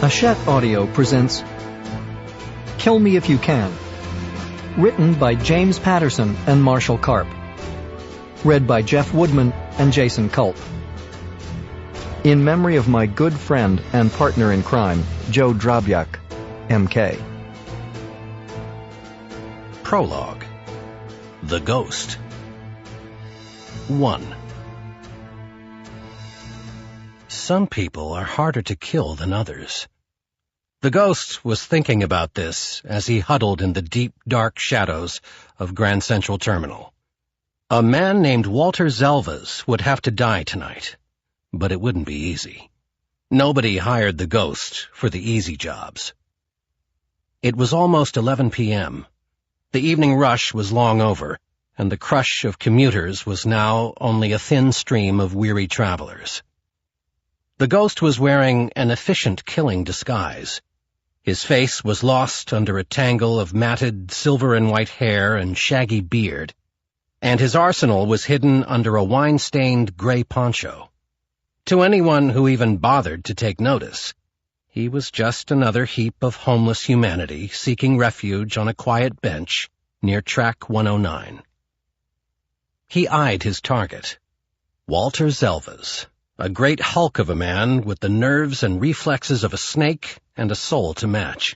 Hachette Audio presents Kill Me If You Can, written by James Patterson and Marshall Karp, read by Jeff Woodman and Jason Culp. In memory of my good friend and partner in crime, Joe Drobyak, M.K. Prologue. The Ghost. 1. Some people are harder to kill than others. The Ghost was thinking about this as he huddled in the deep, dark shadows of Grand Central Terminal. A man named Walter Zelvas would have to die tonight, but it wouldn't be easy. Nobody hired the Ghost for the easy jobs. It was almost 11 p.m. The evening rush was long over, and the crush of commuters was now only a thin stream of weary travelers. The Ghost was wearing an efficient killing disguise. His face was lost under a tangle of matted silver and white hair and shaggy beard, and his arsenal was hidden under a wine-stained gray poncho. To anyone who even bothered to take notice, he was just another heap of homeless humanity seeking refuge on a quiet bench near Track 109. He eyed his target, Walter Zelvas, a great hulk of a man with the nerves and reflexes of a snake and a soul to match.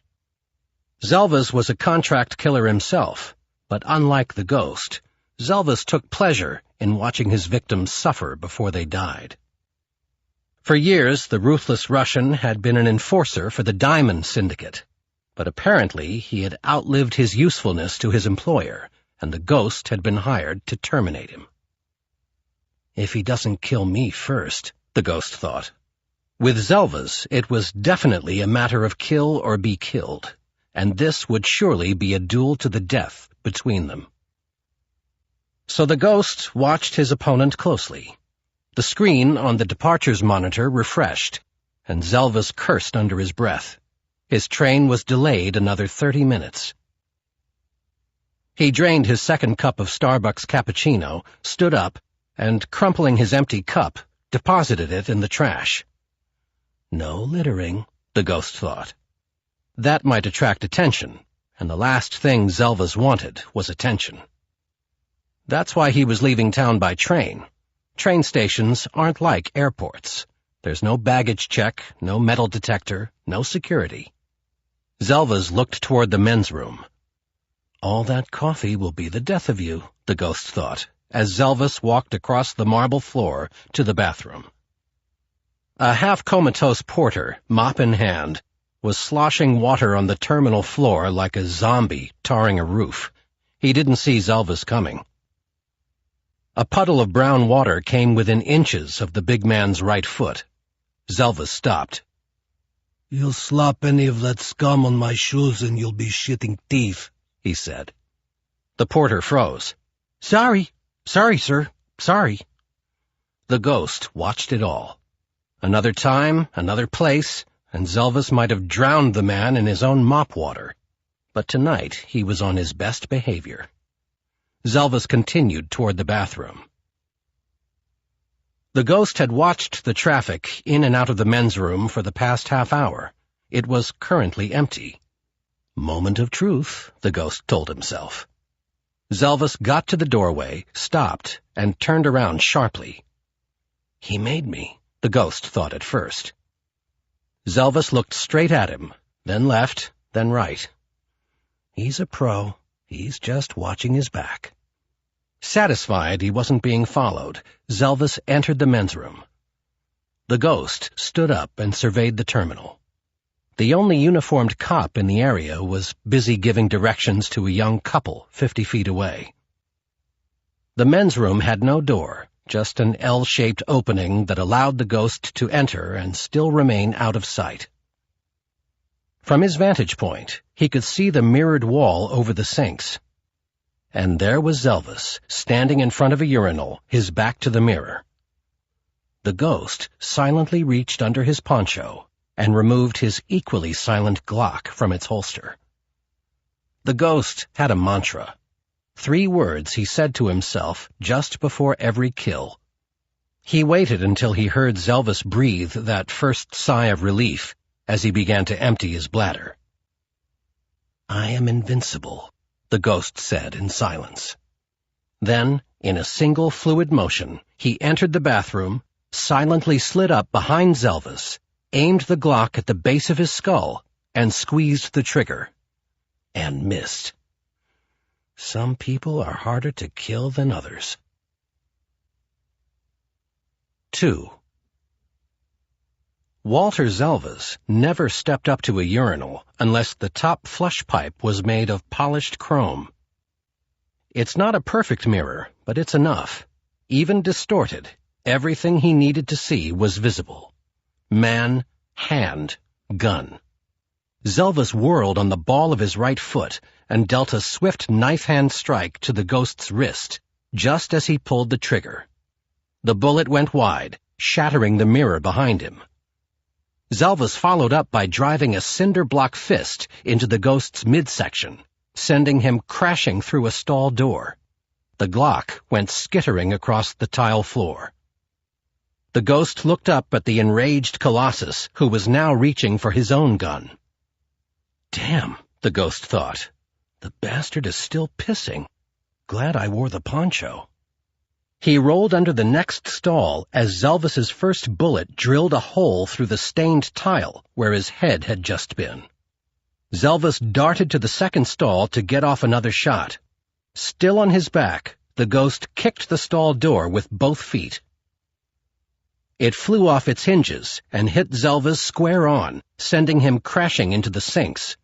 Zelvas was a contract killer himself, but unlike the Ghost, Zelvas took pleasure in watching his victims suffer before they died. For years, the ruthless Russian had been an enforcer for the Diamond Syndicate, but apparently he had outlived his usefulness to his employer, and the Ghost had been hired to terminate him. If he doesn't kill me first, the Ghost thought. With Zelvas, it was definitely a matter of kill or be killed, and this would surely be a duel to the death between them. So the Ghost watched his opponent closely. The screen on the departures monitor refreshed, and Zelvas cursed under his breath. His train was delayed another 30 minutes. He drained his second cup of Starbucks cappuccino, stood up, and, crumpling his empty cup, deposited it in the trash. No littering, the Ghost thought. That might attract attention, and the last thing Zelvas wanted was attention. That's why he was leaving town by train. Train stations aren't like airports. There's no baggage check, no metal detector, no security. Zelvas looked toward the men's room. All that coffee will be the death of you, the Ghost thought, as Zelvas walked across the marble floor to the bathroom. A half-comatose porter, mop in hand, was sloshing water on the terminal floor like a zombie tarring a roof. He didn't see Zelvas coming. A puddle of brown water came within inches of the big man's right foot. Zelvas stopped. "You'll slop any of that scum on my shoes and you'll be shitting teeth," he said. The porter froze. Sorry, sir, sorry." The Ghost watched it all. Another time, another place, and Zelvas might have drowned the man in his own mop water. But tonight he was on his best behavior. Zelvas continued toward the bathroom. The Ghost had watched the traffic in and out of the men's room for the past half hour. It was currently empty. Moment of truth, the Ghost told himself. Zelvas got to the doorway, stopped, and turned around sharply. He made me, the Ghost thought at first. Zelvas looked straight at him, then left, then right. He's a pro. He's just watching his back. Satisfied he wasn't being followed, Zelvas entered the men's room. The Ghost stood up and surveyed the terminal. The only uniformed cop in the area was busy giving directions to a young couple 50 feet away. The men's room had no door, just an L-shaped opening that allowed the Ghost to enter and still remain out of sight. From his vantage point, he could see the mirrored wall over the sinks. And there was Zelvas, standing in front of a urinal, his back to the mirror. The Ghost silently reached under his poncho and removed his equally silent Glock from its holster. The Ghost had a mantra. 3 words he said to himself just before every kill. He waited until he heard Zelvas breathe that first sigh of relief, as he began to empty his bladder. "I am invincible," the ghost said in silence. Then, in a single fluid motion, he entered the bathroom, silently slid up behind Zelvis, aimed the Glock at the base of his skull, and squeezed the trigger. And missed. Some people are harder to kill than others. 2. Walter Zelvis never stepped up to a urinal unless the top flush pipe was made of polished chrome. It's not a perfect mirror, but it's enough. Even distorted, everything he needed to see was visible. Man, hand, gun. Zelvis whirled on the ball of his right foot and dealt a swift knife-hand strike to the ghost's wrist, just as he pulled the trigger. The bullet went wide, shattering the mirror behind him. Zelvis followed up by driving a cinder-block fist into the ghost's midsection, sending him crashing through a stall door. The Glock went skittering across the tile floor. The ghost looked up at the enraged Colossus, who was now reaching for his own gun. "Damn," the ghost thought. "The bastard is still pissing. Glad I wore the poncho." He rolled under the next stall as Zelvis's first bullet drilled a hole through the stained tile where his head had just been. Zelvis darted to the second stall to get off another shot. Still on his back, the ghost kicked the stall door with both feet. It flew off its hinges and hit Zelvis square on, sending him crashing into the sinks.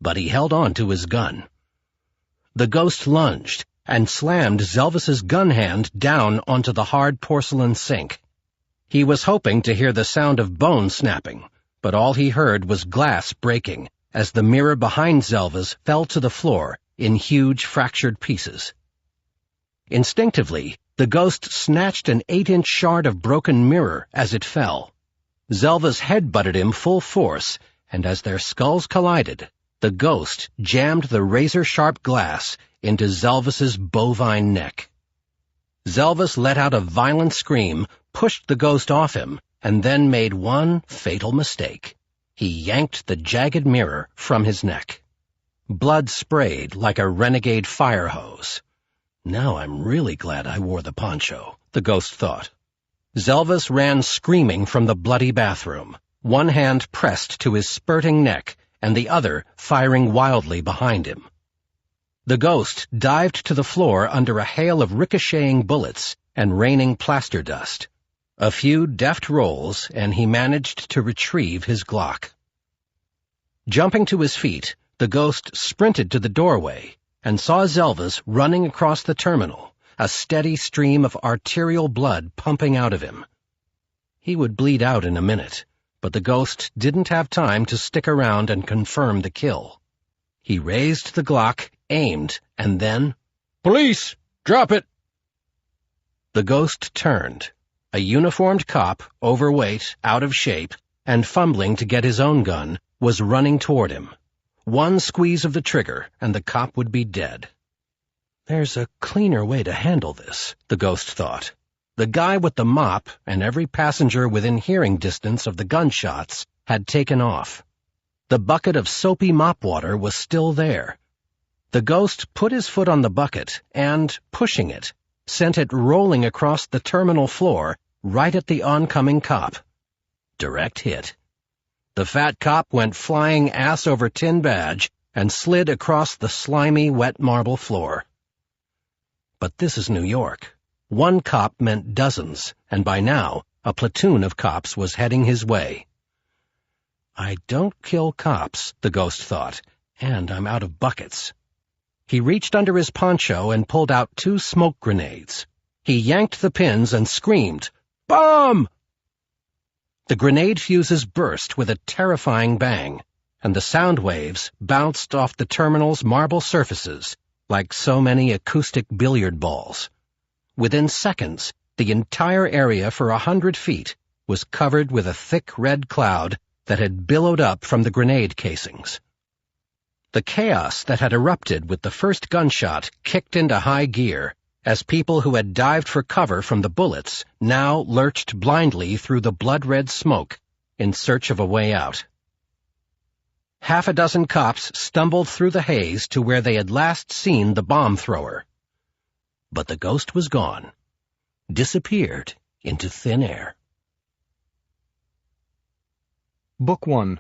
But he held on to his gun. The ghost lunged and slammed Zelvis's gun hand down onto the hard porcelain sink. He was hoping to hear the sound of bone snapping, but all he heard was glass breaking as the mirror behind Zelvis fell to the floor in huge fractured pieces. Instinctively, the ghost snatched an 8-inch shard of broken mirror as it fell. Zelvis headbutted him full force, and as their skulls collided, the ghost jammed the razor-sharp glass into Zelvis's bovine neck. Zelvis let out a violent scream, pushed the ghost off him, and then made one fatal mistake. He yanked the jagged mirror from his neck. Blood sprayed like a renegade fire hose. "Now I'm really glad I wore the poncho," the ghost thought. Zelvis ran screaming from the bloody bathroom, one hand pressed to his spurting neck and the other firing wildly behind him. The ghost dived to the floor under a hail of ricocheting bullets and raining plaster dust. A few deft rolls, and he managed to retrieve his Glock. Jumping to his feet, the ghost sprinted to the doorway and saw Zelvis running across the terminal, a steady stream of arterial blood pumping out of him. He would bleed out in a minute, but the ghost didn't have time to stick around and confirm the kill. He raised the Glock, aimed, and then, "Police! Drop it!" The ghost turned. A uniformed cop, overweight, out of shape, and fumbling to get his own gun, was running toward him. One squeeze of the trigger, and the cop would be dead. There's a cleaner way to handle this, the ghost thought. The guy with the mop and every passenger within hearing distance of the gunshots had taken off. The bucket of soapy mop water was still there. The ghost put his foot on the bucket and, pushing it, sent it rolling across the terminal floor right at the oncoming cop. Direct hit. The fat cop went flying ass over tin badge and slid across the slimy, wet marble floor. But this is New York. One cop meant dozens, and by now, a platoon of cops was heading his way. I don't kill cops, the ghost thought, and I'm out of buckets. He reached under his poncho and pulled out 2 smoke grenades. He yanked the pins and screamed, "Bomb!" The grenade fuses burst with a terrifying bang, and the sound waves bounced off the terminal's marble surfaces like so many acoustic billiard balls. Within seconds, the entire area for 100 feet was covered with a thick red cloud that had billowed up from the grenade casings. The chaos that had erupted with the first gunshot kicked into high gear as people who had dived for cover from the bullets now lurched blindly through the blood-red smoke in search of a way out. half a dozen cops stumbled through the haze to where they had last seen the bomb thrower. But the ghost was gone, disappeared into thin air. Book 1.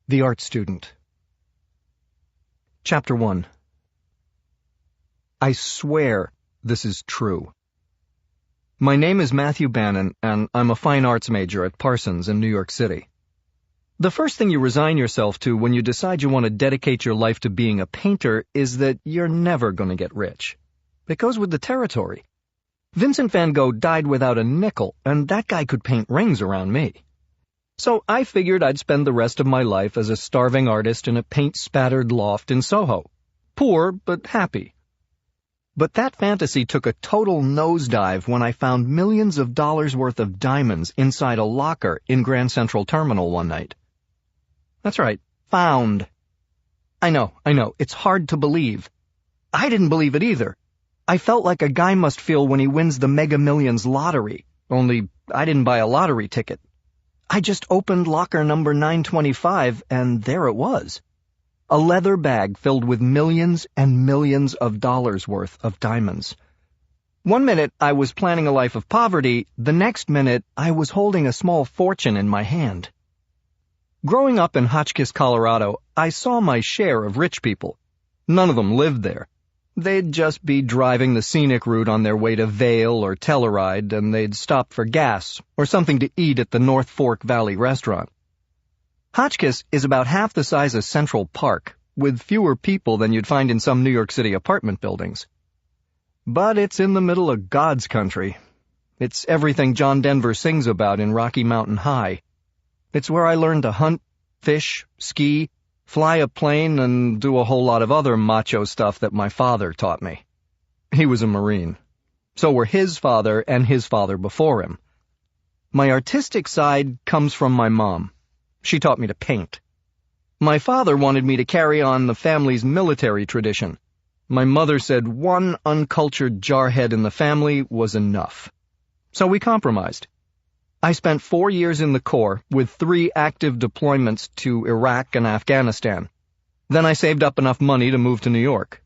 The Art Student. Chapter 1. I swear this is true. My name is Matthew Bannon, and I'm a fine arts major at Parsons in New York City. The first thing you resign yourself to when you decide you want to dedicate your life to being a painter is that you're never going to get rich. It goes with the territory. Vincent van Gogh died without a nickel, and that guy could paint rings around me. So I figured I'd spend the rest of my life as a starving artist in a paint-spattered loft in Soho. Poor, but happy. But that fantasy took a total nosedive when I found millions of dollars worth of diamonds inside a locker in Grand Central Terminal one night. That's right, found. I know, it's hard to believe. I didn't believe it either. I felt like a guy must feel when he wins the Mega Millions lottery, only I didn't buy a lottery ticket. I just opened locker number 925, and there it was. A leather bag filled with millions and millions of dollars worth of diamonds. One minute I was planning a life of poverty, the next minute I was holding a small fortune in my hand. Growing up in Hotchkiss, Colorado, I saw my share of rich people. None of them lived there. They'd just be driving the scenic route on their way to Vail or Telluride, and they'd stop for gas or something to eat at the North Fork Valley restaurant. Hotchkiss is about half the size of Central Park, with fewer people than you'd find in some New York City apartment buildings. But it's in the middle of God's country. It's everything John Denver sings about in Rocky Mountain High. It's where I learned to hunt, fish, ski, fly a plane, and do a whole lot of other macho stuff that my father taught me. He was a Marine. So were his father and his father before him. My artistic side comes from my mom. She taught me to paint. My father wanted me to carry on the family's military tradition. My mother said one uncultured jarhead in the family was enough. So we compromised. I spent 4 years in the Corps with 3 active deployments to Iraq and Afghanistan. Then I saved up enough money to move to New York.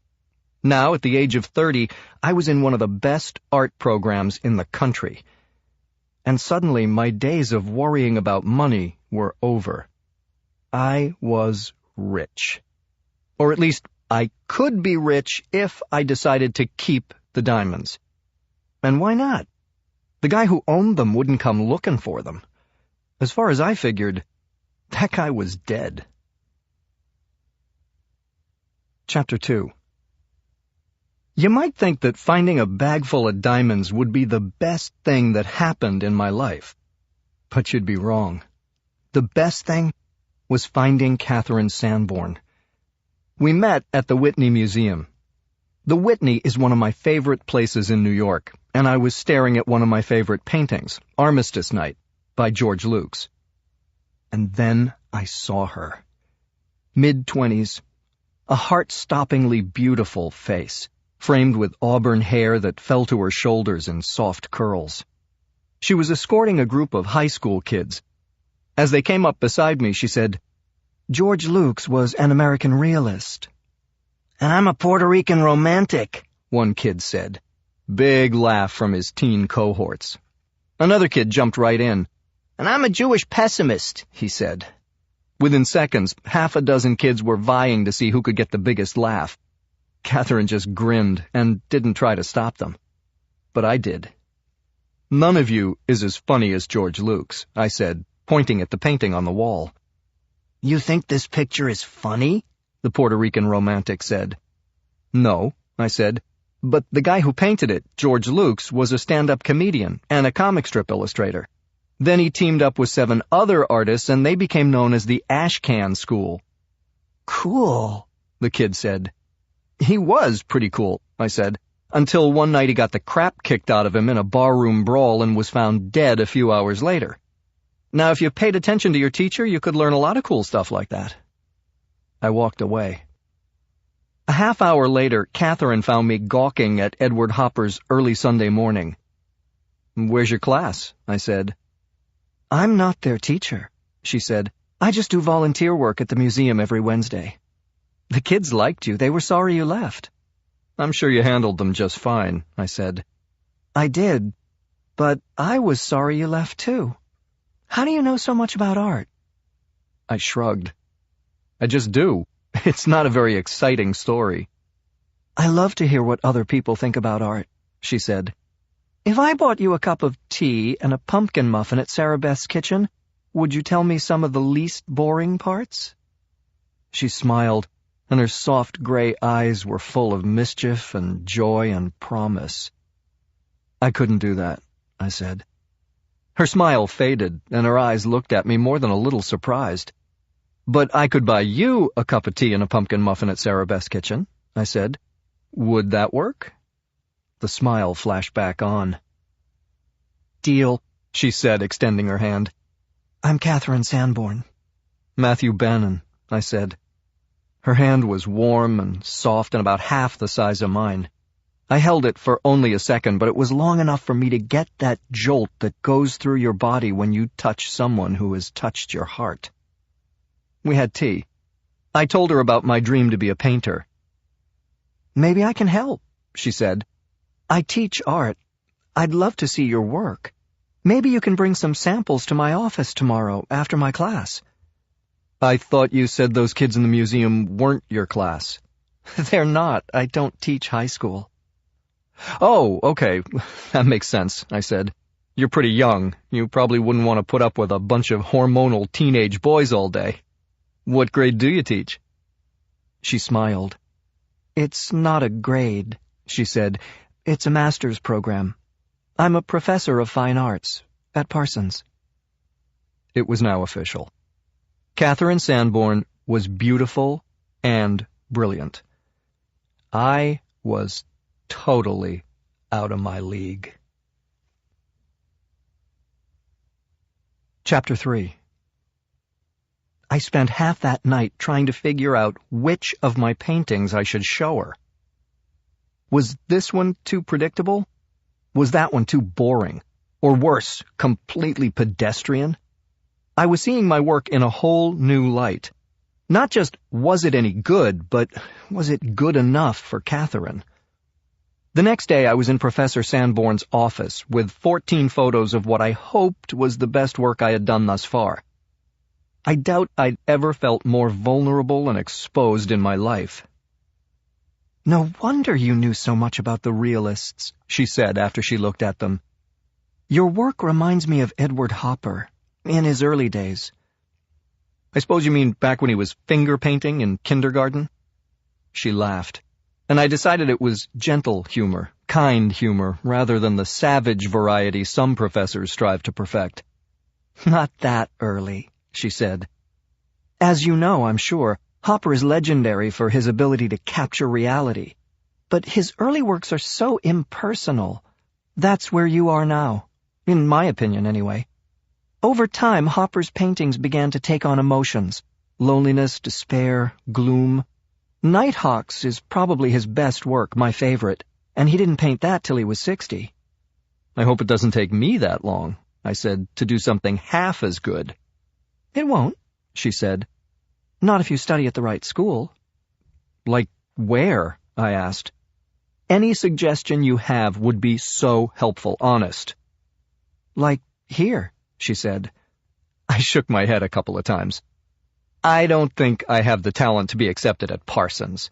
Now, at the age of 30, I was in one of the best art programs in the country. And suddenly my days of worrying about money were over. I was rich. Or at least I could be rich if I decided to keep the diamonds. And why not? The guy who owned them wouldn't come looking for them. As far as I figured, that guy was dead. Chapter 2. You might think that finding a bag full of diamonds would be the best thing that happened in my life. But you'd be wrong. The best thing was finding Catherine Sanborn. We met at the Whitney Museum. The Whitney is one of my favorite places in New York, and I was staring at one of my favorite paintings, Armistice Night, by George Lukes. And then I saw her. Mid-20s, a heart-stoppingly beautiful face, framed with auburn hair that fell to her shoulders in soft curls. She was escorting a group of high school kids. As they came up beside me, she said, "George Lukes was an American realist." "And I'm a Puerto Rican romantic," one kid said. Big laugh from his teen cohorts. Another kid jumped right in. "And I'm a Jewish pessimist," he said. Within seconds, half a dozen kids were vying to see who could get the biggest laugh. Catherine just grinned and didn't try to stop them. But I did. "None of you is as funny as George Lukes," I said, pointing at the painting on the wall. "You think this picture is funny?" the Puerto Rican romantic said. "No," I said, "but the guy who painted it, George Lukes, was a stand-up comedian and a comic strip illustrator. Then he teamed up with 7 other artists, and they became known as the Ashcan School." "Cool," the kid said. "He was pretty cool," I said, until one night he got the crap kicked out of him in a barroom brawl and was found dead a few hours later. Now, if you paid attention to your teacher, you could learn a lot of cool stuff like that. I walked away. A half hour later, Catherine found me gawking at Edward Hopper's Early Sunday Morning. "Where's your class?" I said. "I'm not their teacher," she said. I just do volunteer work at the museum every Wednesday. The kids liked you. They were sorry you left. I'm sure you handled them just fine, I said. I did, but I was sorry you left too. How do you know so much about art? I shrugged. I just do. It's not a very exciting story. I love to hear what other people think about art, she said. If I bought you a cup of tea and a pumpkin muffin at Sarah Beth's kitchen, would you tell me some of the least boring parts? She smiled, and her soft gray eyes were full of mischief and joy and promise. I couldn't do that, I said. Her smile faded, and her eyes looked at me more than a little surprised. But I could buy you a cup of tea and a pumpkin muffin at Sarah Beth's kitchen, I said. Would that work? The smile flashed back on. Deal, she said, extending her hand. I'm Catherine Sanborn. Matthew Bannon, I said. Her hand was warm and soft and about half the size of mine. I held it for only a second, but it was long enough for me to get that jolt that goes through your body when you touch someone who has touched your heart. We had tea. I told her about my dream to be a painter. Maybe I can help, she said. I teach art. I'd love to see your work. Maybe you can bring some samples to my office tomorrow after my class. I thought you said those kids in the museum weren't your class. They're not. I don't teach high school. Oh, okay. That makes sense, I said. You're pretty young. You probably wouldn't want to put up with a bunch of hormonal teenage boys all day. What grade do you teach? She smiled. It's not a grade, she said. It's a master's program. I'm a professor of fine arts at Parsons. It was now official. Catherine Sanborn was beautiful and brilliant. I was totally out of my league. Chapter 3. I spent half that night trying to figure out which of my paintings I should show her. Was this one too predictable? Was that one too boring? Or worse, completely pedestrian? I was seeing my work in a whole new light. Not just was it any good, but was it good enough for Catherine? The next day I was in Professor Sanborn's office with 14 photos of what I hoped was the best work I had done thus far. I doubt I'd ever felt more vulnerable and exposed in my life. No wonder you knew so much about the realists, she said after she looked at them. Your work reminds me of Edward Hopper, in his early days. I suppose you mean back when he was finger painting in kindergarten? She laughed, and I decided it was gentle humor, kind humor, rather than the savage variety some professors strive to perfect. Not that early, she said. As you know, I'm sure, Hopper is legendary for his ability to capture reality. But his early works are so impersonal. That's where you are now, in my opinion anyway. Over time, Hopper's paintings began to take on emotions: loneliness, despair, gloom. Nighthawks is probably his best work, my favorite, and he didn't paint that till he was 60. I hope it doesn't take me that long, I said, to do something half as good. It won't, she said. Not if you study at the right school. Like where? I asked. Any suggestion you have would be so helpful, honest. Like here, she said. I shook my head a couple of times. I don't think I have the talent to be accepted at Parsons.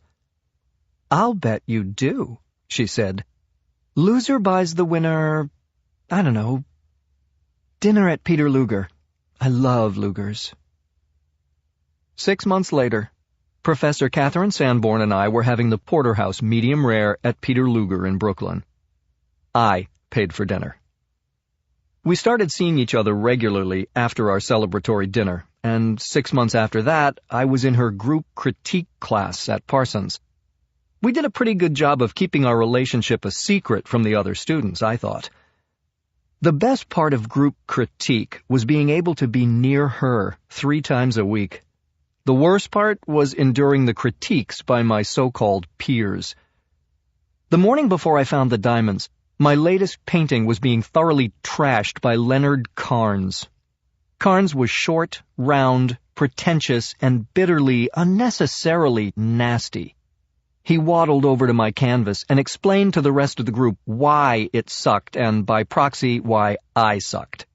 I'll bet you do, she said. Loser buys the winner, I don't know, dinner at Peter Luger. I love Lugers. 6 months later, Professor Catherine Sanborn and I were having the porterhouse medium rare at Peter Luger in Brooklyn. I paid for dinner. We started seeing each other regularly after our celebratory dinner, and 6 months after that, I was in her group critique class at Parsons. We did a pretty good job of keeping our relationship a secret from the other students, I thought. The best part of group critique was being able to be near her 3 times a week. The worst part was enduring the critiques by my so-called peers. The morning before I found the diamonds, my latest painting was being thoroughly trashed by Leonard Carnes. Carnes was short, round, pretentious, and bitterly, unnecessarily nasty. He waddled over to my canvas and explained to the rest of the group why it sucked, and by proxy, why I sucked.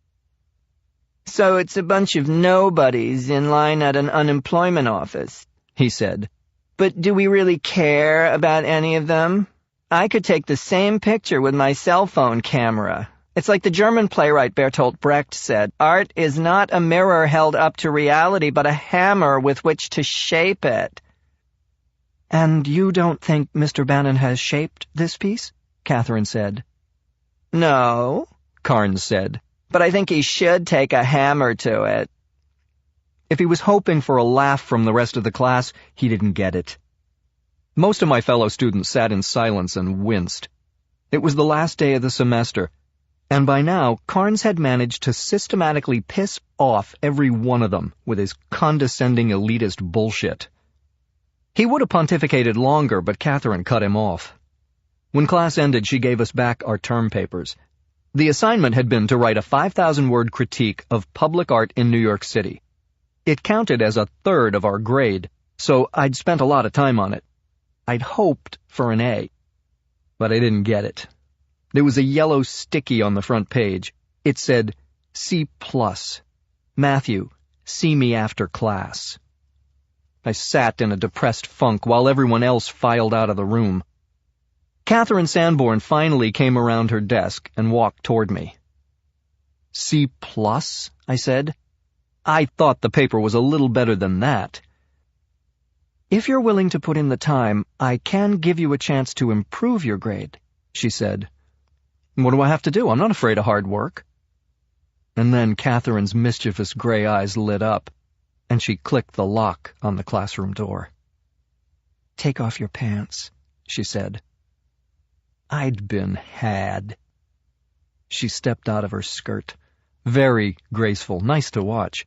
"So it's a bunch of nobodies in line at an unemployment office," he said. "But do we really care about any of them? I could take the same picture with my cell phone camera. It's like the German playwright Bertolt Brecht said, art is not a mirror held up to reality, but a hammer with which to shape it." "And you don't think Mr. Bannon has shaped this piece?" Catherine said. "No," Carnes said, "but I think he should take a hammer to it." If he was hoping for a laugh from the rest of the class, he didn't get it. Most of my fellow students sat in silence and winced. It was the last day of the semester, and by now Carnes had managed to systematically piss off every one of them with his condescending elitist bullshit. He would have pontificated longer, but Catherine cut him off. When class ended, she gave us back our term papers. The assignment had been to write a 5,000-word critique of public art in New York City. It counted as a third of our grade, so I'd spent a lot of time on it. I'd hoped for an A, but I didn't get it. There was a yellow sticky on the front page. It said, C+. Matthew, see me after class. I sat in a depressed funk while everyone else filed out of the room. Catherine Sanborn finally came around her desk and walked toward me. C+, I said. I thought the paper was a little better than that. "If you're willing to put in the time, I can give you a chance to improve your grade," she said. "What do I have to do? I'm not afraid of hard work." And then Catherine's mischievous gray eyes lit up, and she clicked the lock on the classroom door. "Take off your pants," she said. I'd been had. She stepped out of her skirt. Very graceful, nice to watch.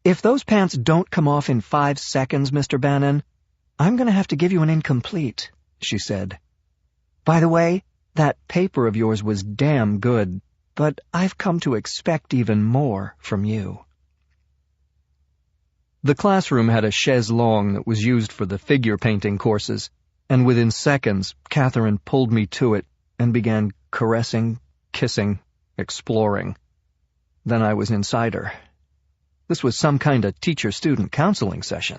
"If those pants don't come off in 5 seconds, Mr. Bannon, I'm going to have to give you an incomplete," she said. "By the way, that paper of yours was damn good, but I've come to expect even more from you." The classroom had a chaise longue that was used for the figure painting courses, and within seconds, Catherine pulled me to it and began caressing, kissing, exploring. Then I was inside her. This was some kind of teacher-student counseling session.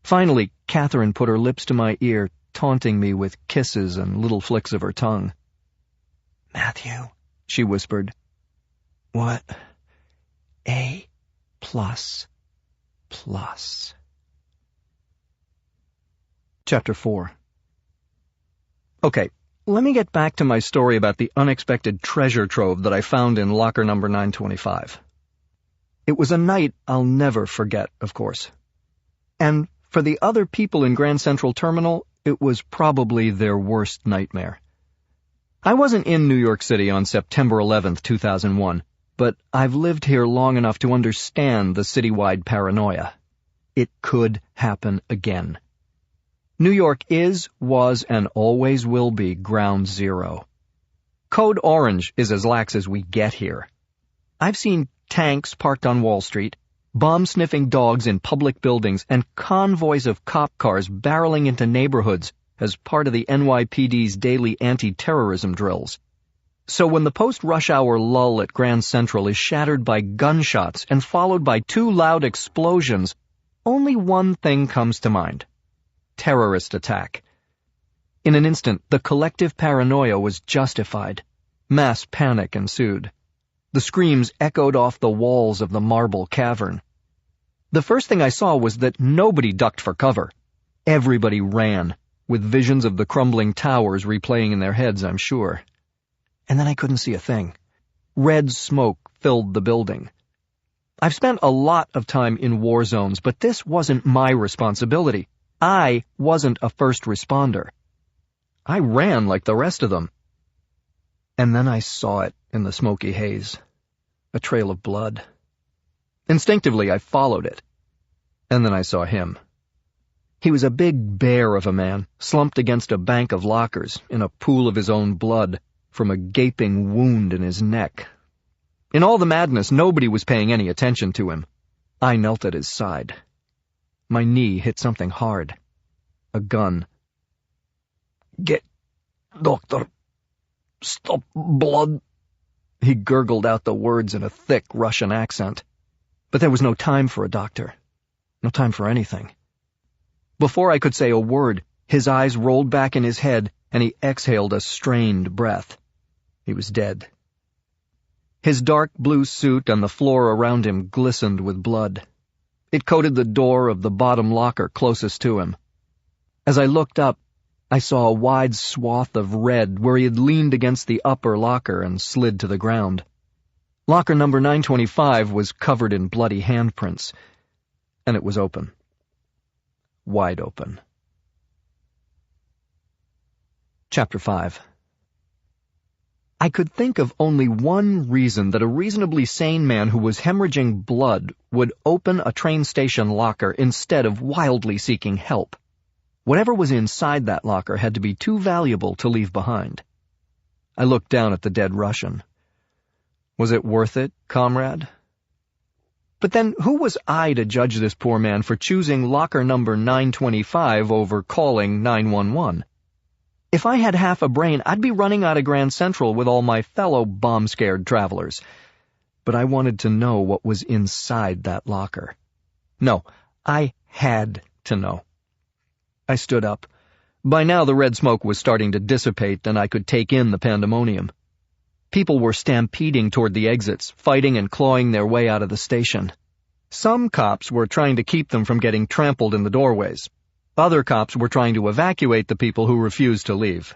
Finally, Catherine put her lips to my ear, taunting me with kisses and little flicks of her tongue. "Matthew," she whispered. "What? A++. Chapter 4. Okay, let me get back to my story about the unexpected treasure trove that I found in locker number 925. It was a night I'll never forget, of course. And for the other people in Grand Central Terminal, it was probably their worst nightmare. I wasn't in New York City on September 11th, 2001, but I've lived here long enough to understand the citywide paranoia. It could happen again. New York is, was, and always will be ground zero. Code Orange is as lax as we get here. I've seen tanks parked on Wall Street, bomb-sniffing dogs in public buildings, and convoys of cop cars barreling into neighborhoods as part of the NYPD's daily anti-terrorism drills. So when the post-rush hour lull at Grand Central is shattered by gunshots and followed by 2 loud explosions, only one thing comes to mind: terrorist attack. In an instant, the collective paranoia was justified. Mass panic ensued. The screams echoed off the walls of the marble cavern. The first thing I saw was that nobody ducked for cover. Everybody ran, with visions of the crumbling towers replaying in their heads, I'm sure. And then I couldn't see a thing. Red smoke filled the building. I've spent a lot of time in war zones, but this wasn't my responsibility. I wasn't a first responder. I ran like the rest of them. And then I saw it in the smoky haze. A trail of blood. Instinctively, I followed it. And then I saw him. He was a big bear of a man, slumped against a bank of lockers, in a pool of his own blood, from a gaping wound in his neck. In all the madness, nobody was paying any attention to him. I knelt at his side. My knee hit something hard. A gun. Get, doctor. Stop blood. He gurgled out the words in a thick Russian accent. But there was no time for a doctor. No time for anything. Before I could say a word, his eyes rolled back in his head, and he exhaled a strained breath. He was dead. His dark blue suit and the floor around him glistened with blood. It coated the door of the bottom locker closest to him. As I looked up, I saw a wide swath of red where he had leaned against the upper locker and slid to the ground. Locker number 925 was covered in bloody handprints, and it was open. Wide open. Chapter 5. I could think of only one reason that a reasonably sane man who was hemorrhaging blood would open a train station locker instead of wildly seeking help. Whatever was inside that locker had to be too valuable to leave behind. I looked down at the dead Russian. Was it worth it, comrade? But then who was I to judge this poor man for choosing locker number 925 over calling 911? If I had half a brain, I'd be running out of Grand Central with all my fellow bomb-scared travelers. But I wanted to know what was inside that locker. No, I had to know. I stood up. By now the red smoke was starting to dissipate, and I could take in the pandemonium. People were stampeding toward the exits, fighting and clawing their way out of the station. Some cops were trying to keep them from getting trampled in the doorways. Other cops were trying to evacuate the people who refused to leave.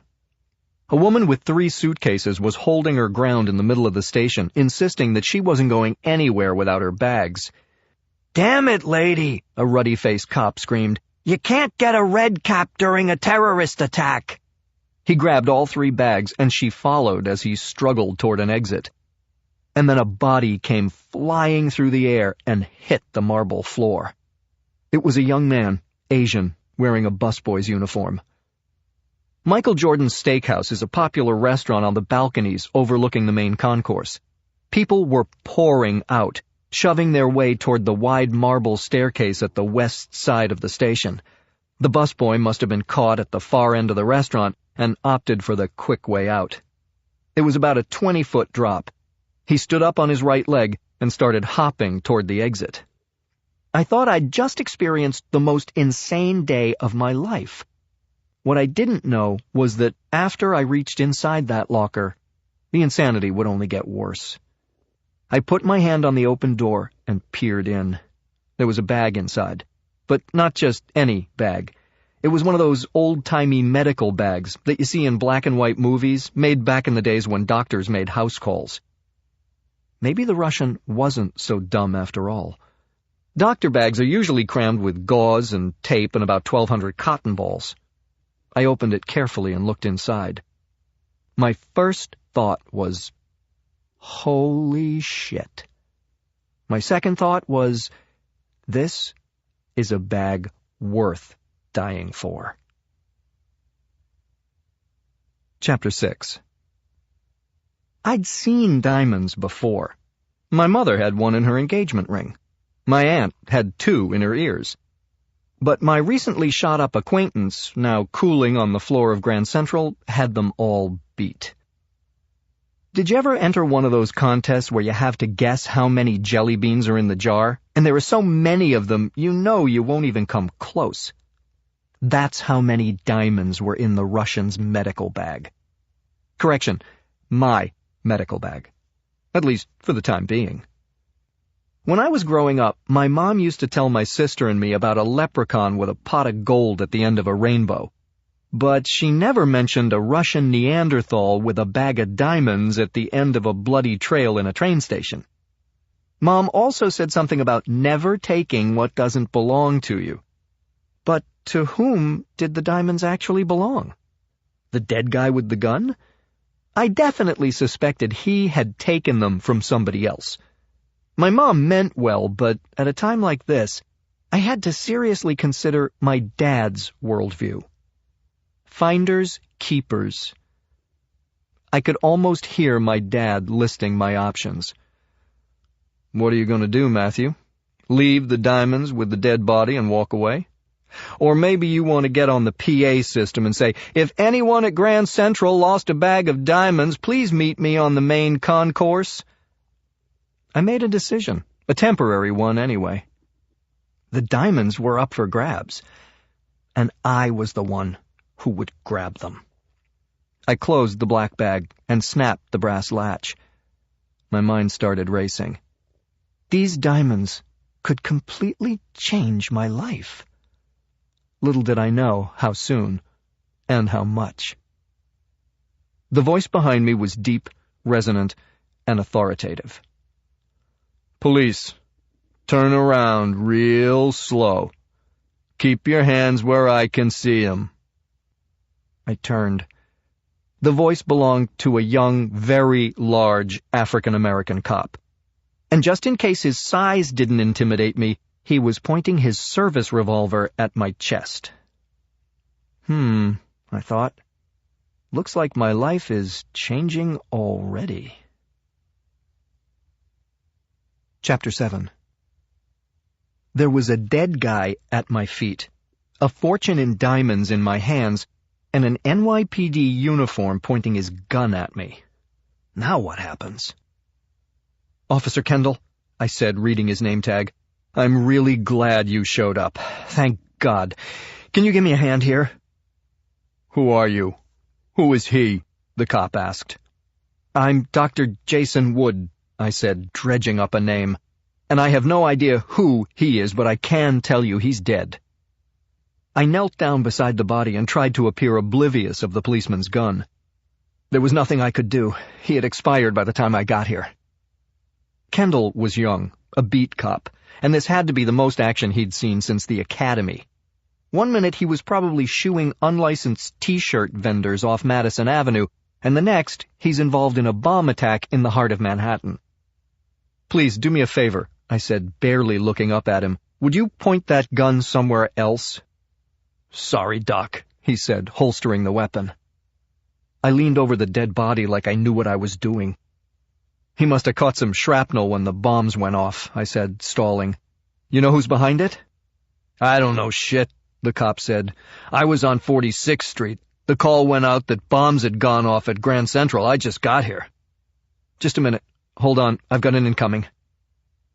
A woman with 3 suitcases was holding her ground in the middle of the station, insisting that she wasn't going anywhere without her bags. "Damn it, lady," a ruddy-faced cop screamed. "You can't get a red cap during a terrorist attack." He grabbed all 3 bags, and she followed as he struggled toward an exit. And then a body came flying through the air and hit the marble floor. It was a young man, Asian, wearing a busboy's uniform. Michael Jordan's Steakhouse is a popular restaurant on the balconies overlooking the main concourse. People were pouring out, shoving their way toward the wide marble staircase at the west side of the station. The busboy must have been caught at the far end of the restaurant and opted for the quick way out. It was about a 20-foot drop. He stood up on his right leg and started hopping toward the exit. I thought I'd just experienced the most insane day of my life. What I didn't know was that after I reached inside that locker, the insanity would only get worse. I put my hand on the open door and peered in. There was a bag inside, but not just any bag. It was one of those old-timey medical bags that you see in black and white movies made back in the days when doctors made house calls. Maybe the Russian wasn't so dumb after all. Doctor bags are usually crammed with gauze and tape and about 1,200 cotton balls. I opened it carefully and looked inside. My first thought was, holy shit. My second thought was, this is a bag worth dying for. Chapter 6. I'd seen diamonds before. My mother had one in her engagement ring. My aunt had 2 in her ears. But my recently shot-up acquaintance, now cooling on the floor of Grand Central, had them all beat. Did you ever enter one of those contests where you have to guess how many jelly beans are in the jar, and there are so many of them you know you won't even come close? That's how many diamonds were in the Russian's medical bag. Correction, my medical bag. At least for the time being. When I was growing up, my mom used to tell my sister and me about a leprechaun with a pot of gold at the end of a rainbow. But she never mentioned a Russian Neanderthal with a bag of diamonds at the end of a bloody trail in a train station. Mom also said something about never taking what doesn't belong to you. But to whom did the diamonds actually belong? The dead guy with the gun? I definitely suspected he had taken them from somebody else. My mom meant well, but at a time like this, I had to seriously consider my dad's worldview. Finders, keepers. I could almost hear my dad listing my options. What are you going to do, Matthew? Leave the diamonds with the dead body and walk away? Or maybe you want to get on the PA system and say, if anyone at Grand Central lost a bag of diamonds, please meet me on the main concourse. I made a decision, a temporary one anyway. The diamonds were up for grabs, and I was the one who would grab them. I closed the black bag and snapped the brass latch. My mind started racing. These diamonds could completely change my life. Little did I know how soon and how much. The voice behind me was deep, resonant, and authoritative. Police, turn around real slow. Keep your hands where I can see 'em. I turned. The voice belonged to a young, very large African-American cop. And just in case his size didn't intimidate me, he was pointing his service revolver at my chest. I thought. Looks like my life is changing already. Chapter 7. There was a dead guy at my feet, a fortune in diamonds in my hands, and an NYPD uniform pointing his gun at me. Now what happens? Officer Kendall, I said, reading his name tag. I'm really glad you showed up. Thank God. Can you give me a hand here? Who are you? Who is he? The cop asked. I'm Dr. Jason Wood, I said, dredging up a name. And I have no idea who he is, but I can tell you he's dead. I knelt down beside the body and tried to appear oblivious of the policeman's gun. There was nothing I could do. He had expired by the time I got here. Kendall was young, a beat cop, and this had to be the most action he'd seen since the academy. One minute he was probably shooing unlicensed T-shirt vendors off Madison Avenue, and the next he's involved in a bomb attack in the heart of Manhattan. Please, do me a favor, I said, barely looking up at him. Would you point that gun somewhere else? Sorry, Doc, he said, holstering the weapon. I leaned over the dead body like I knew what I was doing. He must have caught some shrapnel when the bombs went off, I said, stalling. You know who's behind it? I don't know shit, the cop said. I was on 46th Street. The call went out that bombs had gone off at Grand Central. I just got here. Just a minute. Hold on, I've got an incoming.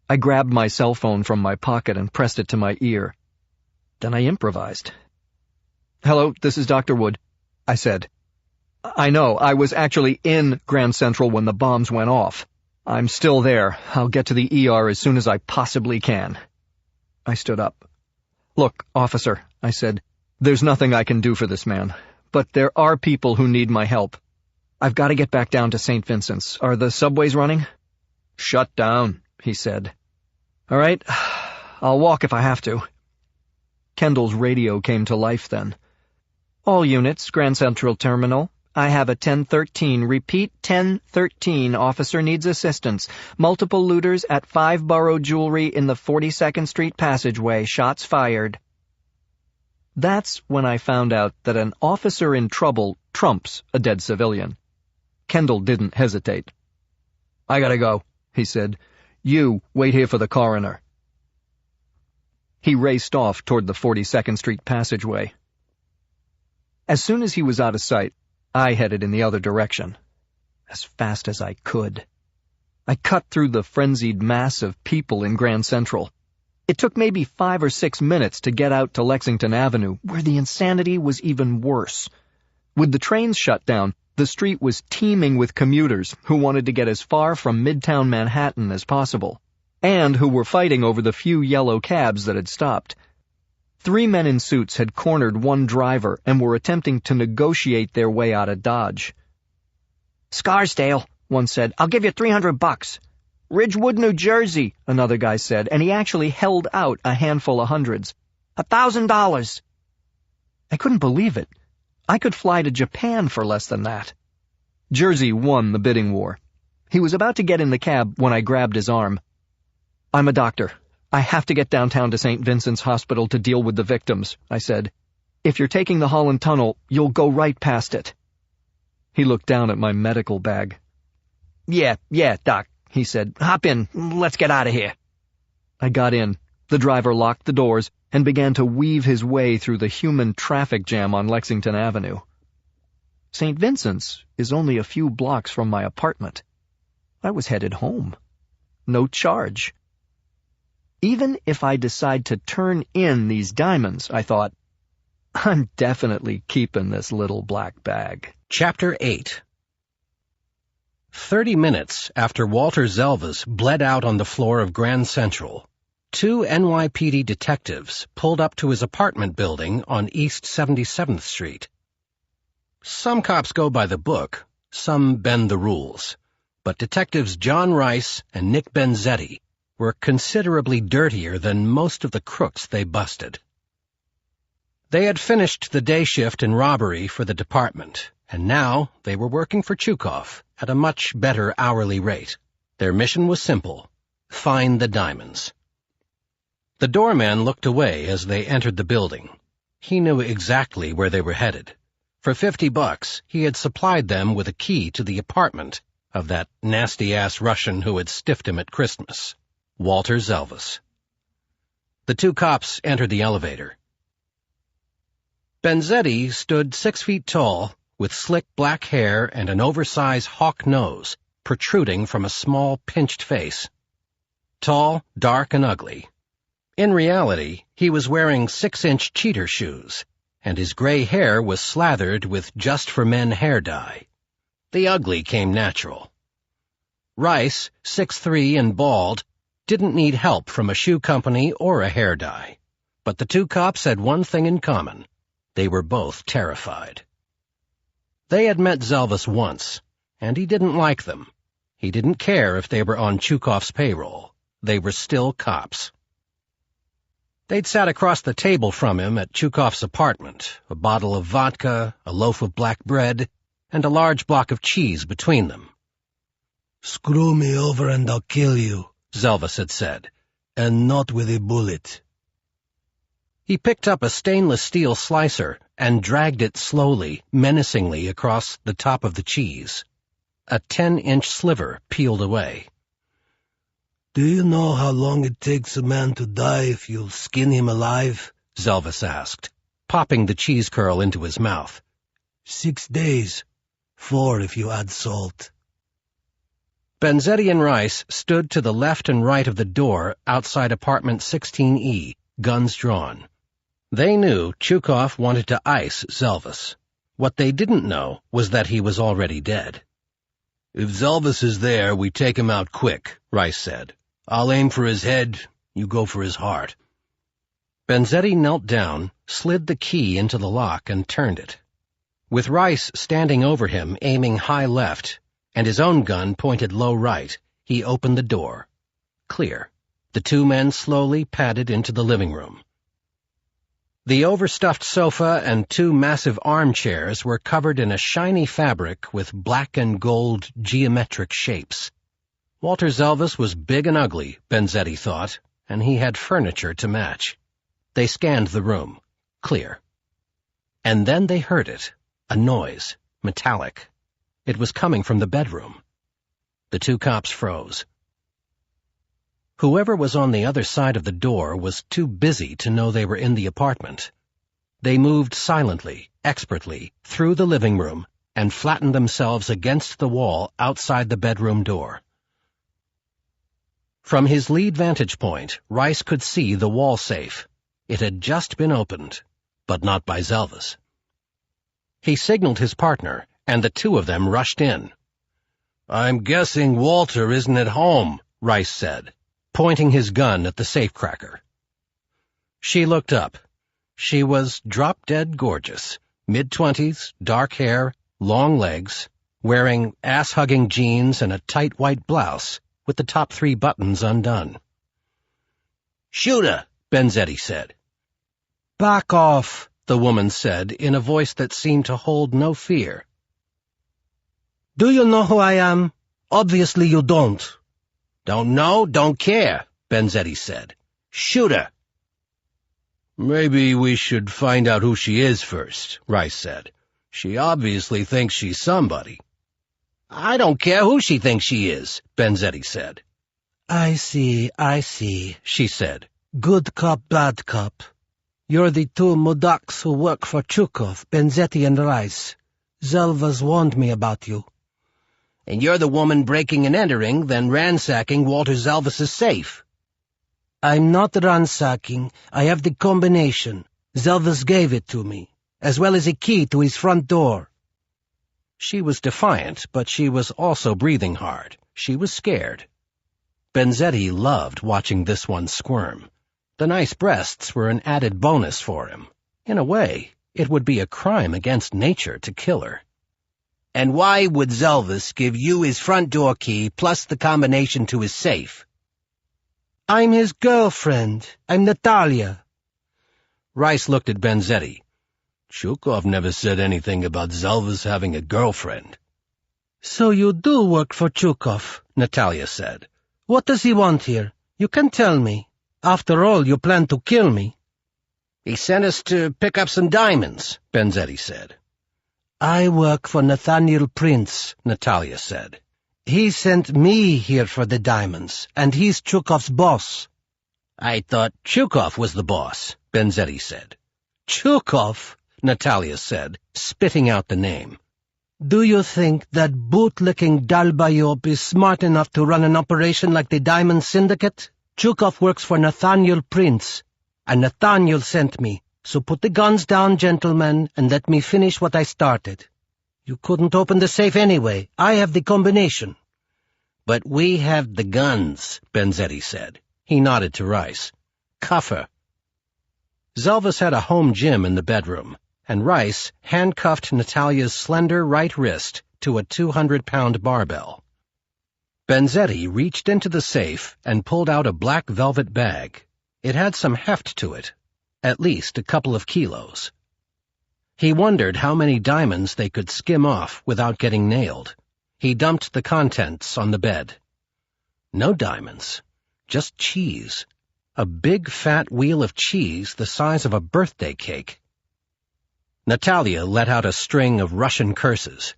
I grabbed my cell phone from my pocket and pressed it to my ear. Then I improvised. Hello, this is Dr. Wood, I said. I know, I was actually in Grand Central when the bombs went off. I'm still there. I'll get to the ER as soon as I possibly can. I stood up. Look, officer, I said, there's nothing I can do for this man, but there are people who need my help. I've got to get back down to St. Vincent's. Are the subways running? Shut down, he said. All right, I'll walk if I have to. Kendall's radio came to life then. All units, Grand Central Terminal. I have a 1013. Repeat, 1013. Officer needs assistance. Multiple looters at 5 Borough Jewelry in the 42nd Street passageway. Shots fired. That's when I found out that an officer in trouble trumps a dead civilian. Kendall didn't hesitate. I gotta go, he said. You wait here for the coroner. He raced off toward the 42nd Street passageway. As soon as he was out of sight, I headed in the other direction, as fast as I could. I cut through the frenzied mass of people in Grand Central. It took maybe 5 or 6 minutes to get out to Lexington Avenue, where the insanity was even worse. With the trains shut down, the street was teeming with commuters who wanted to get as far from Midtown Manhattan as possible, and who were fighting over the few yellow cabs that had stopped. 3 men in suits had cornered one driver and were attempting to negotiate their way out of Dodge. Scarsdale, one said, I'll give you $300. Ridgewood, New Jersey, another guy said, and he actually held out a handful of hundreds. $1,000. I couldn't believe it. I could fly to Japan for less than that. Jersey won the bidding war. He was about to get in the cab when I grabbed his arm. I'm a doctor. I have to get downtown to St. Vincent's Hospital to deal with the victims, I said. If you're taking the Holland Tunnel, you'll go right past it. He looked down at my medical bag. Yeah, Doc, he said. "Hop in. Let's get out of here." I got in. The driver locked the doors and began to weave his way through the human traffic jam on Lexington Avenue. St. Vincent's is only a few blocks from my apartment. I was headed home. No charge. Even if I decide to turn in these diamonds, I thought, I'm definitely keeping this little black bag. Chapter 8. 30 minutes after Walter Zelvas bled out on the floor of Grand Central, 2 NYPD detectives pulled up to his apartment building on East 77th Street. Some cops go by the book, some bend the rules, but detectives John Rice and Nick Benzetti were considerably dirtier than most of the crooks they busted. They had finished the day shift in robbery for the department, and now they were working for Chukov at a much better hourly rate. Their mission was simple: find the diamonds. The doorman looked away as they entered the building. He knew exactly where they were headed. For $50, he had supplied them with a key to the apartment of that nasty-ass Russian who had stiffed him at Christmas, Walter Zelvas. The 2 cops entered the elevator. Benzetti stood 6 feet tall, with slick black hair and an oversized hawk nose protruding from a small, pinched face. Tall, dark, and ugly. In reality, he was wearing 6-inch cheater shoes, and his gray hair was slathered with just-for-men hair dye. The ugly came natural. Rice, 6'3" and bald, didn't need help from a shoe company or a hair dye. But the 2 cops had one thing in common. They were both terrified. They had met Zelvas once, and he didn't like them. He didn't care if they were on Chukov's payroll. They were still cops. They'd sat across the table from him at Chukov's apartment, a bottle of vodka, a loaf of black bread, and a large block of cheese between them. "Screw me over and I'll kill you," Zelvas had said. "And not with a bullet." He picked up a stainless steel slicer and dragged it slowly, menacingly across the top of the cheese. A 10-inch sliver peeled away. "Do you know how long it takes a man to die if you skin him alive?" Zelvas asked, popping the cheese curl into his mouth. 6 days. 4 if you add salt. Benzetti and Rice stood to the left and right of the door outside apartment 16E, guns drawn. They knew Chukov wanted to ice Zelvas. What they didn't know was that he was already dead. "If Zelvas is there, we take him out quick," Rice said. "I'll aim for his head, you go for his heart." Benzetti knelt down, slid the key into the lock, and turned it. With Rice standing over him, aiming high left, and his own gun pointed low right, he opened the door. Clear. The 2 men slowly padded into the living room. The overstuffed sofa and 2 massive armchairs were covered in a shiny fabric with black and gold geometric shapes. Walter Zelvas was big and ugly, Benzetti thought, and he had furniture to match. They scanned the room. Clear. And then they heard it. A noise. Metallic. It was coming from the bedroom. The 2 cops froze. Whoever was on the other side of the door was too busy to know they were in the apartment. They moved silently, expertly, through the living room and flattened themselves against the wall outside the bedroom door. From his lead vantage point, Rice could see the wall safe. It had just been opened, but not by Zelvas. He signaled his partner, and the 2 of them rushed in. "I'm guessing Walter isn't at home," Rice said, pointing his gun at the safecracker. She looked up. She was drop-dead gorgeous, mid-20s, dark hair, long legs, wearing ass-hugging jeans and a tight white blouse with the top 3 buttons undone. "Shoot her," Benzetti said. "Back off," the woman said in a voice that seemed to hold no fear. "Do you know who I am? Obviously you don't." "Don't know, don't care," Benzetti said. "Shoot her." "Maybe we should find out who she is first," Rice said. "She obviously thinks she's somebody." I don't care who she thinks she is, Benzetti said. I see, she said. Good cop, bad cop. You're the two mudaks who work for Chukov, Benzetti and Rice. Zelvas warned me about you. And you're the woman breaking and entering, then ransacking Walter Zelvas' safe. I'm not ransacking. I have the combination. Zelvas gave it to me, as well as a key to his front door. She was defiant, but she was also breathing hard. She was scared. Benzetti loved watching this one squirm. The nice breasts were an added bonus for him. In a way, it would be a crime against nature to kill her. And why would Zelvas give you his front door key plus the combination to his safe? I'm his girlfriend. I'm Natalia. Rice looked at Benzetti. Chukov never said anything about Zelvas having a girlfriend. So you do work for Chukov, Natalia said. What does he want here? You can tell me. After all, you plan to kill me. He sent us to pick up some diamonds, Benzetti said. I work for Nathaniel Prince, Natalia said. He sent me here for the diamonds, and he's Chukov's boss. I thought Chukov was the boss, Benzetti said. Chukov? Natalia said, spitting out the name. Do you think that bootlicking Dalbayop is smart enough to run an operation like the Diamond Syndicate? Chukov works for Nathaniel Prince, and Nathaniel sent me, so put the guns down, gentlemen, and let me finish what I started. You couldn't open the safe anyway. I have the combination. But we have the guns, Benzetti said. He nodded to Rice. Cuff her. Zelvas had a home gym in the bedroom, and Rice handcuffed Natalia's slender right wrist to a 200-pound barbell. Benzetti reached into the safe and pulled out a black velvet bag. It had some heft to it, at least a couple of kilos. He wondered how many diamonds they could skim off without getting nailed. He dumped the contents on the bed. No diamonds, just cheese. A big fat wheel of cheese the size of a birthday cake. Natalia let out a string of Russian curses.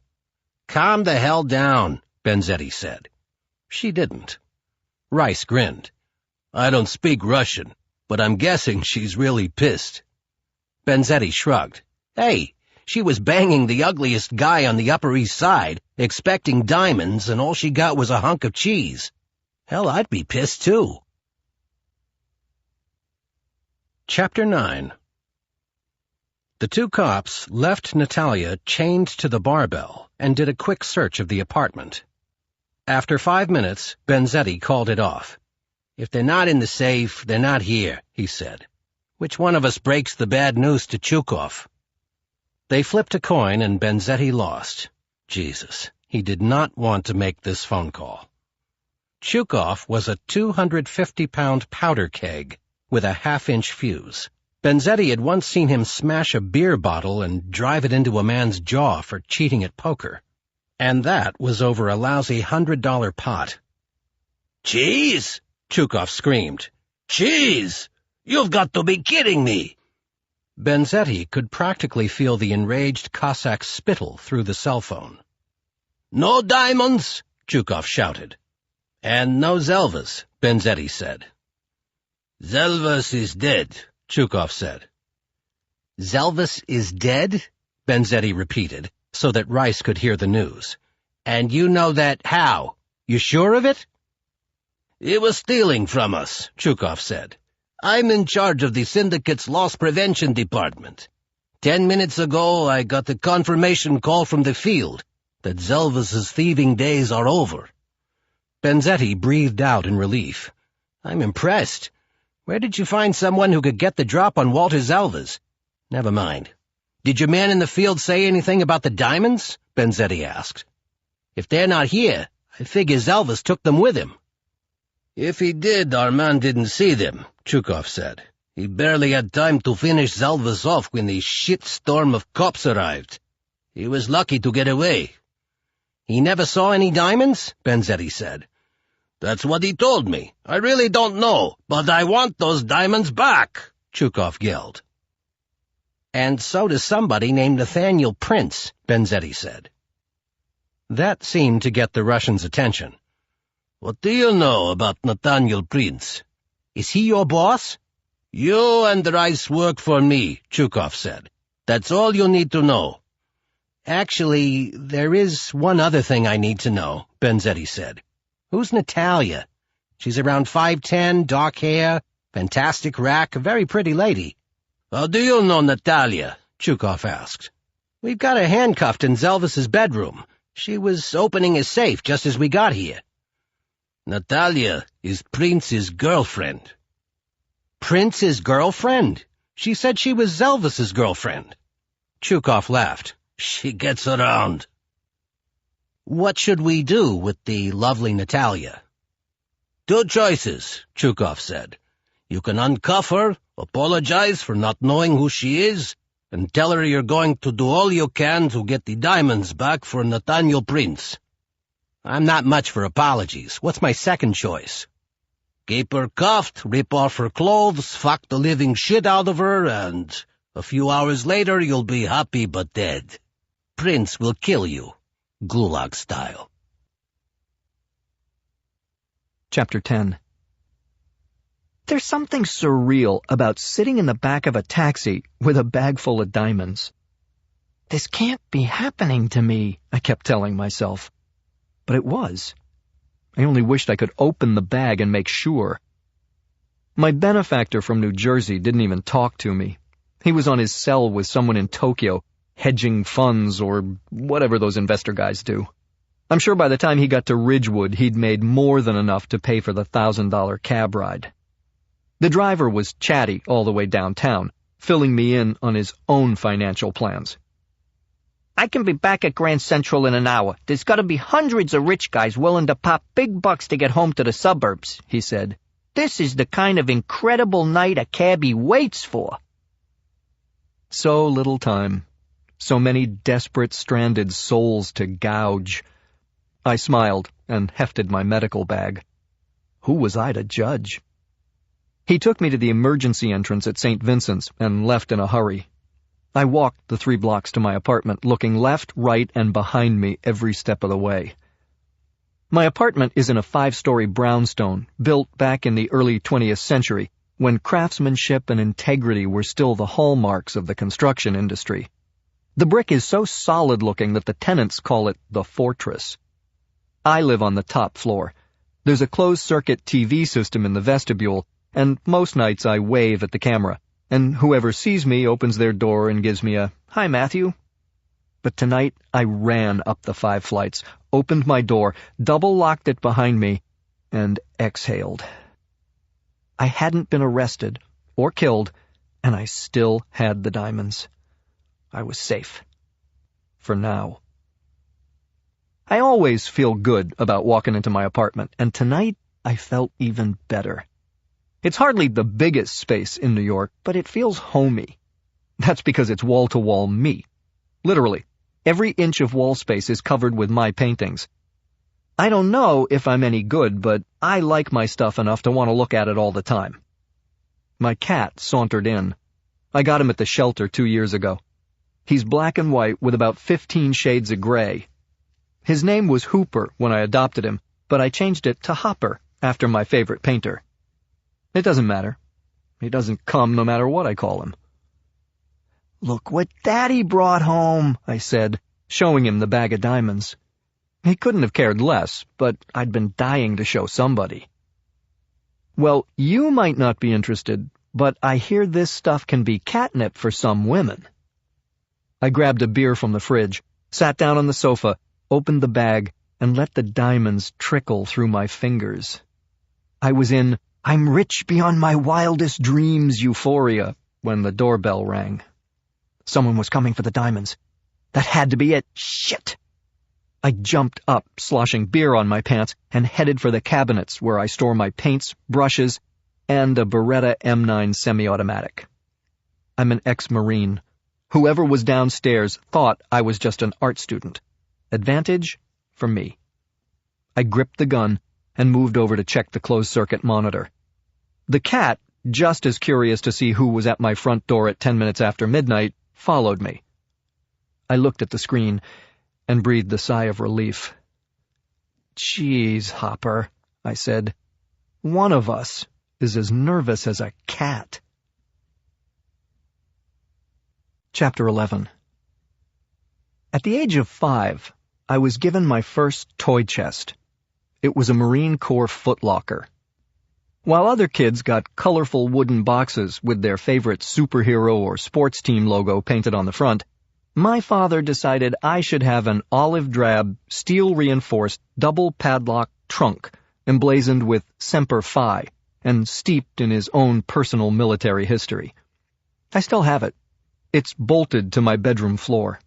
"Calm the hell down," Benzetti said. She didn't. Rice grinned. "I don't speak Russian, but I'm guessing she's really pissed." Benzetti shrugged. "Hey, she was banging the ugliest guy on the Upper East Side, expecting diamonds, and all she got was a hunk of cheese. Hell, I'd be pissed too." Chapter 9. The two cops left Natalia chained to the barbell and did a quick search of the apartment. After 5 minutes, Benzetti called it off. "If they're not in the safe, they're not here," he said. "Which one of us breaks the bad news to Chukov?" They flipped a coin and Benzetti lost. Jesus, he did not want to make this phone call. Chukov was a 250-pound powder keg with a half-inch fuse. Benzetti had once seen him smash a beer bottle and drive it into a man's jaw for cheating at poker. And that was over a lousy $100 pot. "Cheese?" Chukov screamed. "Cheese? You've got to be kidding me!" Benzetti could practically feel the enraged Cossack's spittle through the cell phone. "No diamonds?" Chukov shouted. "And no Zelvas," Benzetti said. "Zelvas is dead," Chukov said. "Zelvas is dead?" Benzetti repeated, so that Rice could hear the news. "And you know that how? You sure of it?" "He was stealing from us," Chukov said. "I'm in charge of the syndicate's loss prevention department. 10 minutes ago I got a confirmation call from the field that Zelvas's thieving days are over." Benzetti breathed out in relief. "I'm impressed. Where did you find someone who could get the drop on Walter Zelvas? Never mind. Did your man in the field say anything about the diamonds?" Benzetti asked. "If they're not here, I figure Zelvas took them with him." "If he did, our man didn't see them," Chukov said. "He barely had time to finish Zelvas off when the shitstorm of cops arrived. He was lucky to get away." "He never saw any diamonds?" Benzetti said. "That's what he told me. I really don't know, but I want those diamonds back," Chukov yelled. "And so does somebody named Nathaniel Prince," Benzetti said. That seemed to get the Russian's attention. What do you know about Nathaniel Prince? Is he your boss? You and Rice work for me, Chukov said. That's all you need to know. Actually, there is one other thing I need to know, Benzetti said. Who's Natalia? She's around 5'10", dark hair, fantastic rack, a very pretty lady. How do you know Natalia? Chukov asked. We've got her handcuffed in Zelvis's bedroom. She was opening his safe just as we got here. Natalia is Prince's girlfriend. Prince's girlfriend? She said she was Zelvis's girlfriend. Chukov laughed. She gets around. What should we do with the lovely Natalia? Two choices, Chukov said. You can uncuff her, apologize for not knowing who she is, and tell her you're going to do all you can to get the diamonds back for Nathaniel Prince. I'm not much for apologies. What's my second choice? Keep her cuffed, rip off her clothes, fuck the living shit out of her, and a few hours later you'll be happy but dead. Prince will kill you, Gulag style. Chapter 10. There's something surreal about sitting in the back of a taxi with a bag full of diamonds. This can't be happening to me, I kept telling myself. But it was. I only wished I could open the bag and make sure. My benefactor from New Jersey didn't even talk to me. He was on his cell with someone in Tokyo, hedging funds or whatever those investor guys do. I'm sure by the time he got to Ridgewood, he'd made more than enough to pay for the $1,000 cab ride. The driver was chatty all the way downtown, filling me in on his own financial plans. I can be back at Grand Central in an hour. There's got to be hundreds of rich guys willing to pop big bucks to get home to the suburbs, he said. This is the kind of incredible night a cabbie waits for. So little time. So many desperate, stranded souls to gouge. I smiled and hefted my medical bag. Who was I to judge? He took me to the emergency entrance at St. Vincent's and left in a hurry. I walked the 3 blocks to my apartment, looking left, right, and behind me every step of the way. My apartment is in a 5-story brownstone, built back in the early 20th century, when craftsmanship and integrity were still the hallmarks of the construction industry. The brick is so solid-looking that the tenants call it the fortress. I live on the top floor. There's a closed-circuit TV system in the vestibule, and most nights I wave at the camera, and whoever sees me opens their door and gives me a, "Hi, Matthew." But tonight I ran up the 5 flights, opened my door, double-locked it behind me, and exhaled. I hadn't been arrested or killed, and I still had the diamonds. I was safe. For now. I always feel good about walking into my apartment, and tonight I felt even better. It's hardly the biggest space in New York, but it feels homey. That's because it's wall-to-wall me. Literally, every inch of wall space is covered with my paintings. I don't know if I'm any good, but I like my stuff enough to want to look at it all the time. My cat sauntered in. I got him at the shelter 2 years ago. He's black and white with about 15 shades of gray. His name was Hooper when I adopted him, but I changed it to Hopper after my favorite painter. It doesn't matter. He doesn't come no matter what I call him. "Look what Daddy brought home," I said, showing him the bag of diamonds. He couldn't have cared less, but I'd been dying to show somebody. "Well, you might not be interested, but I hear this stuff can be catnip for some women." I grabbed a beer from the fridge, sat down on the sofa, opened the bag, and let the diamonds trickle through my fingers. I was in "I'm rich beyond my wildest dreams" euphoria when the doorbell rang. Someone was coming for the diamonds. That had to be it. Shit! I jumped up, sloshing beer on my pants, and headed for the cabinets where I store my paints, brushes, and a Beretta M9 semi-automatic. I'm an ex-Marine. Whoever was downstairs thought I was just an art student. Advantage for me. I gripped the gun and moved over to check the closed-circuit monitor. The cat, just as curious to see who was at my front door at 10 minutes after midnight, followed me. I looked at the screen. and breathed a sigh of relief. "Geez, Hopper," I said. "One of us is as nervous as a cat." Chapter 11. At the age of 5, I was given my first toy chest. It was a Marine Corps footlocker. While other kids got colorful wooden boxes with their favorite superhero or sports team logo painted on the front, my father decided I should have an olive-drab, steel-reinforced, double-padlock trunk emblazoned with Semper Fi and steeped in his own personal military history. I still have it. It's bolted to my bedroom floor.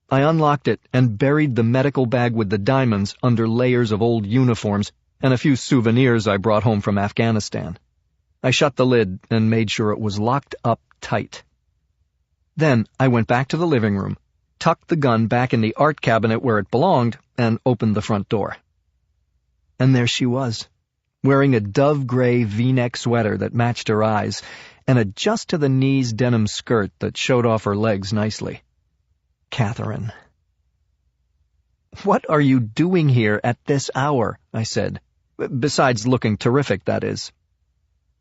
I unlocked it and buried the medical bag with the diamonds under layers of old uniforms and a few souvenirs I brought home from Afghanistan. I shut the lid and made sure it was locked up tight. Then I went back to the living room, tucked the gun back in the art cabinet where it belonged, and opened the front door. And there she was, wearing a dove-gray V-neck sweater that matched her eyes, and a just-to-the-knees denim skirt that showed off her legs nicely. Catherine. "What are you doing here at this hour?" I said. "Besides looking terrific, that is."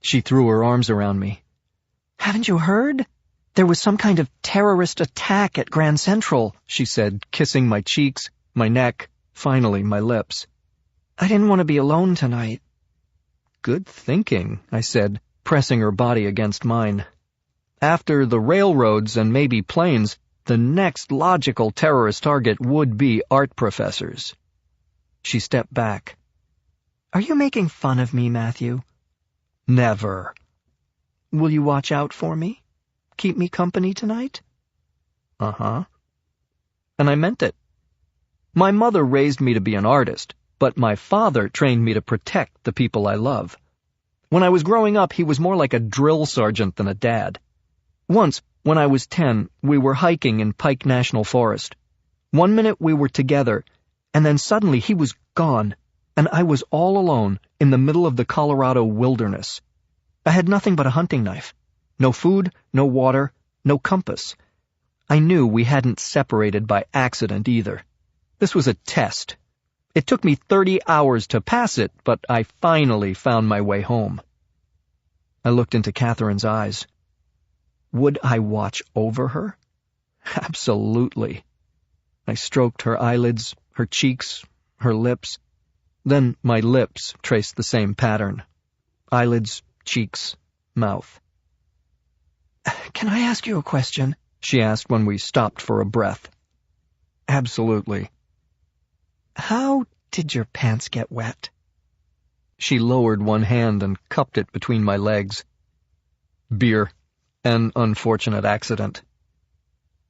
She threw her arms around me. "Haven't you heard? There was some kind of terrorist attack at Grand Central," she said, kissing my cheeks, my neck, finally my lips. "I didn't want to be alone tonight." "Good thinking," I said, pressing her body against mine. "After the railroads and maybe planes, the next logical terrorist target would be art professors." She stepped back. "Are you making fun of me, Matthew?" "Never." "Will you watch out for me? Keep me company tonight?" "Uh-huh." And I meant it. My mother raised me to be an artist, but my father trained me to protect the people I love. When I was growing up, he was more like a drill sergeant than a dad. Once, when I was 10, we were hiking in Pike National Forest. One minute we were together, and then suddenly he was gone, and I was all alone in the middle of the Colorado wilderness. I had nothing but a hunting knife. No food, no water, no compass. I knew we hadn't separated by accident either. This was a test. It took me 30 hours to pass it, but I finally found my way home. I looked into Catherine's eyes. Would I watch over her? Absolutely. I stroked her eyelids, her cheeks, her lips. Then my lips traced the same pattern. Eyelids, cheeks, mouth. "Can I ask you a question?" she asked when we stopped for a breath. "Absolutely." "How did your pants get wet?" She lowered one hand and cupped it between my legs. "Beer. An unfortunate accident."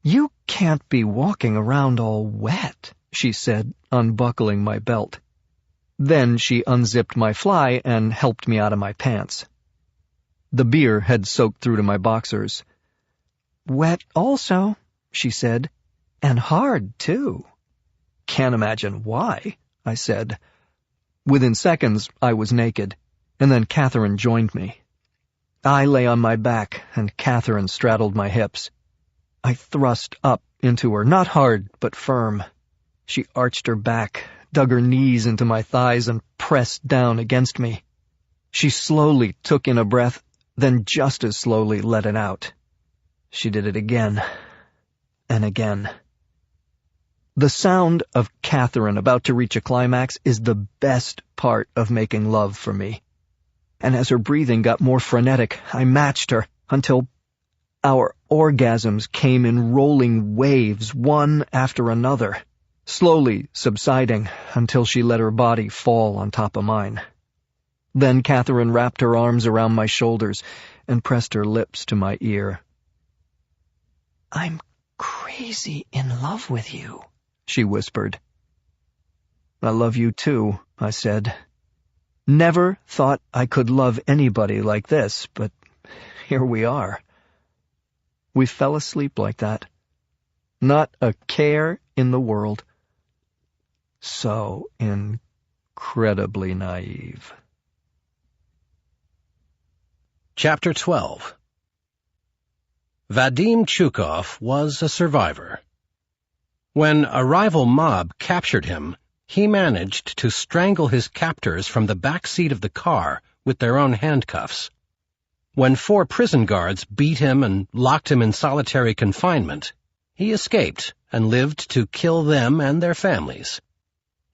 "You can't be walking around all wet," she said, unbuckling my belt. Then she unzipped my fly and helped me out of my pants. The beer had soaked through to my boxers. "Wet also," she said, "and hard, too." "Can't imagine why," I said. Within seconds, I was naked, and then Catherine joined me. I lay on my back, and Catherine straddled my hips. I thrust up into her, not hard, but firm. She arched her back, dug her knees into my thighs, and pressed down against me. She slowly took in a breath, then just as slowly let it out. She did it again, and again. The sound of Catherine about to reach a climax is the best part of making love for me. And as her breathing got more frenetic, I matched her until our orgasms came in rolling waves, one after another, slowly subsiding until she let her body fall on top of mine. Then Catherine wrapped her arms around my shoulders and pressed her lips to my ear. "I'm crazy in love with you," she whispered. "I love you too," I said. Never thought I could love anybody like this, but here we are. We fell asleep like that. Not a care in the world. So incredibly naive. Chapter 12. Vadim Chukov was a survivor. When a rival mob captured him, he managed to strangle his captors from the back seat of the car with their own handcuffs. When 4 prison guards beat him and locked him in solitary confinement, he escaped and lived to kill them and their families.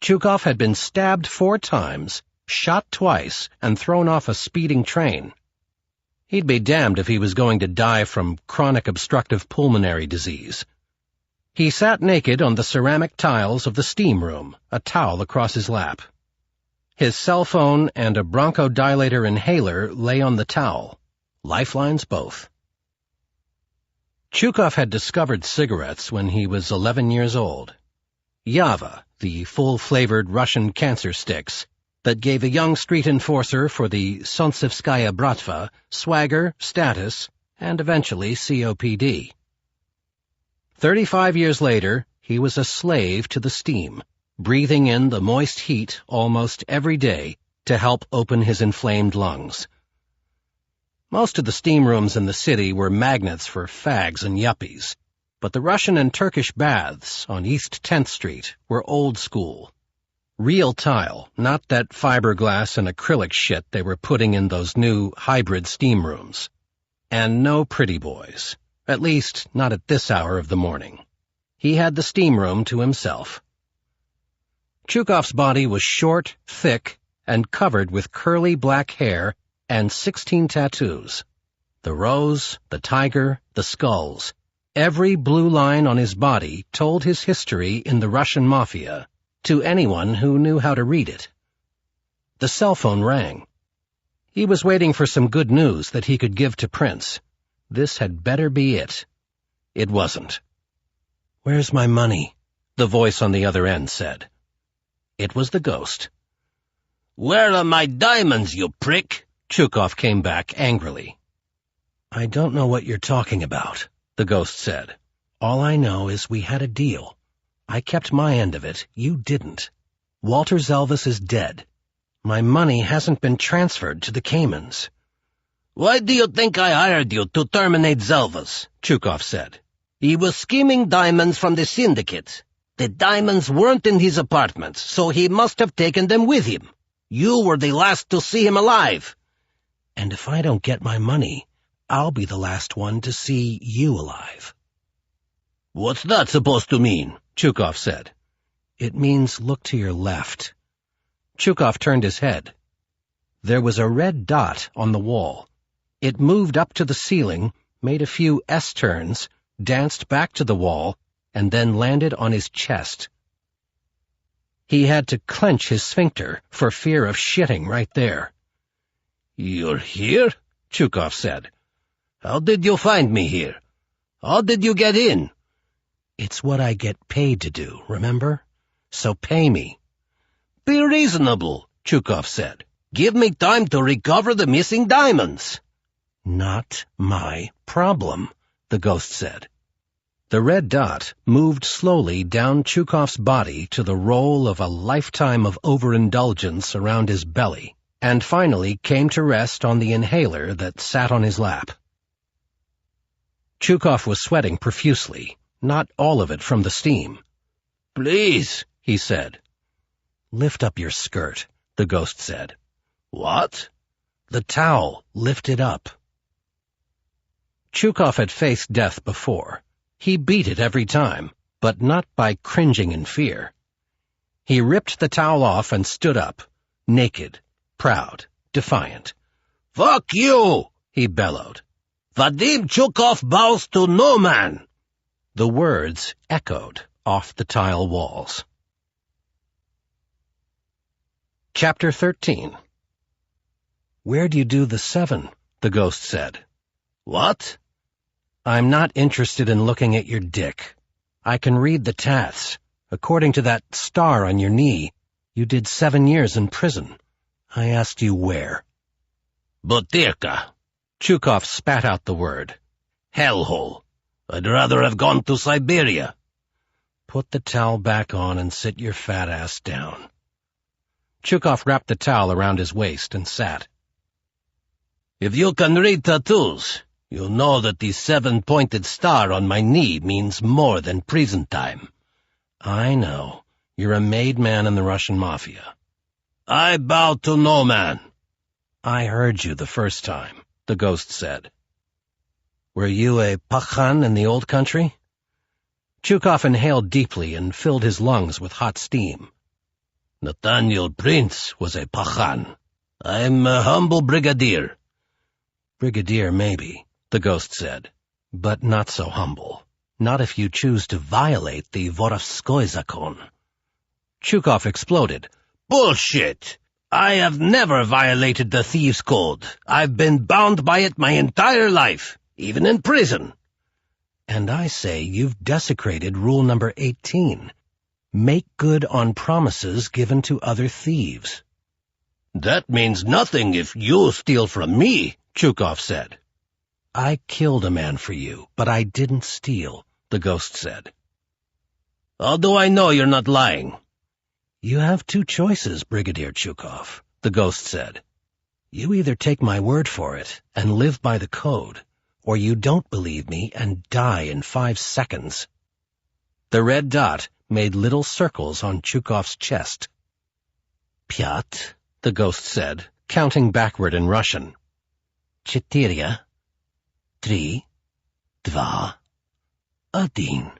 Chukov had been stabbed 4 times, shot twice, and thrown off a speeding train. He'd be damned if he was going to die from chronic obstructive pulmonary disease. He sat naked on the ceramic tiles of the steam room, a towel across his lap. His cell phone and a bronchodilator inhaler lay on the towel, lifelines both. Chukov had discovered cigarettes when he was 11 years old. Yava, the full-flavored Russian cancer sticks, that gave a young street enforcer for the Solntsevskaya Bratva swagger, status, and eventually COPD. 35 years later, he was a slave to the steam, breathing in the moist heat almost every day to help open his inflamed lungs. Most of the steam rooms in the city were magnets for fags and yuppies, but the Russian and Turkish baths on East 10th Street were old school. Real tile, not that fiberglass and acrylic shit they were putting in those new hybrid steam rooms. And no pretty boys, at least not at this hour of the morning. He had the steam room to himself. Chukov's body was short, thick, and covered with curly black hair and 16 tattoos. The rose, the tiger, the skulls. Every blue line on his body told his history in the Russian mafia to anyone who knew how to read it. The cell phone rang. He was waiting for some good news that he could give to Prince. This had better be it. It wasn't. "Where's my money?" the voice on the other end said. It was the ghost. "Where are my diamonds, you prick?" Chukov came back angrily. "I don't know what you're talking about," the ghost said. "All I know is we had a deal. I kept my end of it, you didn't. Walter Zelvis is dead. My money hasn't been transferred to the Caymans." "Why do you think I hired you to terminate Zelvis?" Chukov said. "He was scheming diamonds from the syndicate. The diamonds weren't in his apartment, so he must have taken them with him. You were the last to see him alive. And if I don't get my money, I'll be the last one to see you alive." "What's that supposed to mean?" Chukov said. "It means look to your left." Chukov turned his head. There was a red dot on the wall. It moved up to the ceiling, made a few S-turns, danced back to the wall, and then landed on his chest. He had to clench his sphincter for fear of shitting right there. "You're here?" Chukov said. "How did you find me here? How did you get in?" "It's what I get paid to do, remember? So pay me." "Be reasonable," Chukov said. "Give me time to recover the missing diamonds." "Not my problem," the ghost said. The red dot moved slowly down Chukov's body to the roll of a lifetime of overindulgence around his belly, and finally came to rest on the inhaler that sat on his lap. Chukov was sweating profusely, not all of it from the steam. "Please," he said. "Lift up your skirt," the ghost said. "What?" "The towel. Lift it up." Chukov had faced death before. He beat it every time, but not by cringing in fear. He ripped the towel off and stood up, naked, proud, defiant. "Fuck you!" he bellowed. "Vadim Chukov bows to no man!" The words echoed off the tile walls. Chapter 13. "Where do you do the 7? The ghost said. "What?" "I'm not interested in looking at your dick. I can read the tats. According to that star on your knee, you did 7 years in prison. I asked you where." "Butyrka." Chukov spat out the word. "Hellhole. I'd rather have gone to Siberia." "Put the towel back on and sit your fat ass down." Chukov wrapped the towel around his waist and sat. "If you can read tattoos, you'll know that the 7-pointed star on my knee means more than prison time. I know. You're a made man in the Russian mafia. I bow to no man. I heard you the first time, the ghost said. Were you a pachan in the old country? Chukov inhaled deeply and filled his lungs with hot steam. Nathaniel Prince was a pachan. I'm a humble brigadier. Brigadier, maybe, the ghost said, but not so humble. Not if you choose to violate the Vorovskoy Zakon. Chukov exploded. Bullshit! I have never violated the Thieves' Code. I've been bound by it my entire life, even in prison. And I say you've desecrated rule number 18. Make good on promises given to other thieves. That means nothing if you steal from me, Chukov said. I killed a man for you, but I didn't steal, the ghost said. How do I know you're not lying? You have two choices, Brigadier Chukov, the ghost said. You either take my word for it and live by the code, or you don't believe me and die in 5 seconds. The red dot made little circles on Chukov's chest. Pyat, the ghost said, counting backward in Russian. 4, 3, 2, 1.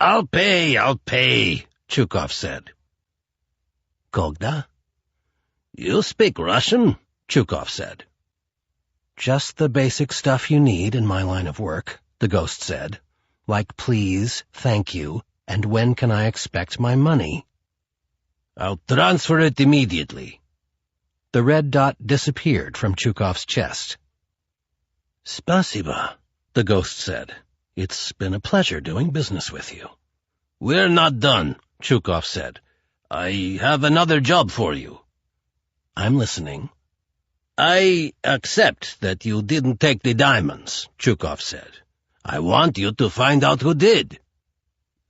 I'll pay, Chukov said. Kogda? You speak Russian? Chukov said. Just the basic stuff you need in my line of work, the ghost said, like please, thank you, and when can I expect my money? I'll transfer it immediately. The red dot disappeared from Chukov's chest. Spasiba, the ghost said. It's been a pleasure doing business with you. We're not done, Chukov said. I have another job for you. I'm listening. I accept that you didn't take the diamonds, Chukov said. I want you to find out who did.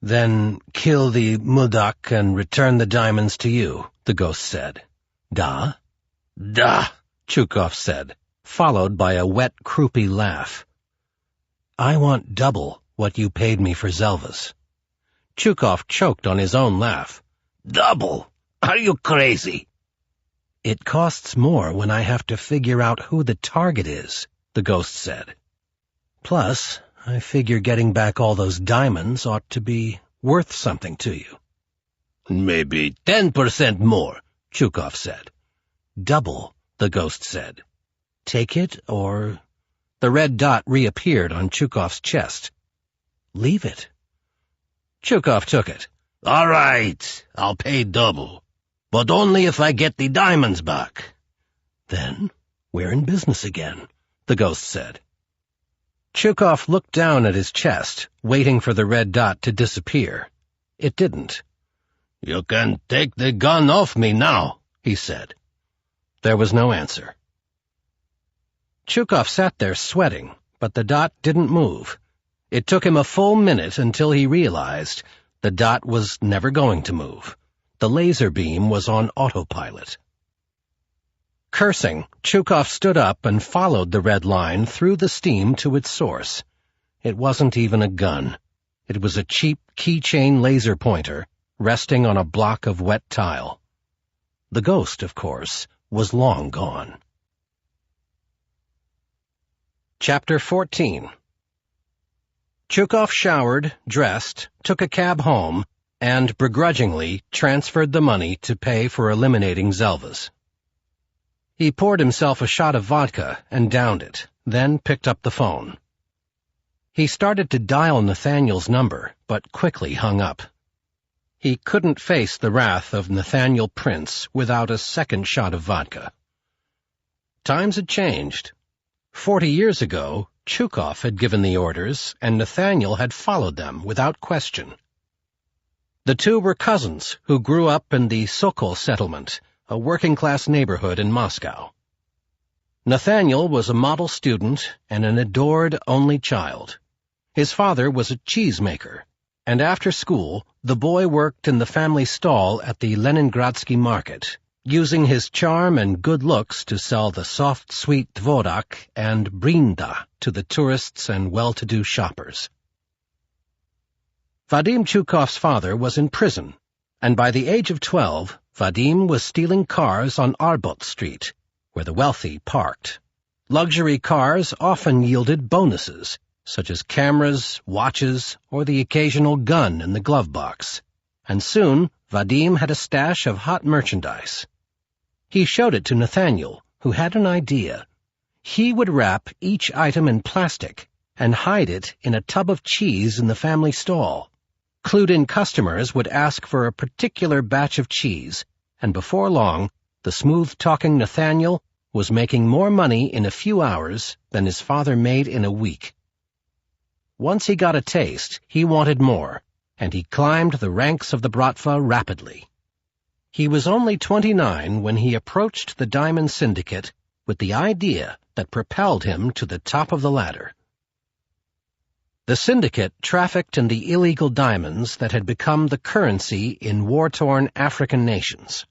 Then kill the mudak and return the diamonds to you, the ghost said. Da? Da, Chukov said, followed by a wet, croupy laugh. I want double what you paid me for Zelvas. Chukov choked on his own laugh. Double? Are you crazy? It costs more when I have to figure out who the target is, the ghost said. Plus, I figure getting back all those diamonds ought to be worth something to you. Maybe 10% more, Chukov said. Double, the ghost said. Take it, or... The red dot reappeared on Chukov's chest. Leave it. Chukov took it. All right, I'll pay double, but only if I get the diamonds back. Then we're in business again, the ghost said. Chukov looked down at his chest, waiting for the red dot to disappear. It didn't. You can take the gun off me now, he said. There was no answer. Chukov sat there sweating, but the dot didn't move. It took him a full minute until he realized the dot was never going to move. The laser beam was on autopilot. Cursing, Chukov stood up and followed the red line through the steam to its source. It wasn't even a gun. It was a cheap keychain laser pointer resting on a block of wet tile. The ghost, of course, was long gone. Chapter 14. Chukov showered, dressed, took a cab home, and begrudgingly transferred the money to pay for eliminating Zelvas. He poured himself a shot of vodka and downed it, then picked up the phone. He started to dial Nathaniel's number, but quickly hung up. He couldn't face the wrath of Nathaniel Prince without a second shot of vodka. Times had changed. 40 years ago, Chukov had given the orders, and Nathaniel had followed them without question. The two were cousins who grew up in the Sokol settlement, a working-class neighborhood in Moscow. Nathaniel was a model student and an adored only child. His father was a cheesemaker, and after school, the boy worked in the family stall at the Leningradsky market, using his charm and good looks to sell the soft, sweet dvorak and brinda to the tourists and well-to-do shoppers. Vadim Chukov's father was in prison, and by the age of 12, Vadim was stealing cars on Arbot Street, where the wealthy parked. Luxury cars often yielded bonuses, such as cameras, watches, or the occasional gun in the glove box, and soon Vadim had a stash of hot merchandise. He showed it to Nathaniel, who had an idea. He would wrap each item in plastic and hide it in a tub of cheese in the family stall. Clued-in customers would ask for a particular batch of cheese, and before long, the smooth-talking Nathaniel was making more money in a few hours than his father made in a week. Once he got a taste, he wanted more, and he climbed the ranks of the Bratva rapidly. He was only 29 when he approached the Diamond Syndicate with the idea that propelled him to the top of the ladder. The syndicate trafficked in the illegal diamonds that had become the currency in war-torn African nations.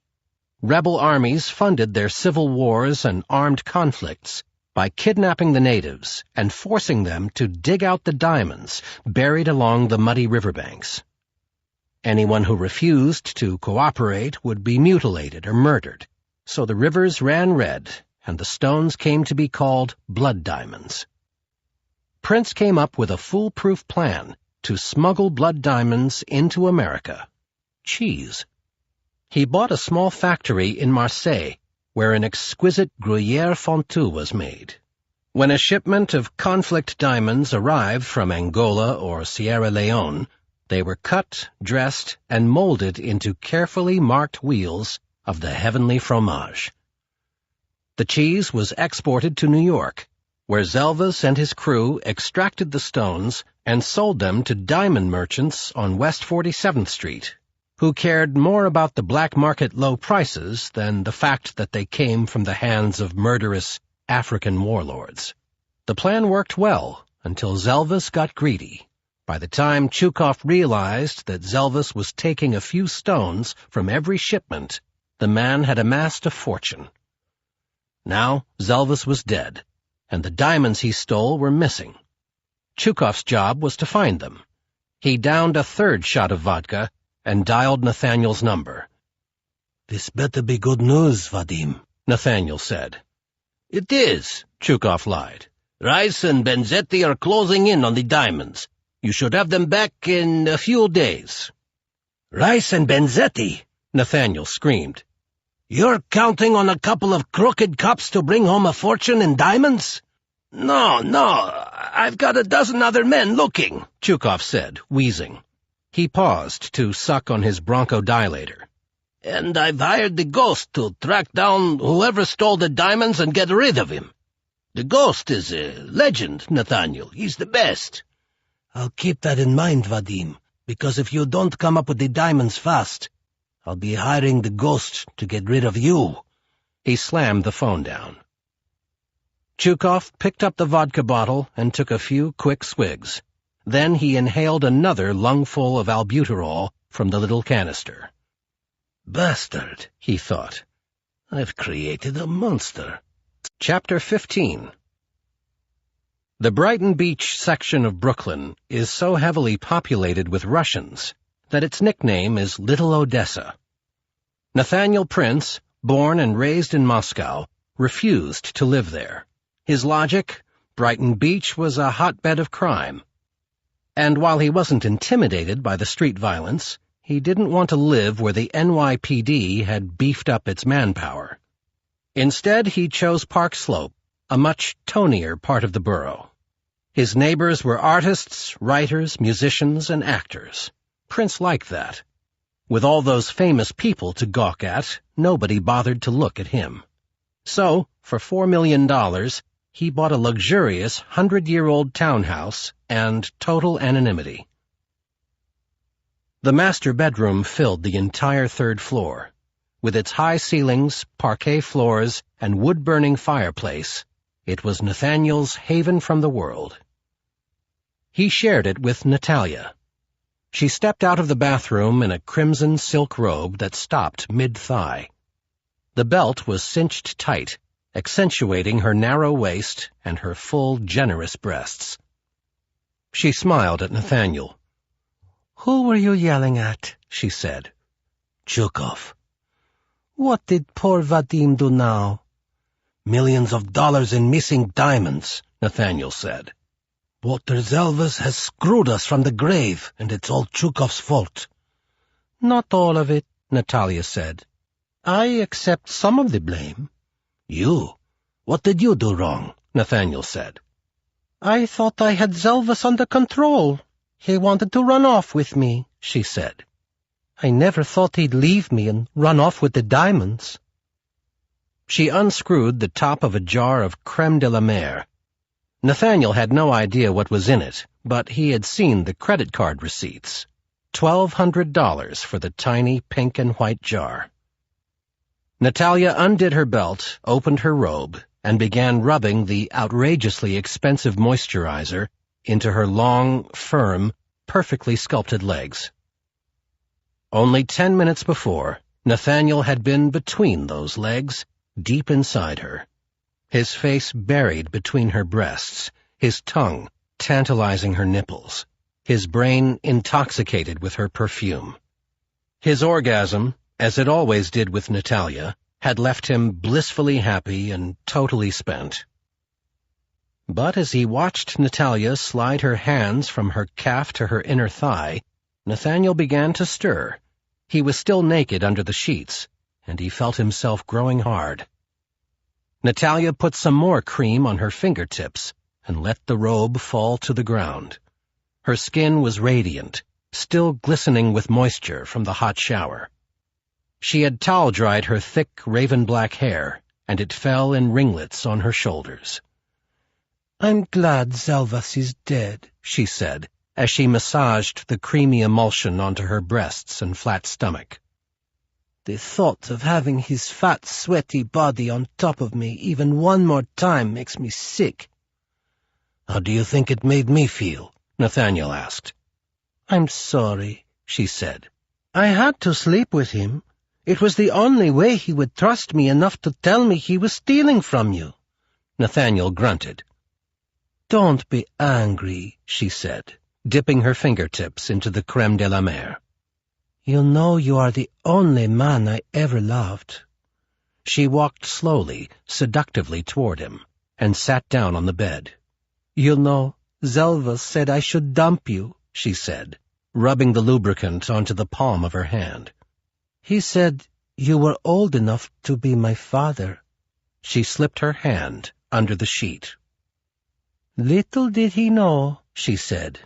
Rebel armies funded their civil wars and armed conflicts by kidnapping the natives and forcing them to dig out the diamonds buried along the muddy riverbanks. Anyone who refused to cooperate would be mutilated or murdered, so the rivers ran red and the stones came to be called blood diamonds. Prince came up with a foolproof plan to smuggle blood diamonds into America. Cheese. He bought a small factory in Marseille where an exquisite Gruyère fondue was made. When a shipment of conflict diamonds arrived from Angola or Sierra Leone, they were cut, dressed, and molded into carefully marked wheels of the heavenly fromage. The cheese was exported to New York, where Zelvas and his crew extracted the stones and sold them to diamond merchants on West 47th Street, who cared more about the black market low prices than the fact that they came from the hands of murderous African warlords. The plan worked well until Zelvas got greedy. By the time Chukov realized that Zelvas was taking a few stones from every shipment, the man had amassed a fortune. Now Zelvas was dead, and the diamonds he stole were missing. Chukov's job was to find them. He downed a third shot of vodka and dialed Nathaniel's number. "This better be good news, Vadim," Nathaniel said. "It is," Chukov lied. "Rice and Benzetti are closing in on the diamonds. You should have them back in a few days." "Rice and Benzetti?" Nathaniel screamed. "You're counting on a couple of crooked cops to bring home a fortune in diamonds?" No, I've got a dozen other men looking," Chukov said, wheezing. He paused to suck on his bronchodilator. "And I've hired the Ghost to track down whoever stole the diamonds and get rid of him. The Ghost is a legend, Nathaniel. He's the best." "I'll keep that in mind, Vadim, because if you don't come up with the diamonds fast, I'll be hiring the Ghost to get rid of you." He slammed the phone down. Chukov picked up the vodka bottle and took a few quick swigs. Then he inhaled another lungful of albuterol from the little canister. "Bastard," he thought. "I've created a monster." Chapter 15. The Brighton Beach section of Brooklyn is so heavily populated with Russians that its nickname is Little Odessa. Nathaniel Prince, born and raised in Moscow, refused to live there. His logic: Brighton Beach was a hotbed of crime. And while he wasn't intimidated by the street violence, he didn't want to live where the NYPD had beefed up its manpower. Instead, he chose Park Slope, a much tonier part of the borough. His neighbors were artists, writers, musicians, and actors. Prince liked that. With all those famous people to gawk at, nobody bothered to look at him. So, for $4 million, he bought a luxurious 100-year-old townhouse and total anonymity. The master bedroom filled the entire third floor. With its high ceilings, parquet floors, and wood-burning fireplace, it was Nathaniel's haven from the world. He shared it with Natalia. She stepped out of the bathroom in a crimson silk robe that stopped mid-thigh. The belt was cinched tight, accentuating her narrow waist and her full, generous breasts. She smiled at Nathaniel. Who were you yelling at? She said. Chukov. What did poor Vadim do now? Millions of dollars in missing diamonds, Nathaniel said. Walter Zelvas has screwed us from the grave, and it's all Chukov's fault. Not all of it, Natalia said. I accept some of the blame. You? What did you do wrong? Nathaniel said. I thought I had Zelvas under control. He wanted to run off with me, she said. I never thought he'd leave me and run off with the diamonds. She unscrewed the top of a jar of creme de la mer. Nathaniel had no idea what was in it, but he had seen the credit card receipts. $1,200 for the tiny pink and white jar. Natalia undid her belt, opened her robe, and began rubbing the outrageously expensive moisturizer into her long, firm, perfectly sculpted legs. Only 10 minutes before, Nathaniel had been between those legs, deep inside her. His face buried between her breasts, his tongue tantalizing her nipples, his brain intoxicated with her perfume. His orgasm, as it always did with Natalia, had left him blissfully happy and totally spent. But as he watched Natalia slide her hands from her calf to her inner thigh, Nathaniel began to stir. He was still naked under the sheets, and he felt himself growing hard. Natalia put some more cream on her fingertips and let the robe fall to the ground. Her skin was radiant, still glistening with moisture from the hot shower. She had towel-dried her thick raven-black hair, and it fell in ringlets on her shoulders. I'm glad Zelvas is dead, she said, as she massaged the creamy emulsion onto her breasts and flat stomach. The thought of having his fat, sweaty body on top of me even one more time makes me sick. How do you think it made me feel? Nathaniel asked. I'm sorry, she said. I had to sleep with him. It was the only way he would trust me enough to tell me he was stealing from you. Nathaniel grunted. Don't be angry, she said, dipping her fingertips into the creme de la mer. You know you are the only man I ever loved. She walked slowly, seductively toward him, and sat down on the bed. You know, Zelvas said I should dump you, she said, rubbing the lubricant onto the palm of her hand. He said you were old enough to be my father. She slipped her hand under the sheet. Little did he know, she said,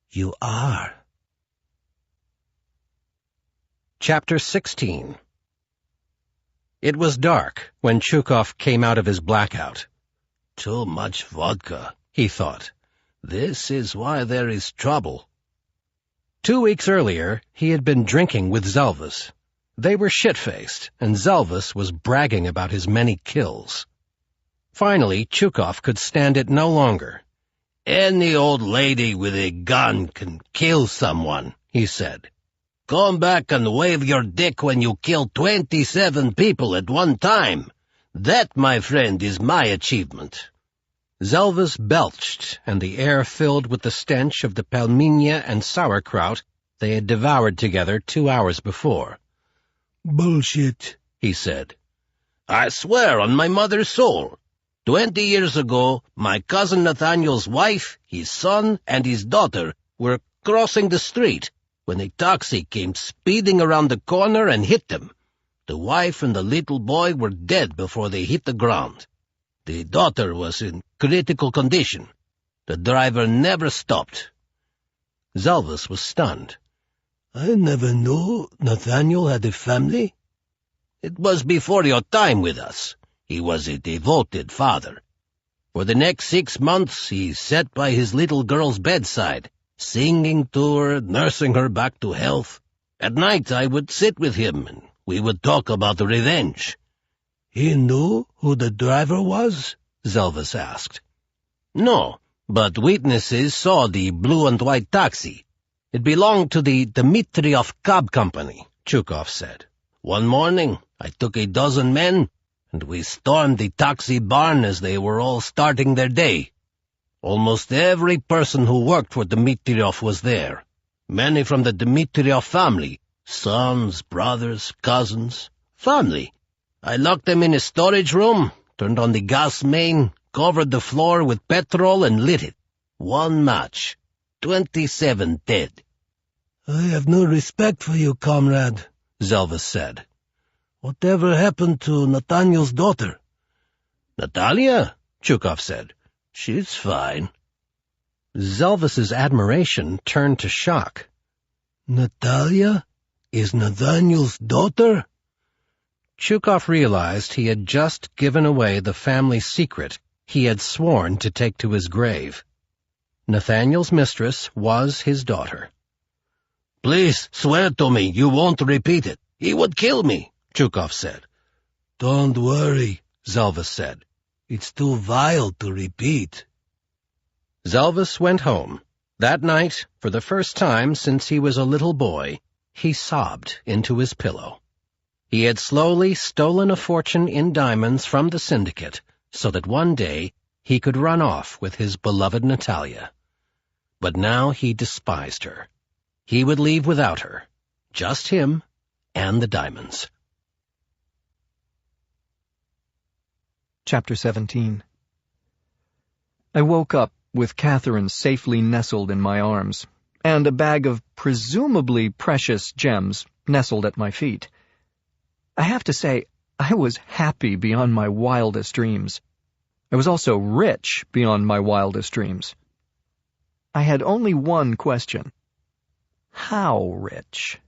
you are. Chapter 16. It was dark when Chukov came out of his blackout. Too much vodka, he thought. This is why there is trouble. 2 weeks earlier, he had been drinking with Zelvas. They were shit-faced, and Zelvas was bragging about his many kills. Finally, Chukov could stand it no longer. Any old lady with a gun can kill someone, he said. Come back and wave your dick when you kill 27 people at one time. That, my friend, is my achievement. Zelvas belched, and the air filled with the stench of the pelmenia and sauerkraut they had devoured together 2 hours before. Bullshit, he said. I swear on my mother's soul. 20 years ago, my cousin Nathaniel's wife, his son, and his daughter were crossing the street when a taxi came speeding around the corner and hit them. The wife and the little boy were dead before they hit the ground. The daughter was in critical condition. The driver never stopped. Zelvas was stunned. I never knew Nathaniel had a family. It was before your time with us. He was a devoted father. For the next 6 months he sat by his little girl's bedside, singing to her, nursing her back to health. At night I would sit with him, and we would talk about the revenge. He knew who the driver was? Zelvas asked. No, but witnesses saw the blue and white taxi. It belonged to the Dmitriev Cab Company, Chukov said. One morning I took 12 men, and we stormed the taxi barn as they were all starting their day. Almost every person who worked for Dmitriev was there. Many from the Dmitriev family. Sons, brothers, cousins. Family. I locked them in a storage room, turned on the gas main, covered the floor with petrol and lit it. One match. 27 dead. I have no respect for you, comrade, Zelvis said. Whatever happened to Nathaniel's daughter? Natalia? Chukov said. She's fine. Zelvis's admiration turned to shock. Natalia is Nathaniel's daughter? Chukov realized he had just given away the family secret he had sworn to take to his grave. Nathaniel's mistress was his daughter. Please swear to me you won't repeat it. He would kill me, Chukov said. Don't worry, Zelvis said. It's too vile to repeat. Zelvis went home. That night, for the first time since he was a little boy, he sobbed into his pillow. He had slowly stolen a fortune in diamonds from the syndicate so that one day he could run off with his beloved Natalia. But now he despised her. He would leave without her. Just him and the diamonds. Chapter 17. I woke up with Catherine safely nestled in my arms, and a bag of presumably precious gems nestled at my feet. I have to say, I was happy beyond my wildest dreams. I was also rich beyond my wildest dreams. I had only one question. How rich?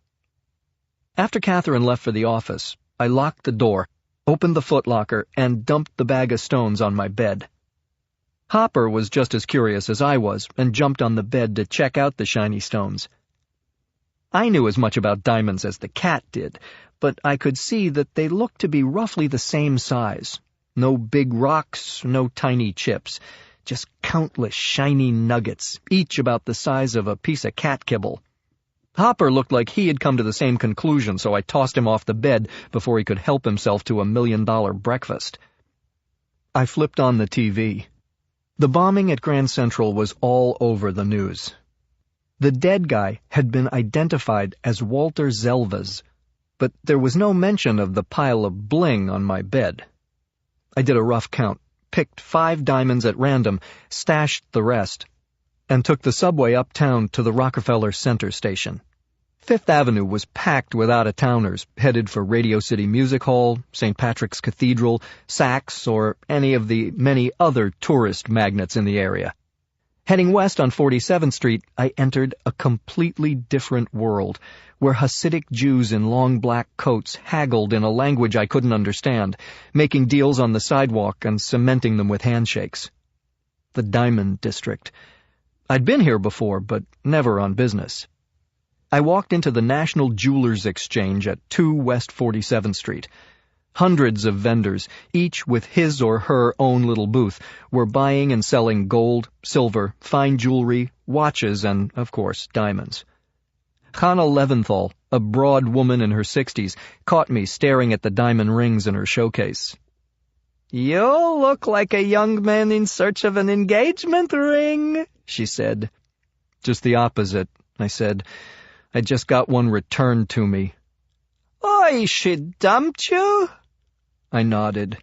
After Catherine left for the office, I locked the door, opened the footlocker, and dumped the bag of stones on my bed. Hopper was just as curious as I was and jumped on the bed to check out the shiny stones. I knew as much about diamonds as the cat did, but I could see that they looked to be roughly the same size. No big rocks, no tiny chips, just countless shiny nuggets, each about the size of a piece of cat kibble. Hopper looked like he had come to the same conclusion, so I tossed him off the bed before he could help himself to $1 million breakfast. I flipped on the TV. The bombing at Grand Central was all over the news. The dead guy had been identified as Walter Zelvis, but there was no mention of the pile of bling on my bed. I did a rough count, picked 5 diamonds at random, stashed the rest, and took the subway uptown to the Rockefeller Center station. Fifth Avenue was packed with out-of-towners, headed for Radio City Music Hall, St. Patrick's Cathedral, Saks, or any of the many other tourist magnets in the area. Heading west on 47th Street, I entered a completely different world, where Hasidic Jews in long black coats haggled in a language I couldn't understand, making deals on the sidewalk and cementing them with handshakes. The Diamond District. I'd been here before, but never on business. I walked into the National Jewelers Exchange at 2 West 47th Street. Hundreds of vendors, each with his or her own little booth, were buying and selling gold, silver, fine jewelry, watches, and, of course, diamonds. Hannah Leventhal, a broad woman in her 60s, caught me staring at the diamond rings in her showcase. "You look like a young man in search of an engagement ring," she said. "Just the opposite," I said. "I just got one returned to me." "Oh, she dumped you?" I nodded.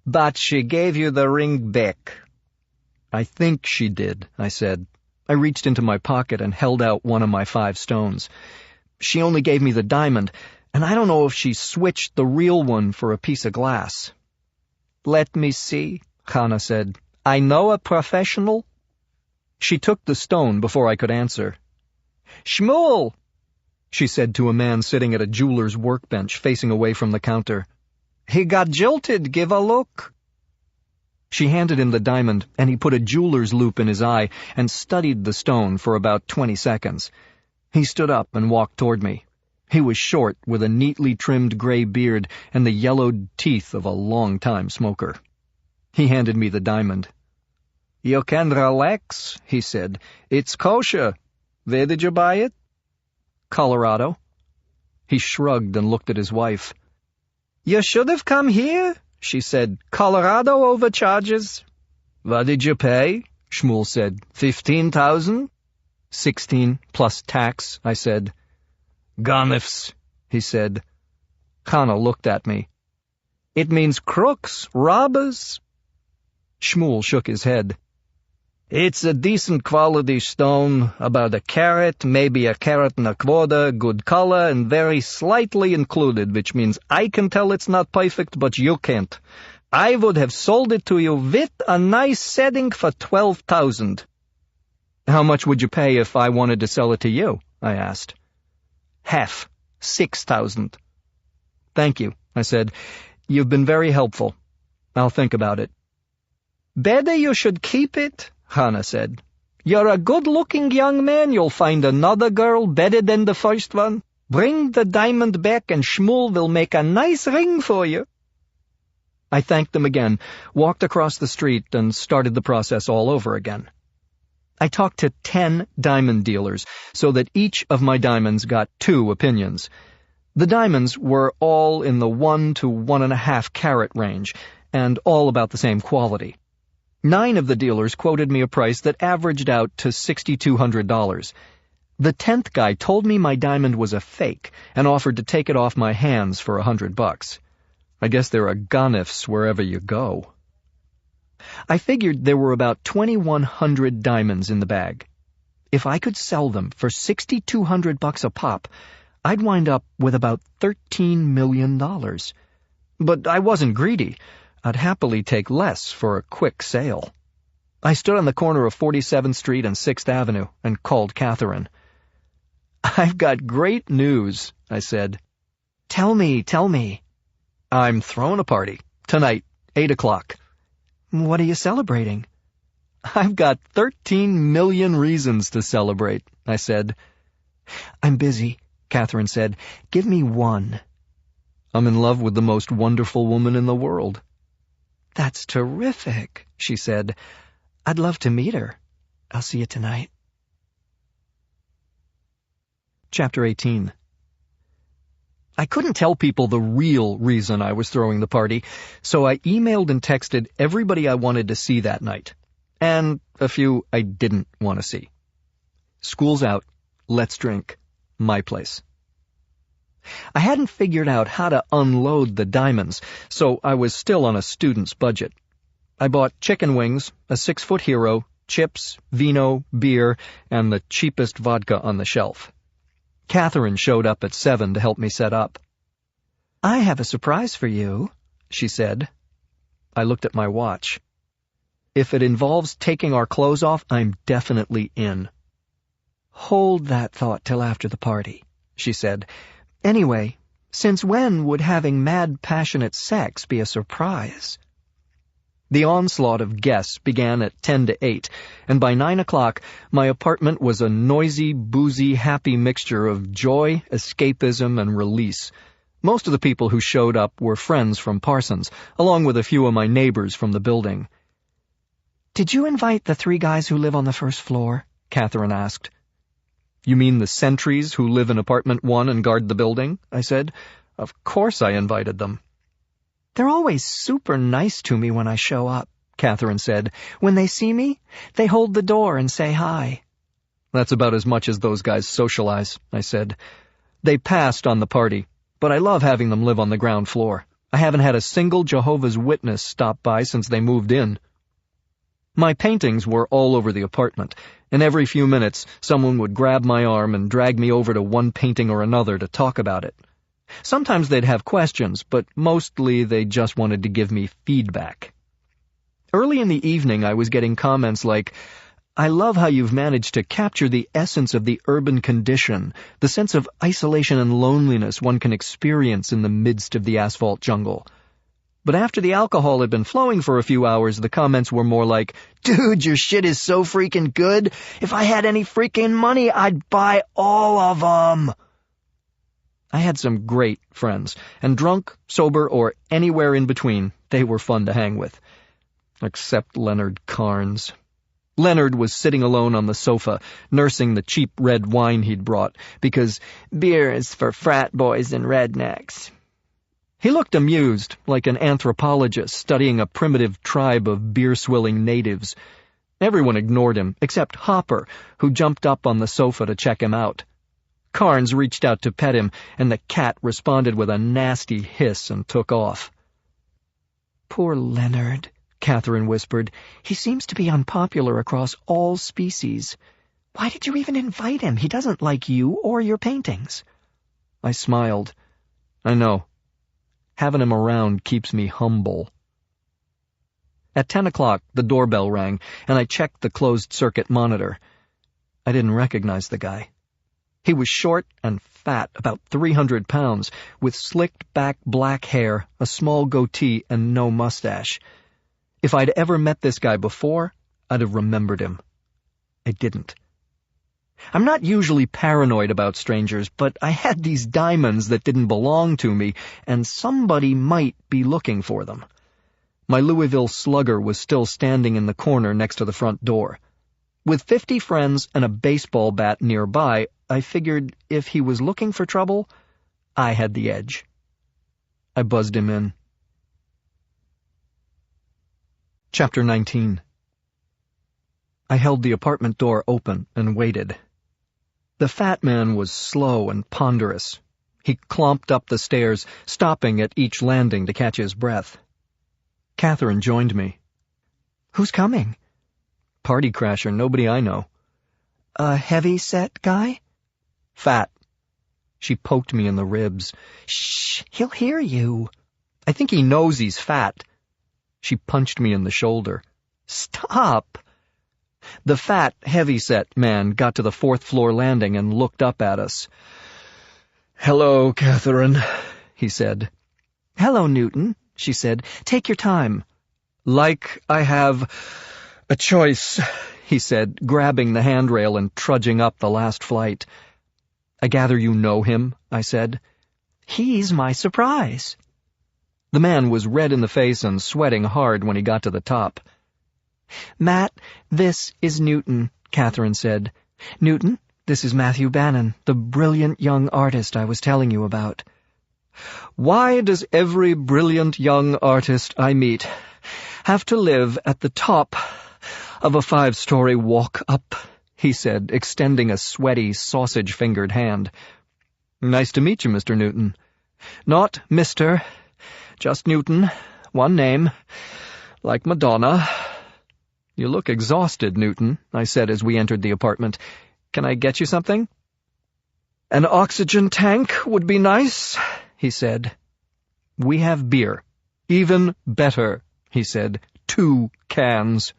"But she gave you the ring back." "I think she did," I said. I reached into my pocket and held out one of my 5 stones. "She only gave me the diamond, and I don't know if she switched the real one for a piece of glass." "Let me see," Hannah said. "I know a professional." She took the stone before I could answer. "Shmuel," she said to a man sitting at a jeweler's workbench facing away from the counter. "He got jilted, give a look." She handed him the diamond, and he put a jeweler's loop in his eye and studied the stone for about 20 seconds. He stood up and walked toward me. He was short, with a neatly trimmed gray beard and the yellowed teeth of a long-time smoker. He handed me the diamond. "You can relax," he said. "It's kosher. Where did you buy it?" "Colorado." He shrugged and looked at his wife. "You should have come here," she said. "Colorado overcharges." "What did you pay?" Shmuel said. 15,000? 16 plus tax, I said. Ganefs, he said. Chana looked at me. It means crooks, robbers. Shmuel shook his head. It's a decent quality stone, about a carat, maybe a carat and a quarter, good color, and very slightly included, which means I can tell it's not perfect, but you can't. I would have sold it to you with a nice setting for 12,000. How much would you pay if I wanted to sell it to you? I asked. Half, 6,000. Thank you, I said. You've been very helpful. I'll think about it. Better you should keep it, Chana said. You're a good-looking young man. You'll find another girl better than the first one. Bring the diamond back and Shmuel will make a nice ring for you. I thanked them again, walked across the street, and started the process all over again. I talked to 10 diamond dealers, so that each of my diamonds got 2 opinions. The diamonds were all in the 1 to 1.5 carat range, and all about the same quality. 9 of the dealers quoted me a price that averaged out to $6,200. The 10th guy told me my diamond was a fake and offered to take it off my hands for $100. I guess there are ganefs wherever you go. I figured there were about 2,100 diamonds in the bag. If I could sell them for $6,200 a pop, I'd wind up with about $13 million. But I wasn't greedy. I'd happily take less for a quick sale. I stood on the corner of 47th Street and 6th Avenue and called Catherine. "I've got great news," I said. Tell me. I'm throwing a party. Tonight, 8 o'clock. What are you celebrating? I've got 13 million reasons to celebrate, I said. I'm busy, Catherine said. Give me one. I'm in love with the most wonderful woman in the world. That's terrific, she said. I'd love to meet her. I'll see you tonight. Chapter 18. I couldn't tell people the real reason I was throwing the party, so I emailed and texted everybody I wanted to see that night, and a few I didn't want to see. School's out. Let's drink. My place. I hadn't figured out how to unload the diamonds, so I was still on a student's budget. I bought chicken wings, a 6-foot hero, chips, vino, beer, and the cheapest vodka on the shelf. Catherine showed up at 7 to help me set up. I have a surprise for you, she said. I looked at my watch. If it involves taking our clothes off, I'm definitely in. Hold that thought till after the party, she said. Anyway, since when would having mad, passionate sex be a surprise? The onslaught of guests began at 10 to 8, and by 9 o'clock, my apartment was a noisy, boozy, happy mixture of joy, escapism, and release. Most of the people who showed up were friends from Parsons, along with a few of my neighbors from the building. Did you invite the 3 guys who live on the first floor? Catherine asked. You mean the sentries who live in apartment 1 and guard the building? I said. Of course I invited them. They're always super nice to me when I show up, Catherine said. When they see me, they hold the door and say hi. That's about as much as those guys socialize, I said. They passed on the party, but I love having them live on the ground floor. I haven't had a single Jehovah's Witness stop by since they moved in. My paintings were all over the apartment, and every few minutes someone would grab my arm and drag me over to one painting or another to talk about it. Sometimes they'd have questions, but mostly they just wanted to give me feedback. Early in the evening I was getting comments like, "I love how you've managed to capture the essence of the urban condition, the sense of isolation and loneliness one can experience in the midst of the asphalt jungle." But after the alcohol had been flowing for a few hours, the comments were more like, "Dude, your shit is so freaking good. If I had any freaking money, I'd buy all of them." I had some great friends, and drunk, sober, or anywhere in between, they were fun to hang with. Except Leonard Carnes. Leonard was sitting alone on the sofa, nursing the cheap red wine he'd brought, because beer is for frat boys and rednecks. He looked amused, like an anthropologist studying a primitive tribe of beer-swilling natives. Everyone ignored him, except Hopper, who jumped up on the sofa to check him out. Carnes reached out to pet him, and the cat responded with a nasty hiss and took off. "Poor Leonard," Catherine whispered. "He seems to be unpopular across all species. Why did you even invite him? He doesn't like you or your paintings." I smiled. I know. Having him around keeps me humble. At 10 o'clock, the doorbell rang, and I checked the closed-circuit monitor. I didn't recognize the guy. He was short and fat, about 300 pounds, with slicked-back black hair, a small goatee, and no mustache. If I'd ever met this guy before, I'd have remembered him. I didn't. I'm not usually paranoid about strangers, but I had these diamonds that didn't belong to me, and somebody might be looking for them. My Louisville Slugger was still standing in the corner next to the front door. With 50 friends and a baseball bat nearby, I figured if he was looking for trouble, I had the edge. I buzzed him in. Chapter 19. I held the apartment door open and waited. The fat man was slow and ponderous. He clomped up the stairs, stopping at each landing to catch his breath. Catherine joined me. "Who's coming?" "Party crasher, nobody I know." "A heavy-set guy?" "Fat." She poked me in the ribs. "Shh, he'll hear you." "I think he knows he's fat." She punched me in the shoulder. "Stop." The fat, heavy-set man got to the 4th-floor landing and looked up at us. "Hello, Catherine," he said. "Hello, Newton," she said. "Take your time." "Like I have a choice," he said, grabbing the handrail and trudging up the last flight. "I gather you know him," I said. "He's my surprise." The man was red in the face and sweating hard when he got to the top. "Matt, this is Newton," Catherine said. "Newton, this is Matthew Bannon, the brilliant young artist I was telling you about." "Why does every brilliant young artist I meet have to live at the top of a 5-story walk-up?" he said, extending a sweaty, sausage-fingered hand. "Nice to meet you, Mr. Newton." "Not Mr., just Newton, one name, like Madonna." "You look exhausted, Newton," I said as we entered the apartment. "Can I get you something?" "An oxygen tank would be nice," he said. "We have beer. Even better," he said. 2 cans.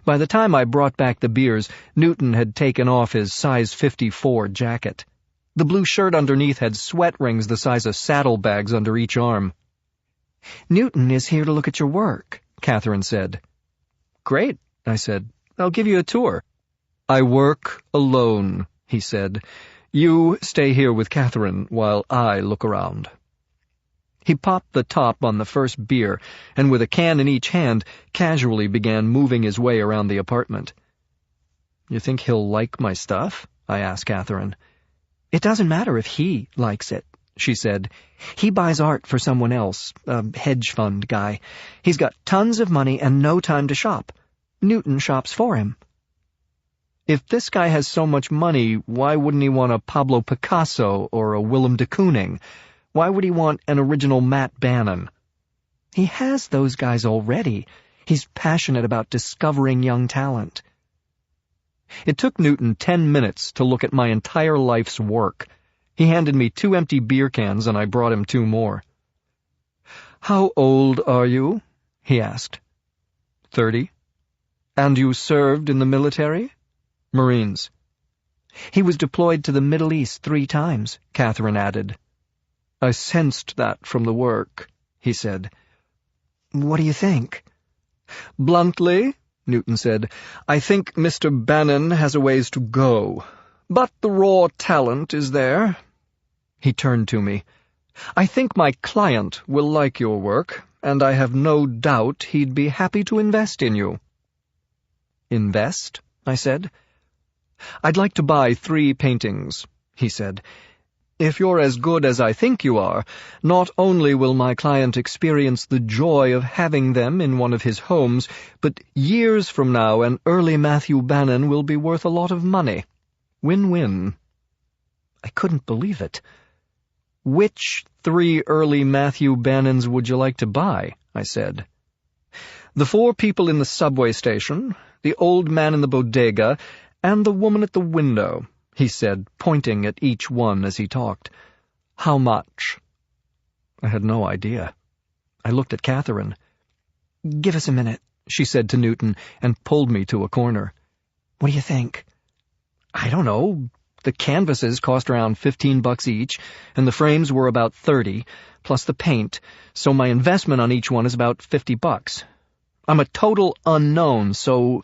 By the time I brought back the beers, Newton had taken off his size 54 jacket. The blue shirt underneath had sweat rings the size of saddlebags under each arm. "Newton is here to look at your work," Catherine said. "Great," I said. "I'll give you a tour." "I work alone," he said. "You stay here with Catherine while I look around." He popped the top on the first beer, and with a can in each hand, casually began moving his way around the apartment. "You think he'll like my stuff?" I asked Catherine. "It doesn't matter if he likes it," she said. "He buys art for someone else, a hedge fund guy. He's got tons of money and no time to shop. Newton shops for him." "If this guy has so much money, why wouldn't he want a Pablo Picasso or a Willem de Kooning? Why would he want an original Matt Bannon?" "He has those guys already. He's passionate about discovering young talent." It took Newton 10 minutes to look at my entire life's work. He handed me 2 empty beer cans, and I brought him 2 more. "How old are you?" he asked. 30. "And you served in the military?" "Marines." "He was deployed to the Middle East 3 times, Catherine added. "I sensed that from the work," he said. "What do you think?" "Bluntly," Newton said, "I think Mr. Bannon has a ways to go. But the raw talent is there." He turned to me. "I think my client will like your work, and I have no doubt he'd be happy to invest in you." "Invest?" I said. "I'd like to buy 3 paintings," he said. If you're as good as I think you are, not only will my client experience the joy of having them in one of his homes, but years from now an early Matthew Bannon will be worth a lot of money. Win-win. I couldn't believe it. Which 3 early Matthew Bannons would you like to buy? I said. The 4 people in the subway station, the old man in the bodega, and the woman at the window, he said, pointing at each one as he talked. How much? I had no idea. I looked at Catherine. Give us a minute, she said to Newton, and pulled me to a corner. What do you think? I don't know. The canvases cost around $15 each, and the frames were about $30, plus the paint, so my investment on each one is about $50. I'm a total unknown, so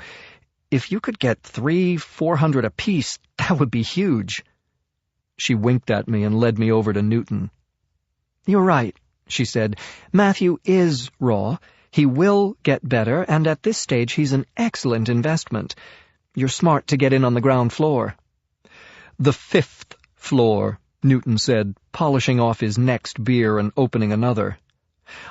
if you could get $300-400 apiece, that would be huge. She winked at me and led me over to Newton. You're right, she said. Matthew is raw. He will get better, and at this stage he's an excellent investment. You're smart to get in on the ground floor. The 5th floor, Newton said, polishing off his next beer and opening another.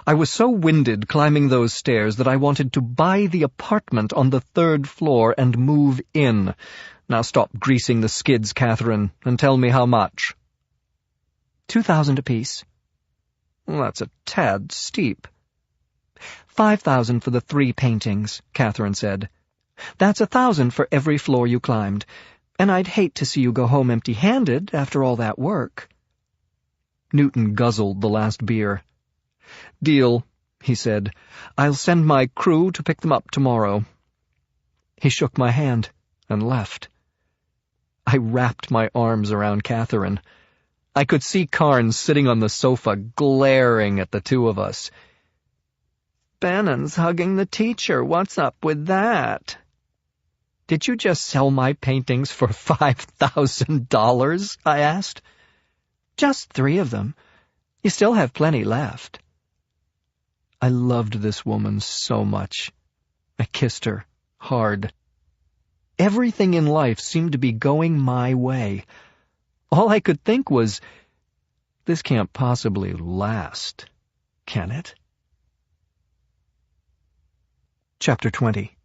I was so winded climbing those stairs that I wanted to buy the apartment on the 3rd floor and move in. Now stop greasing the skids, Catherine, and tell me how much. $2,000 apiece. Well, that's a tad steep. $5,000 for the 3 paintings, Catherine said. That's $1,000 for every floor you climbed, and I'd hate to see you go home empty-handed after all that work. Newton guzzled the last beer. Deal, he said. I'll send my crew to pick them up tomorrow. He shook my hand and left. I wrapped my arms around Catherine. I could see Carnes sitting on the sofa, glaring at the two of us. Bannon's hugging the teacher. What's up with that? Did you just sell my paintings for $5,000? I asked. Just 3 of them. You still have plenty left. I loved this woman so much. I kissed her, hard. Everything in life seemed to be going my way. All I could think was, this can't possibly last, can it? Chapter 20.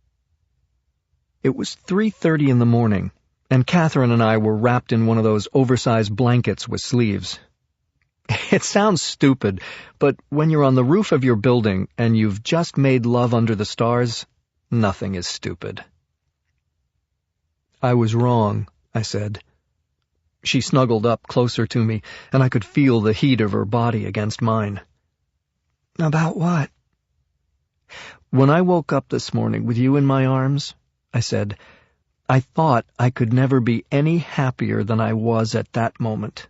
It was 3:30 in the morning, and Catherine and I were wrapped in one of those oversized blankets with sleeves. It sounds stupid, but when you're on the roof of your building and you've just made love under the stars, nothing is stupid. I was wrong, I said. She snuggled up closer to me, and I could feel the heat of her body against mine. About what? When I woke up this morning with you in my arms, I said, I thought I could never be any happier than I was at that moment.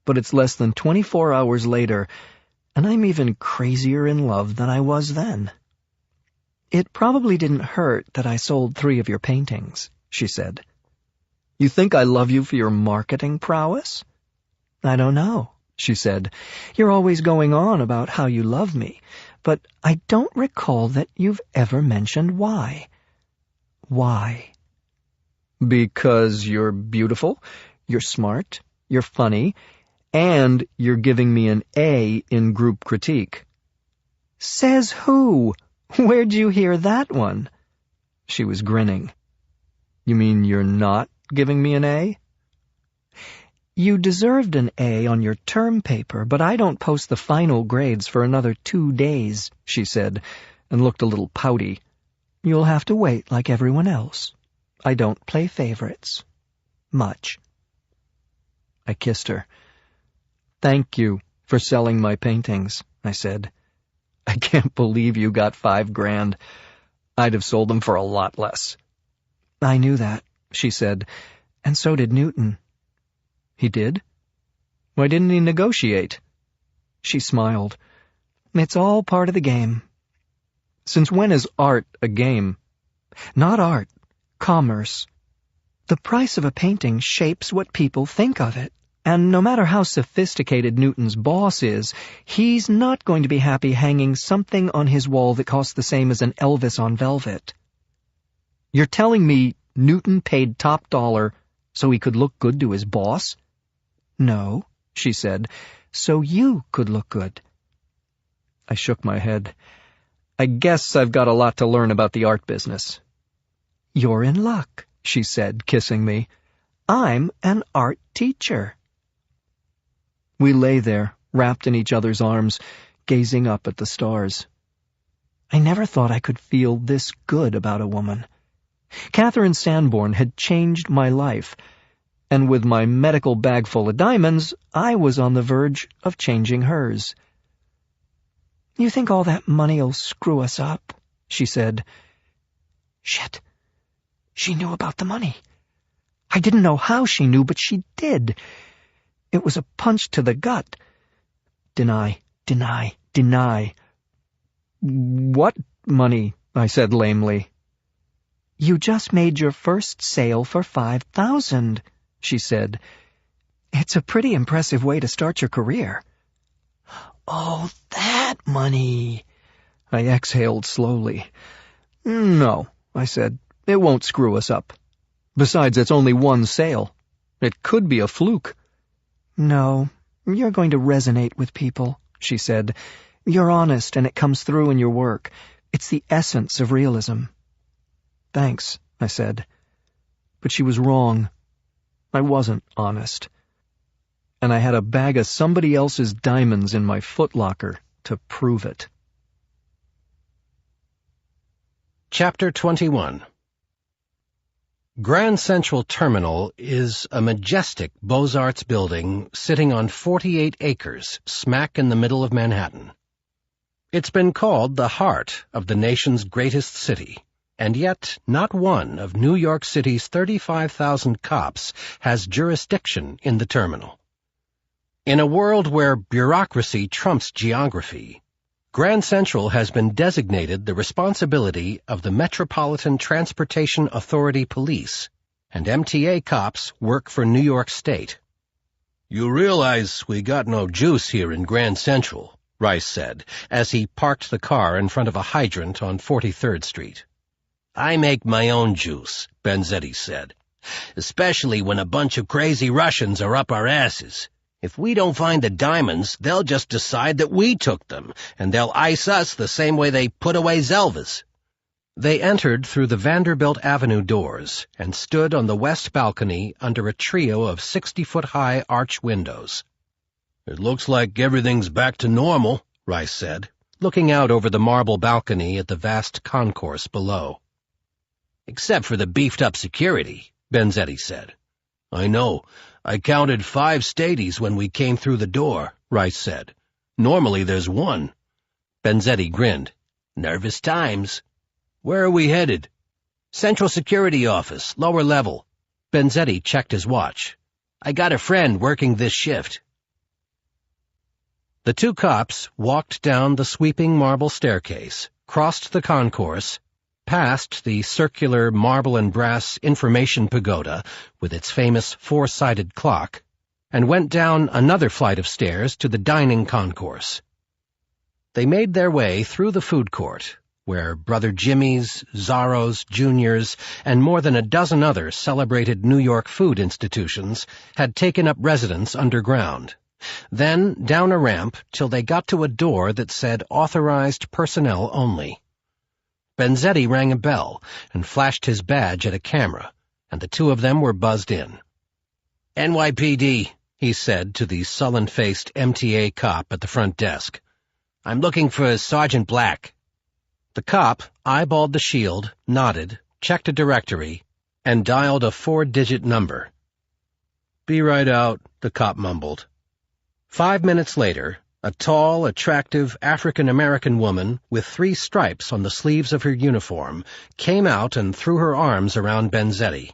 But it's less than 24 hours later, and I'm even crazier in love than I was then. It probably didn't hurt that I sold 3 of your paintings, she said. You think I love you for your marketing prowess? I don't know, she said. You're always going on about how you love me, but I don't recall that you've ever mentioned why. Why? Because you're beautiful, you're smart, you're funny, and you're giving me an A in group critique. Says who? Where'd you hear that one? She was grinning. You mean you're not giving me an A? You deserved an A on your term paper, but I don't post the final grades for another 2 days, she said, and looked a little pouty. You'll have to wait like everyone else. I don't play favorites. Much. I kissed her. Thank you for selling my paintings, I said. I can't believe you got $5,000. I'd have sold them for a lot less. I knew that, she said, and so did Newton. He did? Why didn't he negotiate? She smiled. It's all part of the game. Since when is art a game? Not art, commerce. The price of a painting shapes what people think of it. And no matter how sophisticated Newton's boss is, he's not going to be happy hanging something on his wall that costs the same as an Elvis on velvet. You're telling me Newton paid top dollar so he could look good to his boss? No, she said, so you could look good. I shook my head. I guess I've got a lot to learn about the art business. You're in luck, she said, kissing me. I'm an art teacher. We lay there, wrapped in each other's arms, gazing up at the stars. I never thought I could feel this good about a woman. Catherine Sanborn had changed my life, and with my medical bag full of diamonds, I was on the verge of changing hers. You think all that money'll screw us up? She said. Shit. She knew about the money. I didn't know how she knew, but she did. It was a punch to the gut. Deny, deny, deny. What money? I said lamely. You just made your first sale for $5,000, she said. It's a pretty impressive way to start your career. Oh, that money. I exhaled slowly. No, I said. It won't screw us up. Besides, it's only one sale. It could be a fluke. No, you're going to resonate with people, she said. You're honest, and it comes through in your work. It's the essence of realism. Thanks, I said. But she was wrong. I wasn't honest. And I had a bag of somebody else's diamonds in my footlocker to prove it. Chapter 21. Grand Central Terminal is a majestic Beaux-Arts building sitting on 48 acres, smack in the middle of Manhattan. It's been called the heart of the nation's greatest city, and yet not one of New York City's 35,000 cops has jurisdiction in the terminal. In a world where bureaucracy trumps geography, Grand Central has been designated the responsibility of the Metropolitan Transportation Authority Police, and MTA cops work for New York State. You realize we got no juice here in Grand Central, Rice said, as he parked the car in front of a hydrant on 43rd Street. I make my own juice, Benzetti said, especially when a bunch of crazy Russians are up our asses. If we don't find the diamonds, they'll just decide that we took them, and they'll ice us the same way they put away Zelvas. They entered through the Vanderbilt Avenue doors and stood on the west balcony under a trio of 60-foot-high arch windows. It looks like everything's back to normal, Rice said, looking out over the marble balcony at the vast concourse below. Except for the beefed-up security, Benzetti said. I know. I counted 5 stadies when we came through the door, Rice said. Normally there's one. Benzetti grinned. Nervous times. Where are we headed? Central Security Office, lower level. Benzetti checked his watch. I got a friend working this shift. The two cops walked down the sweeping marble staircase, crossed the concourse, past the circular marble and brass information pagoda with its famous 4-sided clock, and went down another flight of stairs to the dining concourse. They made their way through the food court, where Brother Jimmy's, Zorro's, Junior's, and more than a dozen other celebrated New York food institutions had taken up residence underground, then down a ramp till they got to a door that said authorized personnel only. Benzetti rang a bell and flashed his badge at a camera, and the two of them were buzzed in. NYPD, he said to the sullen-faced MTA cop at the front desk. I'm looking for Sergeant Black. The cop eyeballed the shield, nodded, checked a directory, and dialed a 4-digit number. Be right out, the cop mumbled. 5 minutes later, a tall, attractive African-American woman with 3 stripes on the sleeves of her uniform came out and threw her arms around Benzetti.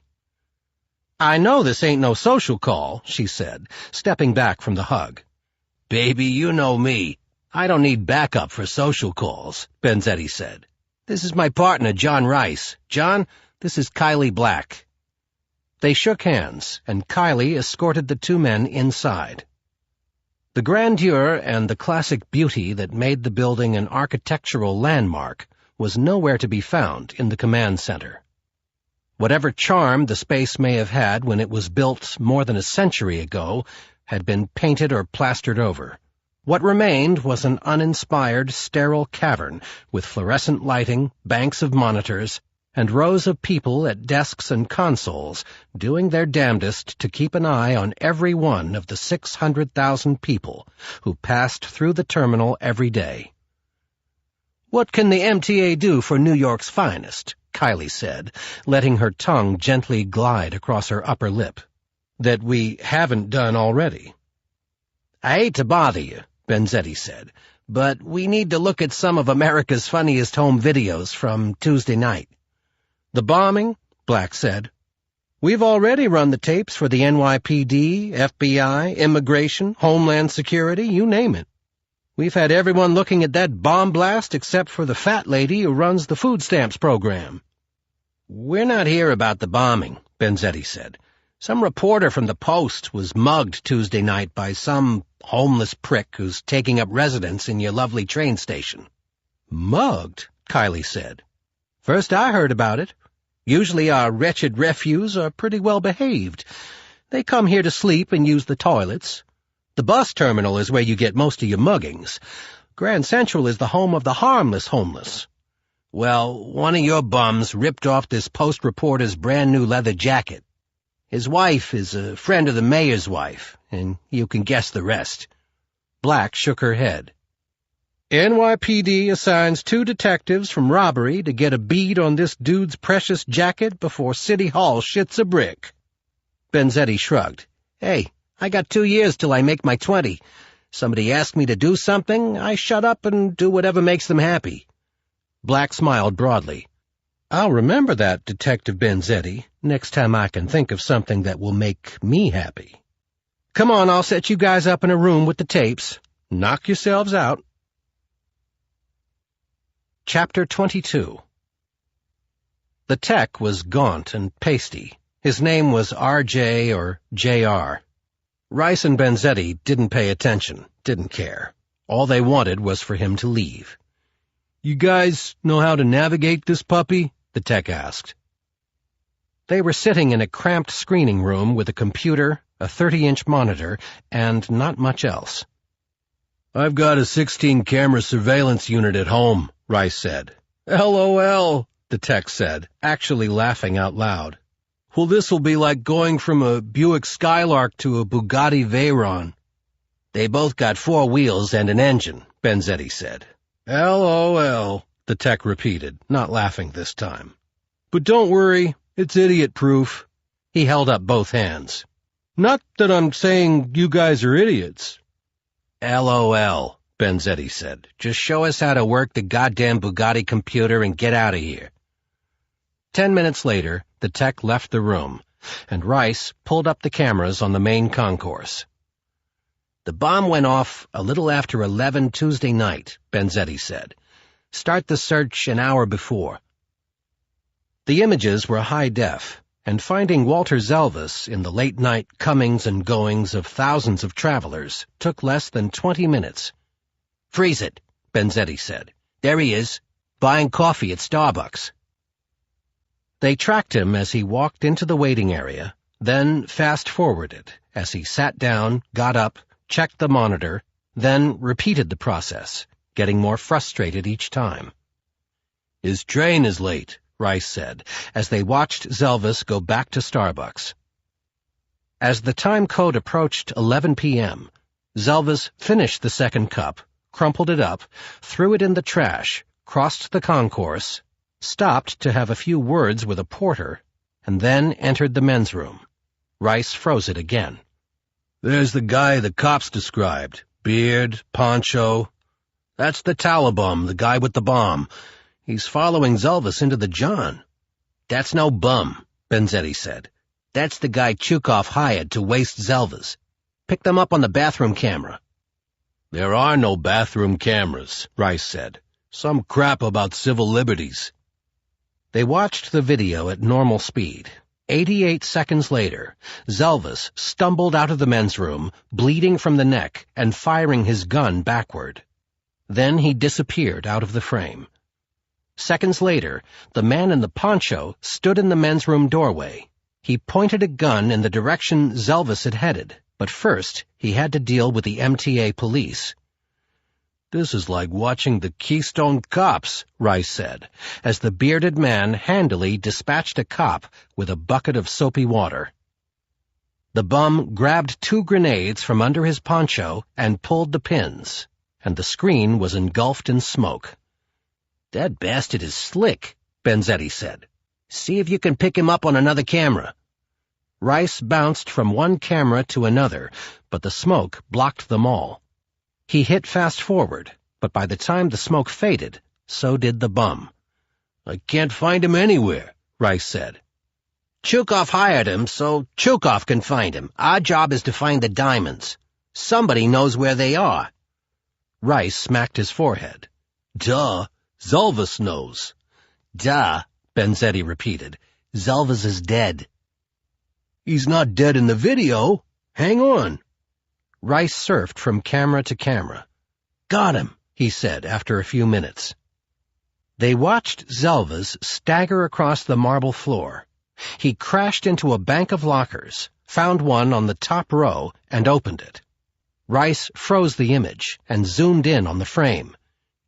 I know this ain't no social call, she said, stepping back from the hug. Baby, you know me. I don't need backup for social calls, Benzetti said. This is my partner, John Rice. John, this is Kylie Black. They shook hands, and Kylie escorted the two men inside. The grandeur and the classic beauty that made the building an architectural landmark was nowhere to be found in the command center. Whatever charm the space may have had when it was built more than a century ago had been painted or plastered over. What remained was an uninspired, sterile cavern with fluorescent lighting, banks of monitors, and rows of people at desks and consoles doing their damnedest to keep an eye on every one of the 600,000 people who passed through the terminal every day. "What can the MTA do for New York's finest?" Kylie said, letting her tongue gently glide across her upper lip. "That we haven't done already." "I hate to bother you," Benzetti said, "but we need to look at some of America's funniest home videos from Tuesday night." "The bombing?" Black said. "We've already run the tapes for the NYPD, FBI, Immigration, Homeland Security, you name it. We've had everyone looking at that bomb blast except for the fat lady who runs the food stamps program." "We're not here about the bombing," Benzetti said. "Some reporter from the Post was mugged Tuesday night by some homeless prick who's taking up residence in your lovely train station." "Mugged?" Kylie said. "First I heard about it. Usually our wretched refuse are pretty well behaved. They come here to sleep and use the toilets. The bus terminal is where you get most of your muggings. Grand Central is the home of the harmless homeless. Well, one of your bums ripped off this Post reporter's brand-new leather jacket. His wife is a friend of the mayor's wife, and you can guess the rest." Black shook her head. "NYPD assigns 2 detectives from robbery to get a bead on this dude's precious jacket before City Hall shits a brick." Benzetti shrugged. "Hey, I got 2 years till I make my 20. Somebody asks me to do something, I shut up and do whatever makes them happy." Black smiled broadly. "I'll remember that, Detective Benzetti, next time I can think of something that will make me happy. Come on, I'll set you guys up in a room with the tapes. Knock yourselves out." Chapter 22. The tech was gaunt and pasty. His name was R.J. or J.R. Rice and Benzetti didn't pay attention, didn't care. All they wanted was for him to leave. "You guys know how to navigate this puppy?" the tech asked. They were sitting in a cramped screening room with a computer, a 30-inch monitor, and not much else. "I've got a 16-camera surveillance unit at home," Rice said. "LOL," the tech said, actually laughing out loud. "Well, this'll be like going from a Buick Skylark to a Bugatti Veyron." "They both got 4 wheels and an engine," Benzetti said. "LOL," the tech repeated, not laughing this time. "But don't worry, it's idiot-proof." He held up both hands. "Not that I'm saying you guys are idiots." "LOL," Benzetti said. "Just show us how to work the goddamn Bugatti computer and get out of here." 10 minutes later, the tech left the room, and Rice pulled up the cameras on the main concourse. "The bomb went off a little after 11 Tuesday night," Benzetti said. "Start the search an hour before." The images were high-def, and finding Walter Zelvis in the late-night comings and goings of thousands of travelers took less than 20 minutes. "Freeze it," Benzetti said. "There he is, buying coffee at Starbucks." They tracked him as he walked into the waiting area, then fast-forwarded as he sat down, got up, checked the monitor, then repeated the process, getting more frustrated each time. "His train is late," Rice said, as they watched Zelvis go back to Starbucks. As the time code approached 11 p.m., Zelvis finished the second cup, crumpled it up, threw it in the trash, crossed the concourse, stopped to have a few words with a porter, and then entered the men's room. Rice froze it again. "There's the guy the cops described. Beard, poncho. That's the Talibum, the guy with the bomb. He's following Zelvis into the John." "That's no bum," Benzetti said. "That's the guy Chukov hired to waste Zelvis. Pick them up on the bathroom camera." "There are no bathroom cameras," Rice said. "Some crap about civil liberties." They watched the video at normal speed. 88 seconds later, Zelvis stumbled out of the men's room, bleeding from the neck and firing his gun backward. Then he disappeared out of the frame. Seconds later, the man in the poncho stood in the men's room doorway. He pointed a gun in the direction Zelvis had headed, But first, he had to deal with the MTA police. "This is like watching the Keystone Cops," Rice said, as the bearded man handily dispatched a cop with a bucket of soapy water. The bum grabbed 2 grenades from under his poncho and pulled the pins, and the screen was engulfed in smoke. "That bastard is slick," Benzetti said. "See if you can pick him up on another camera." Rice bounced from one camera to another, but the smoke blocked them all. He hit fast forward, but by the time the smoke faded, so did the bum. "I can't find him anywhere," Rice said. "Chukov hired him, so Chukov can find him. Our job is to find the diamonds. Somebody knows where they are." Rice smacked his forehead. "Duh, Zalvis knows." "Duh," Benzetti repeated. "Zalvis is dead." "He's not dead in the video. Hang on." Rice surfed from camera to camera. "Got him," he said after a few minutes. They watched Zalvis stagger across the marble floor. He crashed into a bank of lockers, found one on the top row, and opened it. Rice froze the image and zoomed in on the frame.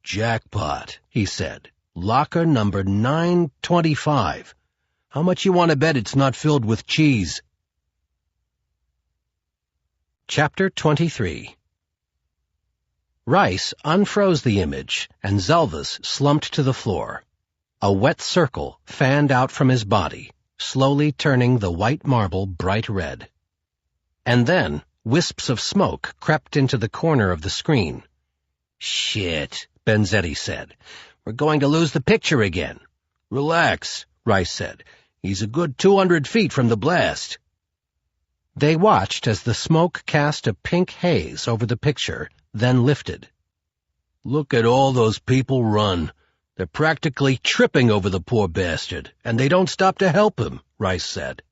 "Jackpot," he said. "Locker number 925. How much you want to bet it's not filled with cheese?" Chapter 23. Rice unfroze the image, and Zalvis slumped to the floor. A wet circle fanned out from his body, slowly turning the white marble bright red. And then wisps of smoke crept into the corner of the screen. "Shit," Benzetti said. "We're going to lose the picture again." "Relax," Rice said. "He's a good 200 feet from the blast." They watched as the smoke cast a pink haze over the picture, then lifted. "Look at all those people run. They're practically tripping over the poor bastard, and they don't stop to help him," Rice said.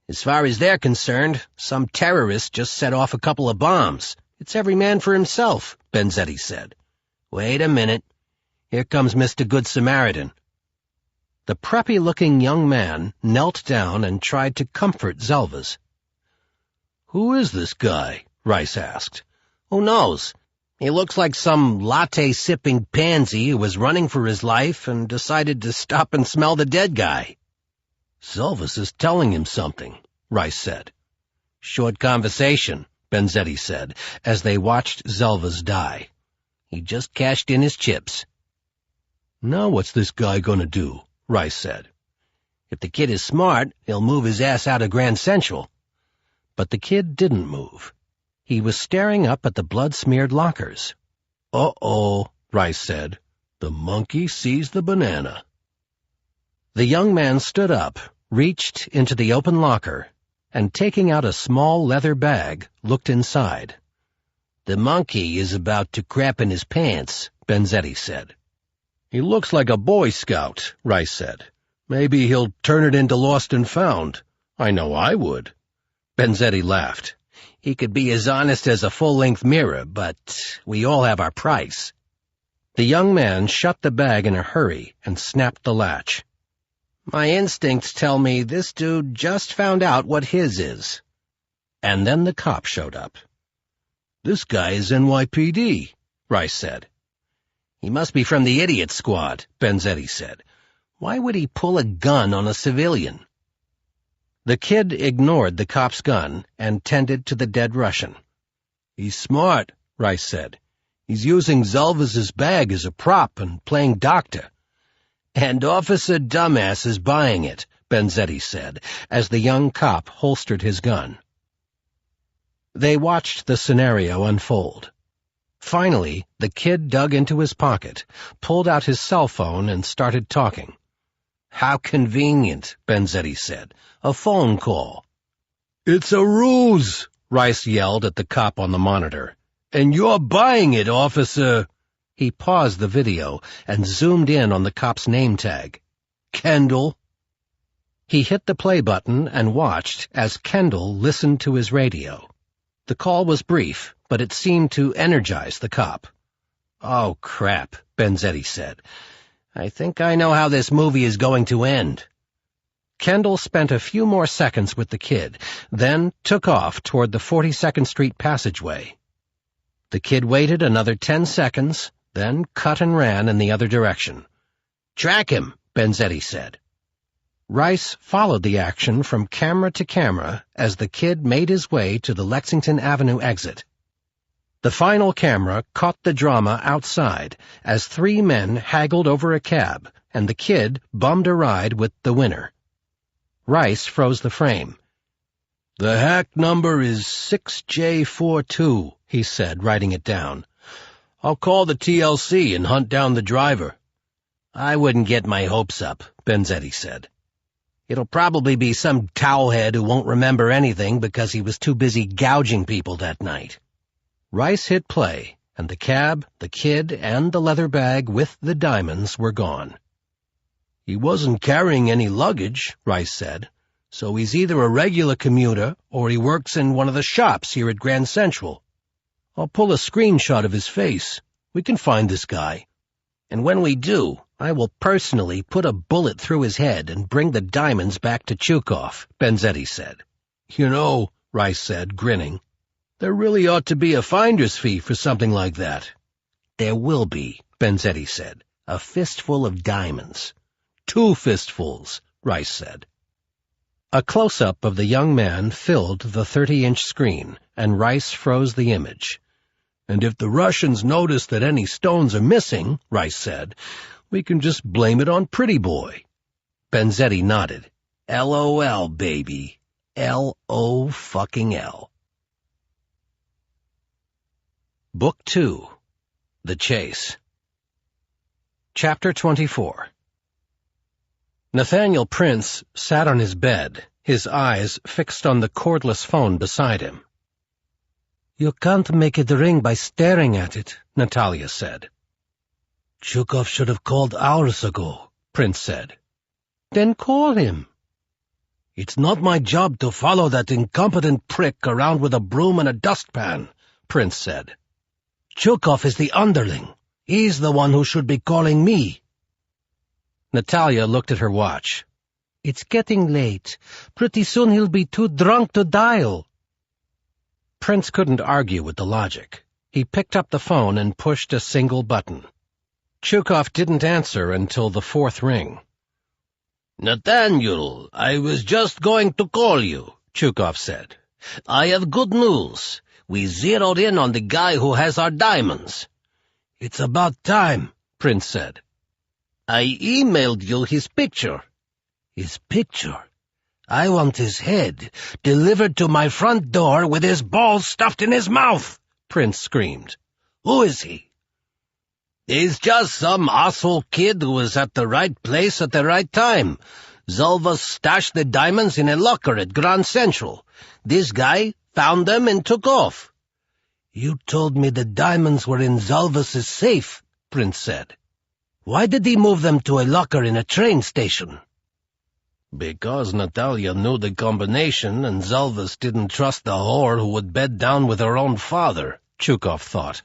"As far as they're concerned, some terrorist just set off a couple of bombs. It's every man for himself," Benzetti said. "Wait a minute. Here comes Mr. Good Samaritan." The preppy-looking young man knelt down and tried to comfort Zalvis. "Who is this guy?" Rice asked. "Who knows? He looks like some latte-sipping pansy who was running for his life and decided to stop and smell the dead guy." "Zalvis is telling him something," Rice said. "Short conversation," Benzetti said, as they watched Zalvis die. "He just cashed in his chips." "Now what's this guy gonna do?" Rice said. "If the kid is smart, he'll move his ass out of Grand Central." But the kid didn't move. He was staring up at the blood-smeared lockers. "Uh-oh," Rice said. "The monkey sees the banana." The young man stood up, reached into the open locker, and taking out a small leather bag, looked inside. "The monkey is about to crap in his pants," Benzetti said. "He looks like a Boy Scout," Rice said. "Maybe he'll turn it into Lost and Found. I know I would." Benzetti laughed. "He could be as honest as a full-length mirror, but we all have our price." The young man shut the bag in a hurry and snapped the latch. "My instincts tell me this dude just found out what his is." And then the cop showed up. "This guy is NYPD," Rice said. "He must be from the idiot squad," Benzetti said. "Why would he pull a gun on a civilian?" The kid ignored the cop's gun and tended to the dead Russian. "He's smart," Rice said. "He's using Zalvis's bag as a prop and playing doctor." "And Officer Dumbass is buying it," Benzetti said, as the young cop holstered his gun. They watched the scenario unfold. Finally, the kid dug into his pocket, pulled out his cell phone, and started talking. "How convenient," Benzetti said. "A phone call." "It's a ruse," Rice yelled at the cop on the monitor. "And you're buying it, officer." He paused the video and zoomed in on the cop's name tag. "Kendall." He hit the play button and watched as Kendall listened to his radio. The call was brief, but it seemed to energize the cop. "Oh, crap," Benzetti said. "I think I know how this movie is going to end." Kendall spent a few more seconds with the kid, then took off toward the 42nd Street passageway. The kid waited another 10 seconds, then cut and ran in the other direction. "Track him," Benzetti said. Rice followed the action from camera to camera as the kid made his way to the Lexington Avenue exit. The final camera caught the drama outside as 3 men haggled over a cab, and the kid bummed a ride with the winner. Rice froze the frame. "The hack number is 6J42, he said, writing it down. "I'll call the TLC and hunt down the driver." "I wouldn't get my hopes up," Benzetti said. "It'll probably be some towelhead who won't remember anything because he was too busy gouging people that night." Rice hit play, and the cab, the kid, and the leather bag with the diamonds were gone. "He wasn't carrying any luggage," Rice said, "so he's either a regular commuter or he works in one of the shops here at Grand Central. I'll pull a screenshot of his face. We can find this guy. And when we do, I will personally put a bullet through his head and bring the diamonds back to Chukov," Benzetti said. "You know," Rice said, grinning, "there really ought to be a finder's fee for something like that." "There will be," Benzetti said. "A fistful of diamonds." 2 fistfuls, Rice said. A close-up of the young man filled the 30-inch screen, and Rice froze the image. "And if the Russians notice that any stones are missing," Rice said, "we can just blame it on Pretty Boy." Benzetti nodded. LOL, baby. L-O-fucking-L. Book 2. The Chase. Chapter 24. Nathaniel Prince sat on his bed, his eyes fixed on the cordless phone beside him. "You can't make it ring by staring at it," Natalia said. "Chukov should have called hours ago," Prince said. "Then call him." "It's not my job to follow that incompetent prick around with a broom and a dustpan," Prince said. "Chukov is the underling. He's the one who should be calling me." Natalia looked at her watch. "It's getting late. Pretty soon he'll be too drunk to dial." Prince couldn't argue with the logic. He picked up the phone and pushed a single button. Chukov didn't answer until the 4th ring. "Nathaniel, I was just going to call you," Chukov said. "I have good news. We zeroed in on the guy who has our diamonds." "It's about time," Prince said. "I emailed you his picture." "His picture? I want his head delivered to my front door with his balls stuffed in his mouth," Prince screamed. "Who is he?" "He's just some asshole kid who was at the right place at the right time. Zalvas stashed the diamonds in a locker at Grand Central. This guy found them and took off." "You told me the diamonds were in Zalvas' safe," Prince said. "Why did he move them to a locker in a train station?" "Because Natalia knew the combination and Zalvas didn't trust the whore who would bed down with her own father," Chukov thought.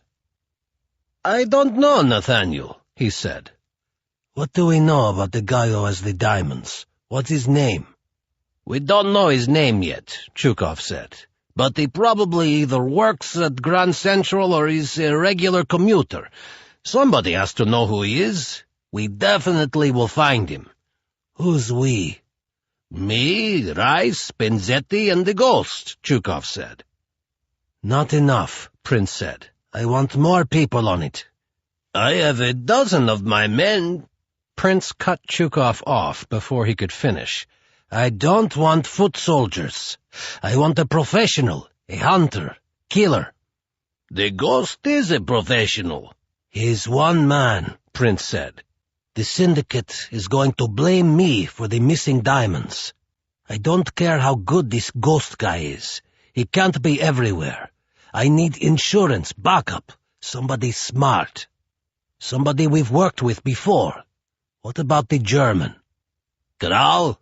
"I don't know, Nathaniel," he said. "What do we know about the guy who has the diamonds? What's his name?" "We don't know his name yet," Chukov said. "But he probably either works at Grand Central or is a regular commuter. Somebody has to know who he is. We definitely will find him." "Who's we?" "Me, Rice, Benzetti, and the Ghost," Chukov said. "Not enough," Prince said. "I want more people on it." "I have a dozen of my men." Prince cut Chukov off before he could finish. "I don't want foot soldiers. I want a professional, a hunter, killer." "The Ghost is a professional." "He's one man," Prince said. "The syndicate is going to blame me for the missing diamonds. I don't care how good this Ghost guy is. He can't be everywhere. I need insurance, backup, somebody smart. Somebody we've worked with before. What about the German?" "Kral?"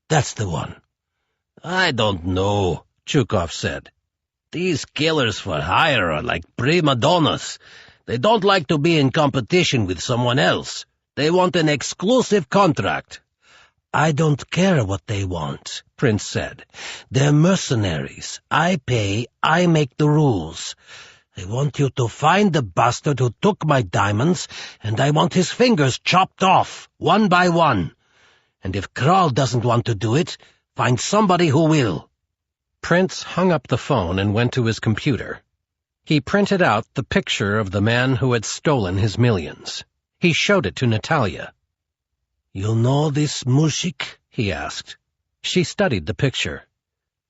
"That's the one." "I don't know," Chukov said. "These killers for hire are like prima donnas. They don't like to be in competition with someone else. They want an exclusive contract." I don't care what they want, Prince said. They're mercenaries. I pay, I make the rules. I want you to find the bastard who took my diamonds, and I want his fingers chopped off, one by one. And if Kral doesn't want to do it, find somebody who will. Prince hung up the phone and went to his computer. He printed out the picture of the man who had stolen his millions. He showed it to Natalia. You know this mushik? He asked. She studied the picture.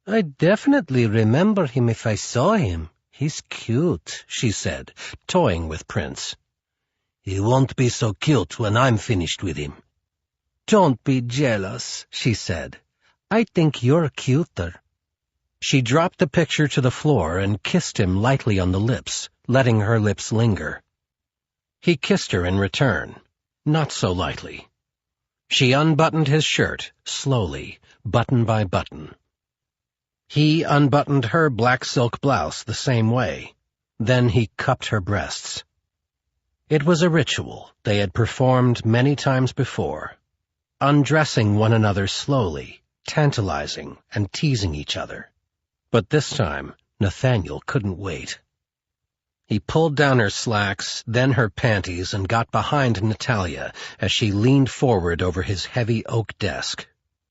I definitely remember him if I saw him. He's cute, she said, toying with Prince. He won't be so cute when I'm finished with him. Don't be jealous, she said. I think you're cuter. She dropped the picture to the floor and kissed him lightly on the lips, letting her lips linger. He kissed her in return, not so lightly. She unbuttoned his shirt, slowly, button by button. He unbuttoned her black silk blouse the same way. Then he cupped her breasts. It was a ritual they had performed many times before, undressing one another slowly, tantalizing and teasing each other. But this time, Nathaniel couldn't wait. He pulled down her slacks, then her panties, and got behind Natalia as she leaned forward over his heavy oak desk.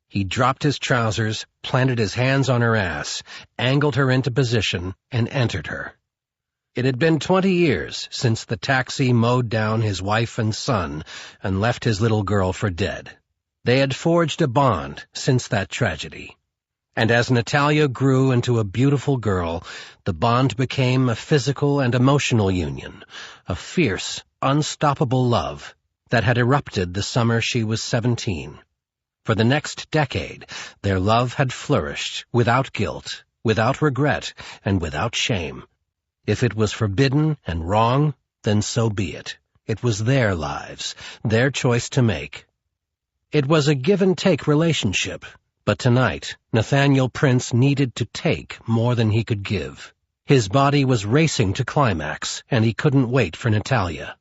He dropped his trousers, planted his hands on her ass, angled her into position, and entered her. It had been 20 years since the taxi mowed down his wife and son and left his little girl for dead. They had forged a bond since that tragedy. And as Natalia grew into a beautiful girl, the bond became a physical and emotional union, a fierce, unstoppable love that had erupted the summer she was 17. For the next decade, their love had flourished without guilt, without regret, and without shame. If it was forbidden and wrong, then so be it. It was their lives, their choice to make. It was a give-and-take relationship. But tonight, Nathaniel Prince needed to take more than he could give. His body was racing to climax, and he couldn't wait for Natalia.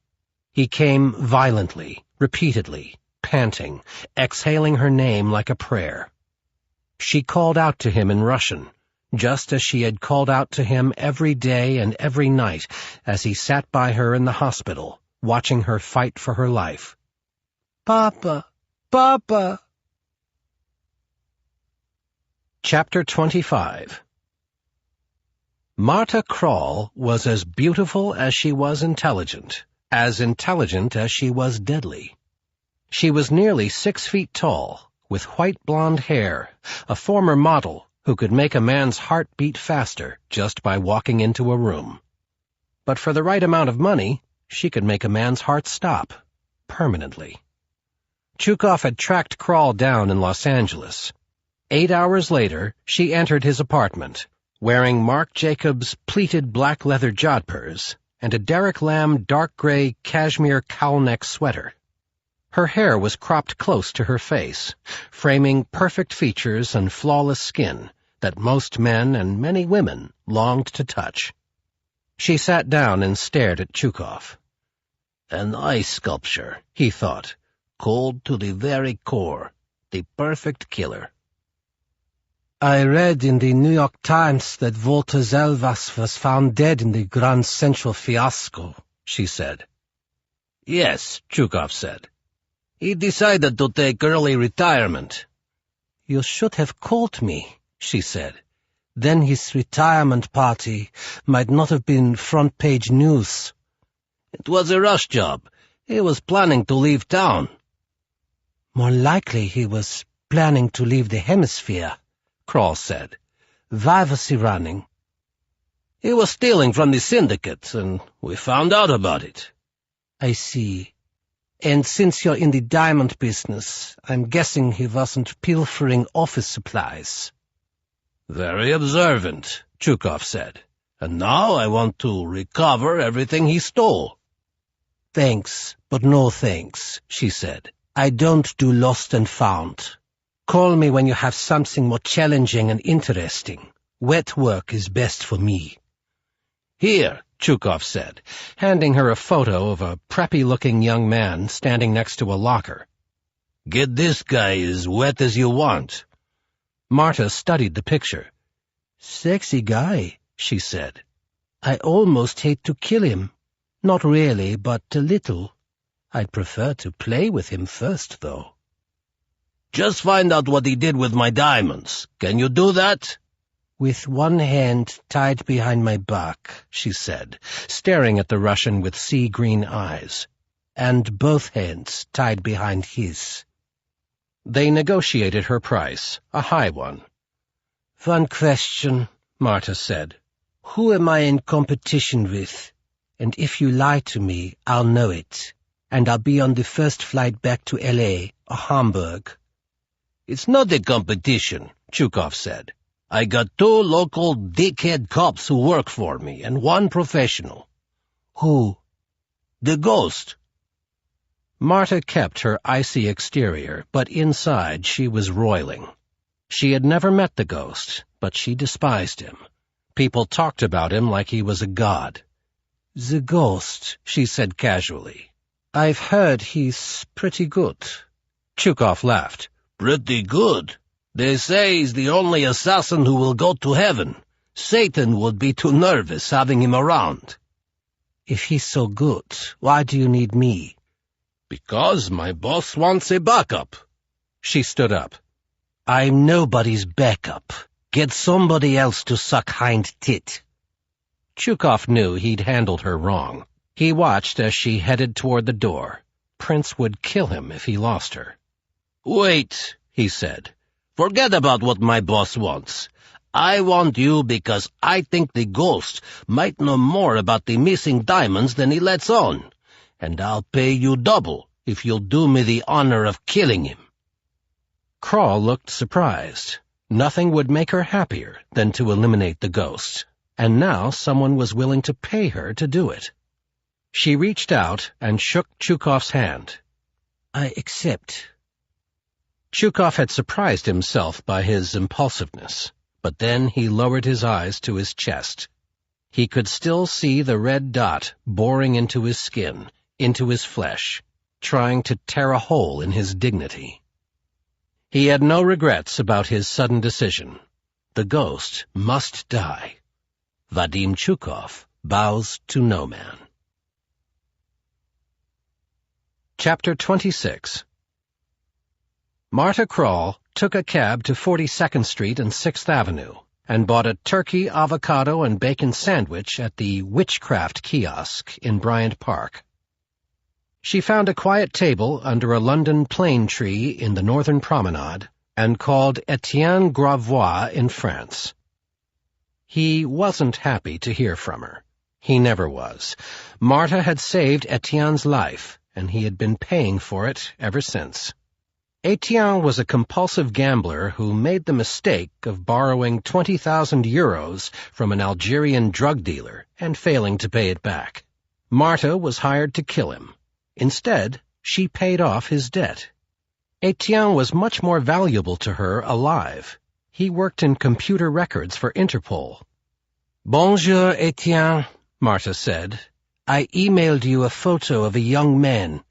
He came violently, repeatedly, panting, exhaling her name like a prayer. She called out to him in Russian, just as she had called out to him every day and every night as he sat by her in the hospital, watching her fight for her life. Papa! Papa! Chapter 25. Marta Krall was as beautiful as she was intelligent as she was deadly. She was nearly 6 feet tall, with white blonde hair, a former model who could make a man's heart beat faster just by walking into a room. But for the right amount of money, she could make a man's heart stop, permanently. Chukov had tracked Krall down in Los Angeles. 8 hours later, she entered his apartment, wearing Marc Jacobs' pleated black leather jodhpurs and a Derek Lam dark gray cashmere cowl-neck sweater. Her hair was cropped close to her face, framing perfect features and flawless skin that most men and many women longed to touch. She sat down and stared at Chukov. An ice sculpture, he thought, cold to the very core, the perfect killer. I read in the New York Times that Walter Zelvas was found dead in the Grand Central fiasco, she said. Yes, Chukov said. He decided to take early retirement. You should have called me, she said. Then his retirement party might not have been front-page news. It was a rush job. He was planning to leave town. More likely he was planning to leave the hemisphere, Krall said. Why was he running? He was stealing from the syndicate, and we found out about it. I see. And since you're in the diamond business, I'm guessing he wasn't pilfering office supplies. Very observant, Chukov said. And now I want to recover everything he stole. Thanks, but no thanks, she said. I don't do lost and found. Call me when you have something more challenging and interesting. Wet work is best for me. Here, Chukov said, handing her a photo of a preppy-looking young man standing next to a locker. Get this guy as wet as you want." Marta studied the picture. "Sexy guy," she said. "I almost hate to kill him. Not really, but a little. I'd prefer to play with him first, though." "Just find out what he did with my diamonds. Can you do that?" "With one hand tied behind my back," she said, staring at the Russian with sea-green eyes. "And both hands tied behind his." They negotiated her price, a high one. "One question," Marta said. "Who am I in competition with? And if you lie to me, I'll know it. And I'll be on the first flight back to L.A. or Hamburg." "It's not a competition," Chukov said. "I got 2 local dickhead cops who work for me, and 1 professional." "Who?" "The Ghost." Marta kept her icy exterior, but inside she was roiling. She had never met the Ghost, but she despised him. People talked about him like he was a god. "The Ghost," she said casually. "I've heard he's pretty good." Chukov laughed. "Pretty good? They say he's the only assassin who will go to heaven. Satan would be too nervous having him around." "If he's so good, why do you need me?" "Because my boss wants a backup." She stood up. "I'm nobody's backup. Get somebody else to suck hind tit." Chukov knew he'd handled her wrong. He watched as she headed toward the door. Prince would kill him if he lost her. "Wait," he said. "Forget about what my boss wants. I want you because I think the Ghost might know more about the missing diamonds than he lets on. And I'll pay you double if you'll do me the honor of killing him." Kroll looked surprised. Nothing would make her happier than to eliminate the Ghost, and now someone was willing to pay her to do it. She reached out and shook Chukov's hand. "I accept." Chukov had surprised himself by his impulsiveness, but then he lowered his eyes to his chest. He could still see the red dot boring into his skin, into his flesh, trying to tear a hole in his dignity. He had no regrets about his sudden decision. The Ghost must die. Vadim Chukov bows to no man. Chapter 26. Marta Kroll took a cab to 42nd Street and 6th Avenue and bought a turkey, avocado, and bacon sandwich at the Witchcraft kiosk in Bryant Park. She found a quiet table under a London plane tree in the northern promenade and called Etienne Gravois in France. He wasn't happy to hear from her. He never was. Marta had saved Etienne's life, and he had been paying for it ever since. Etienne was a compulsive gambler who made the mistake of borrowing 20,000 euros from an Algerian drug dealer and failing to pay it back. Marta was hired to kill him. Instead, she paid off his debt. Etienne was much more valuable to her alive. He worked in computer records for Interpol. "Bonjour, Etienne," Marta said. "I emailed you a photo of a young man."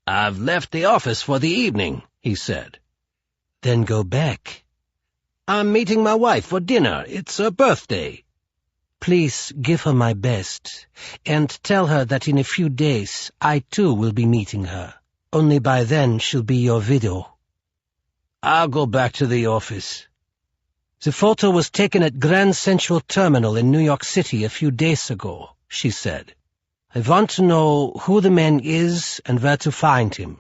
"I've left the office for the evening," he said. "Then go back." "I'm meeting my wife for dinner. It's her birthday." "Please give her my best, and tell her that in a few days I too will be meeting her. Only by then she'll be your widow." "I'll go back to the office." "The photo was taken at Grand Central Terminal in New York City a few days ago," she said. "I want to know who the man is and where to find him."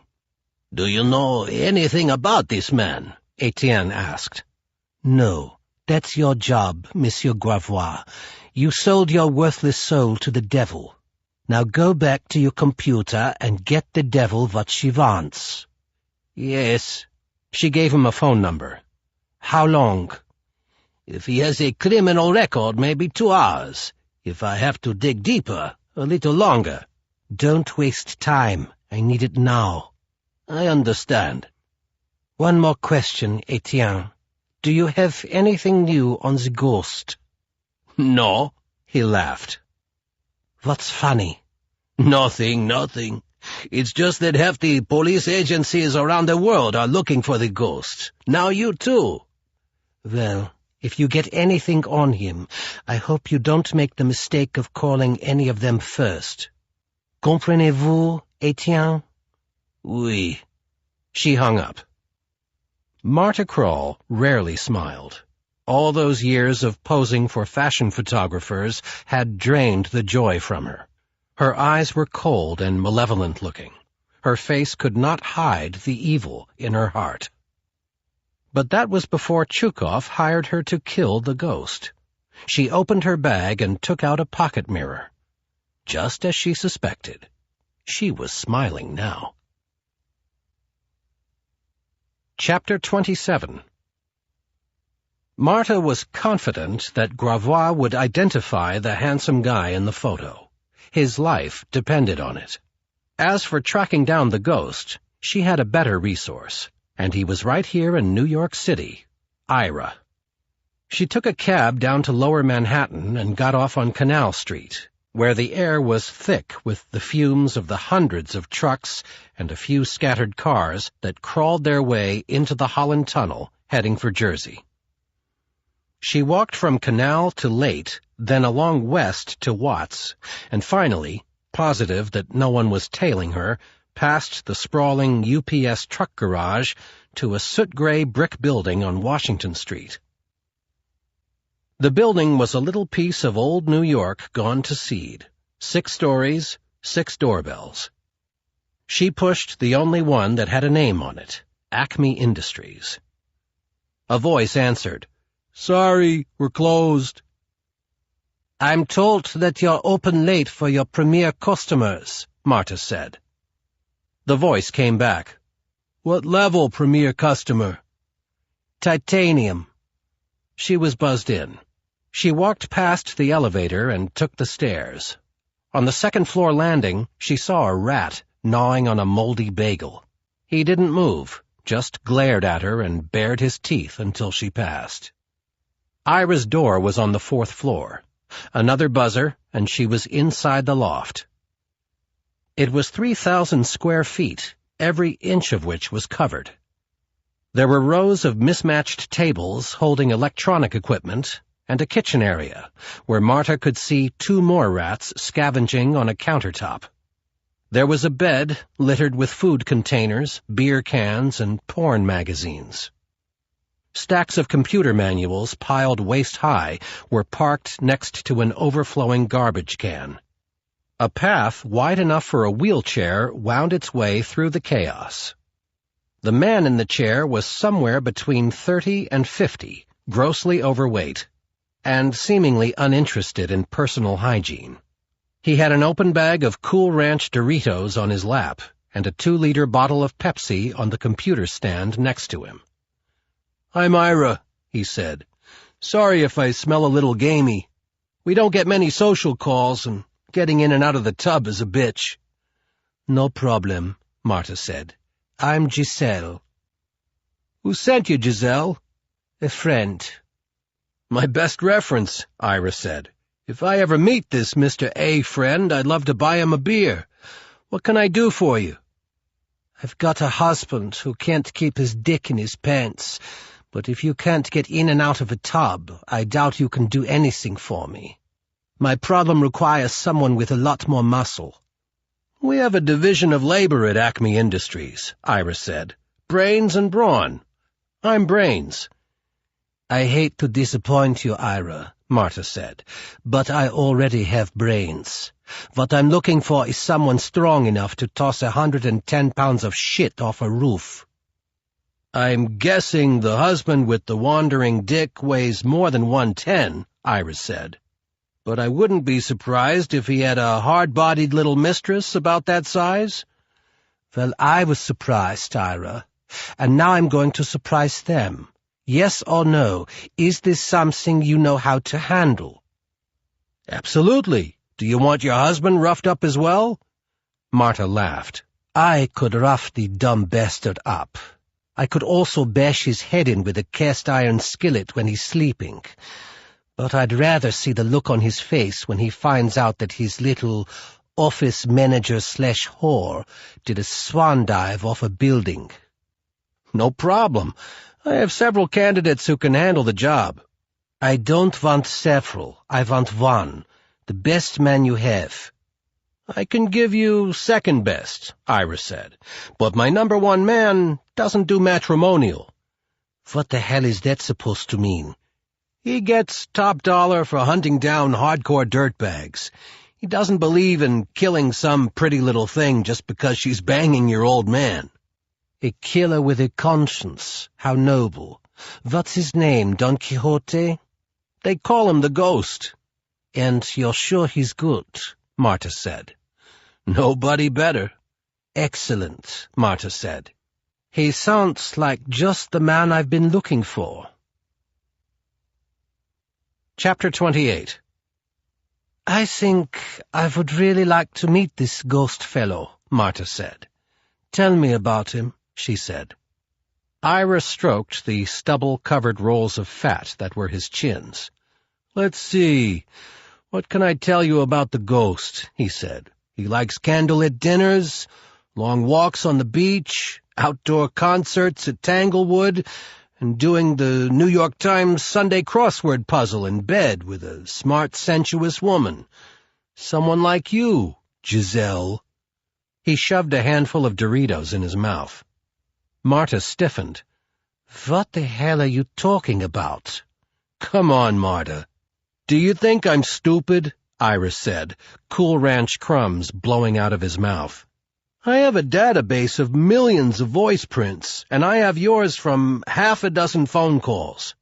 "Do you know anything about this man?" Etienne asked. "No, that's your job, Monsieur Gravois. You sold your worthless soul to the devil. Now go back to your computer and get the devil what she wants." "Yes." She gave him a phone number. "How long?" "If he has a criminal record, maybe 2 hours. If I have to dig deeper, a little longer." "Don't waste time. I need it now." "I understand." "One more question, Etienne. Do you have anything new on the Ghost?" "No," he laughed. "What's funny?" Nothing. It's just that hefty police agencies around the world are looking for the ghost. Now you too. Well, if you get anything on him, I hope you don't make the mistake of calling any of them first. Comprenez-vous, Etienne? Oui. She hung up. Marta Kroll rarely smiled. All those years of posing for fashion photographers had drained the joy from her. Her eyes were cold and malevolent-looking. Her face could not hide the evil in her heart. But that was before Chukov hired her to kill the ghost. She opened her bag and took out a pocket mirror. Just as she suspected, she was smiling now. Chapter 27. Marta was confident that Gravois would identify the handsome guy in the photo. His life depended on it. As for tracking down the ghost, she had a better resource, and he was right here in New York City, Ira. She took a cab down to Lower Manhattan and got off on Canal Street, where the air was thick with the fumes of the hundreds of trucks and a few scattered cars that crawled their way into the Holland Tunnel, heading for Jersey. She walked from Canal to Late, then along west to Watts, and finally, positive that no one was tailing her, past the sprawling UPS truck garage to a soot-gray brick building on Washington Street. The building was a little piece of old New York gone to seed. 6 stories, 6 doorbells. She pushed the only one that had a name on it, Acme Industries. A voice answered, "Sorry, we're closed." "I'm told that you're open late for your premier customers," Marta said. The voice came back. "What level premier customer?" "Titanium." She was buzzed in. She walked past the elevator and took the stairs. On the second-floor landing, she saw a rat gnawing on a moldy bagel. He didn't move, just glared at her and bared his teeth until she passed. Ira's door was on the 4th floor. Another buzzer, and she was inside the loft. It was 3,000 square feet, every inch of which was covered. There were rows of mismatched tables holding electronic equipment, and a kitchen area, where Marta could see 2 more rats scavenging on a countertop. There was a bed littered with food containers, beer cans, and porn magazines. Stacks of computer manuals piled waist-high were parked next to an overflowing garbage can. A path wide enough for a wheelchair wound its way through the chaos. The man in the chair was somewhere between 30 and 50, grossly overweight, and seemingly uninterested in personal hygiene. He had an open bag of Cool Ranch Doritos on his lap and a 2-liter bottle of Pepsi on the computer stand next to him. "I'm Ira," he said. "Sorry if I smell a little gamey. We don't get many social calls, and getting in and out of the tub is a bitch." "No problem," Marta said. "I'm Giselle." "Who sent you, Giselle?" "A friend." "My best reference," Ira said. "If I ever meet this Mr. A friend, I'd love to buy him a beer. What can I do for you?" "I've got a husband who can't keep his dick in his pants, but if you can't get in and out of a tub, I doubt you can do anything for me. My problem requires someone with a lot more muscle." "We have a division of labor at Acme Industries," Ira said. "Brains and brawn. I'm brains." "I hate to disappoint you, Ira," Marta said, "but I already have brains. What I'm looking for is someone strong enough to toss 110 pounds of shit off a roof." "I'm guessing the husband with the wandering dick weighs more than 110, Ira said. "But I wouldn't be surprised if he had a hard-bodied little mistress about that size." "Well, I was surprised, Ira, and now I'm going to surprise them. Yes or no, is this something you know how to handle?" "Absolutely. Do you want your husband roughed up as well?" Marta laughed. "I could rough the dumb bastard up. I could also bash his head in with a cast-iron skillet when he's sleeping. But I'd rather see the look on his face when he finds out that his little office manager/whore did a swan dive off a building. No problem. I have several candidates who can handle the job. I don't want several. I want one. The best man you have. I can give you second best, Ira said, but my number one man doesn't do matrimonial. What the hell is that supposed to mean? He gets top dollar for hunting down hardcore dirtbags. He doesn't believe in killing some pretty little thing just because she's banging your old man. A killer with a conscience. How noble. What's his name, Don Quixote? They call him the Ghost. And you're sure he's good? Marta said. Nobody better. Excellent, Marta said. He sounds like just the man I've been looking for. Chapter 28. I think I would really like to meet this ghost fellow, Marta said. Tell me about him, she said. Ira stroked the stubble-covered rolls of fat that were his chins. Let's see. What can I tell you about the Ghost? He said. He likes candlelit dinners, long walks on the beach, outdoor concerts at Tanglewood, and doing the New York Times Sunday crossword puzzle in bed with a smart, sensuous woman. Someone like you, Giselle. He shoved a handful of Doritos in his mouth. Marta stiffened. What the hell are you talking about? Come on, Marta. Do you think I'm stupid? Ira said, Cool Ranch crumbs blowing out of his mouth. I have a database of millions of voice prints, and I have yours from half a dozen phone calls.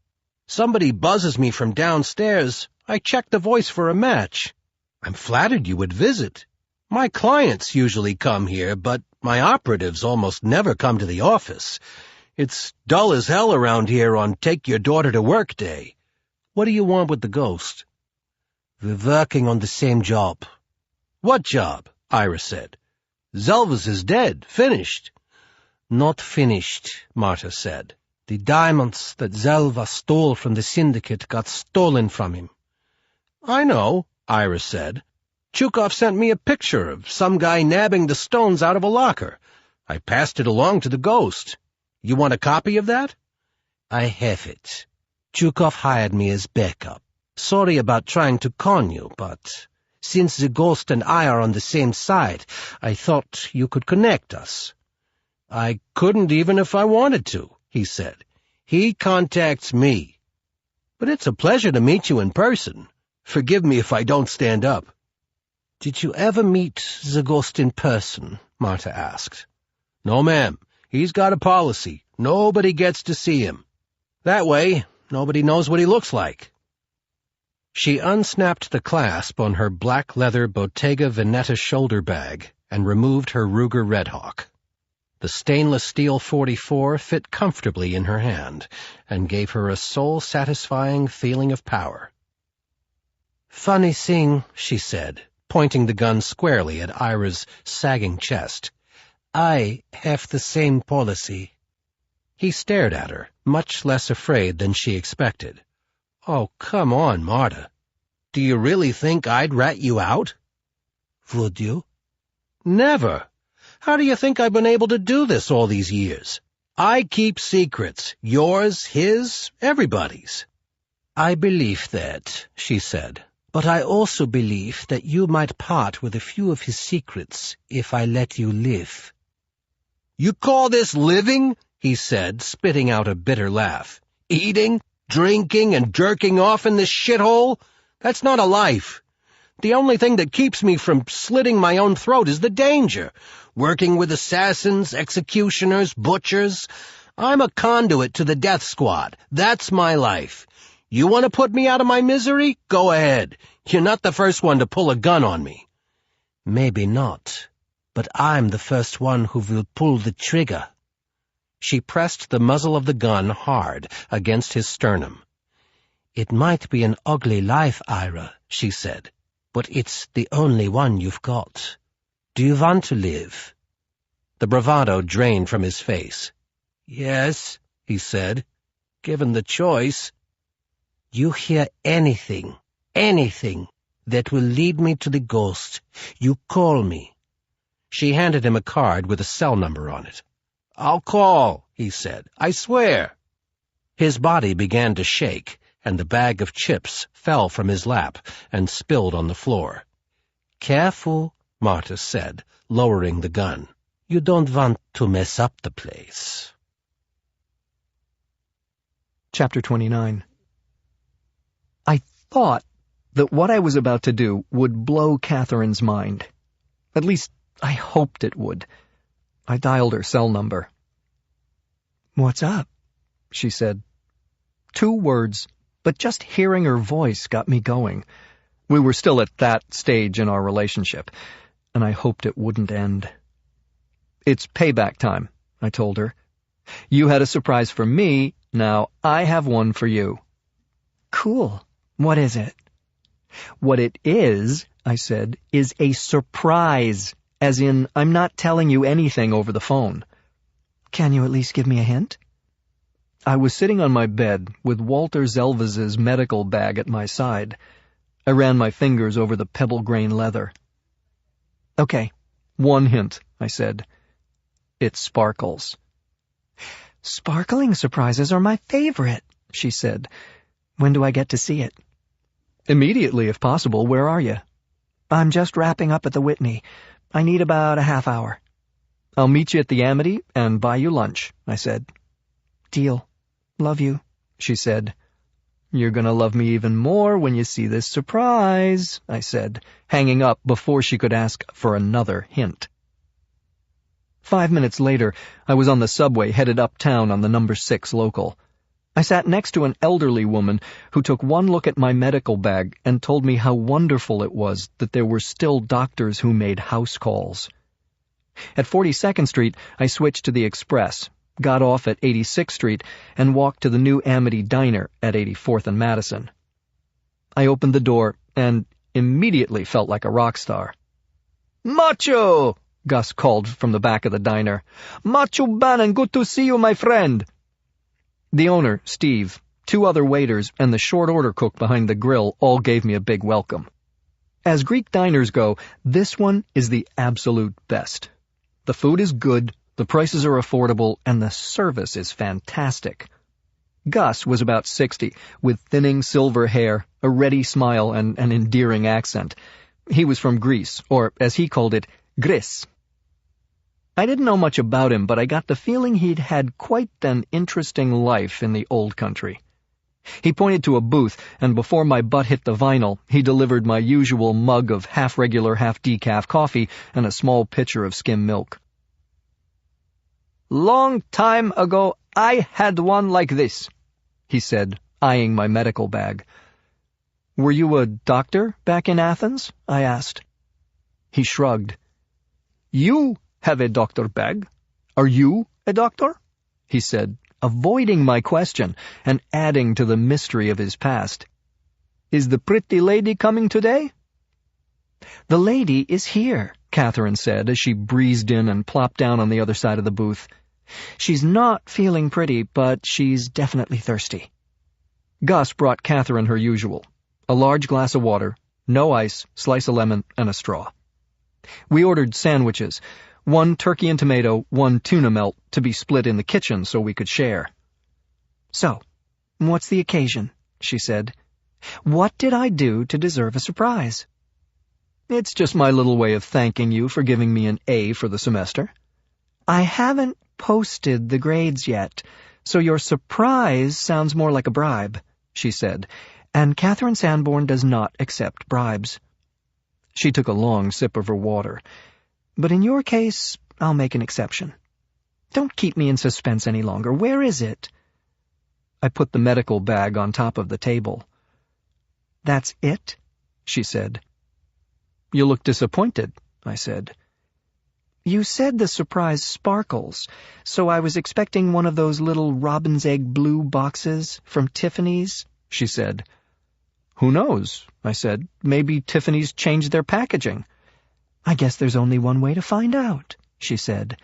Somebody buzzes me from downstairs, I check the voice for a match. I'm flattered you would visit. My clients usually come here, but my operatives almost never come to the office. It's dull as hell around here on take-your-daughter-to-work day. What do you want with the Ghost? We're working on the same job. What job? Ira said. Zelvas is dead. Finished. Not finished, Marta said. The diamonds that Zelva stole from the syndicate got stolen from him. I know, Ira said. Chukov sent me a picture of some guy nabbing the stones out of a locker. I passed it along to the Ghost. You want a copy of that? I have it. Chukov hired me as backup. Sorry about trying to con you, but since the Ghost and I are on the same side, I thought you could connect us. I couldn't even if I wanted to, he said. He contacts me. But it's a pleasure to meet you in person. Forgive me if I don't stand up. Did you ever meet the Ghost in person? Marta asked. No, ma'am. He's got a policy. Nobody gets to see him. That way, nobody knows what he looks like. She unsnapped the clasp on her black leather Bottega Veneta shoulder bag and removed her Ruger Redhawk. The stainless steel .44 fit comfortably in her hand and gave her a soul-satisfying feeling of power. Funny thing, she said, pointing the gun squarely at Ira's sagging chest. I have the same policy. He stared at her, much less afraid than she expected. Oh, come on, Marta. Do you really think I'd rat you out? Would you? Never. How do you think I've been able to do this all these years? I keep secrets. Yours, his, everybody's. I believe that, she said. But I also believe that you might part with a few of his secrets if I let you live. You call this living? He said, spitting out a bitter laugh. Eating, drinking, and jerking off in this shithole? That's not a life. The only thing that keeps me from slitting my own throat is the danger. Working with assassins, executioners, butchers. I'm a conduit to the death squad. That's my life. You want to put me out of my misery? Go ahead. You're not the first one to pull a gun on me. Maybe not, but I'm the first one who will pull the trigger. She pressed the muzzle of the gun hard against his sternum. It might be an ugly life, Ira, she said, but it's the only one you've got. Do you want to live? The bravado drained from his face. Yes, he said, given the choice. You hear anything, That will lead me to the ghost. You call me." She handed him a card with a cell number on it. "I'll call," he said. "I swear." His body began to shake, and the bag of chips fell from his lap and spilled on the floor. "Careful," Marta said, lowering the gun. "You don't want to mess up the place." Chapter 29. I thought that what I was about to do would blow Catherine's mind. At least, I hoped it would. I dialed her cell number. "What's up?" she said. 2 words, but just hearing her voice got me going. We were still at that stage in our relationship, and I hoped it wouldn't end. "It's payback time," I told her. "You had a surprise for me, now I have one for you." "Cool. What is it?" "What it is," I said, "is a surprise, as in I'm not telling you anything over the phone." "Can you at least give me a hint?" I was sitting on my bed with Walter Zelvaz's medical bag at my side. I ran my fingers over the pebble-grain leather. "Okay, 1 hint," I said. "It sparkles." "Sparkling surprises are my favorite," she said. "When do I get to see it?" "Immediately, if possible. Where are you?" "I'm just wrapping up at the Whitney. I need about a half hour." "I'll meet you at the Amity and buy you lunch," I said. "Deal. Love you," she said. "You're gonna love me even more when you see this surprise," I said, hanging up before she could ask for another hint. 5 minutes later, I was on the subway headed uptown on the number 6 local. I sat next to an elderly woman who took one look at my medical bag and told me how wonderful it was that there were still doctors who made house calls. At 42nd Street, I switched to the Express, got off at 86th Street, and walked to the new Amity Diner at 84th and Madison. I opened the door and immediately felt like a rock star. "Macho!" Gus called from the back of the diner. "Macho Bannon, good to see you, my friend." The owner, Steve, 2 other waiters, and the short order cook behind the grill all gave me a big welcome. As Greek diners go, this one is the absolute best. The food is good, the prices are affordable, and the service is fantastic. Gus was about 60, with thinning silver hair, a ready smile, and an endearing accent. He was from Greece, or, as he called it, Gris. I didn't know much about him, but I got the feeling he'd had quite an interesting life in the old country. He pointed to a booth, and before my butt hit the vinyl, he delivered my usual mug of half-regular, half-decaf coffee and a small pitcher of skim milk. "Long time ago, I had one like this," he said, eyeing my medical bag. "Were you a doctor back in Athens?" I asked. He shrugged. "You have a doctor bag. Are you a doctor?" he said, avoiding my question and adding to the mystery of his past. "Is the pretty lady coming today?" "The lady is here," Catherine said as she breezed in and plopped down on the other side of the booth. "She's not feeling pretty, but she's definitely thirsty." Gus brought Catherine her usual, a large glass of water, no ice, slice of lemon, and a straw. We ordered sandwiches, 1 turkey and tomato, 1 tuna melt, to be split in the kitchen so we could share. "So, what's the occasion?" she said. "What did I do to deserve a surprise?" "It's just my little way of thanking you for giving me an A for the semester." "I haven't posted the grades yet, so your surprise sounds more like a bribe," she said, "and Catherine Sanborn does not accept bribes." She took a long sip of her water. "But in your case, I'll make an exception. Don't keep me in suspense any longer. Where is it?" I put the medical bag on top of the table. "That's it?" she said. "You look disappointed," I said. "You said the surprise sparkles, so I was expecting one of those little robin's egg blue boxes from Tiffany's," she said. "Who knows?" I said. "Maybe Tiffany's changed their packaging." "I guess there's only one way to find out," she said.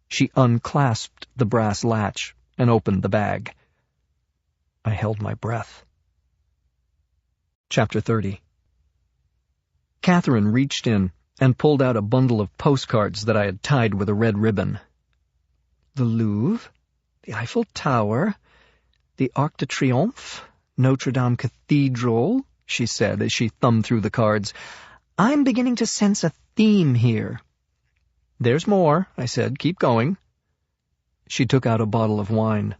She unclasped the brass latch and opened the bag. I held my breath. Chapter 30. Catherine reached in and pulled out a bundle of postcards that I had tied with a red ribbon. The Louvre, the Eiffel Tower, the Arc de Triomphe, Notre Dame Cathedral, she said as she thumbed through the cards. I'm beginning to sense a theme here. There's more, I said. Keep going. She took out a bottle of wine.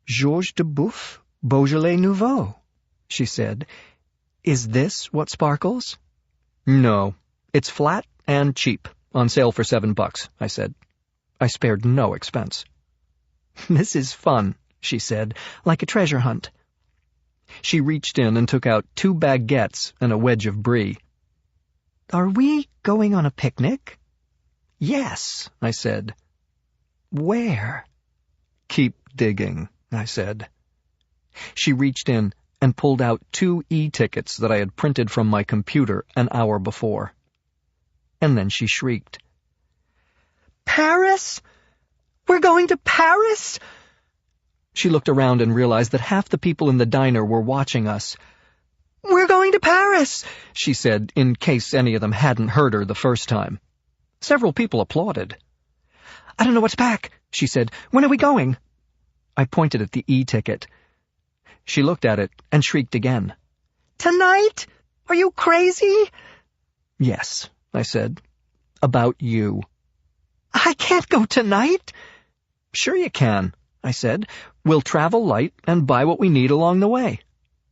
Georges de Bouffe, Beaujolais Nouveau, she said. Is this what sparkles? No, it's flat and cheap, on sale for $7, I said. I spared no expense. This is fun, she said, like a treasure hunt. She reached in and took out 2 baguettes and a wedge of brie. Are we going on a picnic? Yes, I said. Where? Keep digging, I said. She reached in and pulled out 2 e-tickets that I had printed from my computer an hour before. And then she shrieked. Paris? We're going to Paris? She looked around and realized that half the people in the diner were watching us. We're going to Paris, she said, in case any of them hadn't heard her the first time. Several people applauded. I don't know what to pack, she said. When are we going? I pointed at the e-ticket. She looked at it and shrieked again. Tonight? Are you crazy? Yes, I said. About you. I can't go tonight. Sure you can, I said. We'll travel light and buy what we need along the way.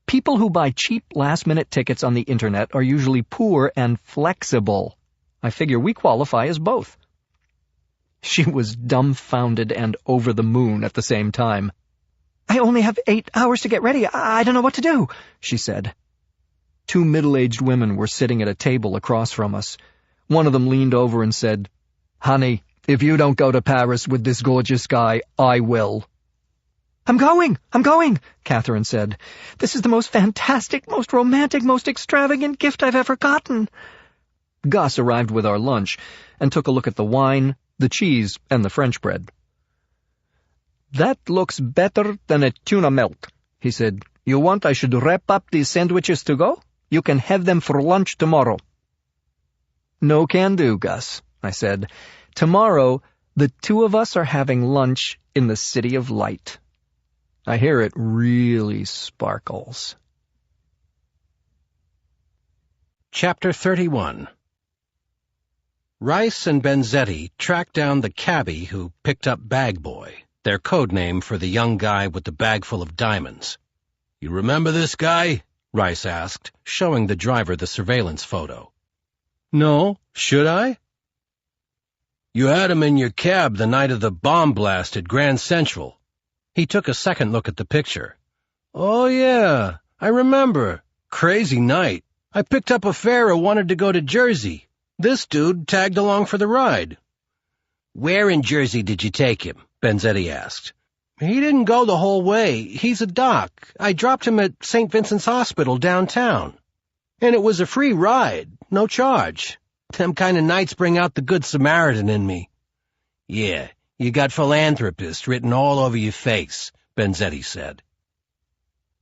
People who buy cheap last-minute tickets on the internet are usually poor and flexible. I figure we qualify as both. She was dumbfounded and over the moon at the same time. I only have 8 hours to get ready. I don't know what to do, she said. 2 middle-aged women were sitting at a table across from us. One of them leaned over and said, Honey, if you don't go to Paris with this gorgeous guy, I will. I'm going, Catherine said. This is the most fantastic, most romantic, most extravagant gift I've ever gotten. Gus arrived with our lunch and took a look at the wine, the cheese, and the French bread. That looks better than a tuna melt, he said. You want I should wrap up these sandwiches to go? You can have them for lunch tomorrow. No can do, Gus, I said. Tomorrow, the 2 of us are having lunch in the City of Light. I hear it really sparkles. Chapter 31. Rice and Benzetti tracked down the cabbie who picked up Bag Boy, their code name for the young guy with the bag full of diamonds. You remember this guy? Rice asked, showing the driver the surveillance photo. No, should I? You had him in your cab the night of the bomb blast at Grand Central. He took a second look at the picture. Oh, yeah, I remember. Crazy night. I picked up a fare who wanted to go to Jersey. This dude tagged along for the ride. Where in Jersey did you take him? Benzetti asked. He didn't go the whole way. He's a doc. I dropped him at St. Vincent's Hospital downtown. And it was a free ride, no charge. Them kind of nights bring out the Good Samaritan in me. Yeah, you got philanthropist written all over your face, Benzetti said.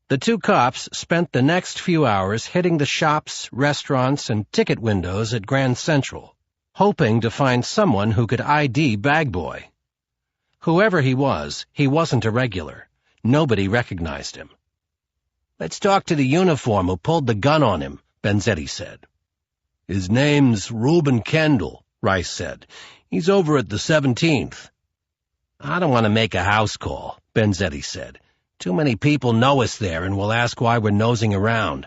The 2 cops spent the next few hours hitting the shops, restaurants, and ticket windows at Grand Central, hoping to find someone who could ID Bag Boy. Whoever he was, he wasn't a regular. Nobody recognized him. Let's talk to the uniform who pulled the gun on him, Benzetti said. His name's Reuben Kendall, Rice said. He's over at the 17th. I don't want to make a house call, Benzetti said. Too many people know us there and will ask why we're nosing around.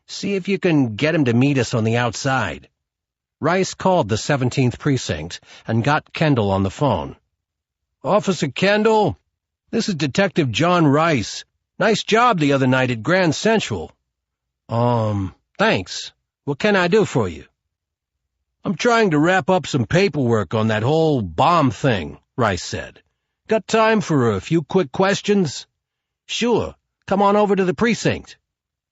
See if you can get him to meet us on the outside. Rice called the 17th precinct and got Kendall on the phone. Officer Kendall, this is Detective John Rice. Nice job the other night at Grand Central. Thanks. What can I do for you? I'm trying to wrap up some paperwork on that whole bomb thing, Rice said. Got time for a few quick questions? Sure. Come on over to the precinct.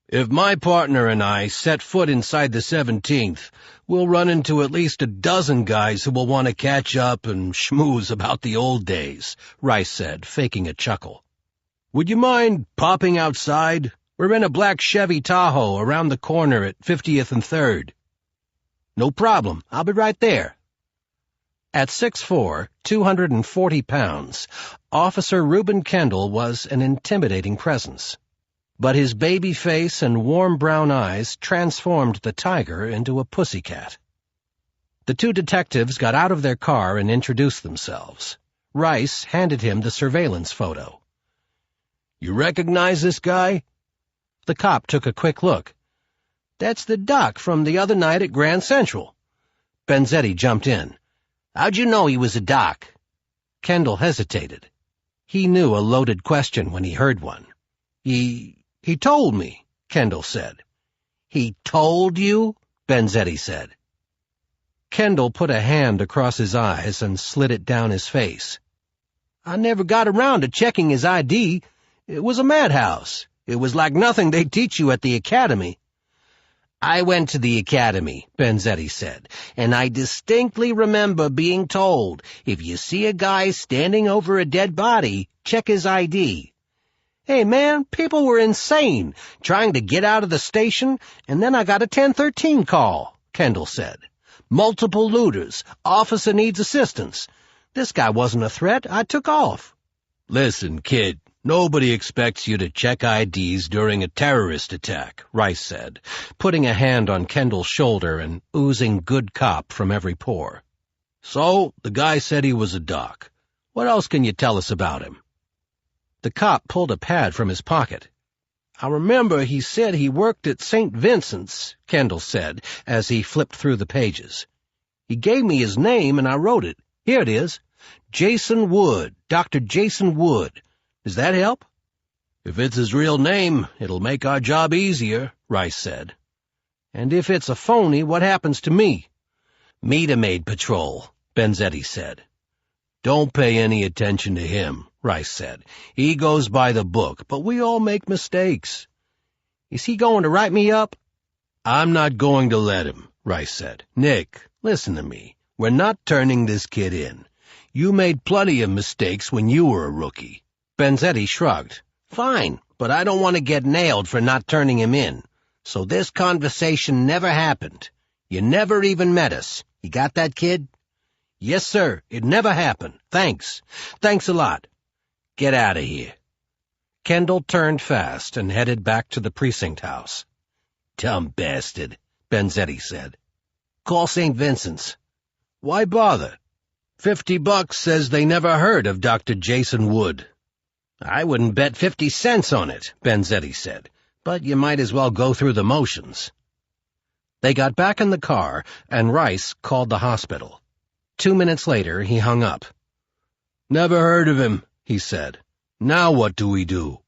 If my partner and I set foot inside the 17th, we'll run into at least a dozen guys who will want to catch up and schmooze about the old days, Rice said, faking a chuckle. Would you mind popping outside? We're in a black Chevy Tahoe around the corner at 50th and 3rd. No problem. I'll be right there. At 6'4", 240 pounds, Officer Reuben Kendall was an intimidating presence. But his baby face and warm brown eyes transformed the tiger into a pussycat. The two detectives got out of their car and introduced themselves. Rice handed him the surveillance photo. "You recognize this guy?" The cop took a quick look. "That's the doc from the other night at Grand Central." Benzetti jumped in. "How'd you know he was a doc?" Kendall hesitated. He knew a loaded question when he heard one. He told me," Kendall said. "He told you?" Benzetti said. Kendall put a hand across his eyes and slid it down his face. "I never got around to checking his ID. It was a madhouse. It was like nothing they teach you at the academy." "I went to the academy," Benzetti said, "and I distinctly remember being told, if you see a guy standing over a dead body, check his ID. Hey, man, people were insane, trying to get out of the station, and then I got a 1013 call," Kendall said. "Multiple looters. Officer needs assistance. This guy wasn't a threat. I took off." "Listen, kid, nobody expects you to check IDs during a terrorist attack," Rice said, putting a hand on Kendall's shoulder and oozing good cop from every pore. "So, the guy said he was a doc. What else can you tell us about him?" The cop pulled a pad from his pocket. "I remember he said he worked at St. Vincent's," Kendall said, as he flipped through the pages. "He gave me his name and I wrote it. Here it is. Jason Wood, Dr. Jason Wood. Does that help?" "If it's his real name, it'll make our job easier," Rice said. "And if it's a phony, what happens to me?" "Meter maid patrol," Benzetti said. "Don't pay any attention to him," Rice said. "He goes by the book, but we all make mistakes." "Is he going to write me up?" "I'm not going to let him," Rice said. "Nick, listen to me. We're not turning this kid in. You made plenty of mistakes when you were a rookie." Benzetti shrugged. "Fine, but I don't want to get nailed for not turning him in. So this conversation never happened. You never even met us. You got that, kid?" "Yes, sir. It never happened. Thanks. Thanks a lot. Get out of here." Kendall turned fast and headed back to the precinct house. "Dumb bastard," Benzetti said. "Call St. Vincent's." "Why bother? $50 says they never heard of Dr. Jason Wood." "I wouldn't bet 50 cents on it," Benzetti said, "but you might as well go through the motions." They got back in the car, and Rice called the hospital. 2 minutes later, he hung up. "Never heard of him," he said. "Now what do we do?"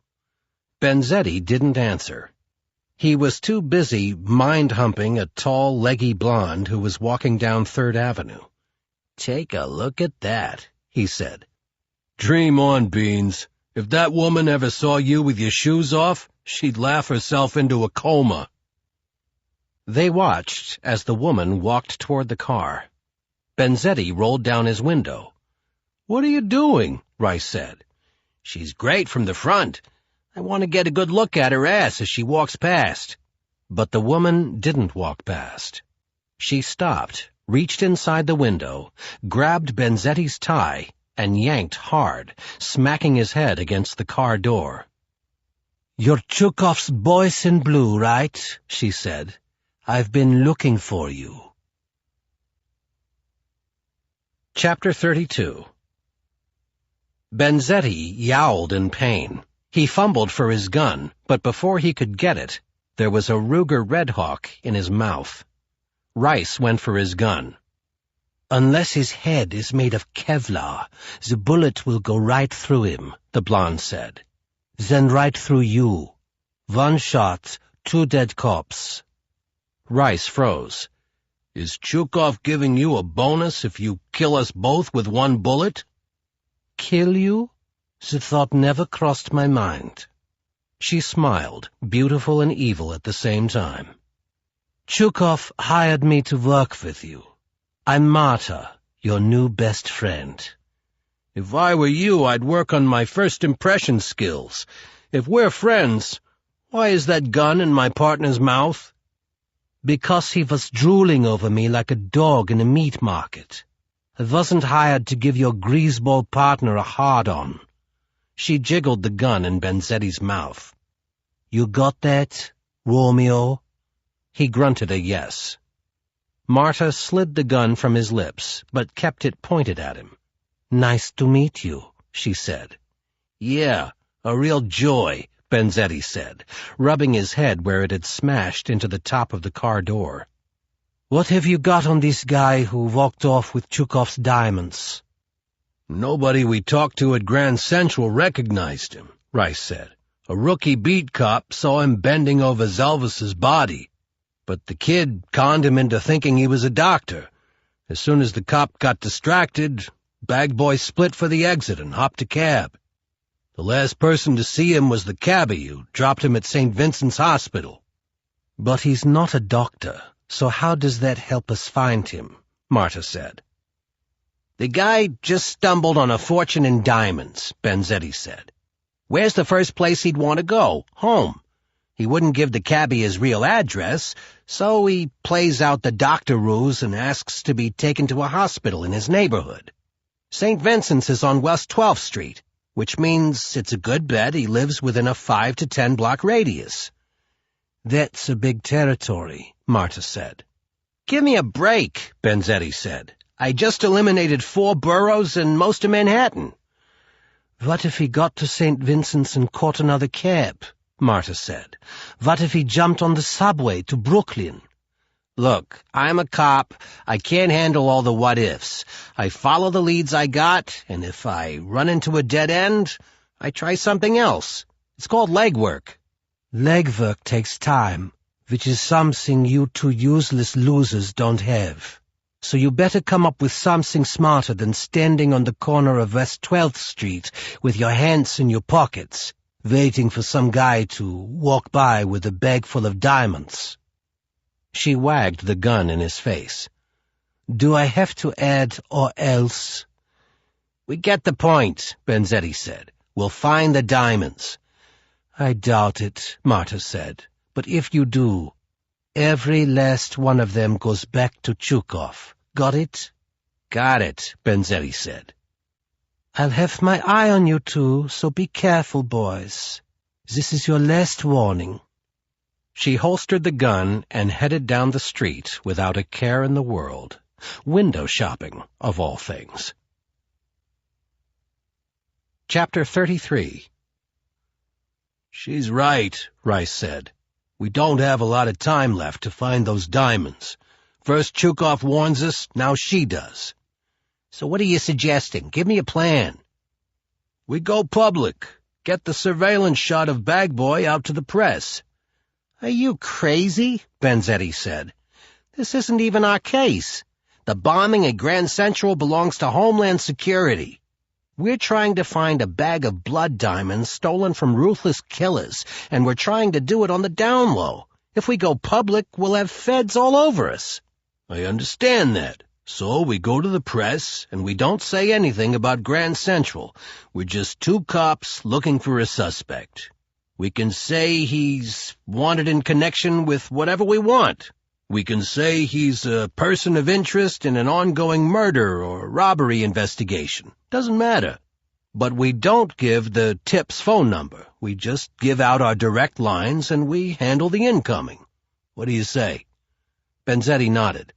Benzetti didn't answer. He was too busy mind-humping a tall, leggy blonde who was walking down 3rd Avenue. "Take a look at that," he said. "Dream on, Beans. If that woman ever saw you with your shoes off, she'd laugh herself into a coma." They watched as the woman walked toward the car. Benzetti rolled down his window. "What are you doing?" Rice said. "She's great from the front. I want to get a good look at her ass as she walks past." But the woman didn't walk past. She stopped, reached inside the window, grabbed Benzetti's tie, and yanked hard, smacking his head against the car door. "You're Chukhov's boys in blue, right?" she said. "I've been looking for you." Chapter 32. Benzetti yowled in pain. He fumbled for his gun, but before he could get it, there was a Ruger Red Hawk in his mouth. Rice went for his gun. "Unless his head is made of Kevlar, the bullet will go right through him," the blonde said. "Then right through you. 1 shot, 2 dead cops." Rice froze. "Is Chukhov giving you a bonus if you kill us both with 1 bullet?" "Kill you? The thought never crossed my mind." She smiled, beautiful and evil at the same time. "Chukhov hired me to work with you. I'm Marta, your new best friend." "If I were you, I'd work on my first impression skills. If we're friends, why is that gun in my partner's mouth?" Because he was drooling over me like a dog in a meat market. I wasn't hired to give your greaseball partner a hard-on. She jiggled the gun in Benzetti's mouth. You got that, Romeo? He grunted a yes. Marta slid the gun from his lips, but kept it pointed at him. Nice to meet you, she said. Yeah, a real joy, Benzetti said, rubbing his head where it had smashed into the top of the car door. What have you got on this guy who walked off with Chukov's diamonds? Nobody we talked to at Grand Central recognized him, Rice said. A rookie beat cop saw him bending over Zalvis's body, but the kid conned him into thinking he was a doctor. As soon as the cop got distracted, Bag Boy split for the exit and hopped a cab. The last person to see him was the cabbie who dropped him at St. Vincent's Hospital. But he's not a doctor, so how does that help us find him? Marta said. The guy just stumbled on a fortune in diamonds, Benzetti said. Where's the first place he'd want to go? Home. He wouldn't give the cabbie his real address, so he plays out the doctor ruse and asks to be taken to a hospital in his neighborhood. St. Vincent's is on West 12th Street, which means it's a good bet he lives within a 5 to 10 block radius. That's a big territory, Marta said. Give me a break, Benzetti said. I just eliminated 4 boroughs and most of Manhattan. What if he got to St. Vincent's and caught another cab? Marta said. What if he jumped on the subway to Brooklyn? Look, I'm a cop. I can't handle all the what-ifs. I follow the leads I got, and if I run into a dead end, I try something else. It's called legwork. Legwork takes time, which is something you two useless losers don't have. So you better come up with something smarter than standing on the corner of West 12th Street with your hands in your pockets, waiting for some guy to walk by with a bag full of diamonds. She wagged the gun in his face. Do I have to add or else? We get the point, Benzetti said. We'll find the diamonds. I doubt it, Marta said. But if you do, every last one of them goes back to Chukov. Got it? Got it, Benzetti said. I'll have my eye on you two, so be careful, boys. This is your last warning. She holstered the gun and headed down the street without a care in the world. Window shopping, of all things. Chapter 33. She's right, Rice said. We don't have a lot of time left to find those diamonds. First Chukov warns us, now she does. So what are you suggesting? Give me a plan. We go public. Get the surveillance shot of Bag Boy out to the press. Are you crazy? Benzetti said. This isn't even our case. The bombing at Grand Central belongs to Homeland Security. We're trying to find a bag of blood diamonds stolen from ruthless killers, and we're trying to do it on the down low. If we go public, we'll have feds all over us. I understand that. So we go to the press, and we don't say anything about Grand Central. We're just 2 cops looking for a suspect. We can say he's wanted in connection with whatever we want. We can say he's a person of interest in an ongoing murder or robbery investigation. Doesn't matter. But we don't give the tip's phone number. We just give out our direct lines, and we handle the incoming. What do you say? Benzetti nodded.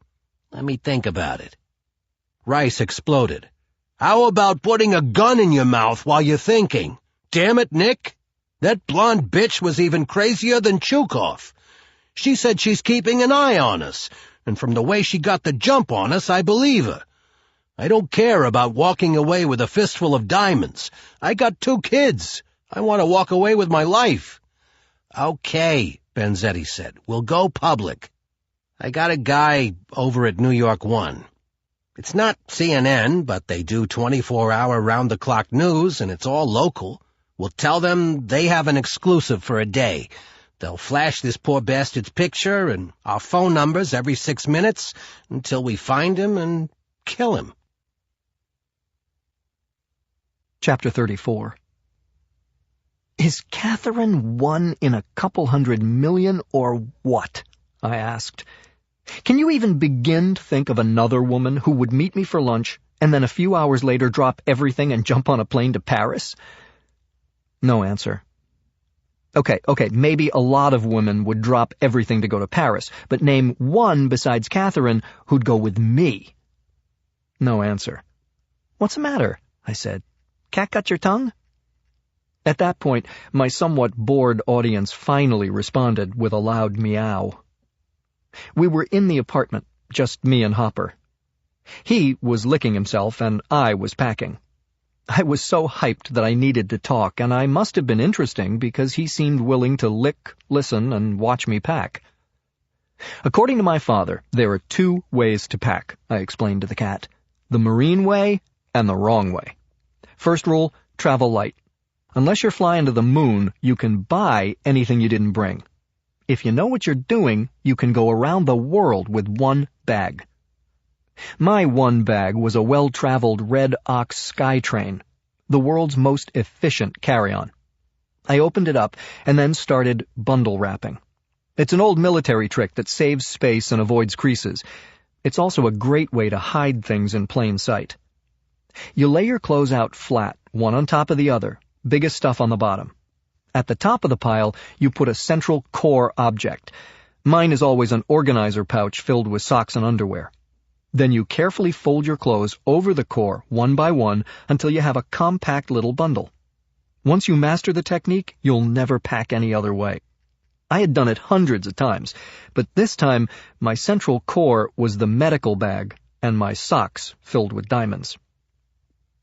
Let me think about it. Rice exploded. How about putting a gun in your mouth while you're thinking? Damn it, Nick! That blonde bitch was even crazier than Chukov. She said she's keeping an eye on us, and from the way she got the jump on us, I believe her. I don't care about walking away with a fistful of diamonds. I got 2 kids. I want to walk away with my life. Okay, Benzetti said. We'll go public. I got a guy over at New York 1. It's not CNN, but they do 24-hour round-the-clock news, and it's all local. We'll tell them they have an exclusive for a day. They'll flash this poor bastard's picture and our phone numbers every 6 minutes until we find him and kill him. Chapter 34. Is Catherine 1 in a couple 100 million or what? I asked. Can you even begin to think of another woman who would meet me for lunch and then a few hours later drop everything and jump on a plane to Paris? No answer. Okay, maybe a lot of women would drop everything to go to Paris, but name one besides Catherine who'd go with me. No answer. What's the matter? I said. Cat got your tongue? At that point, my somewhat bored audience finally responded with a loud meow. We were in the apartment, just me and Hopper. He was licking himself, and I was packing. I was so hyped that I needed to talk, and I must have been interesting because he seemed willing to lick, listen, and watch me pack. According to my father, there are 2 ways to pack, I explained to the cat. The Marine way and the wrong way. First rule, travel light. Unless you're flying to the moon, you can buy anything you didn't bring. If you know what you're doing, you can go around the world with 1 bag. My 1 bag was a well-traveled Red Ox Skytrain, the world's most efficient carry-on. I opened it up and then started bundle wrapping. It's an old military trick that saves space and avoids creases. It's also a great way to hide things in plain sight. You lay your clothes out flat, one on top of the other, biggest stuff on the bottom. At the top of the pile, you put a central core object. Mine is always an organizer pouch filled with socks and underwear. Then you carefully fold your clothes over the core, one by one, until you have a compact little bundle. Once you master the technique, you'll never pack any other way. I had done it hundreds of times, but this time my central core was the medical bag and my socks filled with diamonds.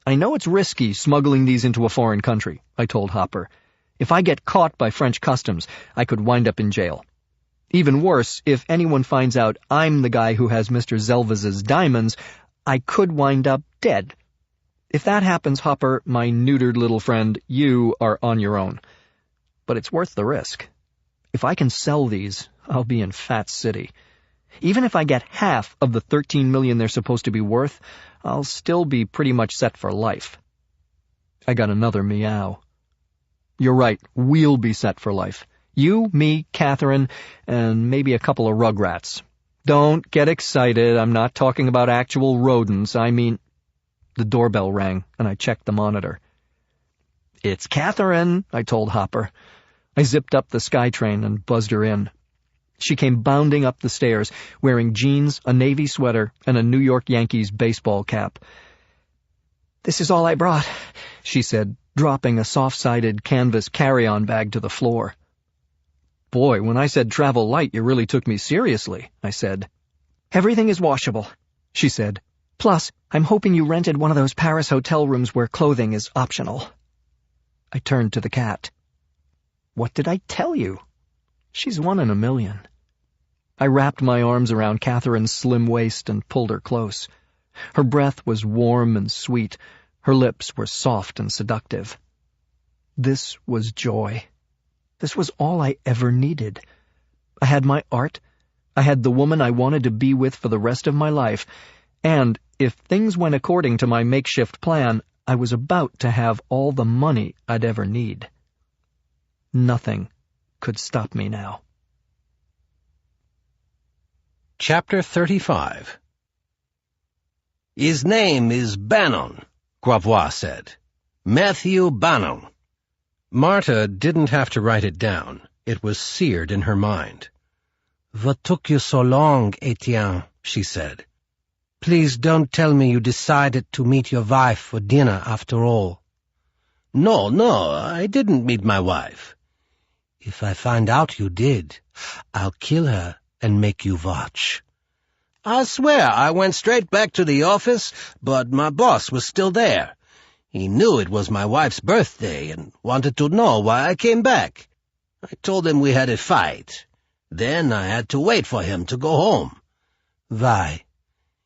I know it's risky smuggling these into a foreign country, I told Hopper. If I get caught by French customs, I could wind up in jail. Even worse, if anyone finds out I'm the guy who has Mr. Zelvaz's diamonds, I could wind up dead. If that happens, Hopper, my neutered little friend, you are on your own. But it's worth the risk. If I can sell these, I'll be in Fat City. Even if I get half of the $13 million they're supposed to be worth, I'll still be pretty much set for life. I got another meow. You're right, we'll be set for life. You, me, Catherine, and maybe a couple of rugrats. Don't get excited, I'm not talking about actual rodents, I mean... The doorbell rang, and I checked the monitor. It's Catherine, I told Hopper. I zipped up the Skytrain and buzzed her in. She came bounding up the stairs, wearing jeans, a navy sweater, and a New York Yankees baseball cap. This is all I brought, she said, dropping a soft-sided canvas carry-on bag to the floor. Boy, when I said travel light, you really took me seriously, I said. Everything is washable, she said. Plus, I'm hoping you rented one of those Paris hotel rooms where clothing is optional. I turned to the cat. What did I tell you? She's 1 in a million. I wrapped my arms around Catherine's slim waist and pulled her close. Her breath was warm and sweet. Her lips were soft and seductive. This was joy. This was all I ever needed. I had my art. I had the woman I wanted to be with for the rest of my life. And if things went according to my makeshift plan, I was about to have all the money I'd ever need. Nothing could stop me now. Chapter 35. His name is Bannon, Gravois said. Matthew Bannon. Marta didn't have to write it down. It was seared in her mind. What took you so long, Etienne? She said. Please don't tell me you decided to meet your wife for dinner after all. No, I didn't meet my wife. If I find out you did, I'll kill her and make you watch. I swear I went straight back to the office, but my boss was still there. He knew it was my wife's birthday and wanted to know why I came back. I told him we had a fight. Then I had to wait for him to go home. Why?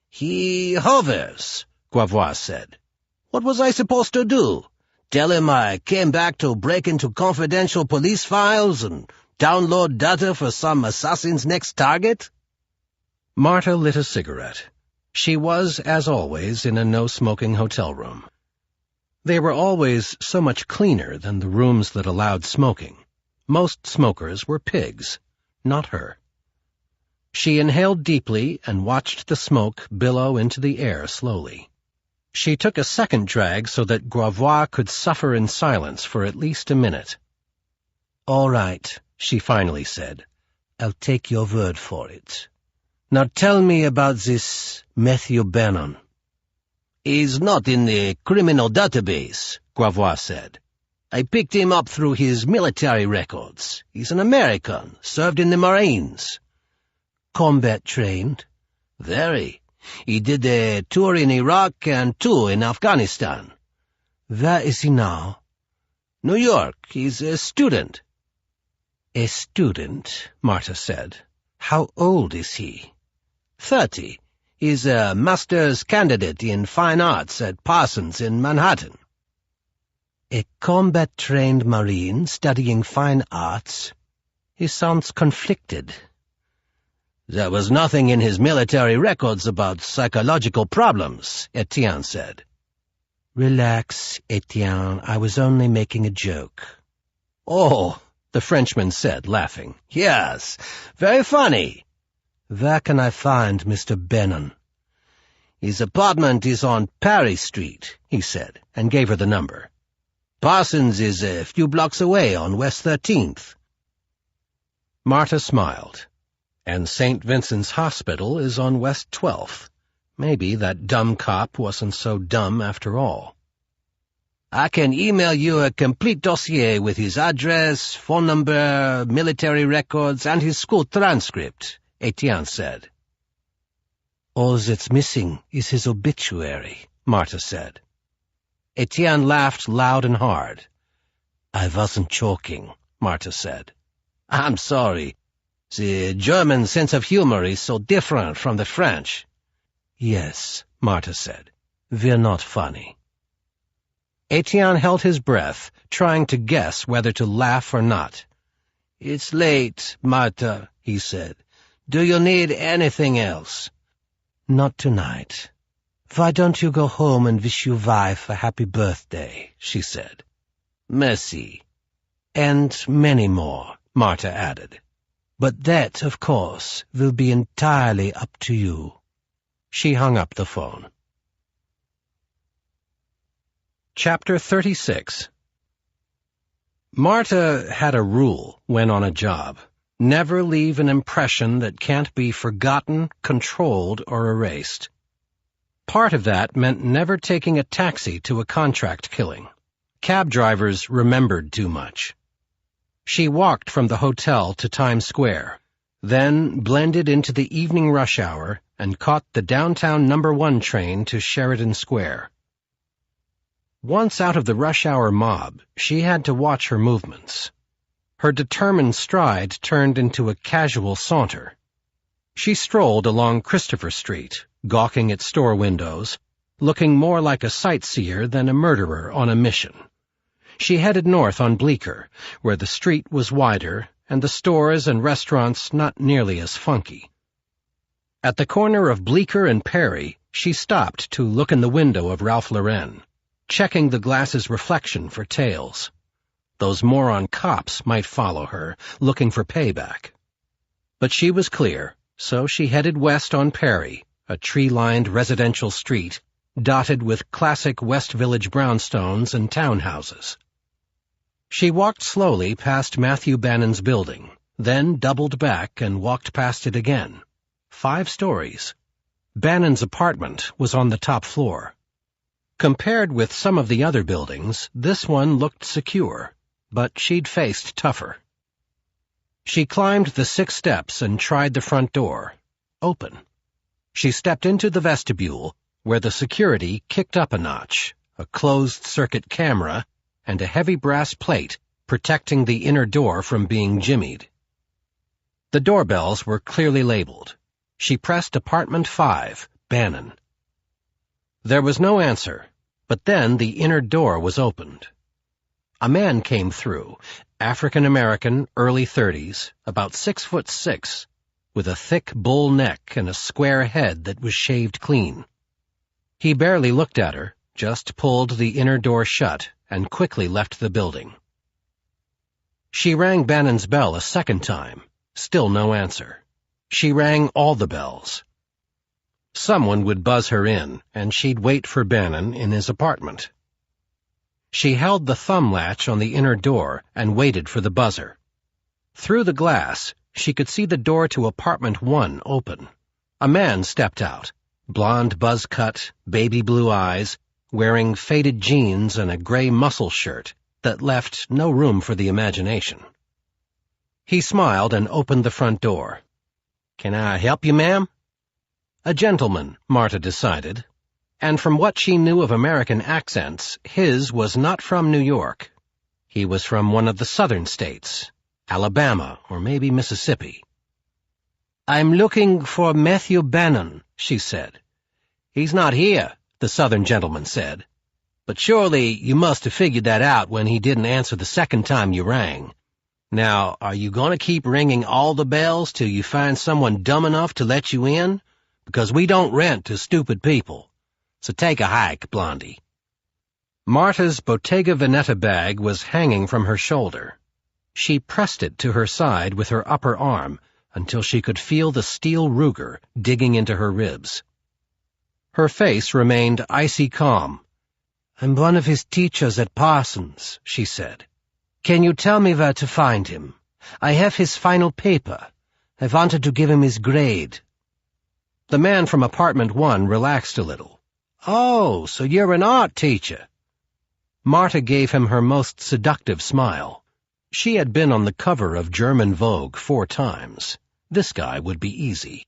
He hovers, Gravois said. What was I supposed to do? Tell him I came back to break into confidential police files and download data for some assassin's next target? Marta lit a cigarette. She was, as always, in a no-smoking hotel room. They were always so much cleaner than the rooms that allowed smoking. Most smokers were pigs, not her. She inhaled deeply and watched the smoke billow into the air slowly. She took a second drag so that Gravois could suffer in silence for at least a minute. "All right," she finally said. "I'll take your word for it. Now tell me about this Matthew Bannon." "He's not in the criminal database," Gravois said. "I picked him up through his military records. He's an American, served in the Marines." "Combat trained?" "Very. He did a tour in Iraq and 2 in Afghanistan." "Where is he now?" "New York. He's a student." "A student," Marta said. "How old is he?" 30. He's a master's candidate in fine arts at Parsons in Manhattan." "A combat-trained Marine studying fine arts? He sounds conflicted." "There was nothing in his military records about psychological problems," Etienne said. "Relax, Etienne. I was only making a joke." "Oh," the Frenchman said, laughing. "Yes, very funny." "Where can I find Mr. Bannon?" "His apartment is on Paris Street," he said, and gave her the number. "Parsons is a few blocks away on West 13th. Marta smiled. "And St. Vincent's Hospital is on West 12th. Maybe that dumb cop wasn't so dumb after all." "I can email you a complete dossier with his address, phone number, military records, and his school transcript," Etienne said. "All that's missing is his obituary," Marta said. Etienne laughed loud and hard. "I wasn't joking," Marta said. "I'm sorry. The German sense of humor is so different from the French." "Yes," Marta said. "We're not funny." Etienne held his breath, trying to guess whether to laugh or not. "It's late, Marta," he said. "Do you need anything else?" "Not tonight. Why don't you go home and wish your wife a happy birthday?" she said. "Merci." "And many more," Marta added. "But that, of course, will be entirely up to you." She hung up the phone. Chapter 36. Marta had a rule when on a job. Never leave an impression that can't be forgotten, controlled, or erased. Part of that meant never taking a taxi to a contract killing. Cab drivers remembered too much. She walked from the hotel to Times Square, then blended into the evening rush hour and caught the downtown No. 1 train to Sheridan Square. Once out of the rush hour mob, she had to watch her movements. Her determined stride turned into a casual saunter. She strolled along Christopher Street, gawking at store windows, looking more like a sightseer than a murderer on a mission. She headed north on Bleecker, where the street was wider and the stores and restaurants not nearly as funky. At the corner of Bleecker and Perry, she stopped to look in the window of Ralph Lauren, checking the glass's reflection for tails. Those moron cops might follow her, looking for payback. But she was clear, so she headed west on Perry, a tree-lined residential street, dotted with classic West Village brownstones and townhouses. She walked slowly past Matthew Bannon's building, then doubled back and walked past it again. 5 stories. Bannon's apartment was on the top floor. Compared with some of the other buildings, this one looked secure, but she'd faced tougher. She climbed the 6 steps and tried the front door. Open. She stepped into the vestibule, where the security kicked up a notch, a closed-circuit camera, and a heavy brass plate protecting the inner door from being jimmied. The doorbells were clearly labeled. She pressed apartment 5, Bannon. There was no answer, but then the inner door was opened. A man came through, African-American, early 30s, about 6'6", with a thick bull neck and a square head that was shaved clean. He barely looked at her, just pulled the inner door shut, and quickly left the building. She rang Bannon's bell a second time, still no answer. She rang all the bells. Someone would buzz her in, and she'd wait for Bannon in his apartment. She held the thumb latch on the inner door and waited for the buzzer. Through the glass, she could see the door to apartment 1 open. A man stepped out, blonde buzz cut, baby blue eyes, wearing faded jeans and a gray muscle shirt that left no room for the imagination. He smiled and opened the front door. "Can I help you, ma'am?" A gentleman, Marta decided, and from what she knew of American accents, his was not from New York. He was from one of the southern states, Alabama or maybe Mississippi. "I'm looking for Matthew Bannon," she said. "He's not here," the southern gentleman said. "But surely you must have figured that out when he didn't answer the second time you rang. Now, are you going to keep ringing all the bells till you find someone dumb enough to let you in? Because we don't rent to stupid people. So take a hike, Blondie." Marta's Bottega Veneta bag was hanging from her shoulder. She pressed it to her side with her upper arm until she could feel the steel Ruger digging into her ribs. Her face remained icy calm. "I'm one of his teachers at Parsons," she said. "Can you tell me where to find him? I have his final paper. I wanted to give him his grade." The man from apartment 1 relaxed a little. "Oh, so you're an art teacher." Marta gave him her most seductive smile. She had been on the cover of German Vogue 4 times. This guy would be easy.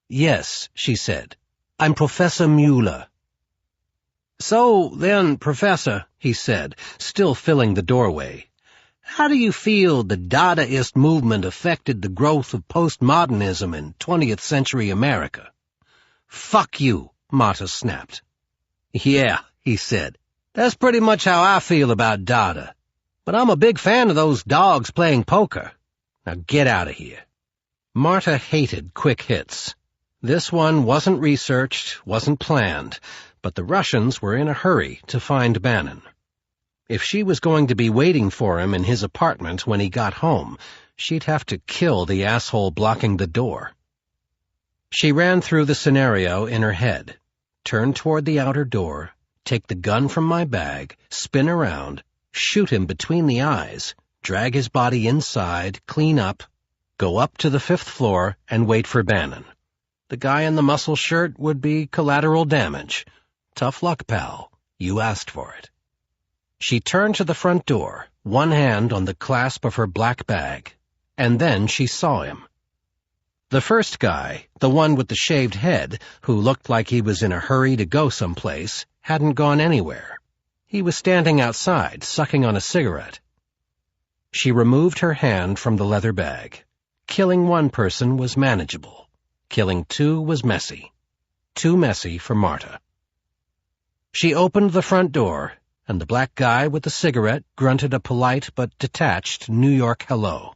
"Yes," she said. "I'm Professor Mueller." "So then, Professor," he said, still filling the doorway, "how do you feel the Dadaist movement affected the growth of postmodernism in 20th century America?" "Fuck you," Marta snapped. "Yeah," he said, "that's pretty much how I feel about Dada. But I'm a big fan of those dogs playing poker. Now get out of here." Marta hated quick hits. This one wasn't researched, wasn't planned, but the Russians were in a hurry to find Bannon. If she was going to be waiting for him in his apartment when he got home, she'd have to kill the asshole blocking the door. She ran through the scenario in her head. Turn toward the outer door, take the gun from my bag, spin around, shoot him between the eyes, drag his body inside, clean up, go up to the 5th floor, and wait for Bannon. The guy in the muscle shirt would be collateral damage. Tough luck, pal. You asked for it. She turned to the front door, one hand on the clasp of her black bag, and then she saw him. The first guy, the one with the shaved head, who looked like he was in a hurry to go someplace, hadn't gone anywhere. He was standing outside, sucking on a cigarette. She removed her hand from the leather bag. Killing one person was manageable. Killing 2 was messy. Too messy for Marta. She opened the front door, and the black guy with the cigarette grunted a polite but detached New York hello.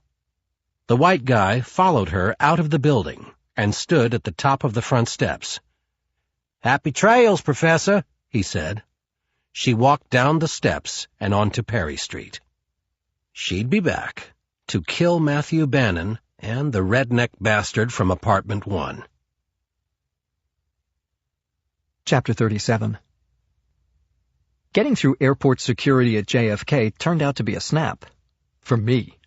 The white guy followed her out of the building and stood at the top of the front steps. "Happy trails, Professor," he said. She walked down the steps and onto Perry Street. She'd be back to kill Matthew Bannon and the redneck bastard from apartment 1. Chapter 37. Getting through airport security at JFK turned out to be a snap. For me.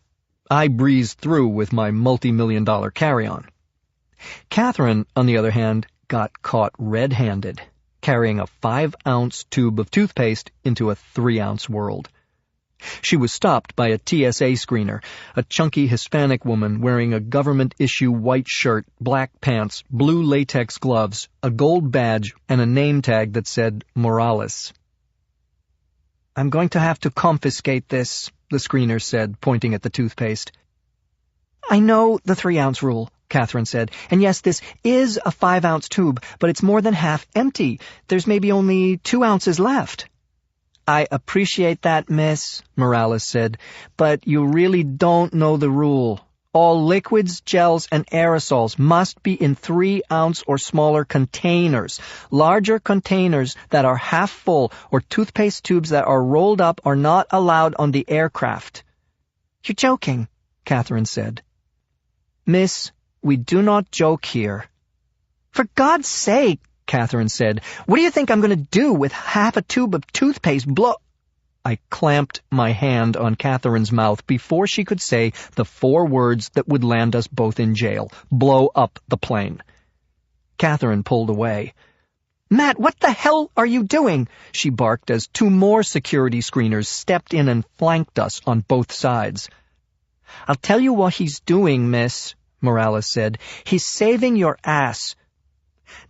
I breezed through with my multi-million-dollar carry-on. Catherine, on the other hand, got caught red-handed, carrying a 5-ounce tube of toothpaste into a 3-ounce world. She was stopped by a TSA screener, a chunky Hispanic woman wearing a government-issue white shirt, black pants, blue latex gloves, a gold badge, and a name tag that said Morales. "I'm going to have to confiscate this," the screener said, pointing at the toothpaste. "I know the 3-ounce rule," Catherine said, "and yes, this is a 5-ounce tube, but it's more than half empty. There's maybe only 2 ounces left." "I appreciate that, miss," Morales said, "but you really don't know the rule. All liquids, gels, and aerosols must be in 3-ounce or smaller containers. Larger containers that are half full or toothpaste tubes that are rolled up are not allowed on the aircraft." "You're joking," Catherine said. "Miss, We do not joke here. For God's sake, Catherine said, what do you think I'm going to do with half a tube of toothpaste I clamped my hand on Catherine's mouth before she could say the 4 words that would land us both in jail. Blow up the plane. Catherine pulled away. Matt, what the hell are you doing? She barked as 2 more security screeners stepped in and flanked us on both sides. I'll tell you what he's doing, miss, Morales said. He's saving your ass.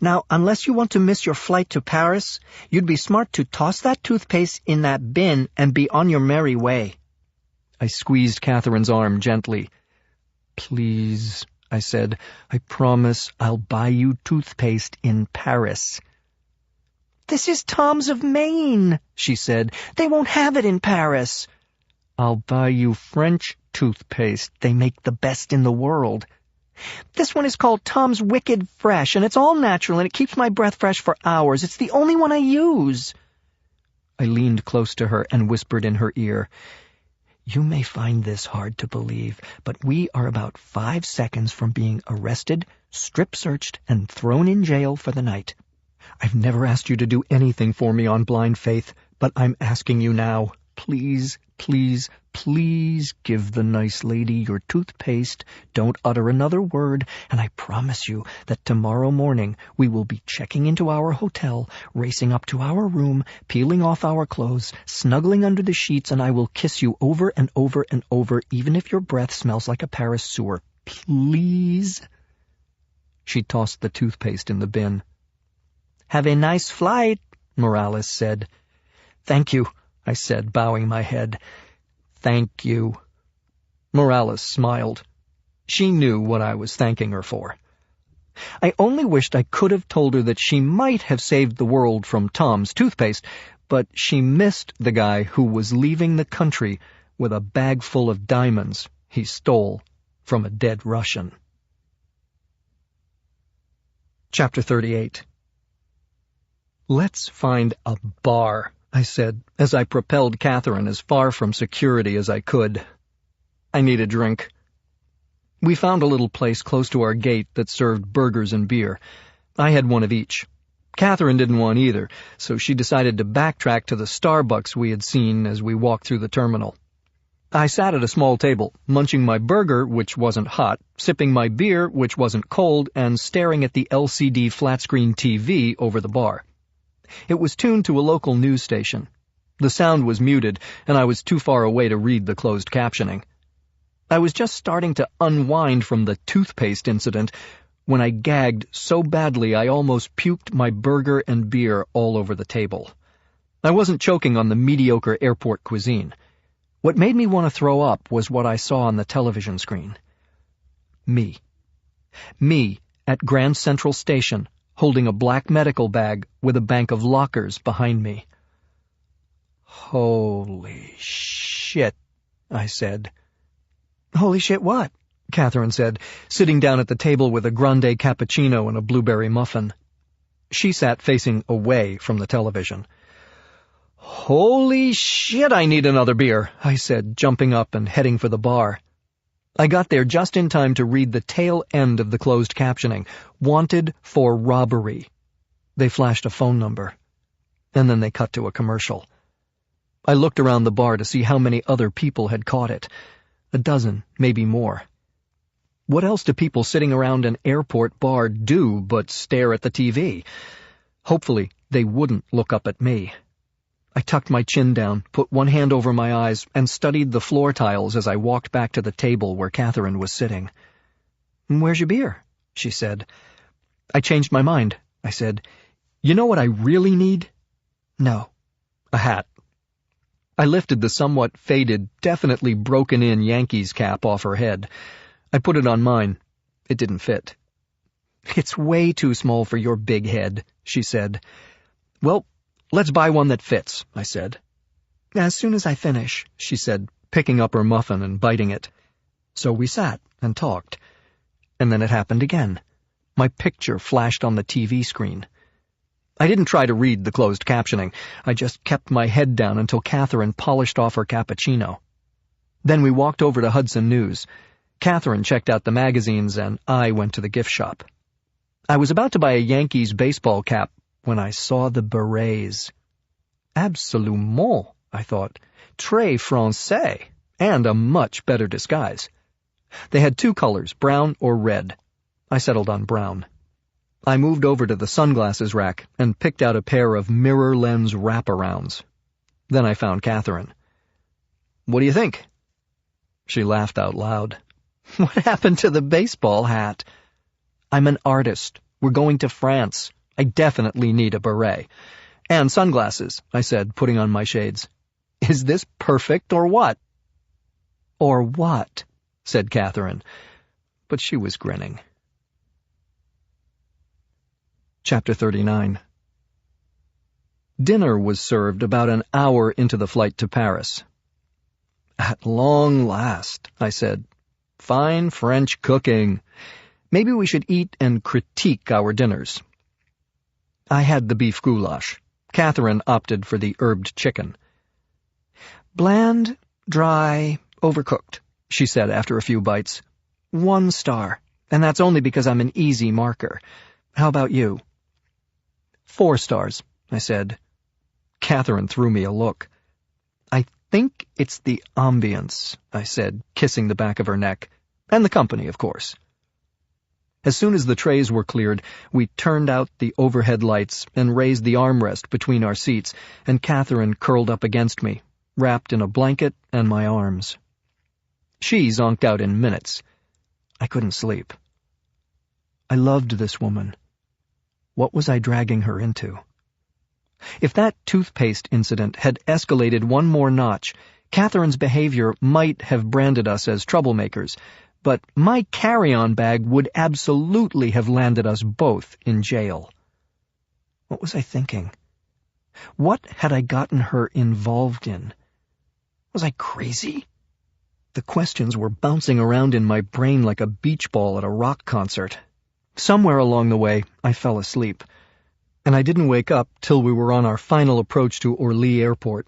Now, unless you want to miss your flight to Paris, you'd be smart to toss that toothpaste in that bin and be on your merry way. I squeezed Catherine's arm gently. Please, I said, I promise I'll buy you toothpaste in Paris. This is Tom's of Maine, she said. They won't have it in Paris. I'll buy you French toothpaste. They make the best in the world. This one is called Tom's Wicked Fresh, and it's all natural, and it keeps my breath fresh for hours. It's the only one I use. I leaned close to her and whispered in her ear, You may find this hard to believe, but we are about 5 seconds from being arrested, strip-searched, and thrown in jail for the night. I've never asked you to do anything for me on blind faith, but I'm asking you now. Please, please, please give the nice lady your toothpaste. Don't utter another word, and I promise you that tomorrow morning we will be checking into our hotel, racing up to our room, peeling off our clothes, snuggling under the sheets, and I will kiss you over and over and over, even if your breath smells like a Paris sewer. Please? She tossed the toothpaste in the bin. Have a nice flight, Morales said. Thank you, I said, bowing my head. Thank you. Morales smiled. She knew what I was thanking her for. I only wished I could have told her that she might have saved the world from Tom's toothpaste, but she missed the guy who was leaving the country with a bag full of diamonds he stole from a dead Russian. Chapter 38. Let's find a bar, I said, as I propelled Catherine as far from security as I could. I need a drink. We found a little place close to our gate that served burgers and beer. I had one of each. Catherine didn't want either, so she decided to backtrack to the Starbucks we had seen as we walked through the terminal. I sat at a small table, munching my burger, which wasn't hot, sipping my beer, which wasn't cold, and staring at the LCD flat-screen TV over the bar. It was tuned to a local news station. The sound was muted, and I was too far away to read the closed captioning. I was just starting to unwind from the toothpaste incident when I gagged so badly I almost puked my burger and beer all over the table. I wasn't choking on the mediocre airport cuisine. What made me want to throw up was what I saw on the television screen. Me. Me at Grand Central Station, holding a black medical bag with a bank of lockers behind me. Holy shit, I said. Holy shit what? Catherine said, sitting down at the table with a grande cappuccino and a blueberry muffin. She sat facing away from the television. Holy shit, I need another beer, I said, jumping up and heading for the bar. I got there just in time to read the tail end of the closed captioning. Wanted for robbery. They flashed a phone number. And then they cut to a commercial. I looked around the bar to see how many other people had caught it. 12, maybe more. What else do people sitting around an airport bar do but stare at the TV? Hopefully, they wouldn't look up at me. I tucked my chin down, put one hand over my eyes, and studied the floor tiles as I walked back to the table where Catherine was sitting. Where's your beer? She said. I changed my mind, I said. You know what I really need? No. A hat. I lifted the somewhat faded, definitely broken-in Yankees cap off her head. I put it on mine. It didn't fit. It's way too small for your big head, she said. Well, let's buy one that fits, I said. As soon as I finish, she said, picking up her muffin and biting it. So we sat and talked. And then it happened again. My picture flashed on the TV screen. I didn't try to read the closed captioning. I just kept my head down until Catherine polished off her cappuccino. Then we walked over to Hudson News. Catherine checked out the magazines and I went to the gift shop. I was about to buy a Yankees baseball cap when I saw the berets. Absolument, I thought. Très français, and a much better disguise. They had two colors, brown or red. I settled on brown. I moved over to the sunglasses rack and picked out a pair of mirror lens wraparounds. Then I found Catherine. "What do you think?" She laughed out loud. "What happened to the baseball hat?" "I'm an artist. We're going to France. I definitely need a beret. And sunglasses," I said, putting on my shades. "Is this perfect or what?" "Or what?" said Catherine, but she was grinning. Chapter 39. Dinner was served about an hour into the flight to Paris. "At long last," I said. "Fine French cooking. Maybe we should eat and critique our dinners." I had the beef goulash. Catherine opted for the herbed chicken. "Bland, dry, overcooked," she said after a few bites. 1 star, and that's only because I'm an easy marker. How about you?" 4 stars, I said. Catherine threw me a look. "I think it's the ambience," I said, kissing the back of her neck. "And the company, of course." As soon as the trays were cleared, we turned out the overhead lights and raised the armrest between our seats, and Catherine curled up against me, wrapped in a blanket and my arms. She zonked out in minutes. I couldn't sleep. I loved this woman. What was I dragging her into? If that toothpaste incident had escalated one more notch, Catherine's behavior might have branded us as troublemakers, but my carry-on bag would absolutely have landed us both in jail. What was I thinking? What had I gotten her involved in? Was I crazy? The questions were bouncing around in my brain like a beach ball at a rock concert. Somewhere along the way, I fell asleep, and I didn't wake up till we were on our final approach to Orly Airport.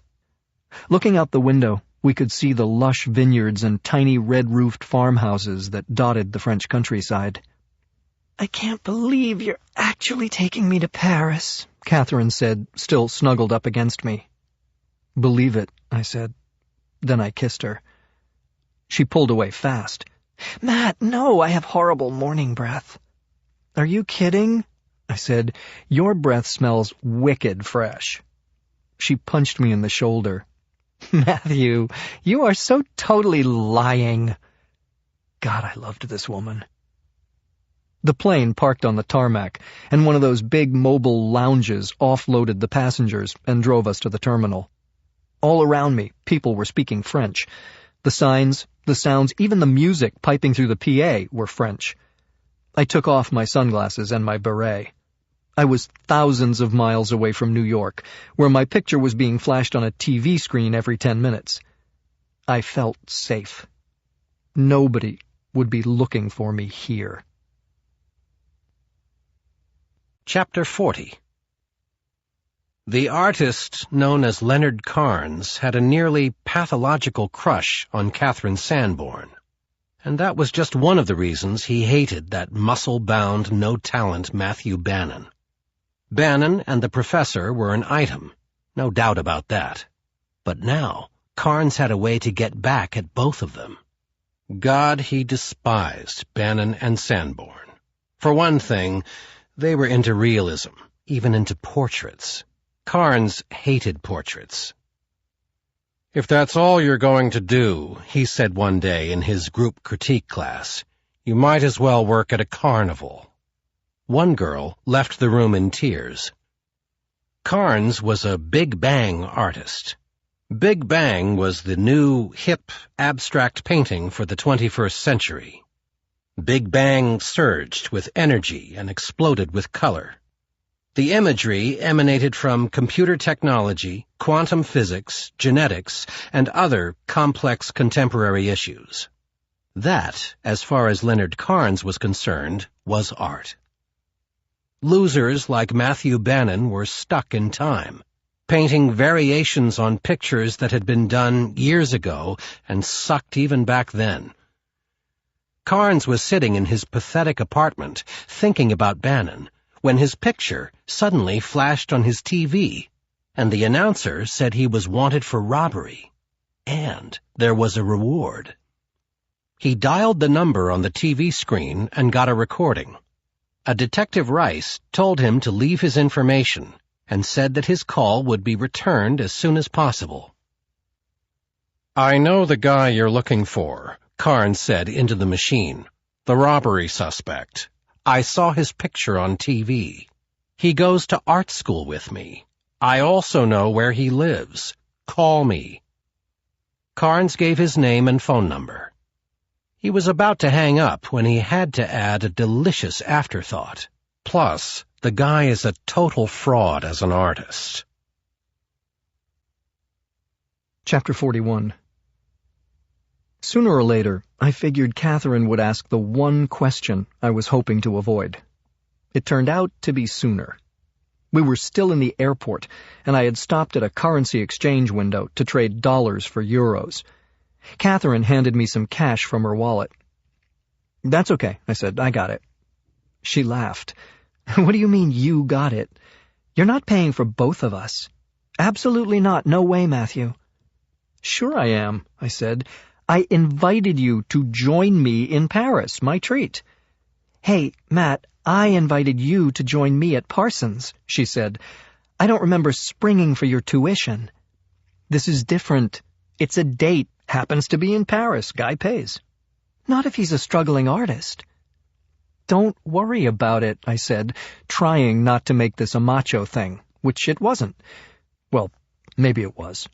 Looking out the window, we could see the lush vineyards and tiny red-roofed farmhouses that dotted the French countryside. "I can't believe you're actually taking me to Paris," Catherine said, still snuggled up against me. "Believe it," I said. Then I kissed her. She pulled away fast. "Matt, no, I have horrible morning breath." "Are you kidding?" I said. "Your breath smells wicked fresh." She punched me in the shoulder. "Matthew, you are so totally lying." God, I loved this woman. The plane parked on the tarmac, and one of those big mobile lounges offloaded the passengers and drove us to the terminal. All around me, people were speaking French. The signs, the sounds, even the music piping through the PA were French. I took off my sunglasses and my beret. I was thousands of miles away from New York, where my picture was being flashed on a TV screen every 10 minutes. I felt safe. Nobody would be looking for me here. Chapter 40. The artist known as Leonard Carnes had a nearly pathological crush on Catherine Sanborn, and that was just one of the reasons he hated that muscle-bound, no-talent Matthew Bannon. Bannon and the professor were an item, no doubt about that. But now, Carnes had a way to get back at both of them. God, he despised Bannon and Sanborn. For one thing, they were into realism, even into portraits. Carnes hated portraits. "If that's all you're going to do," he said one day in his group critique class, "you might as well work at a carnival." One girl left the room in tears. Carnes was a Big Bang artist. Big Bang was the new, hip, abstract painting for the 21st century. Big Bang surged with energy and exploded with color. The imagery emanated from computer technology, quantum physics, genetics, and other complex contemporary issues. That, as far as Leonard Carnes was concerned, was art. Losers like Matthew Bannon were stuck in time, painting variations on pictures that had been done years ago and sucked even back then. Carnes was sitting in his pathetic apartment, thinking about Bannon, when his picture suddenly flashed on his TV, and the announcer said he was wanted for robbery, and there was a reward. He dialed the number on the TV screen and got a recording. A Detective Rice told him to leave his information and said that his call would be returned as soon as possible. "I know the guy you're looking for," Carnes said into the machine. "The robbery suspect. I saw his picture on TV. He goes to art school with me. I also know where he lives. Call me." Carnes gave his name and phone number. He was about to hang up when he had to add a delicious afterthought. Plus, the guy is a total fraud as an artist. Chapter 41. Sooner or later, I figured Catherine would ask the one question I was hoping to avoid. It turned out to be sooner. We were still in the airport, and I had stopped at a currency exchange window to trade dollars for euros. Catherine handed me some cash from her wallet. "That's okay," I said. "I got it." She laughed. "What do you mean you got it? You're not paying for both of us." "Absolutely not. No way, Matthew." "Sure I am," I said. "I invited you to join me in Paris, my treat." "Hey, Matt, I invited you to join me at Parsons," she said. "I don't remember springing for your tuition." "This is different. It's a date. Happens to be in Paris. Guy pays." "Not if he's a struggling artist." "Don't worry about it," I said, trying not to make this a macho thing, which it wasn't. Well, maybe it was.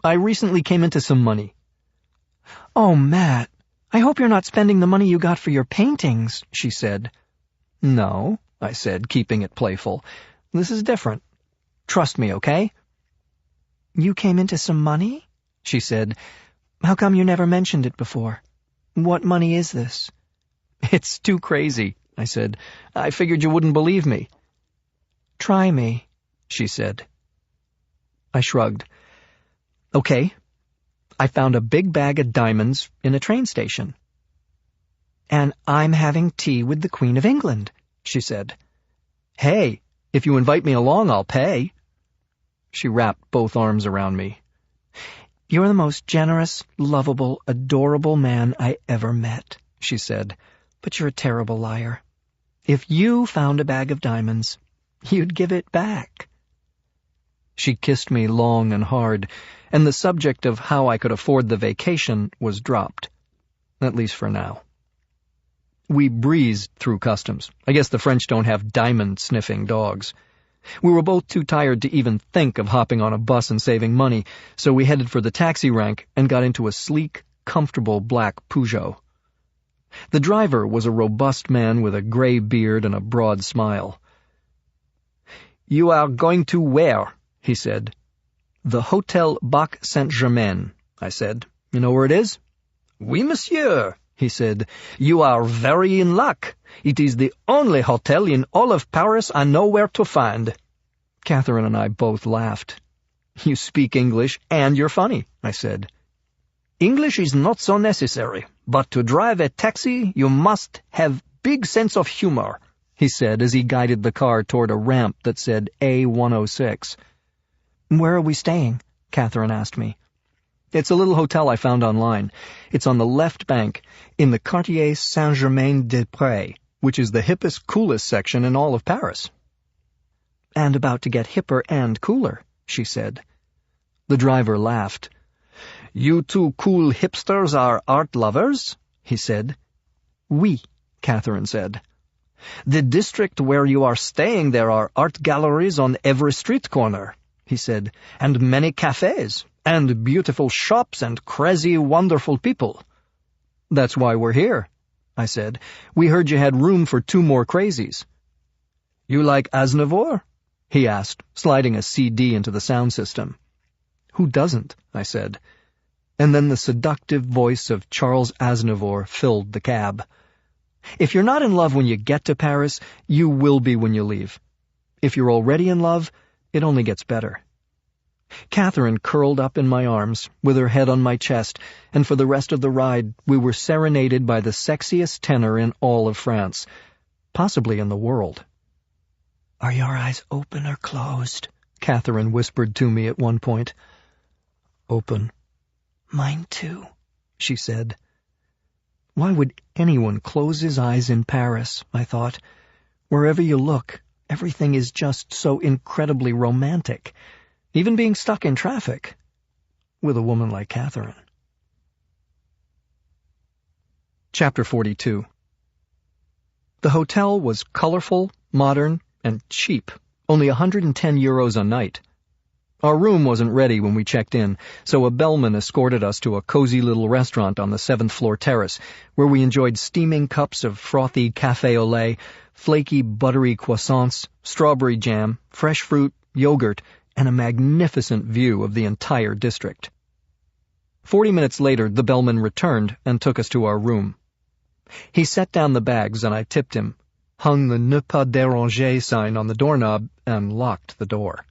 "I recently came into some money." "Oh, Matt, I hope you're not spending the money you got for your paintings," she said. "No," I said, keeping it playful. "This is different. Trust me, okay?" "You came into some money?" she said. "How come you never mentioned it before? What money is this?" "It's too crazy," I said. "I figured you wouldn't believe me." "Try me," she said. I shrugged. "Okay. I found a big bag of diamonds in a train station." "And I'm having tea with the Queen of England," she said. "Hey, if you invite me along, I'll pay." She wrapped both arms around me. "You're the most generous, lovable, adorable man I ever met," she said. "But you're a terrible liar. If you found a bag of diamonds, you'd give it back." She kissed me long and hard, and the subject of how I could afford the vacation was dropped, at least for now. We breezed through customs. I guess the French don't have diamond-sniffing dogs. We were both too tired to even think of hopping on a bus and saving money, so we headed for the taxi rank and got into a sleek, comfortable black Peugeot. The driver was a robust man with a gray beard and a broad smile. "You are going to where?" he said. "The Hotel Bac Saint-Germain," I said. "You know where it is?" "Oui, monsieur," he said. "You are very in luck. It is the only hotel in all of Paris I know where to find." Catherine and I both laughed. "You speak English, and you're funny," I said. "English is not so necessary, but to drive a taxi you must have big sense of humor," he said as he guided the car toward a ramp that said A106. "Where are we staying?" Catherine asked me. "It's a little hotel I found online. It's on the left bank, in the Quartier Saint-Germain-des-Prés, which is the hippest, coolest section in all of Paris." "And about to get hipper and cooler," she said. The driver laughed. "You two cool hipsters are art lovers?" he said. "Oui," Catherine said. "The district where you are staying, there are art galleries on every street corner," he said, "and many cafes, and beautiful shops and crazy, wonderful people." "That's why we're here," I said. "We heard you had room for 2 more crazies." "You like Aznavour?" he asked, sliding a CD into the sound system. "Who doesn't?" I said. And then the seductive voice of Charles Aznavour filled the cab. "If you're not in love when you get to Paris, you will be when you leave. If you're already in love, it only gets better." Catherine curled up in my arms, with her head on my chest, and for the rest of the ride we were serenaded by the sexiest tenor in all of France, possibly in the world. "Are your eyes open or closed?" Catherine whispered to me at one point. "Open." "Mine too," she said. Why would anyone close his eyes in Paris, I thought. Wherever you look, everything is just so incredibly romantic. Even being stuck in traffic. With a woman like Catherine. Chapter 42. The hotel was colorful, modern, and cheap. Only €110 a night. Our room wasn't ready when we checked in, so a bellman escorted us to a cozy little restaurant on the 7th-floor terrace, where we enjoyed steaming cups of frothy café au lait, flaky buttery croissants, strawberry jam, fresh fruit, yogurt, and a magnificent view of the entire district. 40 minutes later, the bellman returned and took us to our room. He set down the bags and I tipped him, hung the Ne pas déranger sign on the doorknob, and locked the door.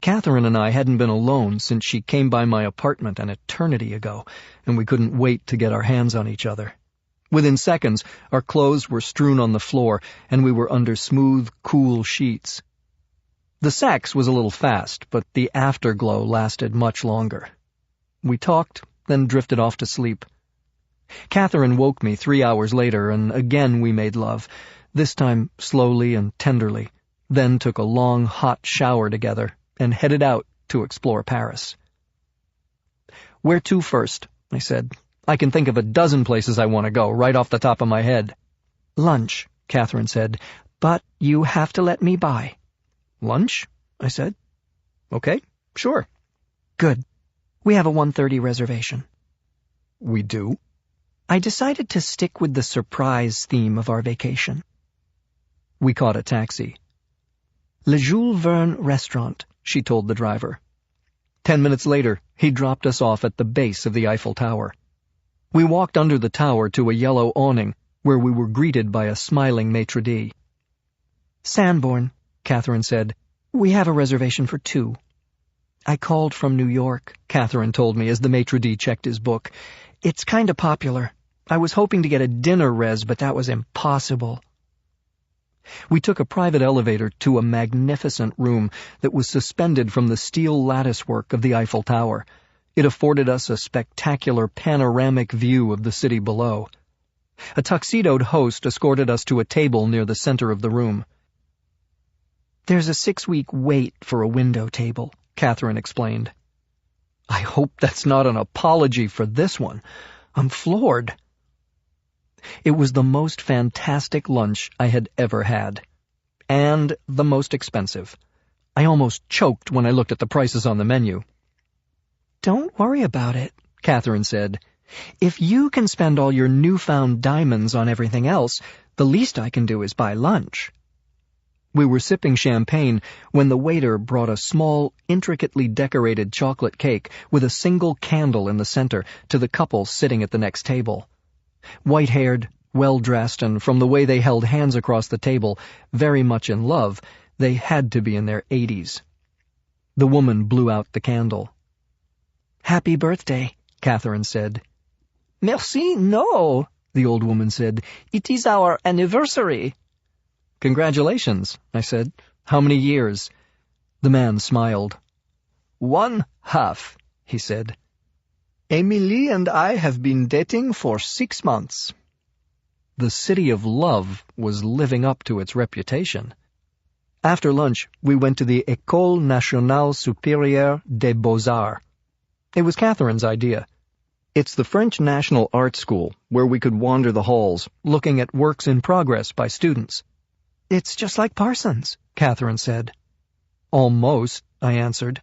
Catherine and I hadn't been alone since she came by my apartment an eternity ago, and we couldn't wait to get our hands on each other. Within seconds, our clothes were strewn on the floor, and we were under smooth, cool sheets. The sex was a little fast, but the afterglow lasted much longer. We talked, then drifted off to sleep. Catherine woke me 3 hours later, and again we made love, this time slowly and tenderly, then took a long, hot shower together and headed out to explore Paris. "Where to first?" I said. "I can think of a dozen places I want to go, right off the top of my head." "Lunch," Catherine said, "but you have to let me buy." "Lunch?" I said. "Okay, sure." "Good. We have a 1:30 reservation." "We do?" "I decided to stick with the surprise theme of our vacation." We caught a taxi. "Le Jules Verne restaurant," she told the driver. 10 minutes later, he dropped us off at the base of the Eiffel Tower. We walked under the tower to a yellow awning, where we were greeted by a smiling maitre d'. "Sanborn," Catherine said. "We have a reservation for 2. "I called from New York," Catherine told me as the maitre d' checked his book. "It's kinda popular. I was hoping to get a dinner res, but that was impossible." We took a private elevator to a magnificent room that was suspended from the steel latticework of the Eiffel Tower. It afforded us a spectacular panoramic view of the city below. A tuxedoed host escorted us to a table near the center of the room. "There's a 6-week wait for a window table," Catherine explained. I hope that's not an apology for this one. I'm floored. It was the most fantastic lunch I had ever had. And the most expensive. I almost choked when I looked at the prices on the menu. "Don't worry about it," Catherine said. "If you can spend all your newfound diamonds on everything else, the least I can do is buy lunch." We were sipping champagne when the waiter brought a small, intricately decorated chocolate cake with a single candle in the center to the couple sitting at the next table. White-haired, well-dressed, and from the way they held hands across the table, very much in love, they had to be in their 80s. The woman blew out the candle. "Happy birthday," Catherine said. "Merci, no," the old woman said. "It is our anniversary." "Congratulations," I said. "How many years?" The man smiled. "1/2, he said. "Émilie and I have been dating for 6 months." The city of love was living up to its reputation. After lunch, we went to the École Nationale Supérieure des Beaux-Arts. It was Catherine's idea. It's the French National Art School, where we could wander the halls, looking at works in progress by students. "It's just like Parsons," Catherine said. "Almost," I answered,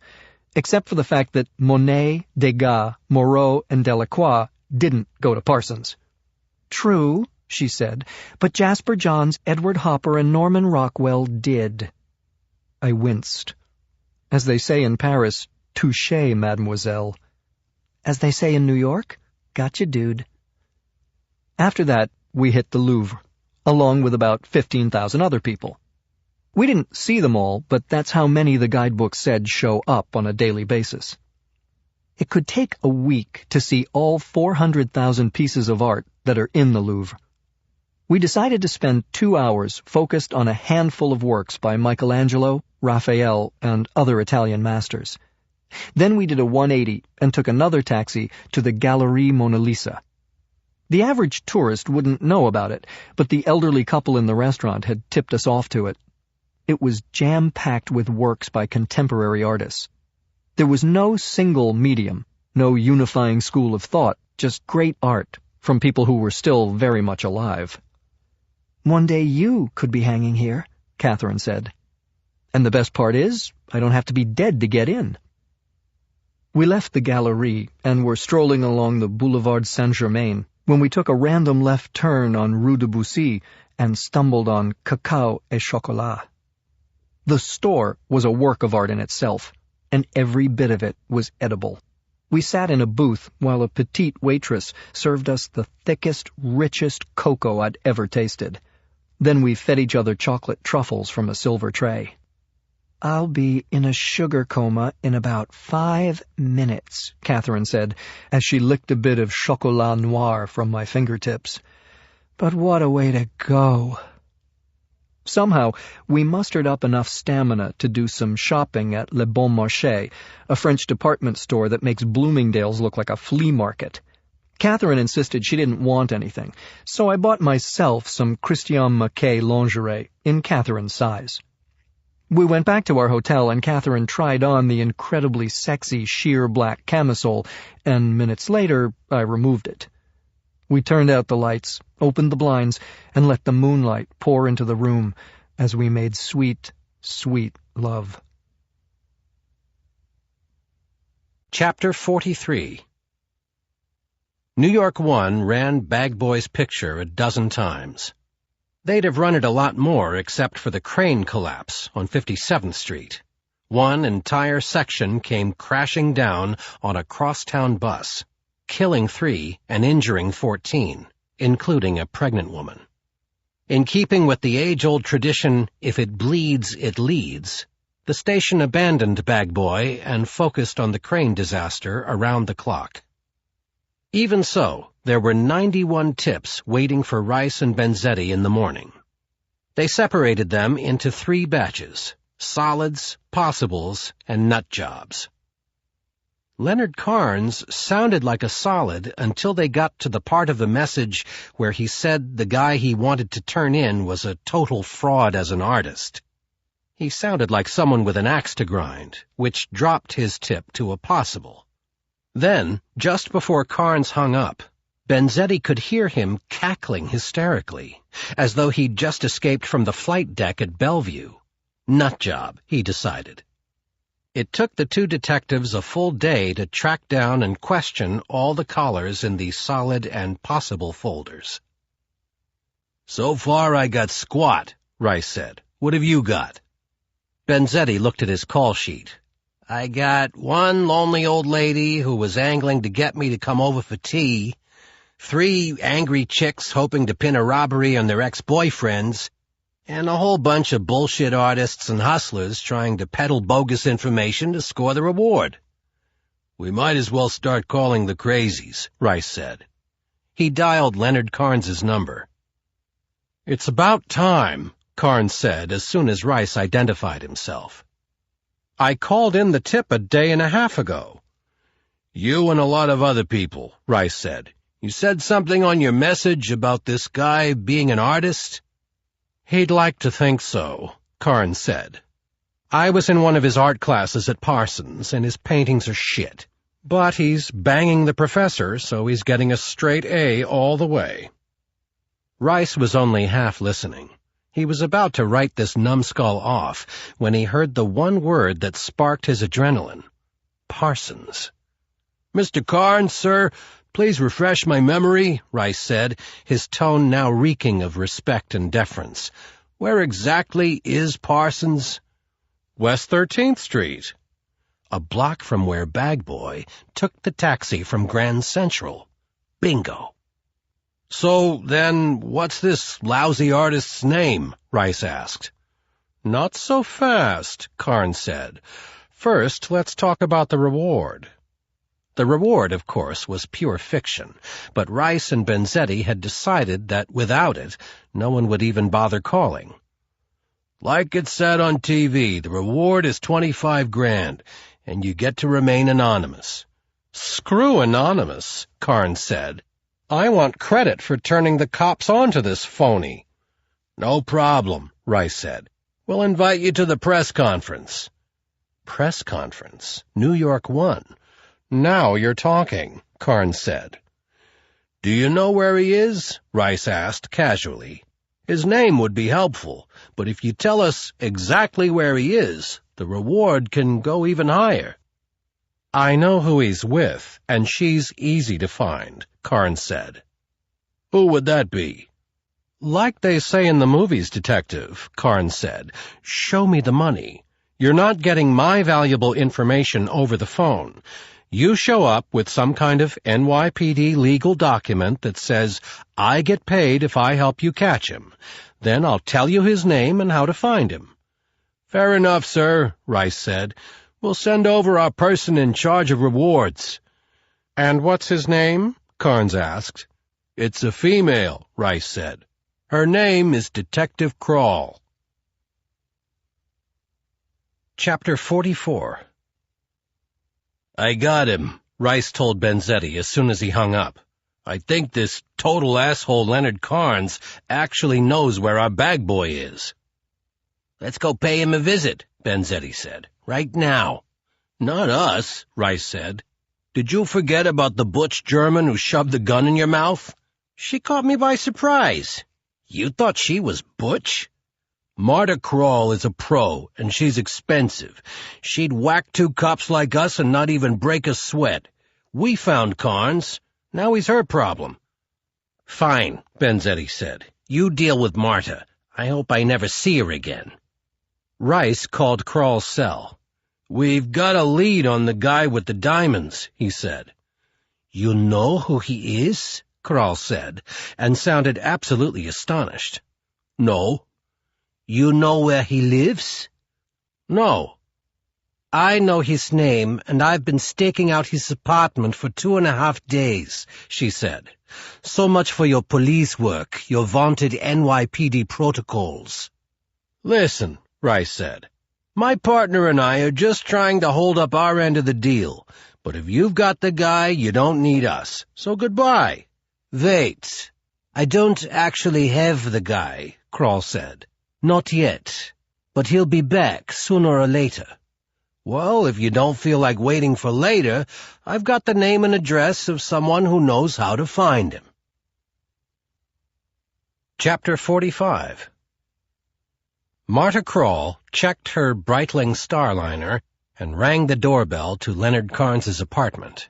except for the fact that Monet, Degas, Moreau, and Delacroix didn't go to Parsons. "True," she said, "but Jasper Johns, Edward Hopper, and Norman Rockwell did." I winced. As they say in Paris, touché, mademoiselle. As they say in New York, gotcha, dude. After that, we hit the Louvre, along with about 15,000 other people. We didn't see them all, but that's how many the guidebook said show up on a daily basis. It could take a week to see all 400,000 pieces of art that are in the Louvre. We decided to spend 2 hours focused on a handful of works by Michelangelo, Raphael, and other Italian masters. Then we did a 180 and took another taxi to the Galerie Mona Lisa. The average tourist wouldn't know about it, but the elderly couple in the restaurant had tipped us off to it. It was jam-packed with works by contemporary artists. There was no single medium, no unifying school of thought, just great art from people who were still very much alive. "One day you could be hanging here," Catherine said. "And the best part is, I don't have to be dead to get in." We left the Galerie and were strolling along the Boulevard Saint-Germain when we took a random left turn on Rue de Bussy and stumbled on Cacao et Chocolat. The store was a work of art in itself, and every bit of it was edible. We sat in a booth while a petite waitress served us the thickest, richest cocoa I'd ever tasted. Then we fed each other chocolate truffles from a silver tray. "I'll be in a sugar coma in about 5 minutes," Catherine said, as she licked a bit of chocolat noir from my fingertips. "But what a way to go." Somehow, we mustered up enough stamina to do some shopping at Le Bon Marché, a French department store that makes Bloomingdale's look like a flea market. Catherine insisted she didn't want anything, so I bought myself some Christian Maquet lingerie in Catherine's size. We went back to our hotel and Catherine tried on the incredibly sexy sheer black camisole, and minutes later I removed it. We turned out the lights, opened the blinds, and let the moonlight pour into the room as we made sweet, sweet love. Chapter 43. New York One ran Bag Boy's picture a dozen times. They'd have run it a lot more except for the crane collapse on 57th Street. One entire section came crashing down on a crosstown bus, killing 3 and injuring 14, including a pregnant woman. In keeping with the age-old tradition, if it bleeds, it leads, the station abandoned Bag Boy and focused on the crane disaster around the clock. Even so, there were 91 tips waiting for Rice and Benzetti in the morning. They separated them into 3 batches: solids, possibles, and nut jobs. Leonard Carnes sounded like a solid until they got to the part of the message where he said the guy he wanted to turn in was a total fraud as an artist. He sounded like someone with an axe to grind, which dropped his tip to a possible. Then, just before Carnes hung up, Benzetti could hear him cackling hysterically, as though he'd just escaped from the flight deck at Bellevue. Nut job, he decided. It took the 2 detectives a full day to track down and question all the callers in the solid and possible folders. "So far I got squat," Rice said. "What have you got?" Benzetti looked at his call sheet. "I got 1 lonely old lady who was angling to get me to come over for tea, 3 angry chicks hoping to pin a robbery on their ex-boyfriends, and a whole bunch of bullshit artists and hustlers trying to peddle bogus information to score the reward." "We might as well start calling the crazies," Rice said. He dialed Leonard Carnes's number. "It's about time," Carnes said as soon as Rice identified himself. "I called in the tip a day and a half ago." "You and a lot of other people," Rice said. "You said something on your message about this guy being an artist?" "He'd like to think so," Carnes said. "I was in one of his art classes at Parsons, and his paintings are shit. But he's banging the professor, so he's getting a straight A all the way." Rice was only half listening. He was about to write this numbskull off when he heard the one word that sparked his adrenaline. Parsons. "Mr. Carnes, sir, please refresh my memory," Rice said, his tone now reeking of respect and deference. "Where exactly is Parsons?" "West 13th Street. A block from where Bag Boy took the taxi from Grand Central. Bingo." "So, then, what's this lousy artist's name?" Rice asked. Not so fast, Carnes said. First, let's talk about the reward. The reward, of course, was pure fiction, but Rice and Benzetti had decided that without it, no one would even bother calling. Like it said on TV, the reward is 25 grand, and you get to remain anonymous. Screw anonymous, Carnes said. I want credit for turning the cops onto this phony. No problem, Rice said. We'll invite you to the press conference. Press conference? New York 1. Now you're talking, Carnes said. Do you know where he is? Rice asked casually. His name would be helpful, but if you tell us exactly where he is, the reward can go even higher. I know who he's with, and she's easy to find, Carnes said. Who would that be? Like they say in the movies, Detective, Carnes said. Show me the money. You're not getting my valuable information over the phone. You show up with some kind of NYPD legal document that says, I get paid if I help you catch him. Then I'll tell you his name and how to find him. Fair enough, sir, Rice said. We'll send over our person in charge of rewards. And what's his name? Carnes asked. It's a female, Rice said. Her name is Detective Crawl. Chapter 44. I got him, Rice told Benzetti as soon as he hung up. I think this total asshole Leonard Carnes actually knows where our bag boy is. Let's go pay him a visit, Benzetti said. Right now. Not us, Rice said. Did you forget about the butch German who shoved the gun in your mouth? She caught me by surprise. You thought she was butch? Marta Krall is a pro, and she's expensive. She'd whack 2 cops like us and not even break a sweat. We found Carnes. Now he's her problem. Fine, Benzetti said. You deal with Marta. I hope I never see her again. Rice called Krall's cell. We've got a lead on the guy with the diamonds, he said. You know who he is? Krall said, and sounded absolutely astonished. No. You know where he lives? No. I know his name, and I've been staking out his apartment for 2.5 days, she said. So much for your police work, your vaunted NYPD protocols. Listen, Rice said. My partner and I are just trying to hold up our end of the deal, but if you've got the guy, you don't need us. So goodbye. Wait. I don't actually have the guy, Krall said. Not yet, but he'll be back sooner or later. Well, if you don't feel like waiting for later, I've got the name and address of someone who knows how to find him. Chapter 45. Marta Krall checked her Breitling Starliner and rang the doorbell to Leonard Carnes's apartment.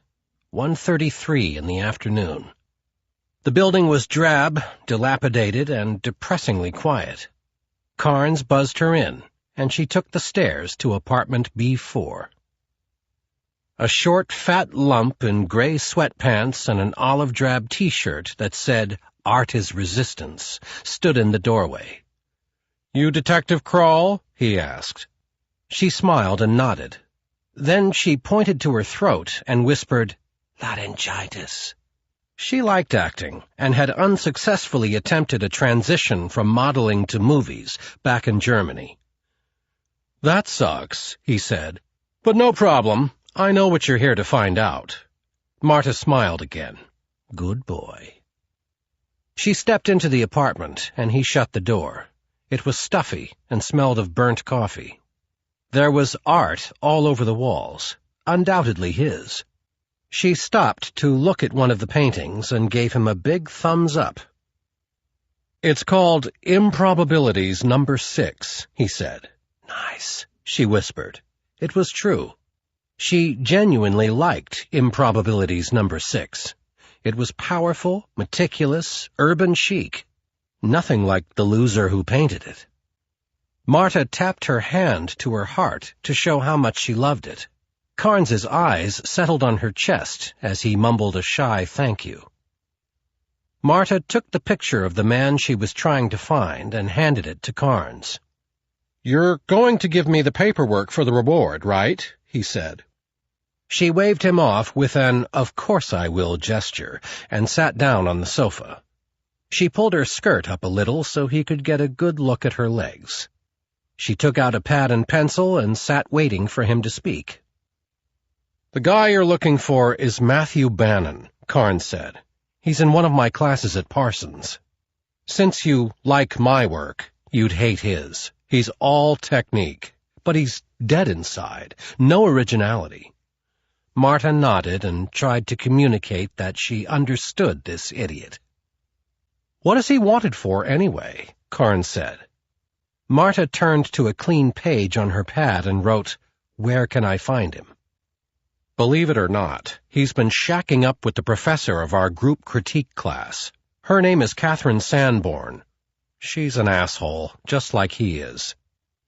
1:33 in the afternoon. The building was drab, dilapidated, and depressingly quiet. Carnes buzzed her in, and she took the stairs to apartment B4. A short, fat lump in gray sweatpants and an olive-drab T-shirt that said, Art is Resistance, stood in the doorway. You Detective Krall? He asked. She smiled and nodded. Then she pointed to her throat and whispered, Laryngitis. She liked acting, and had unsuccessfully attempted a transition from modeling to movies back in Germany. That sucks, he said. But no problem. I know what you're here to find out. Marta smiled again. Good boy. She stepped into the apartment, and he shut the door. It was stuffy and smelled of burnt coffee. There was art all over the walls, undoubtedly his. She stopped to look at one of the paintings and gave him a big thumbs up. It's called Improbabilities No. 6, he said. Nice, she whispered. It was true. She genuinely liked Improbabilities No. 6. It was powerful, meticulous, urban chic. Nothing like the loser who painted it. Marta tapped her hand to her heart to show how much she loved it. Carnes's eyes settled on her chest as he mumbled a shy thank you. Marta took the picture of the man she was trying to find and handed it to Carnes. "You're going to give me the paperwork for the reward, right?" he said. She waved him off with an "of course I will" gesture and sat down on the sofa. She pulled her skirt up a little so he could get a good look at her legs. She took out a pad and pencil and sat waiting for him to speak. "The guy you're looking for is Matthew Bannon," Carnes said. "He's in one of my classes at Parsons. Since you like my work, you'd hate his. He's all technique, but he's dead inside, no originality." Marta nodded and tried to communicate that she understood this idiot. "What is he wanted for, anyway?" Carnes said. Marta turned to a clean page on her pad and wrote, "Where can I find him?" "Believe it or not, he's been shacking up with the professor of our group critique class. Her name is Catherine Sanborn. She's an asshole, just like he is.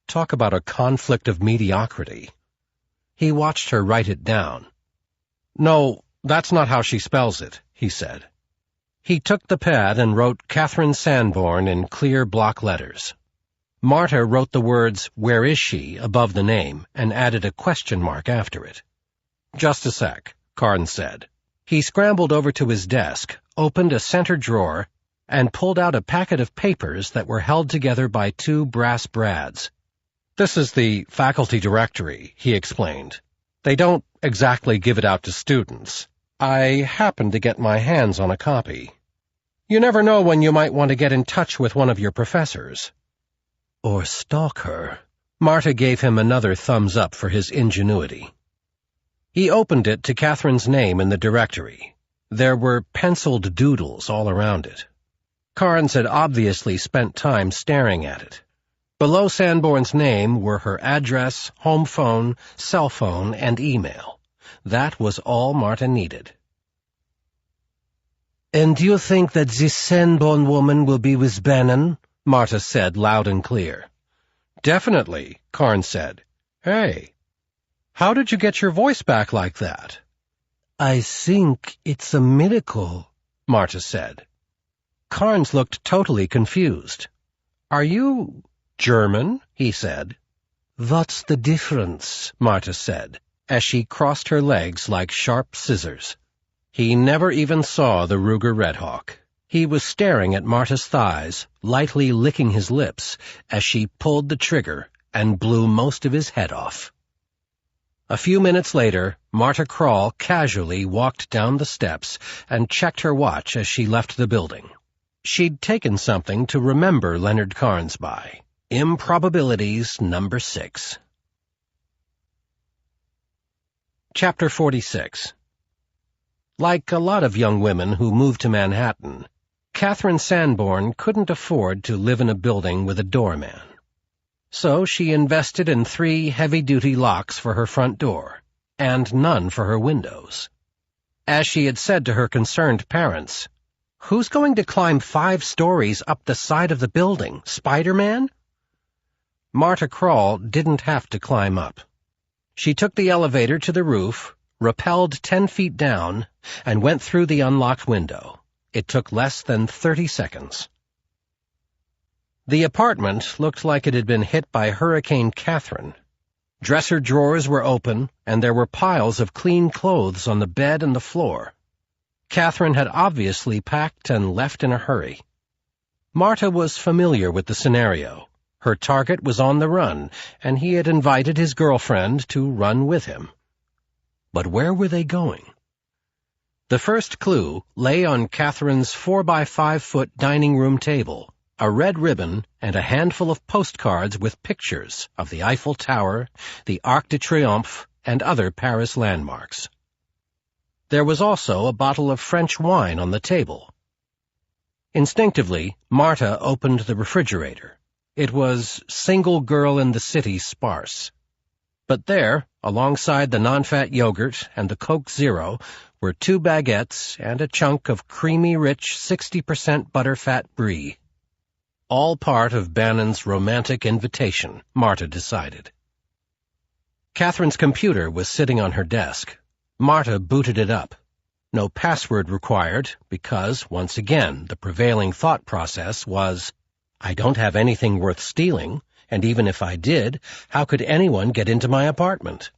Talk about a conflict of mediocrity." He watched her write it down. "No, that's not how she spells it," he said. He took the pad and wrote Catherine Sanborn in clear block letters. Marta wrote the words, "Where is she?" above the name and added a question mark after it. "Just a sec," Carnes said. He scrambled over to his desk, opened a center drawer, and pulled out a packet of papers that were held together by two brass brads. "This is the faculty directory," he explained. "They don't exactly give it out to students. I happened to get my hands on a copy. You never know when you might want to get in touch with one of your professors." "Or stalk her." Marta gave him another thumbs up for his ingenuity. He opened it to Catherine's name in the directory. There were penciled doodles all around it. Carnes had obviously spent time staring at it. Below Sanborn's name were her address, home phone, cell phone, and email. That was all Marta needed. "And do you think that this Sanborn woman will be with Bannon?" Marta said loud and clear. "Definitely," Carnes said. "Hey, how did you get your voice back like that?" "I think it's a miracle," Marta said. Carnes looked totally confused. "Are you German?" he said. "What's the difference?" Marta said, as she crossed her legs like sharp scissors. He never even saw the Ruger Red Hawk. He was staring at Marta's thighs, lightly licking his lips, as she pulled the trigger and blew most of his head off. A few minutes later, Marta Krall casually walked down the steps and checked her watch as she left the building. She'd taken something to remember Leonard Carnes by. Improbabilities number 6. Chapter 46. Like a lot of young women who moved to Manhattan, Catherine Sanborn couldn't afford to live in a building with a doorman. So she invested in 3 heavy-duty locks for her front door, and none for her windows. As she had said to her concerned parents, "Who's going to climb 5 stories up the side of the building, Spider-Man?" Marta Krall didn't have to climb up. She took the elevator to the roof, rappelled 10 feet down, and went through the unlocked window. It took less than 30 seconds. The apartment looked like it had been hit by Hurricane Catherine. Dresser drawers were open, and there were piles of clean clothes on the bed and the floor. Catherine had obviously packed and left in a hurry. Marta was familiar with the scenario. Her target was on the run, and he had invited his girlfriend to run with him. But where were they going? The first clue lay on Catherine's 4-by-5-foot dining room table, a red ribbon, and a handful of postcards with pictures of the Eiffel Tower, the Arc de Triomphe, and other Paris landmarks. There was also a bottle of French wine on the table. Instinctively, Marta opened the refrigerator. It was single girl in the city sparse. But there, alongside the non-fat yogurt and the Coke Zero, were 2 baguettes and a chunk of creamy, rich 60% butterfat brie. All part of Bannon's romantic invitation, Marta decided. Catherine's computer was sitting on her desk. Marta booted it up. No password required, because, once again, the prevailing thought process was, "I don't have anything worth stealing, and even if I did, how could anyone get into my apartment?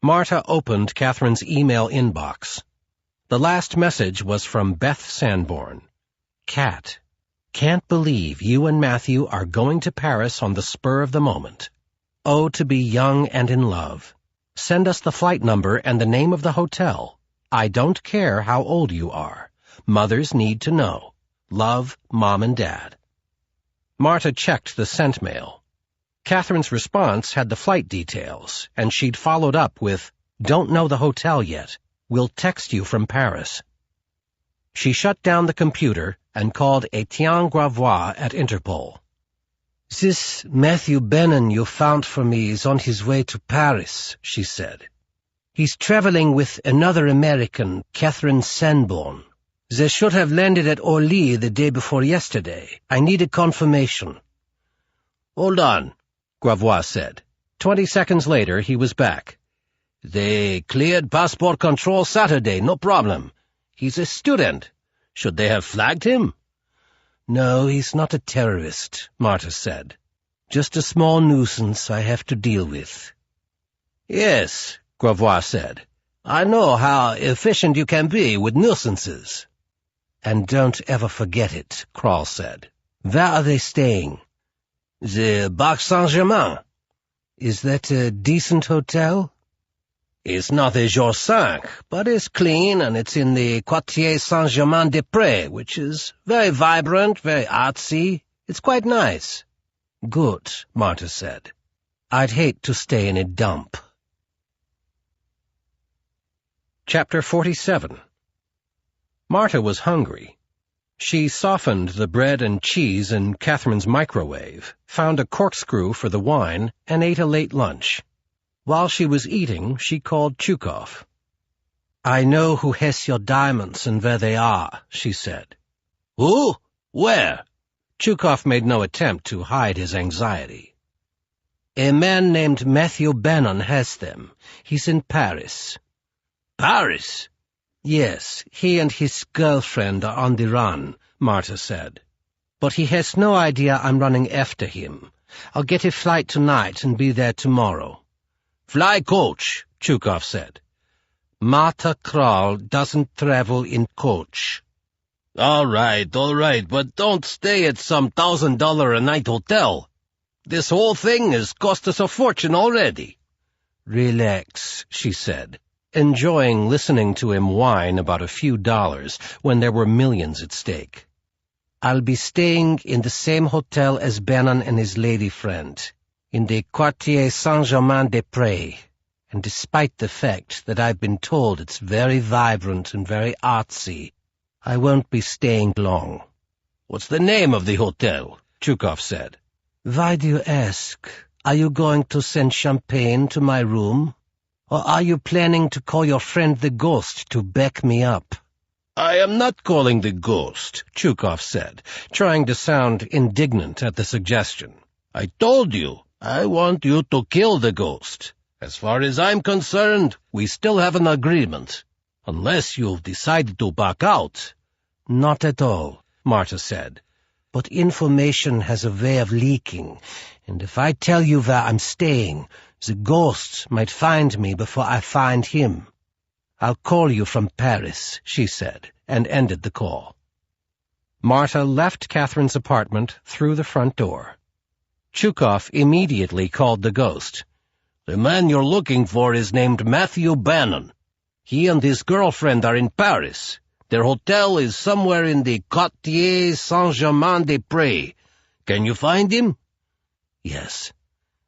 Marta opened Catherine's email inbox. The last message was from Beth Sanborn. Cat, can't believe you and Matthew are going to Paris on the spur of the moment. Oh, to be young and in love. Send us the flight number and the name of the hotel. I don't care how old you are. Mothers need to know. Love, Mom and Dad. Marta checked the sent mail. Catherine's response had the flight details, and she'd followed up with, "Don't know the hotel yet. We'll text you from Paris." She shut down the computer and called Etienne Gravois at Interpol. "This Matthew Bennon you found for me is on his way to Paris," she said. "He's traveling with another American, Catherine Sanborn. They should have landed at Orly the day before yesterday. I need a confirmation." "Hold on," Gravois said. 20 seconds later, he was back. "They cleared passport control Saturday, no problem. He's a student. Should they have flagged him?" "No, he's not a terrorist," Marta said. "Just a small nuisance I have to deal with." "Yes," Gravois said. "I know how efficient you can be with nuisances." "And don't ever forget it," Kroll said. "Where are they staying?" "The Bac Saint-Germain." "Is that a decent hotel?" "It's not a Jour 5, but it's clean, and it's in the Quartier Saint-Germain-des-Prés, which is very vibrant, very artsy. It's quite nice." "Good," Marta said. "I'd hate to stay in a dump." Chapter 47. Marta was hungry. She softened the bread and cheese in Catherine's microwave, found a corkscrew for the wine, and ate a late lunch. While she was eating, she called Chukov. "I know who has your diamonds and where they are," she said. "Who? Where?" Chukov made no attempt to hide his anxiety. "A man named Matthew Bennon has them. He's in Paris." "Paris?" "Yes, he and his girlfriend are on the run," Marta said. "But he has no idea I'm running after him. I'll get a flight tonight and be there tomorrow." "Fly coach," Chukov said. "Marta Kroll doesn't travel in coach." All right, but don't stay at some $1,000-a-night hotel. This whole thing has cost us a fortune already." "Relax," she said, enjoying listening to him whine about a few dollars when there were millions at stake. "I'll be staying in the same hotel as Bennon and his lady friend, in the Quartier Saint-Germain-des-Prés, and despite the fact that I've been told it's very vibrant and very artsy, I won't be staying long." "What's the name of the hotel?" Chukov said. "Why do you ask? Are you going to send champagne to my room? Or are you planning to call your friend the Ghost to back me up?" "I am not calling the Ghost," Chukov said, trying to sound indignant at the suggestion. "I told you, I want you to kill the Ghost. As far as I'm concerned, we still have an agreement. Unless you've decided to back out." "Not at all," Marta said. "But information has a way of leaking, and if I tell you where I'm staying, the Ghost might find me before I find him. I'll call you from Paris," she said, and ended the call. Marta left Catherine's apartment through the front door. Chukov immediately called the Ghost. "The man you're looking for is named Matthew Bennon. He and his girlfriend are in Paris. Their hotel is somewhere in the Quartier Saint-Germain-des-Prés. Can you find him?" "Yes."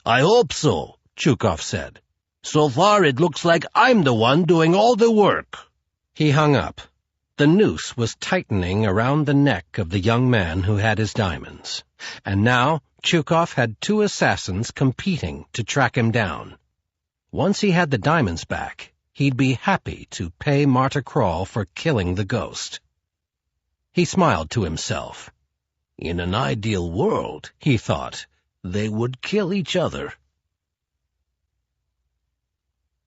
"I hope so," Chukov said. "So far it looks like I'm the one doing all the work." He hung up. The noose was tightening around the neck of the young man who had his diamonds. And now Chukov had 2 assassins competing to track him down. Once he had the diamonds back, he'd be happy to pay Marta Kroll for killing the Ghost. He smiled to himself. In an ideal world, he thought, they would kill each other.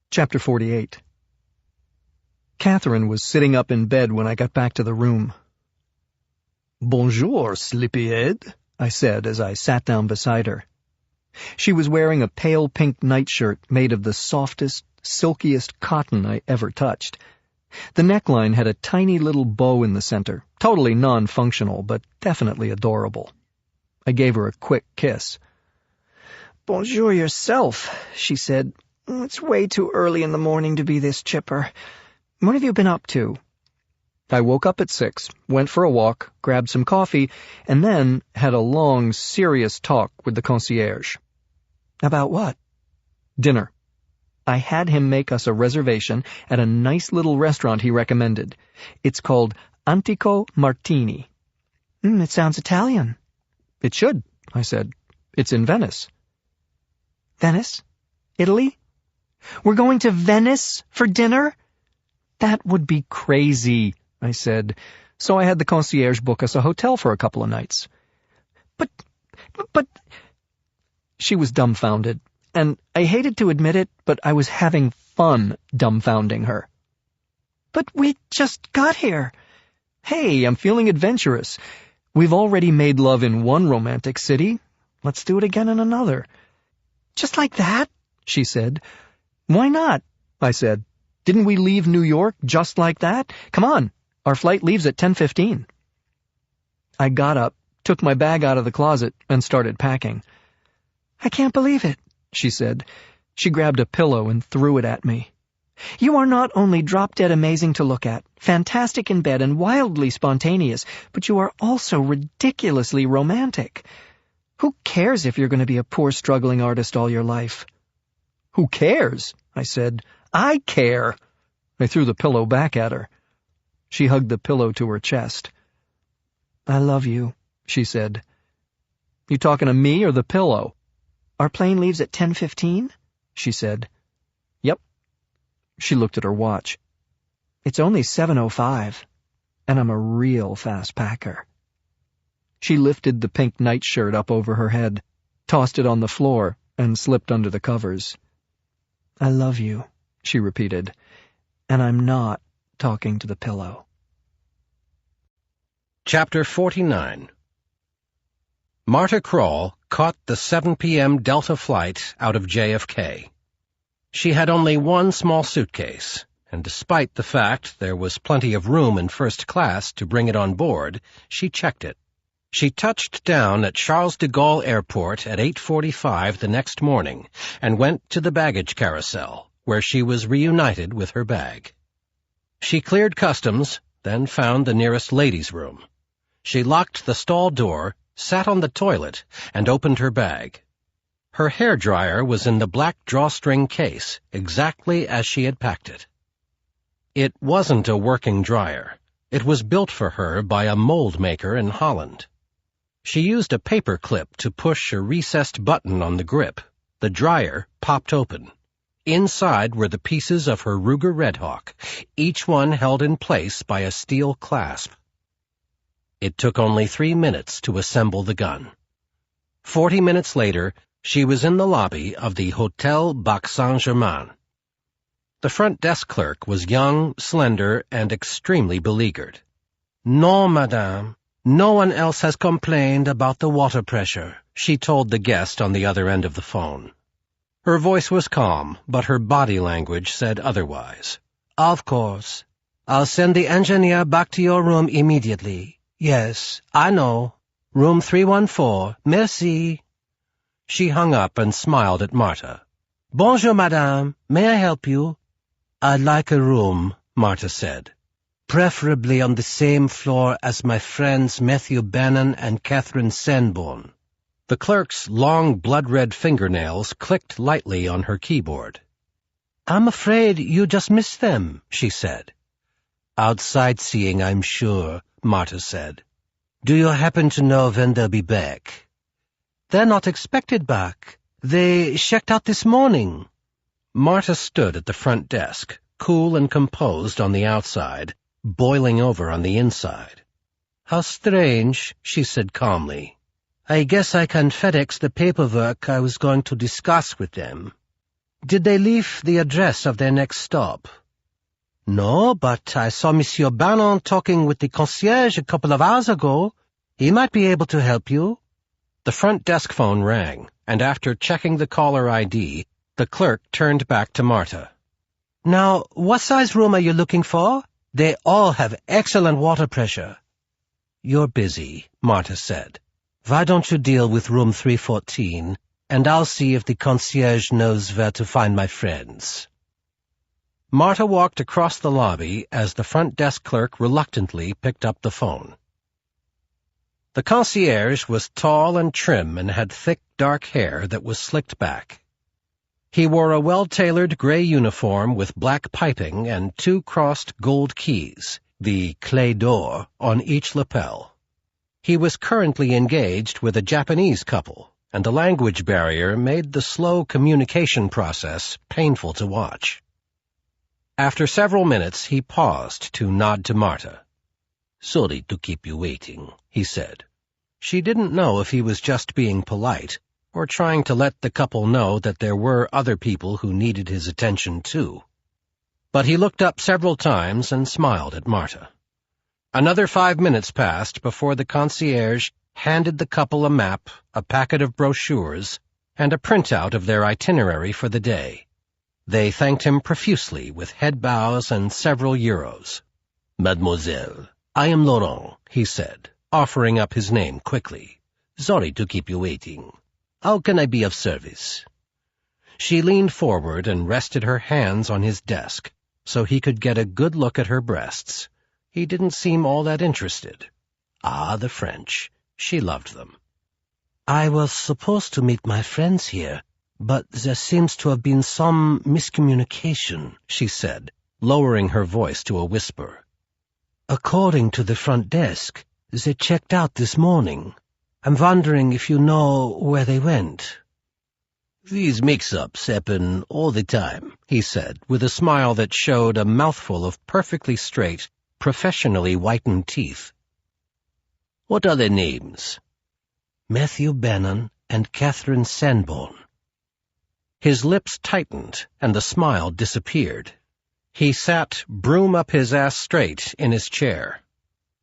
Chapter 48. Catherine was sitting up in bed when I got back to the room. "Bonjour, sleepyhead," I said as I sat down beside her. She was wearing a pale pink nightshirt made of the softest, silkiest cotton I ever touched. The neckline had a tiny little bow in the center, totally non-functional, but definitely adorable. I gave her a quick kiss. "Bonjour yourself," she said. "It's way too early in the morning to be this chipper. What have you been up to?" I woke up at 6, went for a walk, grabbed some coffee, and then had a long, serious talk with the concierge. "About what?" Dinner. I had him make us a reservation at a nice little restaurant he recommended. It's called Antico Martini. It sounds Italian." It should, I said. It's in Venice. "Venice? Italy? We're going to Venice for dinner?" That would be crazy, I said. So I had the concierge book us a hotel for a couple of nights. But... She was dumbfounded, and I hated to admit it, but I was having fun dumbfounding her. "But we just got here." Hey, I'm feeling adventurous. We've already made love in one romantic city. Let's do it again in another. "Just like that?" she said. Why not? I said. Didn't we leave New York just like that? Come on, our flight leaves at 10:15. I got up, took my bag out of the closet, and started packing. "I can't believe it," she said. She grabbed a pillow and threw it at me. "You are not only drop-dead amazing to look at, fantastic in bed and wildly spontaneous, but you are also ridiculously romantic. Who cares if you're going to be a poor struggling artist all your life?" Who cares? I said. I care. I threw the pillow back at her. She hugged the pillow to her chest. "I love you," she said. You talking to me or the pillow? "Our plane leaves at 10:15? She said. Yep. She looked at her watch. "It's only 7:05, and I'm a real fast packer." She lifted the pink nightshirt up over her head, tossed it on the floor, and slipped under the covers. "I love you," she repeated, "and I'm not talking to the pillow." Chapter 49. Marta Kroll caught the 7 p.m. Delta flight out of JFK. She had only one small suitcase, and despite the fact there was plenty of room in first class to bring it on board, she checked it. She touched down at Charles de Gaulle Airport at 8:45 the next morning and went to the baggage carousel, where she was reunited with her bag. She cleared customs, then found the nearest ladies' room. She locked the stall door, sat on the toilet, and opened her bag. Her hairdryer was in the black drawstring case, exactly as she had packed it. It wasn't a working dryer. It was built for her by a mold maker in Holland. She used a paper clip to push a recessed button on the grip. The dryer popped open. Inside were the pieces of her Ruger Redhawk, each one held in place by a steel clasp. It took only 3 minutes to assemble the gun. 40 minutes later, she was in the lobby of the Hotel Bac Saint-Germain. The front desk clerk was young, slender, and extremely beleaguered. "Non, madame. No one else has complained about the water pressure," she told the guest on the other end of the phone. Her voice was calm, but her body language said otherwise. "Of course. I'll send the engineer back to your room immediately. Yes, I know. Room 314. Merci." She hung up and smiled at Marta. "Bonjour, madame. May I help you?" "I'd like a room," Marta said. "Preferably on the same floor as my friends Matthew Bannon and Catherine Sanborn." The clerk's long blood-red fingernails clicked lightly on her keyboard. "I'm afraid you just missed them," she said. "Out sightseeing, I'm sure," Marta said. "Do you happen to know when they'll be back?" "They're not expected back. They checked out this morning." Marta stood at the front desk, cool and composed on the outside, boiling over on the inside. "How strange," she said calmly. "I guess I can FedEx the paperwork I was going to discuss with them. Did they leave the address of their next stop?" "No, but I saw Monsieur Bannon talking with the concierge a couple of hours ago. He might be able to help you." The front desk phone rang, and after checking the caller ID, the clerk turned back to Marta. Now, what size room are you looking for? They all have excellent water pressure. You're busy, Marta said. Why don't you deal with room 314, and I'll see if the concierge knows where to find my friends. Marta walked across the lobby as the front desk clerk reluctantly picked up the phone. The concierge was tall and trim and had thick, dark hair that was slicked back. He wore a well-tailored gray uniform with black piping and 2 crossed gold keys, the clé d'or, on each lapel. He was currently engaged with a Japanese couple, and the language barrier made the slow communication process painful to watch. After several minutes, he paused to nod to Marta. "Sorry to keep you waiting," he said. She didn't know if he was just being polite or trying to let the couple know that there were other people who needed his attention too. But he looked up several times and smiled at Marta. Another 5 minutes passed before the concierge handed the couple a map, a packet of brochures, and a printout of their itinerary for the day. They thanked him profusely with head bows and several euros. "Mademoiselle, I am Laurent," he said, offering up his name quickly. "Sorry to keep you waiting. How can I be of service?" She leaned forward and rested her hands on his desk so he could get a good look at her breasts. He didn't seem all that interested. Ah, the French. She loved them. I was supposed to meet my friends here, but there seems to have been some miscommunication, she said, lowering her voice to a whisper. According to the front desk, they checked out this morning. I'm wondering if you know where they went. "These mix-ups happen all the time," he said, with a smile that showed a mouthful of perfectly straight, professionally whitened teeth. "What are their names?" "Matthew Bannon and Catherine Sanborn." His lips tightened, and the smile disappeared. He sat, broom up his ass straight, in his chair.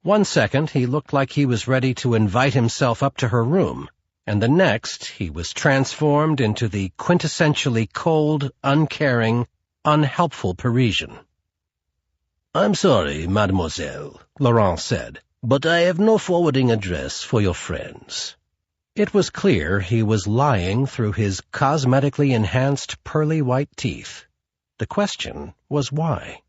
1 second he looked like he was ready to invite himself up to her room, and the next he was transformed into the quintessentially cold, uncaring, unhelpful Parisian. "I'm sorry, mademoiselle," Laurent said, "but I have no forwarding address for your friends." It was clear he was lying through his cosmetically enhanced pearly white teeth. The question was why.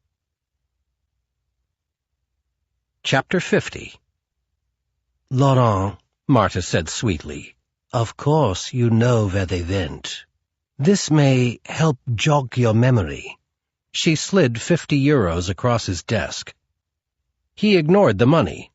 Chapter 50. "Laurent," Marta said sweetly, "of course you know where they went. This may help jog your memory." She slid 50 euros across his desk. He ignored the money.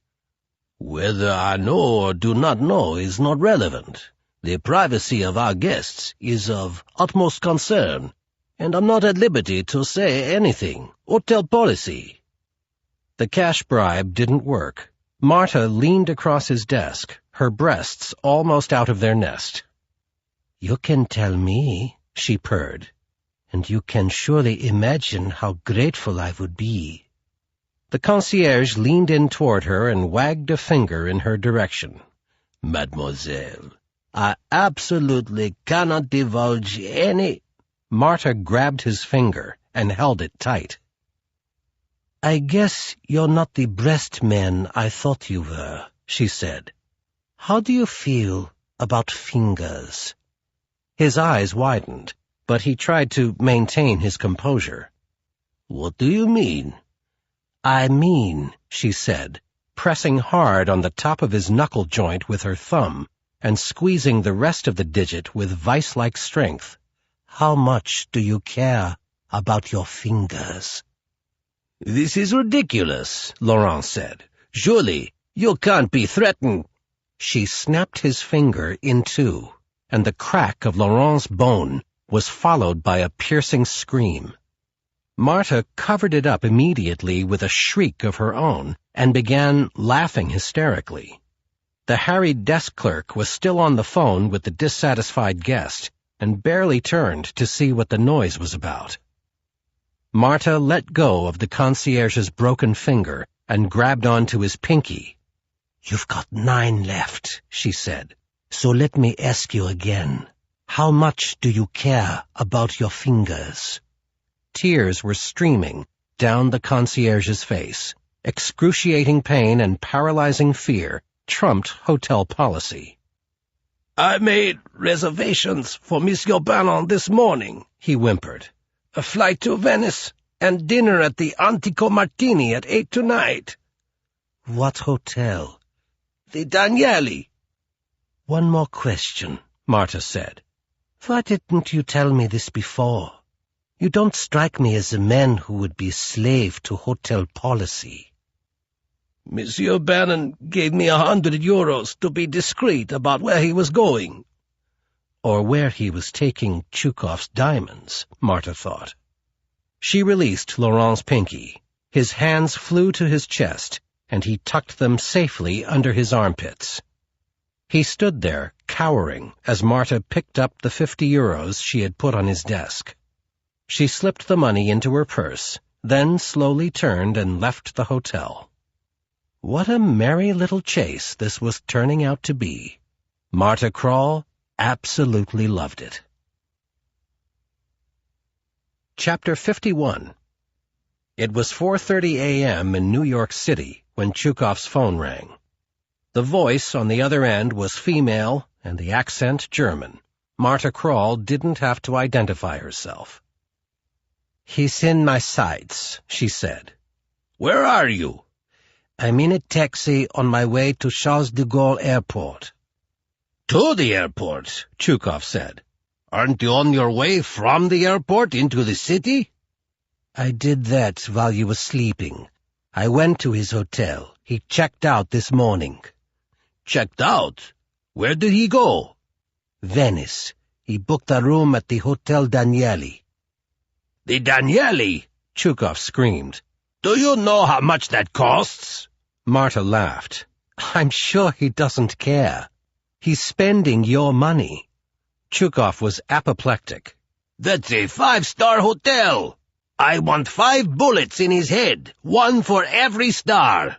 "Whether I know or do not know is not relevant. The privacy of our guests is of utmost concern, and I'm not at liberty to say anything or tell policy." The cash bribe didn't work. Marta leaned across his desk, her breasts almost out of their nest. "You can tell me," she purred, "and you can surely imagine how grateful I would be." The concierge leaned in toward her and wagged a finger in her direction. "Mademoiselle, I absolutely cannot divulge any—" Marta grabbed his finger and held it tight. "I guess you're not the breast man I thought you were," she said. "How do you feel about fingers?" His eyes widened, but he tried to maintain his composure. "What do you mean?" "I mean," she said, pressing hard on the top of his knuckle joint with her thumb and squeezing the rest of the digit with vice-like strength, "how much do you care about your fingers?" "This is ridiculous," Laurent said. "Surely you can't be threatened." She snapped his finger in two, and the crack of Laurent's bone was followed by a piercing scream. Marta covered it up immediately with a shriek of her own and began laughing hysterically. The harried desk clerk was still on the phone with the dissatisfied guest and barely turned to see what the noise was about. Marta let go of the concierge's broken finger and grabbed onto his pinky. "You've got 9 left," she said. So let me ask you again. How much do you care about your fingers? Tears were streaming down the concierge's face. Excruciating pain and paralyzing fear trumped hotel policy. I made reservations for Monsieur Bannon this morning, he whimpered. A flight to Venice and dinner at the Antico Martini at 8 tonight. What hotel? The Danieli. One more question, Marta said. Why didn't you tell me this before? You don't strike me as a man who would be a slave to hotel policy. Monsieur Bannon gave me 100 euros to be discreet about where he was going. Or where he was taking Chukov's diamonds, Marta thought. She released Laurent's pinky. His hands flew to his chest, and he tucked them safely under his armpits. He stood there, cowering, as Marta picked up the 50 euros she had put on his desk. She slipped the money into her purse, then slowly turned and left the hotel. What a merry little chase this was turning out to be. Marta Krall absolutely loved it. Chapter 51. It was 4:30 a.m. in New York City when Chukov's phone rang. The voice on the other end was female and the accent German. Marta Krall didn't have to identify herself. "He's in my sights," she said. Where are you? I'm in a taxi on my way to Charles de Gaulle Airport. To the airport, Chukov said. Aren't you on your way from the airport into the city? I did that while you were sleeping. I went to his hotel. He checked out this morning. Checked out? Where did he go? Venice. He booked a room at the Hotel Danieli. The Danieli? Chukov screamed. Do you know how much that costs? Marta laughed. I'm sure he doesn't care. He's spending your money. Chukov was apoplectic. That's a 5-star hotel. I want 5 bullets in his head, 1 for every star.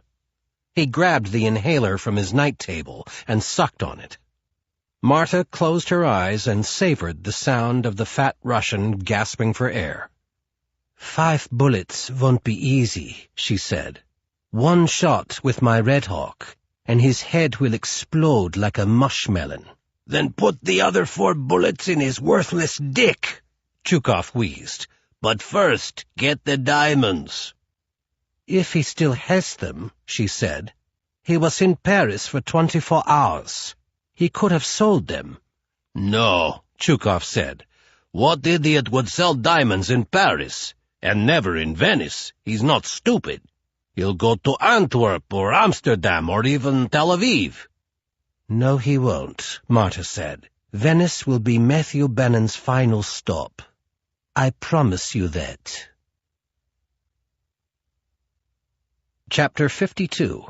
He grabbed the inhaler from his night table and sucked on it. Marta closed her eyes and savored the sound of the fat Russian gasping for air. 5 bullets won't be easy, she said. 1 shot with my Red Hawk, and his head will explode like a mushmelon. Then put the other 4 bullets in his worthless dick, Chukov wheezed. But first, get the diamonds. If he still has them, she said. He was in Paris for 24 hours. He could have sold them. No, Chukov said. What idiot would sell diamonds in Paris? And never in Venice. He's not stupid. He'll go to Antwerp or Amsterdam or even Tel Aviv. No, he won't, Marta said. Venice will be Matthew Bannon's final stop. I promise you that. Chapter 52.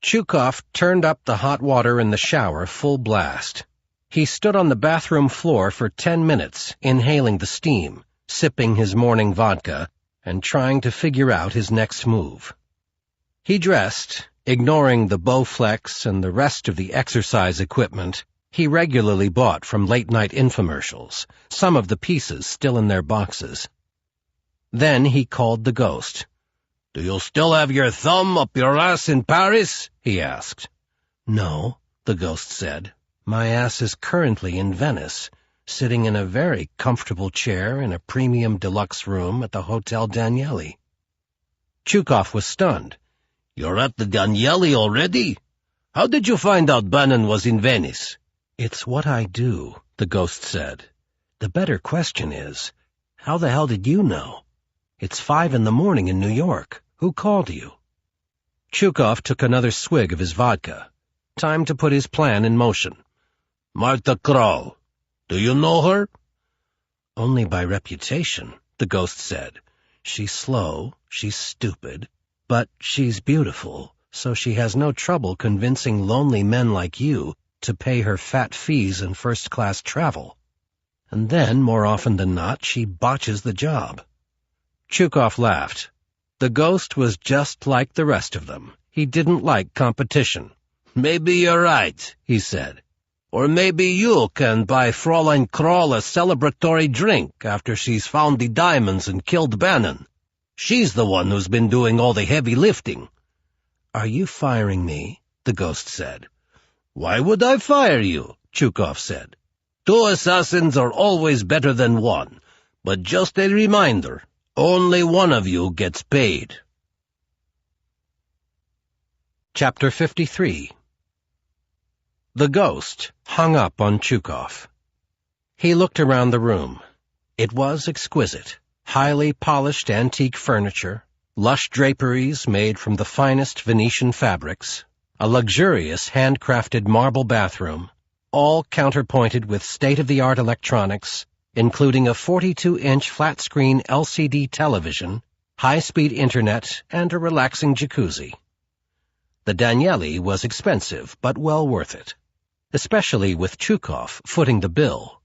Chukov turned up the hot water in the shower full blast. He stood on the bathroom floor for 10 minutes, inhaling the steam, sipping his morning vodka, and trying to figure out his next move. He dressed, ignoring the Bowflex and the rest of the exercise equipment he regularly bought from late-night infomercials, some of the pieces still in their boxes. Then he called the ghost. Do you still have your thumb up your ass in Paris? He asked. No, the ghost said. My ass is currently in Venice, sitting in a very comfortable chair in a premium deluxe room at the Hotel Danieli. Chukov was stunned. You're at the Danieli already? How did you find out Bannon was in Venice? It's what I do, the ghost said. The better question is, how the hell did you know? It's 5 in the morning in New York. Who called you? Chukov took another swig of his vodka. Time to put his plan in motion. Marta Krall. Do you know her? Only by reputation, the ghost said. She's slow, she's stupid, but she's beautiful, so she has no trouble convincing lonely men like you to pay her fat fees in first-class travel. And then, more often than not, she botches the job. Chukov laughed. The ghost was just like the rest of them. He didn't like competition. Maybe you're right, he said. Or maybe you can buy Fräulein Kroll a celebratory drink after she's found the diamonds and killed Bannon. She's the one who's been doing all the heavy lifting. Are you firing me? The ghost said. Why would I fire you? Chukov said. 2 assassins are always better than 1, but just a reminder, only one of you gets paid. Chapter 53. The ghost hung up on Chukov. He looked around the room. It was exquisite. Highly polished antique furniture, lush draperies made from the finest Venetian fabrics, a luxurious handcrafted marble bathroom, all counterpointed with state-of-the-art electronics, including a 42-inch flat-screen LCD television, high-speed internet, and a relaxing jacuzzi. The Danieli was expensive, but well worth it, especially with Chukov footing the bill.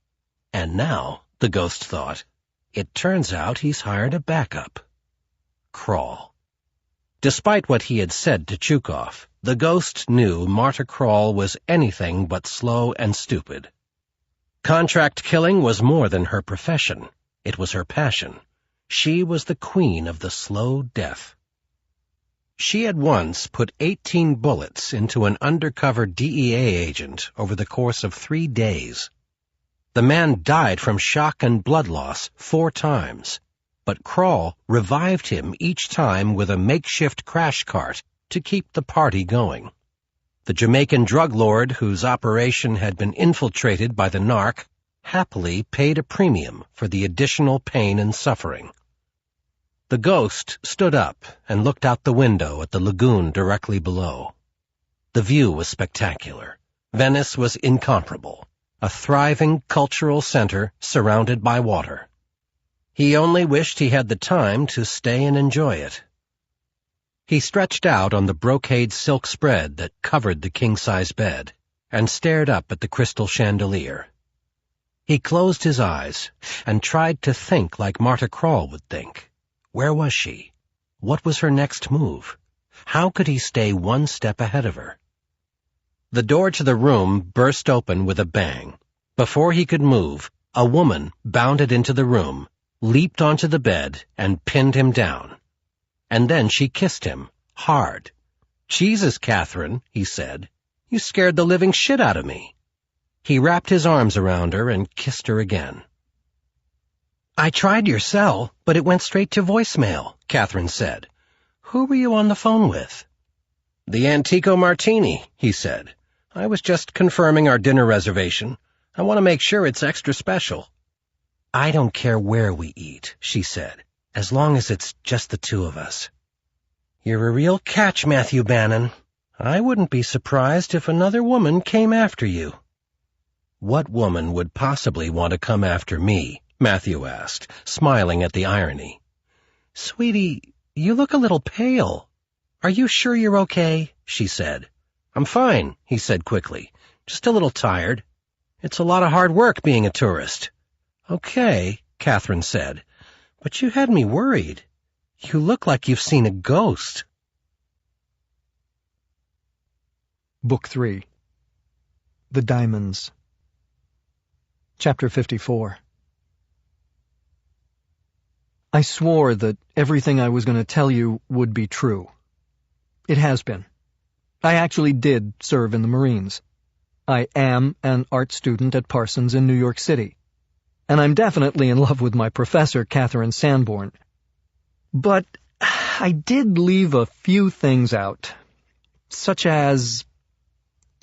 And now, the ghost thought, it turns out he's hired a backup. Kroll. Despite what he had said to Chukov, the ghost knew Marta Kroll was anything but slow and stupid. Contract killing was more than her profession. It was her passion. She was the queen of the slow death. She had once put 18 bullets into an undercover DEA agent over the course of 3 days. The man died from shock and blood loss 4 times, but Kroll revived him each time with a makeshift crash cart to keep the party going. The Jamaican drug lord, whose operation had been infiltrated by the narc, happily paid a premium for the additional pain and suffering. The ghost stood up and looked out the window at the lagoon directly below. The view was spectacular. Venice was incomparable, a thriving cultural center surrounded by water. He only wished he had the time to stay and enjoy it. He stretched out on the brocade silk spread that covered the king-size bed and stared up at the crystal chandelier. He closed his eyes and tried to think like Marta Kroll would think. Where was she? What was her next move? How could he stay 1 step ahead of her? The door to the room burst open with a bang. Before he could move, a woman bounded into the room, leaped onto the bed, and pinned him down. And then she kissed him, hard. "Jesus, Catherine," he said, "you scared the living shit out of me." He wrapped his arms around her and kissed her again. "I tried your cell, but it went straight to voicemail," Catherine said. "Who were you on the phone with?" "The Antico Martini," he said. "I was just confirming our dinner reservation. I want to make sure it's extra special." "I don't care where we eat," she said, "as long as it's just the 2 of us." "You're a real catch, Matthew Bannon. I wouldn't be surprised if another woman came after you." "What woman would possibly want to come after me?" Matthew asked, smiling at the irony. "Sweetie, you look a little pale. Are you sure you're okay?" she said. "I'm fine," he said quickly. "Just a little tired. It's a lot of hard work being a tourist." "Okay," Catherine said, "but you had me worried. You look like you've seen a ghost." Book 3. The Diamonds. Chapter 54. I swore that everything I was going to tell you would be true. It has been. I actually did serve in the Marines. I am an art student at Parsons in New York City, and I'm definitely in love with my professor, Catherine Sanborn. But I did leave a few things out, such as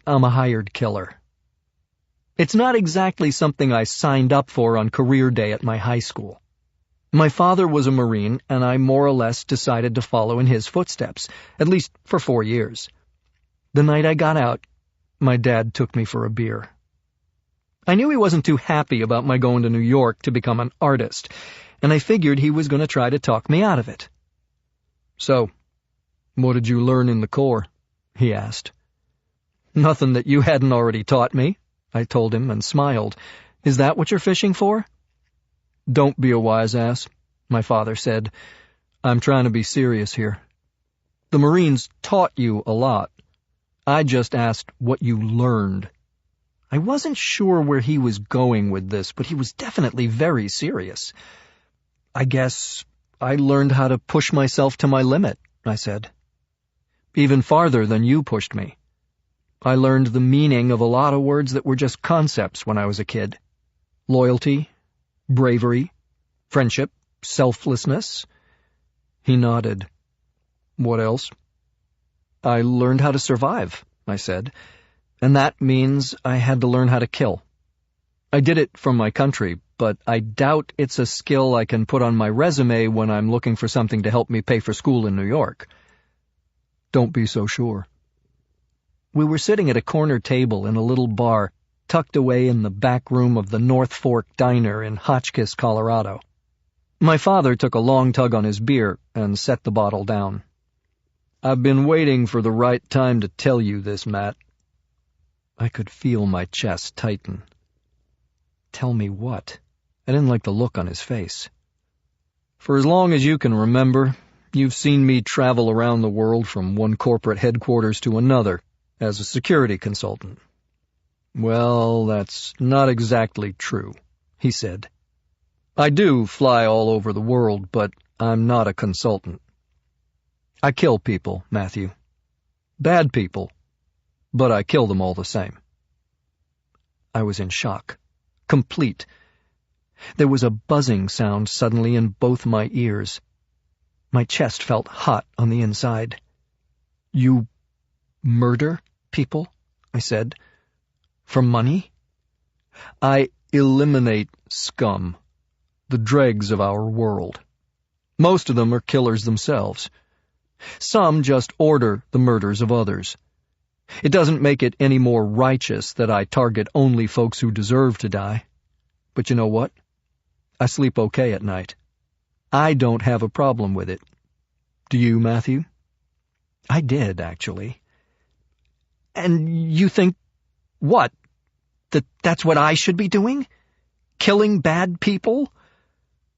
I'm a hired killer. It's not exactly something I signed up for on career day at my high school. My father was a Marine, and I more or less decided to follow in his footsteps, at least for 4 years. The night I got out, my dad took me for a beer. I knew he wasn't too happy about my going to New York to become an artist, and I figured he was going to try to talk me out of it. "So, what did you learn in the Corps?" he asked. "Nothing that you hadn't already taught me," I told him and smiled. "Is that what you're fishing for?" "Don't be a wise-ass," my father said. "I'm trying to be serious here. The Marines taught you a lot. I just asked what you learned. I wasn't sure where he was going with this, but he was definitely very serious. I guess I learned how to push myself to my limit, I said. Even farther than you pushed me. I learned the meaning of a lot of words that were just concepts when I was a kid. Loyalty, bravery, friendship, selflessness. He nodded. What else? I learned how to survive, I said, and that means I had to learn how to kill. I did it from my country, but I doubt it's a skill I can put on my resume when I'm looking for something to help me pay for school in New York. Don't be so sure. We were sitting at a corner table in a little bar tucked away in the back room of the North Fork Diner in Hotchkiss, Colorado. My father took a long tug on his beer and set the bottle down. I've been waiting for the right time to tell you this, Matt. I could feel my chest tighten. Tell me what? I didn't like the look on his face. For as long as you can remember, you've seen me travel around the world from one corporate headquarters to another as a security consultant. Well, that's not exactly true, he said. I do fly all over the world, but I'm not a consultant. I kill people, Matthew. Bad people, but I kill them all the same. I was in shock. Complete. There was a buzzing sound suddenly in both my ears. My chest felt hot on the inside. You murder people? I said. For money? I eliminate scum, the dregs of our world. Most of them are killers themselves. Some just order the murders of others. It doesn't make it any more righteous that I target only folks who deserve to die. But you know what? I sleep okay at night. I don't have a problem with it. Do you, Matthew? I did, actually. And you think, what? That's what I should be doing? Killing bad people?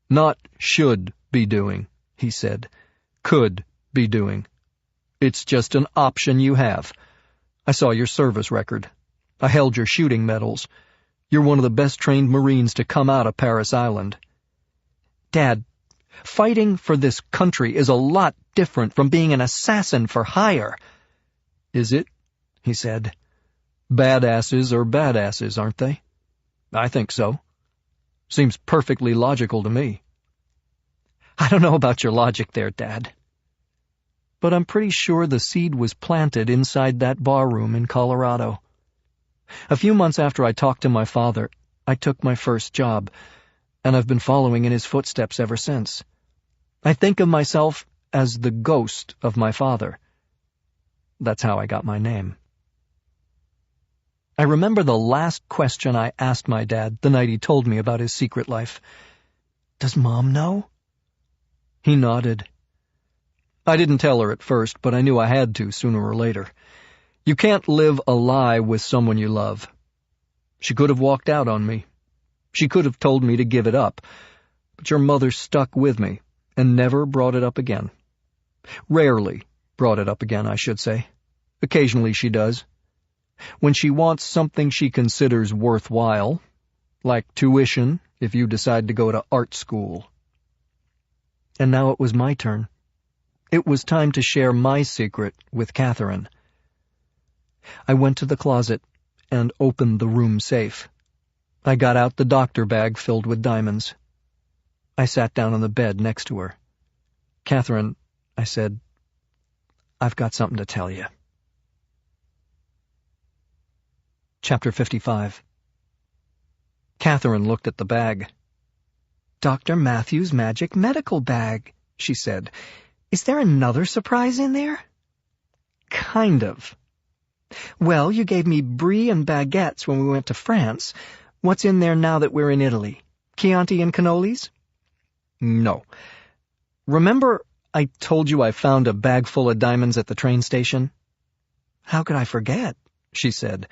Not should be doing, he said. Could be doing. It's just an option you have. I saw your service record. I held your shooting medals. You're one of the best trained Marines to come out of Paris Island. Dad, fighting for this country is a lot different from being an assassin for hire. Is it? He said. Badasses are badasses, aren't they? I think so. Seems perfectly logical to me. I don't know about your logic there, Dad. But I'm pretty sure the seed was planted inside that barroom in Colorado. A few months after I talked to my father, I took my first job, and I've been following in his footsteps ever since. I think of myself as the ghost of my father. That's how I got my name. I remember the last question I asked my dad the night he told me about his secret life. Does Mom know? He nodded. I didn't tell her at first, but I knew I had to sooner or later. You can't live a lie with someone you love. She could have walked out on me. She could have told me to give it up. But your mother stuck with me and never brought it up again. Rarely brought it up again, I should say. Occasionally she does. When she wants something she considers worthwhile, like tuition if you decide to go to art school. And now it was my turn. It was time to share my secret with Catherine. I went to the closet and opened the room safe. I got out the doctor bag filled with diamonds. I sat down on the bed next to her. Catherine, I said, I've got something to tell you. Chapter 55. Catherine looked at the bag. Dr. Matthew's magic medical bag, she said. Is there another surprise in there? Kind of. Well, you gave me brie and baguettes when we went to France. What's in there now that we're in Italy? Chianti and cannolis? No. Remember I told you I found a bag full of diamonds at the train station? How could I forget? She said.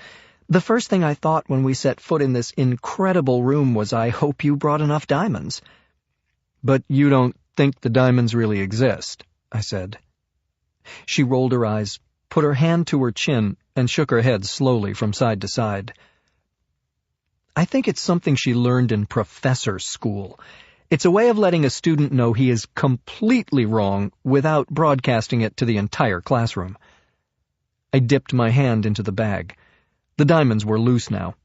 The first thing I thought when we set foot in this incredible room was I hope you brought enough diamonds. But you don't think the diamonds really exist, I said. She rolled her eyes. put her hand to her chin, and shook her head slowly from side to side. I think it's something she learned in professor school. It's a way of letting a student know he is completely wrong without broadcasting it to the entire classroom. I dipped my hand into the bag. The diamonds were loose now.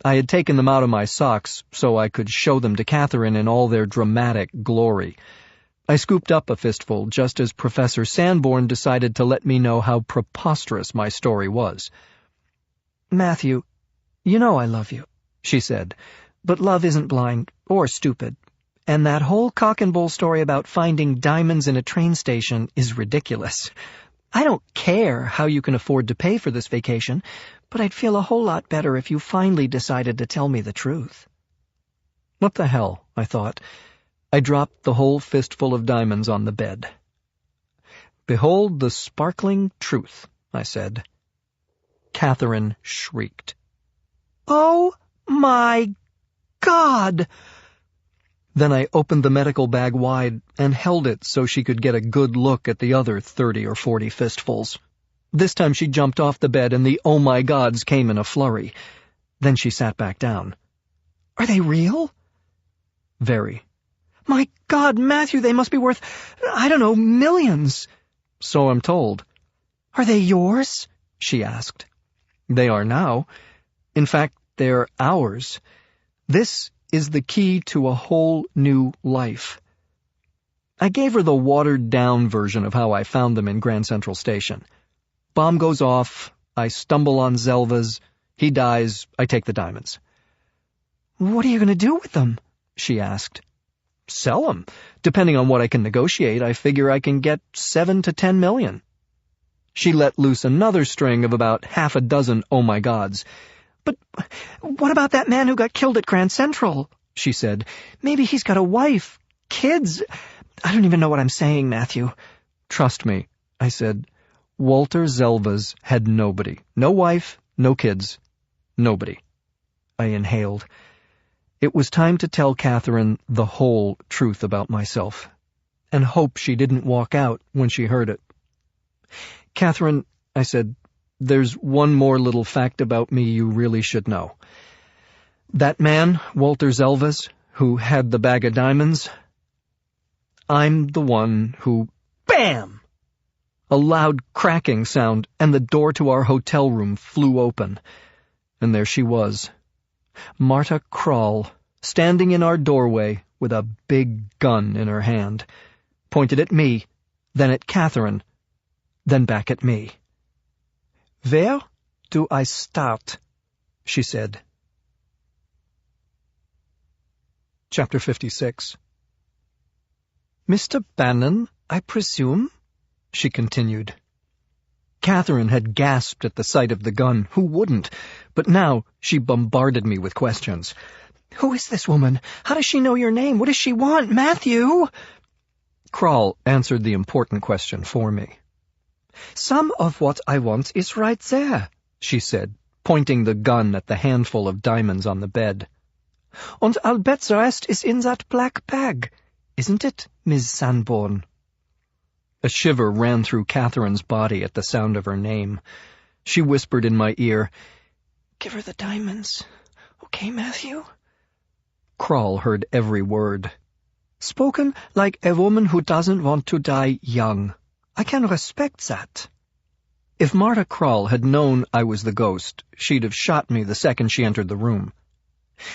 I had taken them out of my socks so I could show them to Catherine in all their dramatic glory. I scooped up a fistful just as Professor Sanborn decided to let me know how preposterous my story was. "Matthew, you know I love you," she said, "but love isn't blind or stupid. And that whole cock and bull story about finding diamonds in a train station is ridiculous. I don't care how you can afford to pay for this vacation, but I'd feel a whole lot better if you finally decided to tell me the truth." What the hell, I thought. I dropped the whole fistful of diamonds on the bed. "Behold the sparkling truth," I said. Catherine shrieked. "Oh, my God!" Then I opened the medical bag wide and held it so she could get a good look at the other 30 or 40 fistfuls. This time she jumped off the bed and the "oh my gods" came in a flurry. Then she sat back down. "Are they real?" "Very." "My God, Matthew, they must be worth, I don't know, millions." "So I'm told." "Are they yours?" she asked. "They are now. In fact, they're ours. This is the key to a whole new life." I gave her the watered-down version of how I found them in Grand Central Station. Bomb goes off, I stumble on Zelvas, he dies, I take the diamonds. "What are you going to do with them?" she asked. "Sell them. Depending on what I can negotiate, I figure I can get 7 to 10 million. She let loose another string of about half a dozen oh my gods. "But what about that man who got killed at Grand Central?" she said. "Maybe he's got a wife, kids. I don't even know what I'm saying, Matthew." "Trust me," I said. Walter Zelvas had nobody. No wife, no kids. Nobody. I inhaled. It was time to tell Catherine the whole truth about myself, and hope she didn't walk out when she heard it. "Catherine," I said, "there's one more little fact about me you really should know. That man, Walter Zelvas, who had the bag of diamonds, I'm the one who—" BAM! A loud cracking sound, and the door to our hotel room flew open. And there she was, Marta Krall, standing in our doorway with a big gun in her hand, pointed at me, then at Catherine, then back at me. "Where do I start?" she said. Chapter 56. "Mr. Bannon, I presume?" she continued. Catherine had gasped at the sight of the gun. Who wouldn't? But now she bombarded me with questions. "Who is this woman? How does she know your name? What does she want, Matthew?" Krall answered the important question for me. "Some of what I want is right there," she said, pointing the gun at the handful of diamonds on the bed. "And I'll bet the rest is in that black bag. Isn't it, Miss Sanborn?" A shiver ran through Catherine's body at the sound of her name. She whispered in my ear, "Give her the diamonds. Okay, Matthew?" Krall heard every word. "Spoken like a woman who doesn't want to die young. I can respect that." If Marta Krall had known I was the ghost, she'd have shot me the second she entered the room.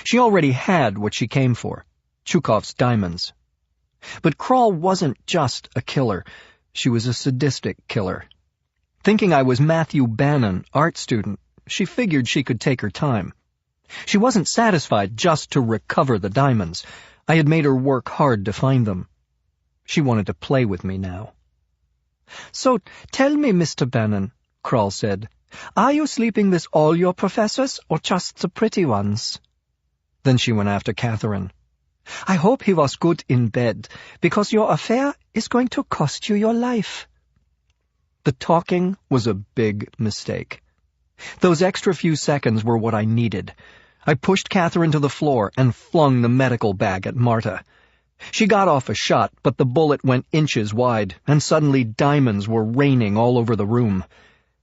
She already had what she came for, Chukhov's diamonds. But Krall wasn't just a killer. She was a sadistic killer. Thinking I was Matthew Bannon, art student, she figured she could take her time. She wasn't satisfied just to recover the diamonds. I had made her work hard to find them. She wanted to play with me now. "So tell me, Mr. Bannon," Krall said, "are you sleeping with all your professors or just the pretty ones?" Then she went after Catherine. "I hope he was good in bed, because your affair is going to cost you your life." The talking was a big mistake. Those extra few seconds were what I needed. I pushed Catherine to the floor and flung the medical bag at Marta. She got off a shot, but the bullet went inches wide, and suddenly diamonds were raining all over the room.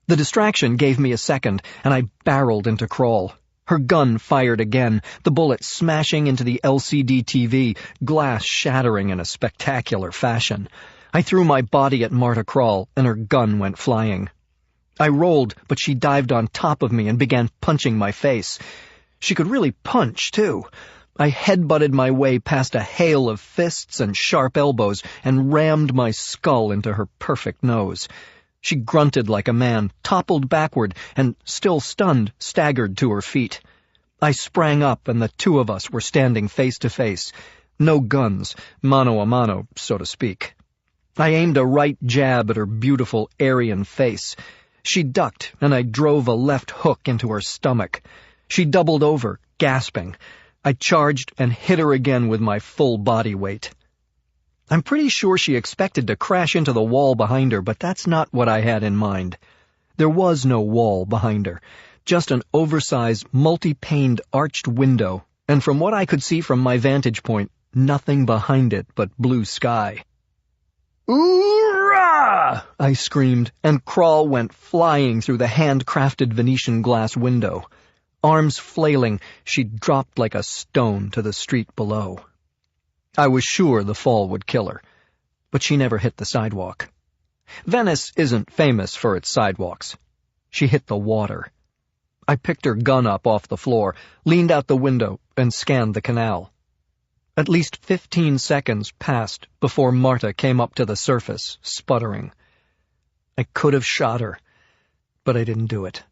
The distraction gave me a second, and I barreled into Crawl. Her gun fired again, the bullet smashing into the LCD TV, glass shattering in a spectacular fashion. I threw my body at Marta Crawl, and her gun went flying. I rolled, but she dived on top of me and began punching my face. She could really punch, too. I headbutted my way past a hail of fists and sharp elbows and rammed my skull into her perfect nose. She grunted like a man, toppled backward, and, still stunned, staggered to her feet. I sprang up, and the two of us were standing face to face. No guns, mano a mano, so to speak. I aimed a right jab at her beautiful Aryan face. She ducked, and I drove a left hook into her stomach. She doubled over, gasping. I charged and hit her again with my full body weight. I'm pretty sure she expected to crash into the wall behind her, but that's not what I had in mind. There was no wall behind her, just an oversized, multi-paned arched window, and from what I could see from my vantage point, nothing behind it but blue sky. "Oorah!" I screamed, and Crawl went flying through the hand-crafted Venetian glass window. Arms flailing, she dropped like a stone to the street below. I was sure the fall would kill her, but she never hit the sidewalk. Venice isn't famous for its sidewalks. She hit the water. I picked her gun up off the floor, leaned out the window, and scanned the canal. At least 15 seconds passed before Marta came up to the surface, sputtering. I could have shot her, but I didn't do it.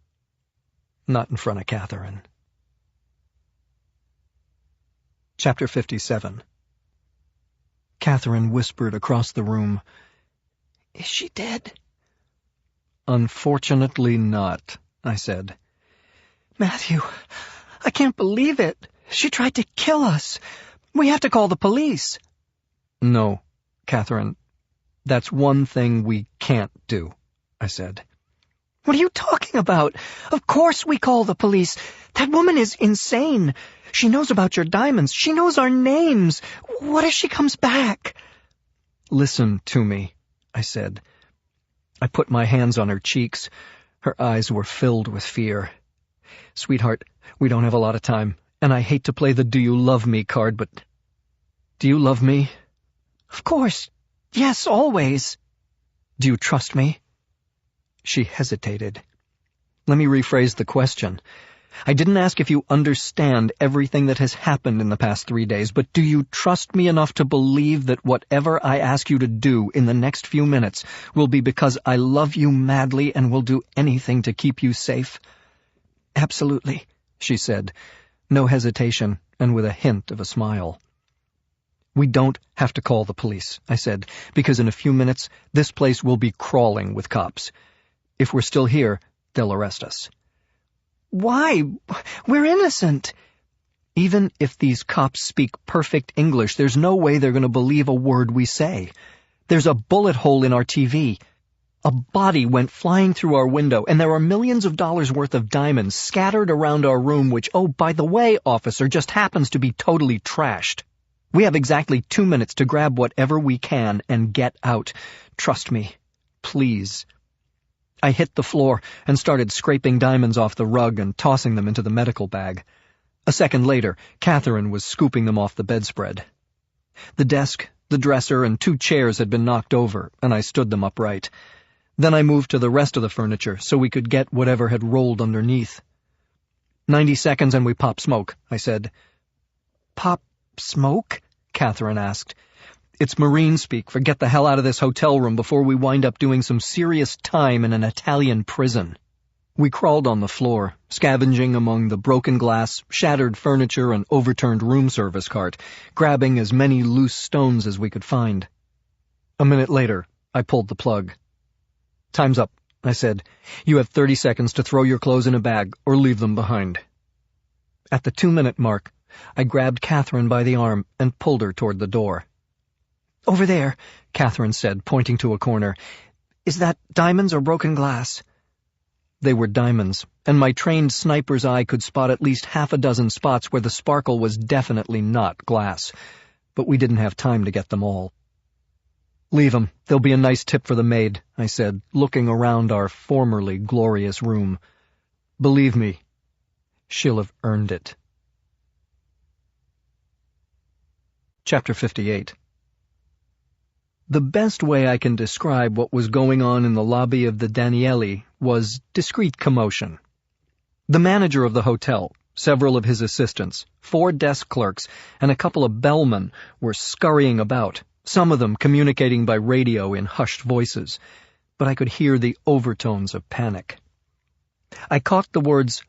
Not in front of Catherine. Chapter 57. Catherine whispered across the room, "Is she dead?" "Unfortunately not," I said. "Matthew, I can't believe it. She tried to kill us. We have to call the police." "No, Catherine, that's one thing we can't do," I said. "What are you talking about? Of course we call the police. That woman is insane. She knows about your diamonds. She knows our names. What if she comes back?" "Listen to me," I said. I put my hands on her cheeks. Her eyes were filled with fear. "Sweetheart, we don't have a lot of time, and I hate to play the do you love me card, but do you love me?" "Of course. Yes, always." "Do you trust me?" She hesitated. Let me rephrase the question. I didn't ask if you understand everything that has happened in the past 3 days, but do you trust me enough to believe that whatever I ask you to do in the next few minutes will be because I love you madly and will do anything to keep you safe? "Absolutely," she said, no hesitation and with a hint of a smile. "We don't have to call the police," I said, "because in a few minutes this place will be crawling with cops. If we're still here, they'll arrest us." "Why? We're innocent." "Even if these cops speak perfect English, there's no way they're going to believe a word we say. There's a bullet hole in our TV. A body went flying through our window, and there are millions of dollars worth of diamonds scattered around our room which, oh, by the way, officer, just happens to be totally trashed. We have exactly 2 minutes to grab whatever we can and get out. Trust me. Please." I hit the floor and started scraping diamonds off the rug and tossing them into the medical bag. A second later, Catherine was scooping them off the bedspread. The desk, the dresser, and 2 chairs had been knocked over, and I stood them upright. Then I moved to the rest of the furniture so we could get whatever had rolled underneath. 90 seconds and we pop smoke, I said. "Pop smoke?" Catherine asked. "It's Marine speak for get the hell out of this hotel room before we wind up doing some serious time in an Italian prison." We crawled on the floor, scavenging among the broken glass, shattered furniture, and overturned room service cart, grabbing as many loose stones as we could find. A minute later, I pulled the plug. "Time's up," I said. "You have 30 seconds to throw your clothes in a bag or leave them behind." At the 2-minute mark, I grabbed Catherine by the arm and pulled her toward the door. "Over there," Catherine said, pointing to a corner. "Is that diamonds or broken glass?" They were diamonds, and my trained sniper's eye could spot at least 6 spots where the sparkle was definitely not glass, but we didn't have time to get them all. "Leave 'em. There'll be a nice tip for the maid," I said, looking around our formerly glorious room. "Believe me, she'll have earned it." Chapter 58. The best way I can describe what was going on in the lobby of the Danieli was discreet commotion. The manager of the hotel, several of his assistants, 4 desk clerks, and a couple of bellmen were scurrying about, some of them communicating by radio in hushed voices, but I could hear the overtones of panic. I caught the words,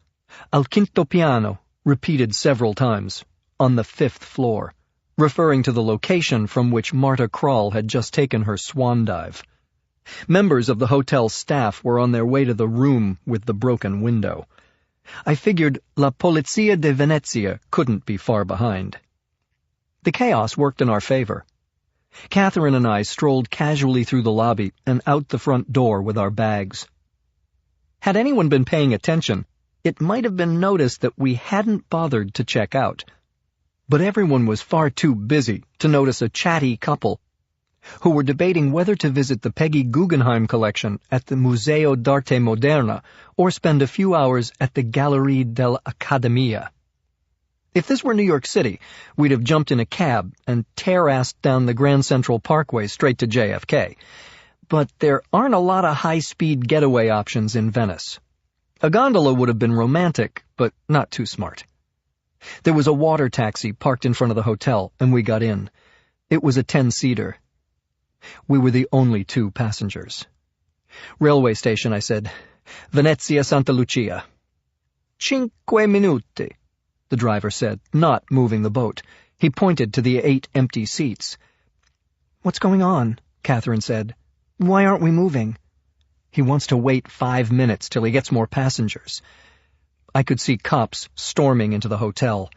"Al quinto piano," repeated several times, on the 5th floor, referring to the location from which Marta Krall had just taken her swan dive. Members of the hotel staff were on their way to the room with the broken window. I figured La Polizia de Venezia couldn't be far behind. The chaos worked in our favor. Catherine and I strolled casually through the lobby and out the front door with our bags. Had anyone been paying attention, it might have been noticed that we hadn't bothered to check out. But everyone was far too busy to notice a chatty couple who were debating whether to visit the Peggy Guggenheim collection at the Museo d'Arte Moderna or spend a few hours at the Galleria dell'Accademia. If this were New York City, we'd have jumped in a cab and tear-assed down the Grand Central Parkway straight to JFK. But there aren't a lot of high-speed getaway options in Venice. A gondola would have been romantic, but not too smart. There was a water taxi parked in front of the hotel, and we got in. It was a 10-seater. We were the only 2 passengers. "Railway station," I said. "Venezia Santa Lucia." "5 minuti," the driver said, not moving the boat. He pointed to the 8 empty seats. "What's going on?" Catherine said. "Why aren't we moving?" "He wants to wait 5 minutes till he gets more passengers." I could see cops storming into the hotel.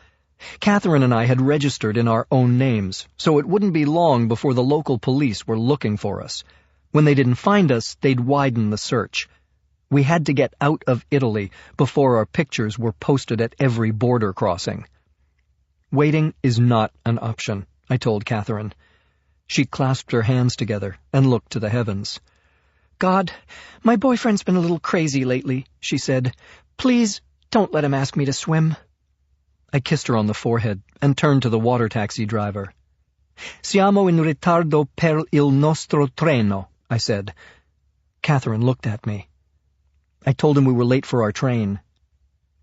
Catherine and I had registered in our own names, so it wouldn't be long before the local police were looking for us. When they didn't find us, they'd widen the search. We had to get out of Italy before our pictures were posted at every border crossing. "Waiting is not an option," I told Catherine. She clasped her hands together and looked to the heavens. "God, my boyfriend's been a little crazy lately," she said. "Please, don't let him ask me to swim." I kissed her on the forehead and turned to the water taxi driver. "Siamo in ritardo per il nostro treno," I said. Catherine looked at me. I told him we were late for our train.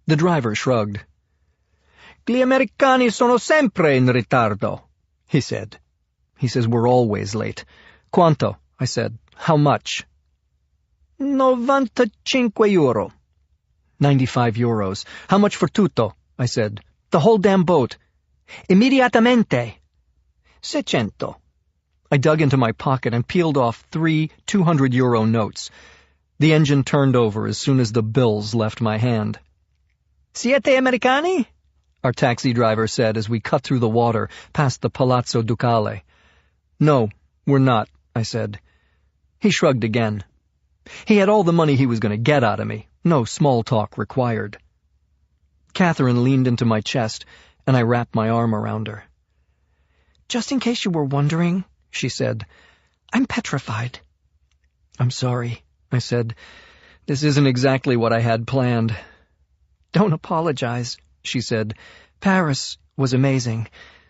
The driver shrugged. "Gli americani sono sempre in ritardo," he said. He says we're always late. "Quanto?" I said. "How much?" €95. 95 euros. "How much for tutto?" I said. "The whole damn boat." "Immediatamente." 600. I dug into my pocket and peeled off 3 200-euro notes. The engine turned over as soon as the bills left my hand. "Siete americani?" our taxi driver said as we cut through the water past the Palazzo Ducale. "No, we're not," I said. He shrugged again. He had all the money he was going to get out of me. No small talk required. Catherine leaned into my chest, and I wrapped my arm around her. "Just in case you were wondering," she said, "I'm petrified." "I'm sorry," I said. "This isn't exactly what I had planned." "Don't apologize," she said. "Paris was amazing.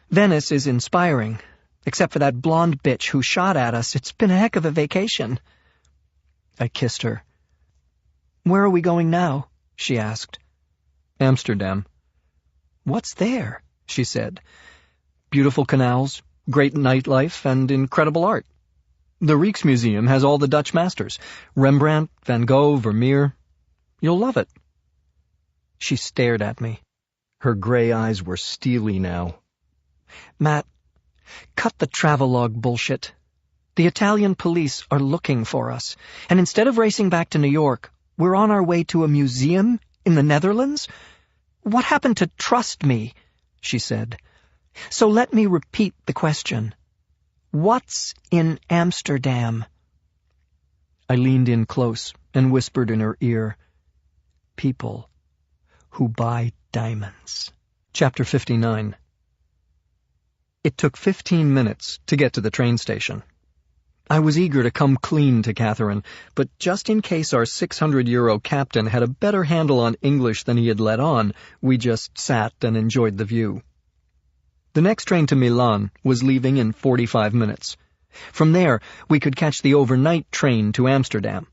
Venice is inspiring. Except for that blonde bitch who shot at us, it's been a heck of a vacation." I kissed her. "Where are we going now?" she asked. "Amsterdam." "What's there?" she said. "Beautiful canals, great nightlife, and incredible art. The Rijksmuseum has all the Dutch masters, Rembrandt, Van Gogh, Vermeer. You'll love it." She stared at me. Her gray eyes were steely now. "Matt, cut the travelogue bullshit. The Italian police are looking for us, and instead of racing back to New York, we're on our way to a museum in the Netherlands? What happened to trust me?" she said. "So let me repeat the question. What's in Amsterdam?" I leaned in close and whispered in her ear, "People who buy diamonds." Chapter 59. It took 15 minutes to get to the train station. I was eager to come clean to Catherine, but just in case our 600-euro captain had a better handle on English than he had let on, we just sat and enjoyed the view. The next train to Milan was leaving in 45 minutes. From there, we could catch the overnight train to Amsterdam.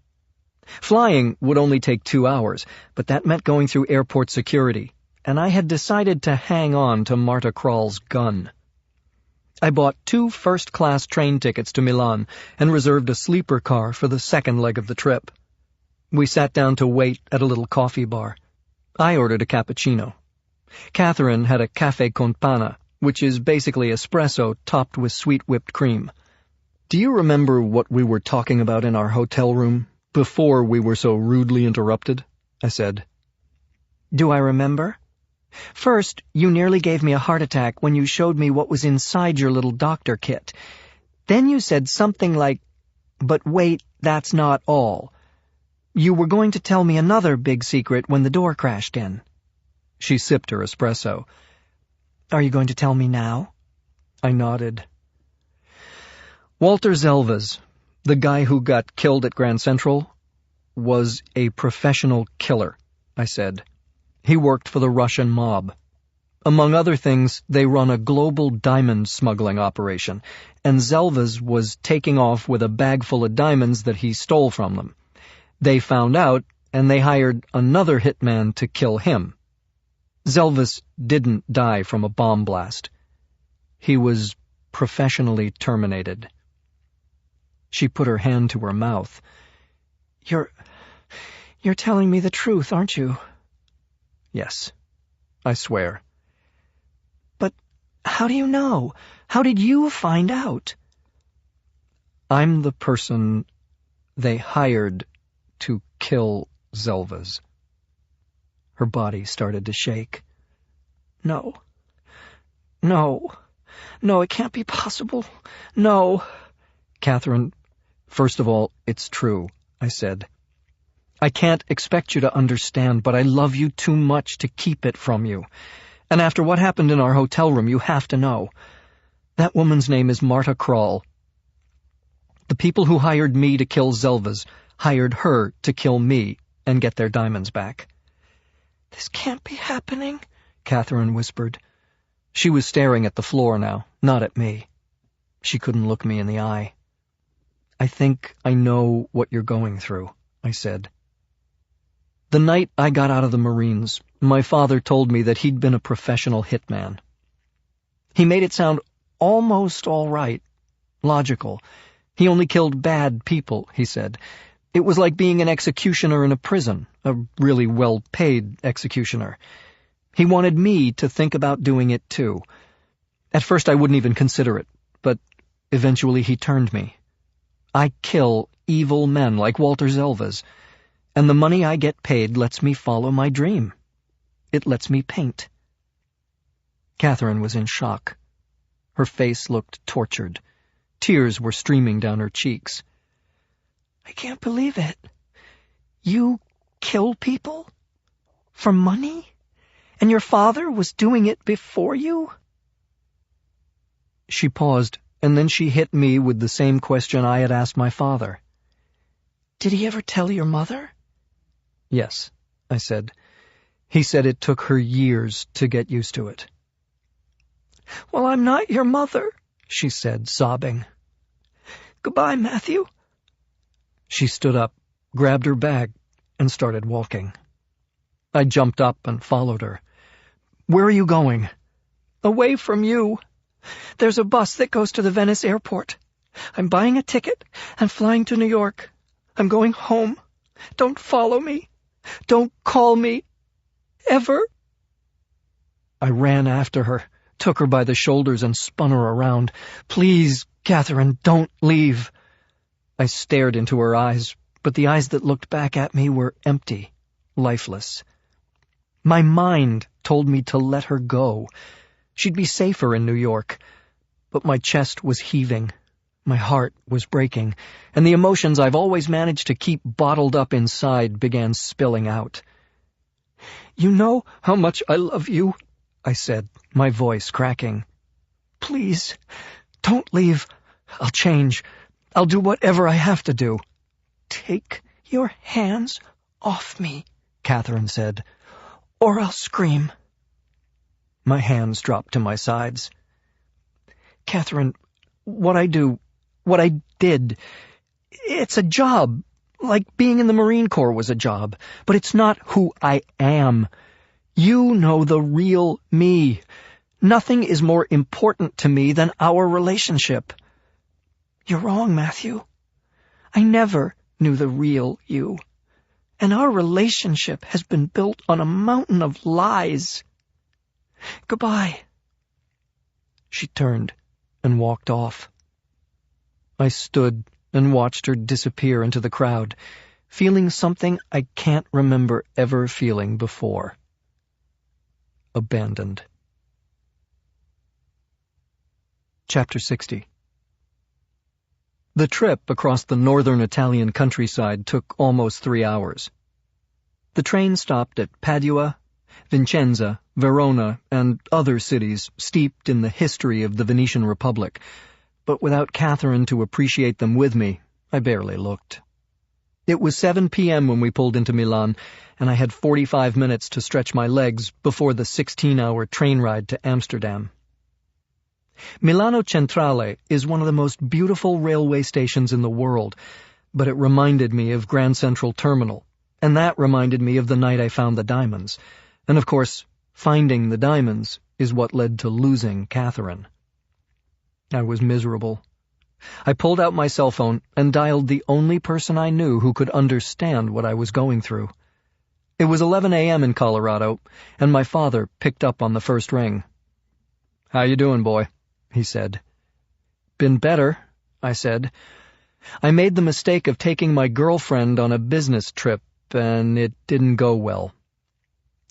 Flying would only take 2 hours, but that meant going through airport security, and I had decided to hang on to Marta Krall's gun. I bought 2 first-class train tickets to Milan and reserved a sleeper car for the second leg of the trip. We sat down to wait at a little coffee bar. I ordered a cappuccino. Catherine had a caffè con panna, which is basically espresso topped with sweet whipped cream. Do you remember what we were talking about in our hotel room before we were so rudely interrupted? I said. Do I remember? First, you nearly gave me a heart attack when you showed me what was inside your little doctor kit. Then you said something like, "But wait, that's not all." You were going to tell me another big secret when the door crashed in. She sipped her espresso. Are you going to tell me now? I nodded. Walter Zelvas, the guy who got killed at Grand Central, was a professional killer, I said. He worked for the Russian mob. Among other things, they run a global diamond smuggling operation, and Zelvas was taking off with a bag full of diamonds that he stole from them. They found out, and they hired another hitman to kill him. Zelvas didn't die from a bomb blast. He was professionally terminated. She put her hand to her mouth. You're telling me the truth, aren't you? Yes, I swear. But how do you know? How did you find out? I'm the person they hired to kill Zelvas. Her body started to shake. No, it can't be possible. No. Catherine, first of all, it's true, I said. I can't expect you to understand, but I love you too much to keep it from you. And after what happened in our hotel room, you have to know. That woman's name is Marta Krall. The people who hired me to kill Zelvas hired her to kill me and get their diamonds back. This can't be happening, Catherine whispered. She was staring at the floor now, not at me. She couldn't look me in the eye. I think I know what you're going through, I said. The night I got out of the Marines, my father told me that he'd been a professional hitman. He made it sound almost all right, logical. He only killed bad people, he said. It was like being an executioner in a prison, a really well-paid executioner. He wanted me to think about doing it too. At first I wouldn't even consider it, but eventually he turned me. I kill evil men like Walter Zelvas, and the money I get paid lets me follow my dream. It lets me paint. Catherine was in shock. Her face looked tortured. Tears were streaming down her cheeks. I can't believe it. You kill people? For money? And your father was doing it before you? She paused, and then she hit me with the same question I had asked my father. Did he ever tell your mother? Yes, I said. He said it took her years to get used to it. Well, I'm not your mother, she said, sobbing. Goodbye, Matthew. She stood up, grabbed her bag, and started walking. I jumped up and followed her. Where are you going? Away from you. There's a bus that goes to the Venice airport. I'm buying a ticket and flying to New York. I'm going home. Don't follow me. Don't call me. Ever. I ran after her, took her by the shoulders and spun her around. Please, Catherine, don't leave. I stared into her eyes, but the eyes that looked back at me were empty, lifeless. My mind told me to let her go. She'd be safer in New York. But my chest was heaving, my heart was breaking, and the emotions I've always managed to keep bottled up inside began spilling out. You know how much I love you, I said, my voice cracking. Please, don't leave. I'll change. I'll do whatever I have to do." "Take your hands off me," Catherine said, "or I'll scream." My hands dropped to my sides. "Catherine, what I did, it's a job, like being in the Marine Corps was a job, but it's not who I am. You know the real me. Nothing is more important to me than our relationship." "You're wrong, Matthew. I never knew the real you. And our relationship has been built on a mountain of lies. Goodbye." She turned and walked off. I stood and watched her disappear into the crowd, feeling something I can't remember ever feeling before. Abandoned. Chapter 60. The trip across the northern Italian countryside took almost 3 hours. The train stopped at Padua, Vicenza, Verona, and other cities steeped in the history of the Venetian Republic, but without Catherine to appreciate them with me, I barely looked. It was 7 p.m. when we pulled into Milan, and I had 45 minutes to stretch my legs before the 16-hour train ride to Amsterdam. Milano Centrale is one of the most beautiful railway stations in the world, but it reminded me of Grand Central Terminal, and that reminded me of the night I found the diamonds. And of course, finding the diamonds is what led to losing Catherine. I was miserable. I pulled out my cell phone and dialed the only person I knew who could understand what I was going through. It was 11 a.m. in Colorado, and my father picked up on the first ring. "How you doing, boy?" he said. "Been better," I said. "I made the mistake of taking my girlfriend on a business trip, and it didn't go well."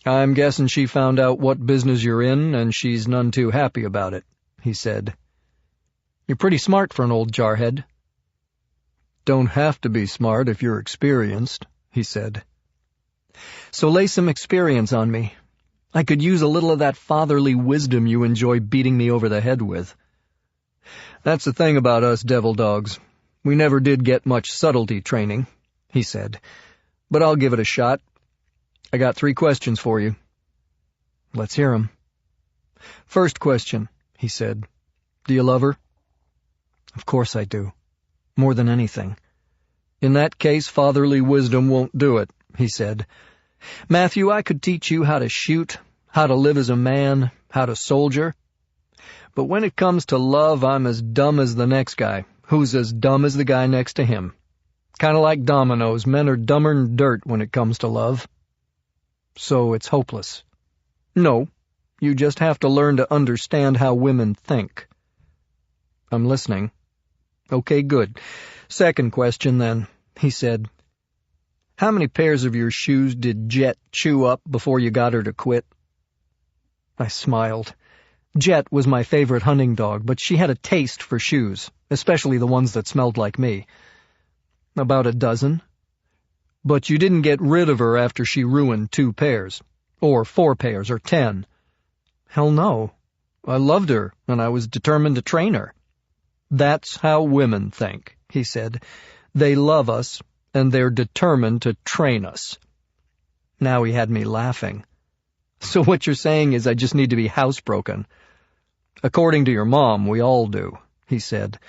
"I'm guessing she found out what business you're in, and she's none too happy about it," he said. "You're pretty smart for an old jarhead." "Don't have to be smart if you're experienced," he said. "So lay some experience on me. I could use a little of that fatherly wisdom you enjoy beating me over the head with." "That's the thing about us devil dogs. We never did get much subtlety training," he said. "But I'll give it a shot. I got 3 questions for you." "Let's hear 'em." "First question," he said. "Do you love her?" "Of course I do. More than anything." "In that case, fatherly wisdom won't do it," he said. "Matthew, I could teach you how to shoot, how to live as a man, how to soldier. But when it comes to love, I'm as dumb as the next guy, who's as dumb as the guy next to him. Kind of like dominoes, men are dumber'n dirt when it comes to love." "So it's hopeless?" "No, you just have to learn to understand how women think." "I'm listening." "Okay, good. Second question, then," he said. "How many pairs of your shoes did Jet chew up before you got her to quit?" I smiled. Jet was my favorite hunting dog, but she had a taste for shoes, especially the ones that smelled like me. "About a dozen." "But you didn't get rid of her after she ruined 2 pairs, or 4 pairs, or 10. "Hell no. I loved her, and I was determined to train her." "That's how women think," he said. "They love us, and they're determined to train us." Now he had me laughing. "So what you're saying is I just need to be housebroken?" "According to your mom, we all do," he said.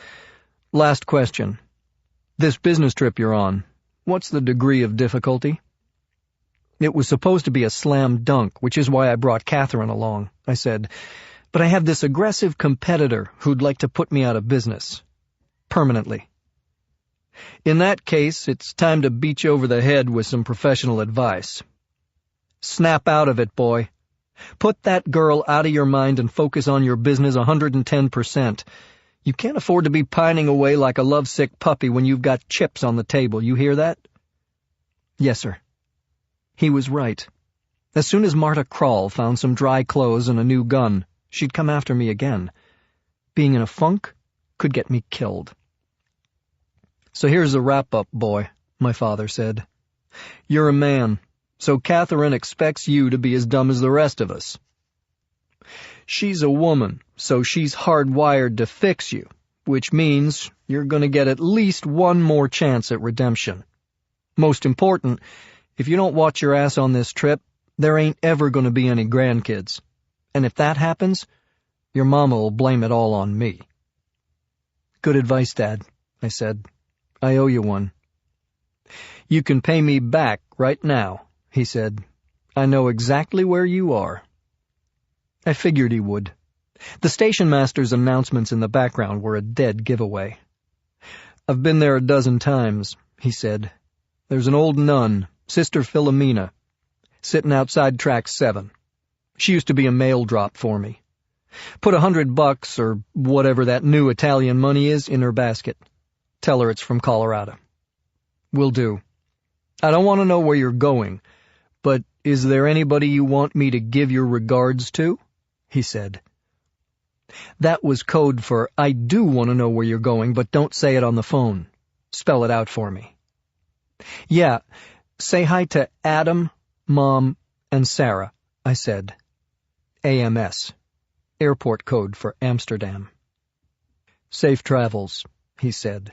"Last question. This business trip you're on, what's the degree of difficulty?" "It was supposed to be a slam dunk, which is why I brought Catherine along," I said. "But I have this aggressive competitor who'd like to put me out of business. Permanently." "In that case, it's time to beat you over the head with some professional advice. Snap out of it, boy. Put that girl out of your mind and focus on your business 110%. You can't afford to be pining away like a lovesick puppy when you've got chips on the table. You hear that?" "Yes, sir." He was right. As soon as Marta Krall found some dry clothes and a new gun, she'd come after me again. Being in a funk could get me killed. "So here's the wrap-up, boy," my father said. "You're a man, so Catherine expects you to be as dumb as the rest of us. She's a woman, so she's hardwired to fix you, which means you're going to get at least one more chance at redemption. Most important, if you don't watch your ass on this trip, there ain't ever going to be any grandkids. And if that happens, your mama will blame it all on me. Good advice, Dad, I said. I owe you one. You can pay me back right now, he said. I know exactly where you are. I figured he would. The station master's announcements in the background were a dead giveaway. I've been there a dozen times, he said. There's an old nun, Sister Philomena, sitting outside track 7. She used to be a mail drop for me. Put $100 or whatever that new Italian money is in her basket. Tell her it's from Colorado. Will do. I don't want to know where you're going, but is there anybody you want me to give your regards to? He said. That was code for I do want to know where you're going, but don't say it on the phone. Spell it out for me. Yeah, say hi to Adam, Mom, and Sarah, I said. AMS. Airport code for Amsterdam. Safe travels, he said.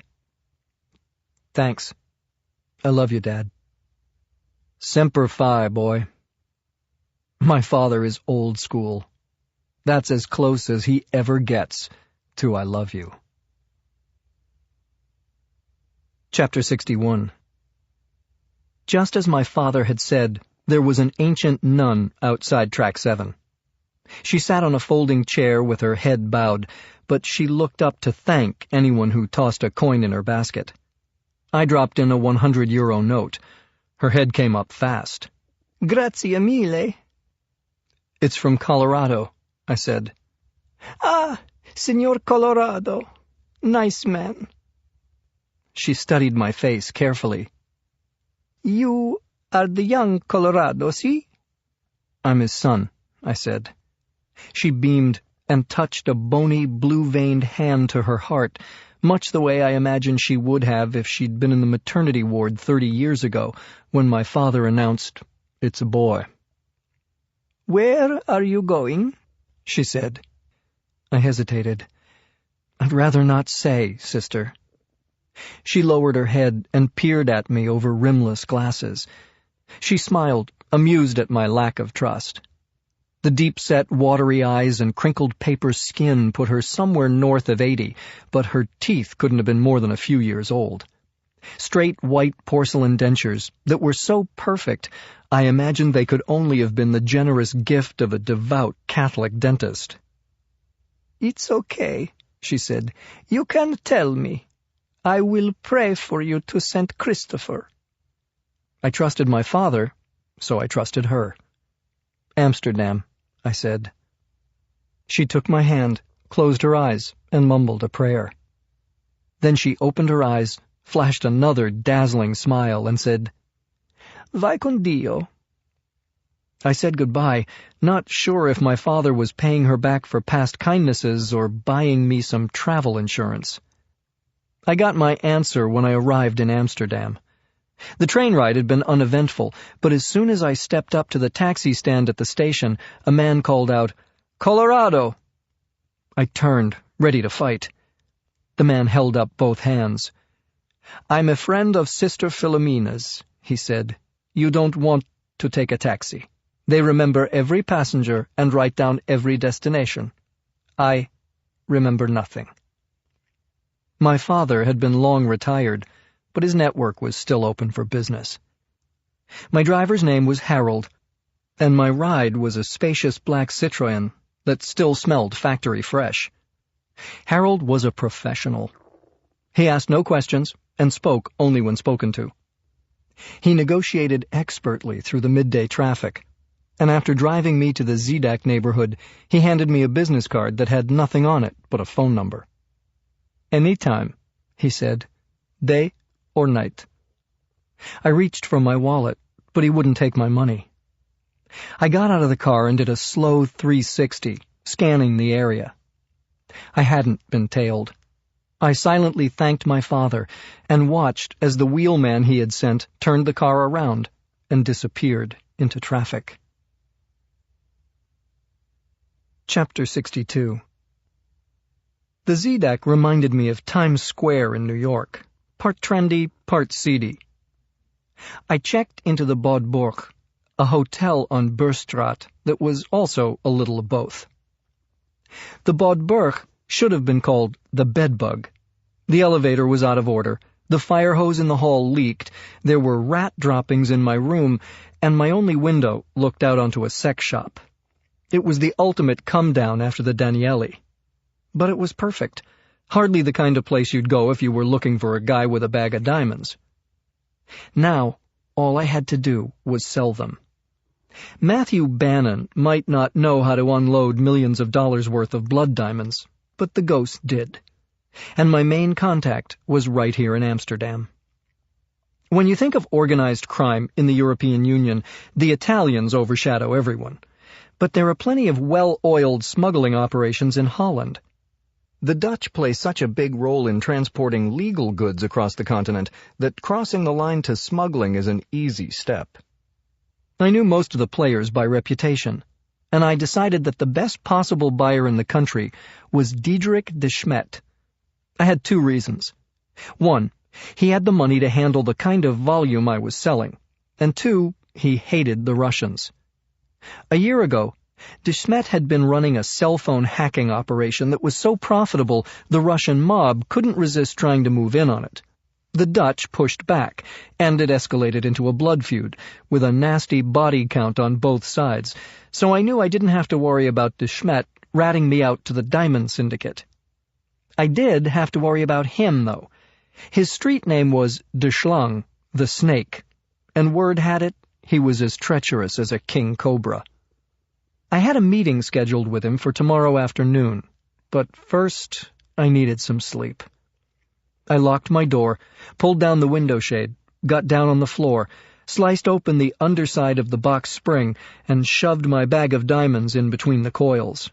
Thanks. I love you, Dad. Semper Fi, boy. My father is old school. That's as close as he ever gets to I love you. Chapter 61. Just as my father had said, there was an ancient nun outside track 7. She sat on a folding chair with her head bowed, but she looked up to thank anyone who tossed a coin in her basket. I dropped in a 100-euro note. Her head came up fast. Grazie mille. It's from Colorado, I said. Ah, Signor Colorado. Nice man. She studied my face carefully. You are the young Colorado, see? I'm his son, I said. She beamed and touched a bony, blue-veined hand to her heart, much the way I imagined she would have if she'd been in the maternity ward 30 years ago, when my father announced, "It's a boy." "Where are you going?" she said. I hesitated. "I'd rather not say, sister." She lowered her head and peered at me over rimless glasses. She smiled, amused at my lack of trust. The deep-set, watery eyes and crinkled paper skin put her somewhere north of 80, but her teeth couldn't have been more than a few years old. Straight white porcelain dentures that were so perfect, I imagined they could only have been the generous gift of a devout Catholic dentist. "It's okay," she said. "You can tell me. I will pray for you to St. Christopher." I trusted my father, so I trusted her. "Amsterdam," I said. She took my hand, closed her eyes, and mumbled a prayer. Then she opened her eyes, flashed another dazzling smile, and said, "Vai con Dio." I said goodbye, not sure if my father was paying her back for past kindnesses or buying me some travel insurance. I got my answer when I arrived in Amsterdam. The train ride had been uneventful, but as soon as I stepped up to the taxi stand at the station, a man called out, "Colorado!" I turned, ready to fight. The man held up both hands. "I'm a friend of Sister Philomena's," he said. "You don't want to take a taxi. They remember every passenger and write down every destination. I remember nothing." My father had been long retired, but his network was still open for business. My driver's name was Harold, and my ride was a spacious black Citroën that still smelled factory fresh. Harold was a professional. He asked no questions and spoke only when spoken to. He negotiated expertly through the midday traffic, and after driving me to the Zedak neighborhood, he handed me a business card that had nothing on it but a phone number. "Anytime," he said, "day or night." I reached for my wallet, but he wouldn't take my money. I got out of the car and did a slow 360, scanning the area. I hadn't been tailed. I silently thanked my father and watched as the wheelman he had sent turned the car around and disappeared into traffic. Chapter 62. The Zedak reminded me of Times Square in New York, part trendy, part seedy. I checked into the Bodburg, a hotel on Burstraat that was also a little of both. The Bodburg should have been called the Bedbug. The elevator was out of order, the fire hose in the hall leaked, there were rat droppings in my room, and my only window looked out onto a sex shop. It was the ultimate come-down after the Danieli. But it was perfect. Hardly the kind of place you'd go if you were looking for a guy with a bag of diamonds. Now, all I had to do was sell them. Matthew Bannon might not know how to unload millions of dollars worth of blood diamonds, but the ghost did. And my main contact was right here in Amsterdam. When you think of organized crime in the European Union, the Italians overshadow everyone. But there are plenty of well-oiled smuggling operations in Holland. The Dutch play such a big role in transporting legal goods across the continent that crossing the line to smuggling is an easy step. I knew most of the players by reputation, and I decided that the best possible buyer in the country was Diederik de Smet. I had two reasons. One, he had the money to handle the kind of volume I was selling, and two, he hated the Russians. A year ago, de Smet had been running a cell phone hacking operation that was so profitable the Russian mob couldn't resist trying to move in on it. The Dutch pushed back, and it escalated into a blood feud, with a nasty body count on both sides, so I knew I didn't have to worry about de Smet ratting me out to the Diamond Syndicate. I did have to worry about him, though. His street name was De Schlang, the Snake, and word had it he was as treacherous as a king cobra. I had a meeting scheduled with him for tomorrow afternoon, but first I needed some sleep. I locked my door, pulled down the window shade, got down on the floor, sliced open the underside of the box spring, and shoved my bag of diamonds in between the coils.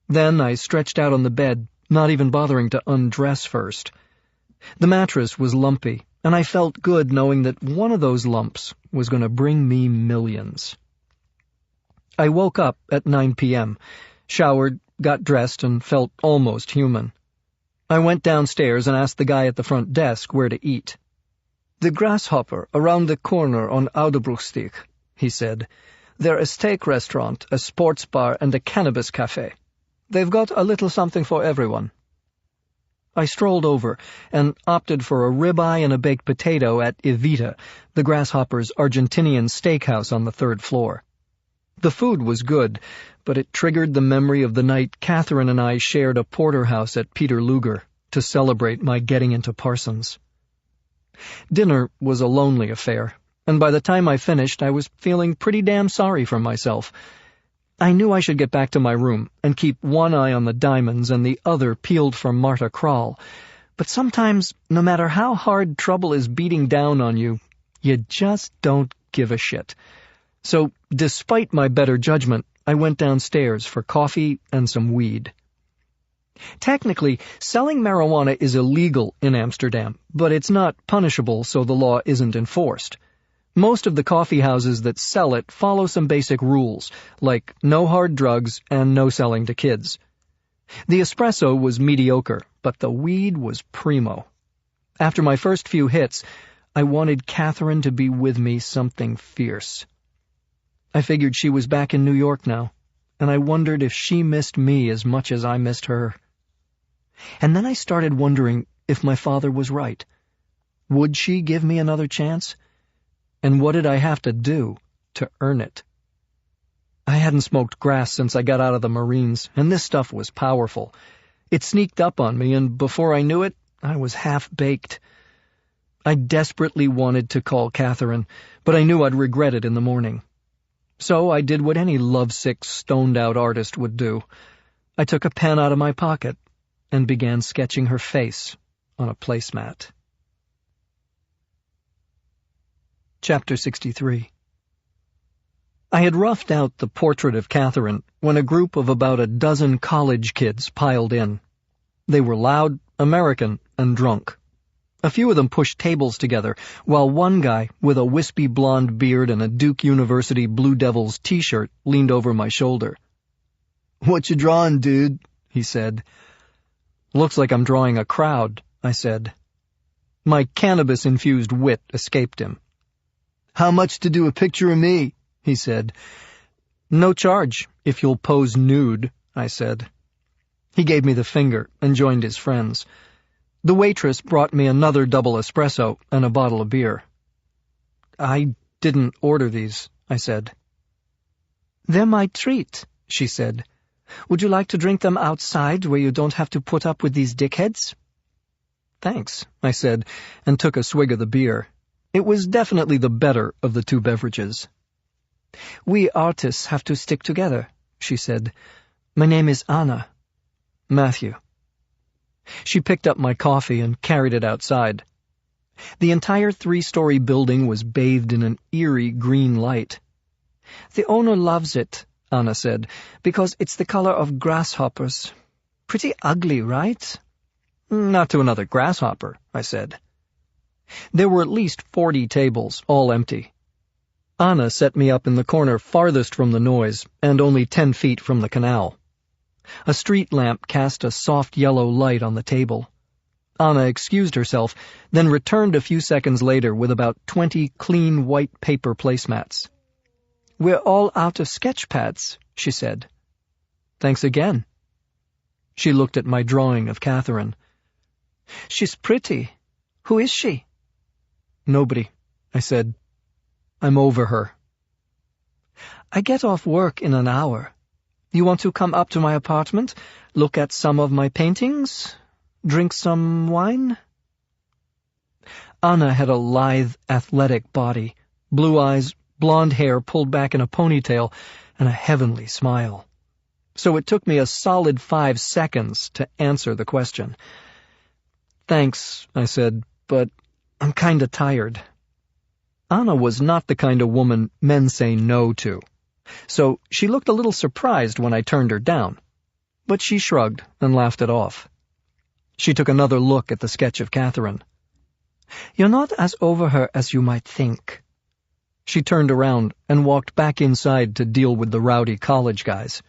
Then I stretched out on the bed, not even bothering to undress first. The mattress was lumpy, and I felt good knowing that one of those lumps was going to bring me millions. I woke up at 9 p.m., showered, got dressed, and felt almost human. I went downstairs and asked the guy at the front desk where to eat. "The Grasshopper, around the corner on Oudebroeksteeg," he said. "They're a steak restaurant, a sports bar, and a cannabis cafe. They've got a little something for everyone." I strolled over and opted for a ribeye and a baked potato at Evita, the Grasshopper's Argentinian steakhouse on the third floor. The food was good, but it triggered the memory of the night Catherine and I shared a porterhouse at Peter Luger to celebrate my getting into Parsons. Dinner was a lonely affair, and by the time I finished I was feeling pretty damn sorry for myself. I knew I should get back to my room and keep one eye on the diamonds and the other peeled for Marta Krall, but sometimes, no matter how hard trouble is beating down on you, you just don't give a shit. So, despite my better judgment, I went downstairs for coffee and some weed. Technically, selling marijuana is illegal in Amsterdam, but it's not punishable, so the law isn't enforced. Most of the coffee houses that sell it follow some basic rules, like no hard drugs and no selling to kids. The espresso was mediocre, but the weed was primo. After my first few hits, I wanted Catherine to be with me something fierce. I figured she was back in New York now, and I wondered if she missed me as much as I missed her. And then I started wondering if my father was right. Would she give me another chance? And what did I have to do to earn it? I hadn't smoked grass since I got out of the Marines, and this stuff was powerful. It sneaked up on me, and before I knew it, I was half-baked. I desperately wanted to call Catherine, but I knew I'd regret it in the morning. So I did what any lovesick, stoned-out artist would do. I took a pen out of my pocket and began sketching her face on a placemat. Chapter 63. I had roughed out the portrait of Catherine when a group of about a dozen college kids piled in. They were loud, American, and drunk. A few of them pushed tables together, while one guy, with a wispy blonde beard and a Duke University Blue Devils t-shirt, leaned over my shoulder. "What you drawing, dude?" he said. Looks like I'm drawing a crowd, I said. My cannabis-infused wit escaped him. How much to do a picture of me? He said. No charge, if you'll pose nude, I said. He gave me the finger and joined his friends. The waitress brought me another double espresso and a bottle of beer. I didn't order these, I said. They're my treat, she said. Would you like to drink them outside where you don't have to put up with these dickheads? Thanks, I said, and took a swig of the beer. It was definitely the better of the two beverages. We artists have to stick together, she said. My name is Anna. Matthew. She picked up my coffee and carried it outside. The entire 3-story building was bathed in an eerie green light. The owner loves it, Anna said, because it's the color of grasshoppers. Pretty ugly, right? Not to another grasshopper, I said. There were at least 40 tables, all empty. Anna set me up in the corner farthest from the noise, and only 10 feet from the canal. A street lamp cast a soft yellow light on the table. Anna excused herself, then returned a few seconds later with about 20 clean white paper placemats. We're all out of sketch pads, she said. Thanks again. She looked at my drawing of Catherine. She's pretty. Who is she? Nobody, I said. I'm over her. I get off work in an hour. You want to come up to my apartment, look at some of my paintings, drink some wine? Anna had a lithe, athletic body, blue eyes, blonde hair pulled back in a ponytail, and a heavenly smile. So it took me a solid 5 seconds to answer the question. Thanks, I said, but I'm kinda tired. Anna was not the kind of woman men say no to, so she looked a little surprised when I turned her down, but she shrugged and laughed it off. She took another look at the sketch of Catherine. You're not as over her as you might think. She turned around and walked back inside to deal with the rowdy college guys.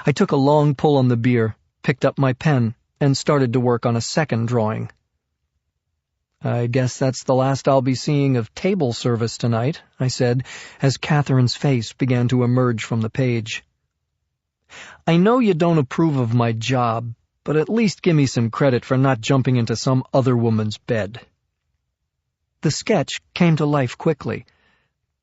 I took a long pull on the beer, picked up my pen, and started to work on a second drawing. I guess that's the last I'll be seeing of table service tonight, I said, as Catherine's face began to emerge from the page. I know you don't approve of my job, but at least give me some credit for not jumping into some other woman's bed. The sketch came to life quickly.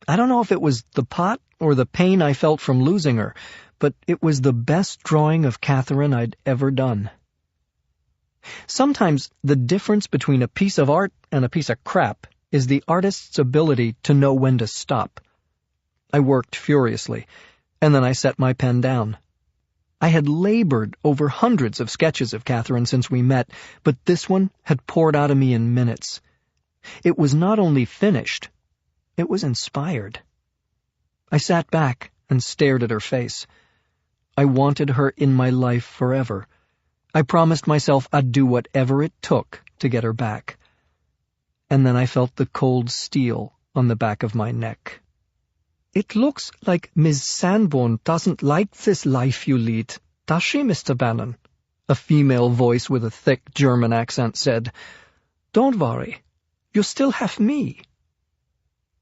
I don't know if it was the pot or the pain I felt from losing her, but it was the best drawing of Catherine I'd ever done. Sometimes the difference between a piece of art and a piece of crap is the artist's ability to know when to stop. I worked furiously, and then I set my pen down. I had labored over hundreds of sketches of Catherine since we met, but this one had poured out of me in minutes. It was not only finished, it was inspired. I sat back and stared at her face. I wanted her in my life forever. I promised myself I'd do whatever it took to get her back. And then I felt the cold steel on the back of my neck. It looks like Miss Sanborn doesn't like this life you lead, does she, Mr. Bannon? A female voice with a thick German accent said. Don't worry, you still have me.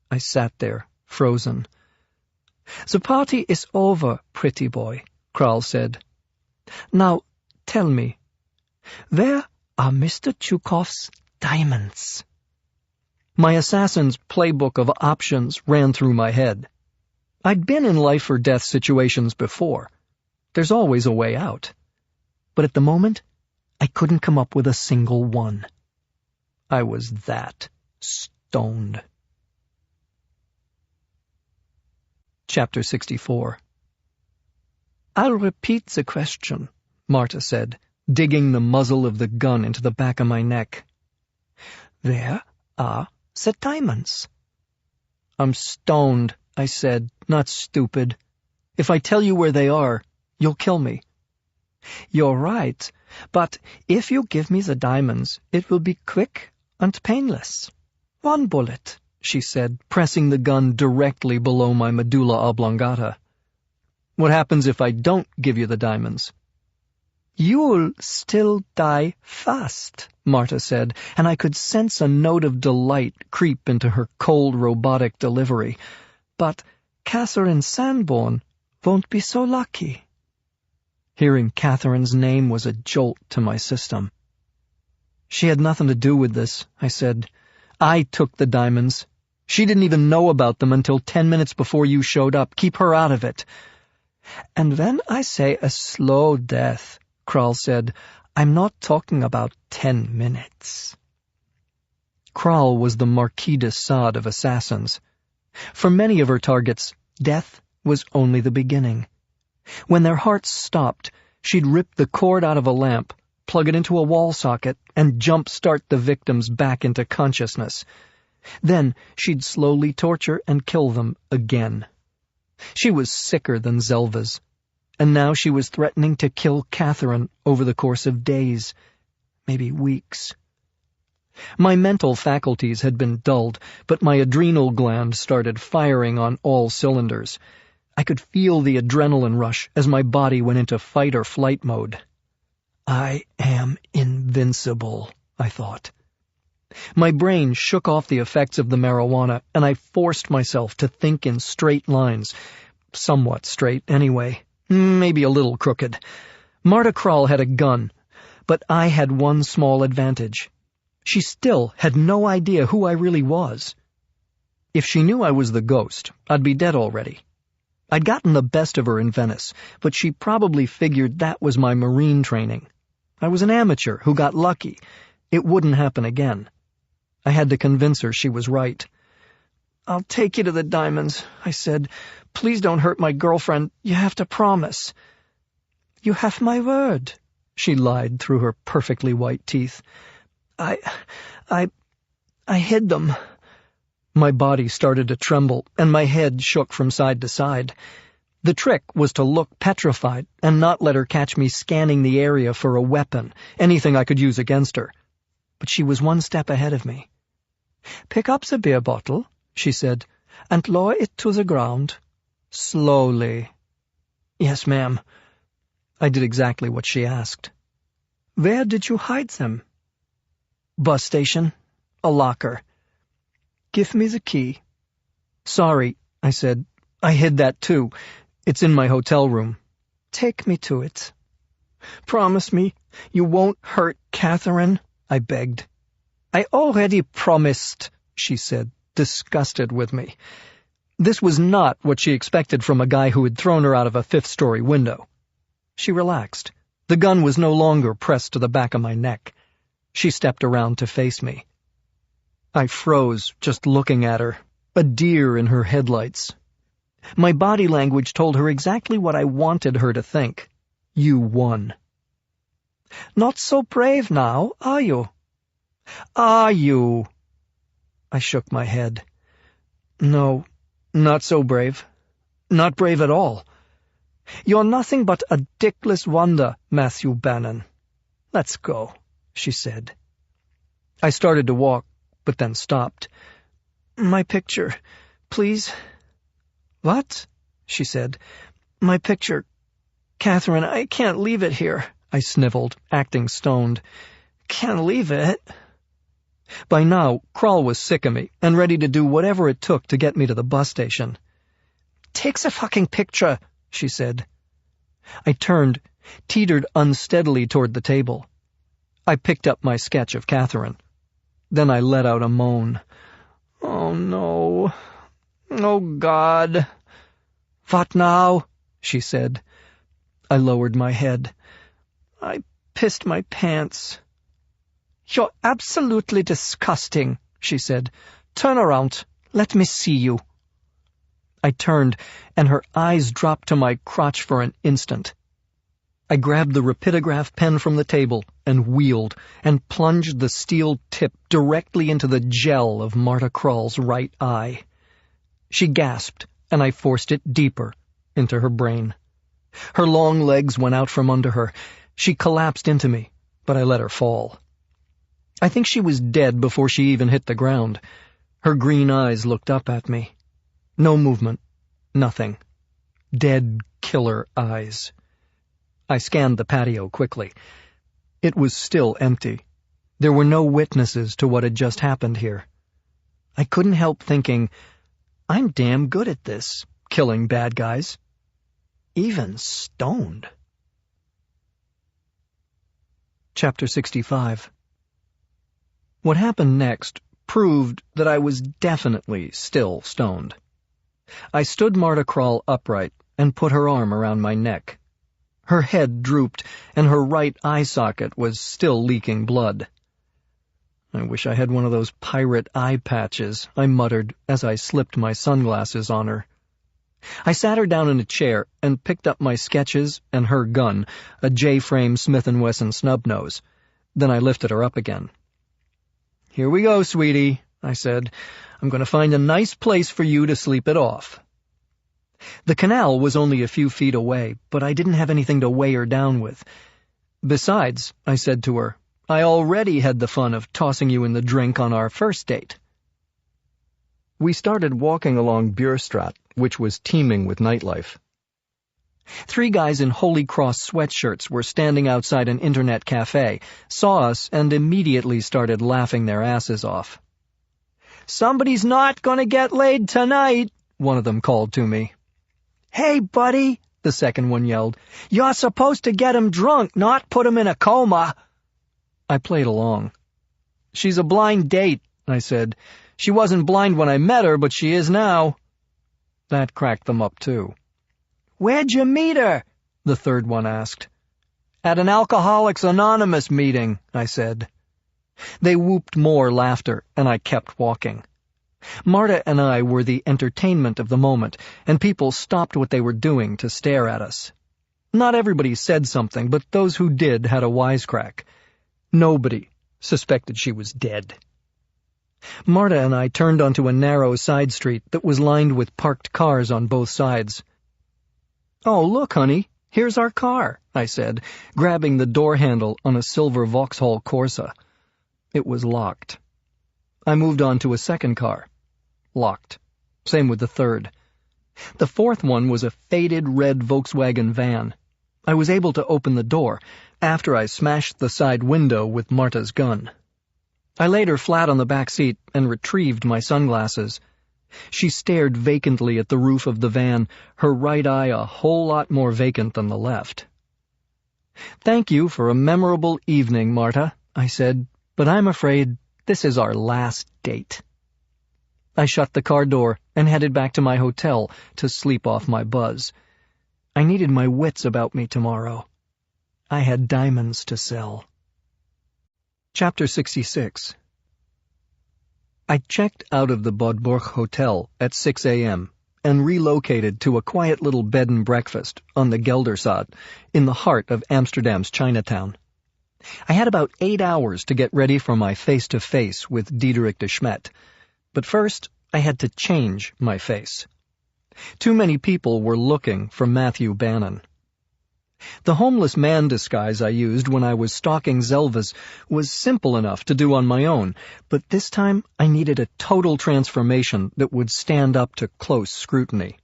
I sat there, frozen. The party is over, pretty boy, Kral said. Now, tell me, where are Mr. Chukhov's diamonds? My assassin's playbook of options ran through my head. I'd been in life-or-death situations before. There's always a way out. But at the moment, I couldn't come up with a single one. I was that stoned. Chapter 64. I'll repeat the question, Marta said, digging the muzzle of the gun into the back of my neck. Where are the diamonds? I'm stoned, I said, not stupid. If I tell you where they are, you'll kill me. You're right, but if you give me the diamonds, it will be quick and painless. 1 bullet, she said, pressing the gun directly below my medulla oblongata. What happens if I don't give you the diamonds? "You'll still die fast," Marta said, and I could sense a note of delight creep into her cold robotic delivery. "But Catherine Sanborn won't be so lucky." Hearing Catherine's name was a jolt to my system. "She had nothing to do with this," I said. "I took the diamonds. She didn't even know about them until 10 minutes before you showed up. Keep her out of it." "And when I say a slow death," Kral said, "I'm not talking about 10 minutes." Kral was the Marquis de Sade of assassins. For many of her targets, death was only the beginning. When their hearts stopped, she'd rip the cord out of a lamp, plug it into a wall socket, and jump-start the victims back into consciousness. Then she'd slowly torture and kill them again. She was sicker than Zelva's, and now she was threatening to kill Catherine over the course of days, maybe weeks. My mental faculties had been dulled, but my adrenal gland started firing on all cylinders. I could feel the adrenaline rush as my body went into fight-or-flight mode. I am invincible, I thought. My brain shook off the effects of the marijuana, and I forced myself to think in straight lines. Somewhat straight, anyway. Maybe a little crooked. Marta Kral had a gun, but I had one small advantage. She still had no idea who I really was. If she knew I was the ghost, I'd be dead already. I'd gotten the best of her in Venice, but she probably figured that was my Marine training. I was an amateur who got lucky. It wouldn't happen again. I had to convince her she was right. "I'll take you to the diamonds," I said. "Please don't hurt my girlfriend. You have to promise." "You have my word," she lied through her perfectly white teeth. I hid them." My body started to tremble, and my head shook from side to side. The trick was to look petrified and not let her catch me scanning the area for a weapon, anything I could use against her. But she was one step ahead of me. "Pick up the beer bottle," she said, "and lower it to the ground. Slowly." "Yes, ma'am." I did exactly what she asked. "Where did you hide them?" "Bus station. A locker." "Give me the key." "Sorry," I said. "I hid that too. It's in my hotel room." "Take me to it." "Promise me you won't hurt Catherine," I begged. "I already promised," she said, disgusted with me. This was not what she expected from a guy who had thrown her out of a fifth-story window. She relaxed. The gun was no longer pressed to the back of my neck. She stepped around to face me. I froze just looking at her, a deer in her headlights. My body language told her exactly what I wanted her to think. You won. "Not so brave now, are you?" "Are you?" I shook my head. "No, not so brave. Not brave at all. You're nothing but a dickless wonder, Matthew Bannon. Let's go," she said. I started to walk, but then stopped. "My picture, please." "What?" she said. "My picture. Catherine, I can't leave it here," I sniveled, acting stoned. "Can't leave it." By now, Kral was sick of me and ready to do whatever it took to get me to the bus station. "Take the fucking picture," she said. I turned, teetered unsteadily toward the table. I picked up my sketch of Catherine. Then I let out a moan. "Oh, no. Oh, God." "What now?" she said. I lowered my head. "I pissed my pants." "You're absolutely disgusting," she said. "Turn around. Let me see you." I turned, and her eyes dropped to my crotch for an instant. I grabbed the rapidograph pen from the table and wheeled, and plunged the steel tip directly into the gel of Marta Kral's right eye. She gasped, and I forced it deeper into her brain. Her long legs went out from under her. She collapsed into me, but I let her fall. I think she was dead before she even hit the ground. Her green eyes looked up at me. No movement. Nothing. Dead killer eyes. I scanned the patio quickly. It was still empty. There were no witnesses to what had just happened here. I couldn't help thinking, I'm damn good at this, killing bad guys. Even stoned. Chapter 65. What happened next proved that I was definitely still stoned. I stood Marta Krall upright and put her arm around my neck. Her head drooped, and her right eye socket was still leaking blood. I wish I had one of those pirate eye patches, I muttered as I slipped my sunglasses on her. I sat her down in a chair and picked up my sketches and her gun, a J-frame Smith & Wesson snub-nose. Then I lifted her up again. "Here we go, sweetie," I said. "I'm going to find a nice place for you to sleep it off." The canal was only a few feet away, but I didn't have anything to weigh her down with. "Besides," I said to her, "I already had the fun of tossing you in the drink on our first date." We started walking along Bjurstraat, which was teeming with nightlife. 3 guys in Holy Cross sweatshirts were standing outside an internet cafe, saw us, and immediately started laughing their asses off. "Somebody's not going to get laid tonight," one of them called to me. "Hey, buddy," the second one yelled, "you're supposed to get him drunk, not put him in a coma." I played along. "She's a blind date," I said. "She wasn't blind when I met her, but she is now." That cracked them up, too. "Where'd you meet her?" the third one asked. "At an Alcoholics Anonymous meeting," I said. They whooped more laughter, and I kept walking. Marta and I were the entertainment of the moment, and people stopped what they were doing to stare at us. Not everybody said something, but those who did had a wisecrack. Nobody suspected she was dead. Marta and I turned onto a narrow side street that was lined with parked cars on both sides. "Oh, look, honey, here's our car," I said, grabbing the door handle on a silver Vauxhall Corsa. It was locked. I moved on to a second car. Locked. Same with the third. The fourth one was a faded red Volkswagen van. I was able to open the door after I smashed the side window with Marta's gun. I laid her flat on the back seat and retrieved my sunglasses. She stared vacantly at the roof of the van, her right eye a whole lot more vacant than the left. "Thank you for a memorable evening, Marta," I said, "but I'm afraid this is our last date." I shut the car door and headed back to my hotel to sleep off my buzz. I needed my wits about me tomorrow. I had diamonds to sell. Chapter 66. I checked out of the Bodborg Hotel at 6 a.m. and relocated to a quiet little bed and breakfast on the Gelderstraat in the heart of Amsterdam's Chinatown. I had about 8 hours to get ready for my face-to-face with Diederik de Smet, but first I had to change my face. Too many people were looking for Matthew Bannon. The homeless man disguise I used when I was stalking Zelvas was simple enough to do on my own, but this time I needed a total transformation that would stand up to close scrutiny.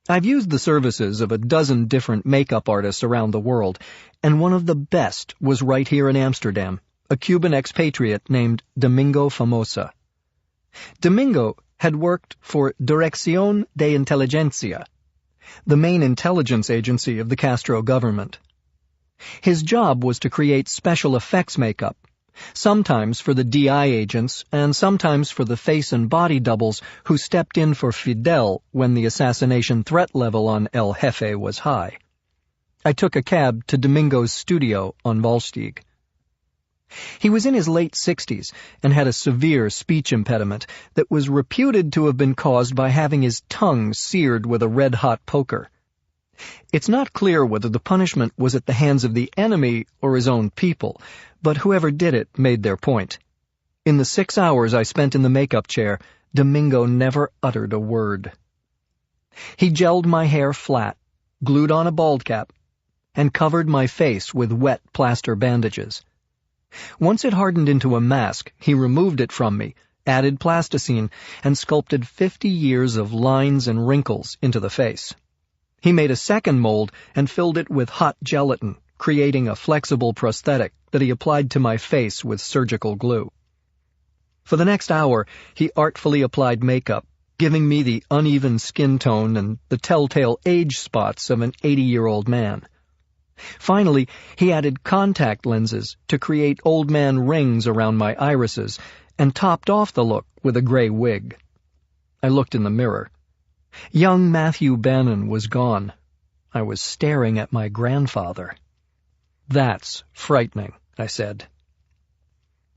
I've used the services of a dozen different makeup artists around the world, and one of the best was right here in Amsterdam, a Cuban expatriate named Domingo Famosa. Domingo had worked for Dirección de Inteligencia, the main intelligence agency of the Castro government. His job was to create special effects makeup, sometimes for the DI agents and sometimes for the face and body doubles who stepped in for Fidel when the assassination threat level on El Jefe was high. I took a cab to Domingo's studio on Valsteeg. He was in his late 60s and had a severe speech impediment that was reputed to have been caused by having his tongue seared with a red-hot poker. It's not clear whether the punishment was at the hands of the enemy or his own people, but whoever did it made their point. In the 6 hours I spent in the makeup chair, Domingo never uttered a word. He gelled my hair flat, glued on a bald cap, and covered my face with wet plaster bandages. Once it hardened into a mask, he removed it from me, added plasticine, and sculpted 50 years of lines and wrinkles into the face. He made a second mold and filled it with hot gelatin, creating a flexible prosthetic that he applied to my face with surgical glue. For the next hour, he artfully applied makeup, giving me the uneven skin tone and the telltale age spots of an 80-year-old man. Finally, he added contact lenses to create old man rings around my irises and topped off the look with a gray wig. I looked in the mirror. Young Matthew Bannon was gone. I was staring at my grandfather. "That's frightening," I said.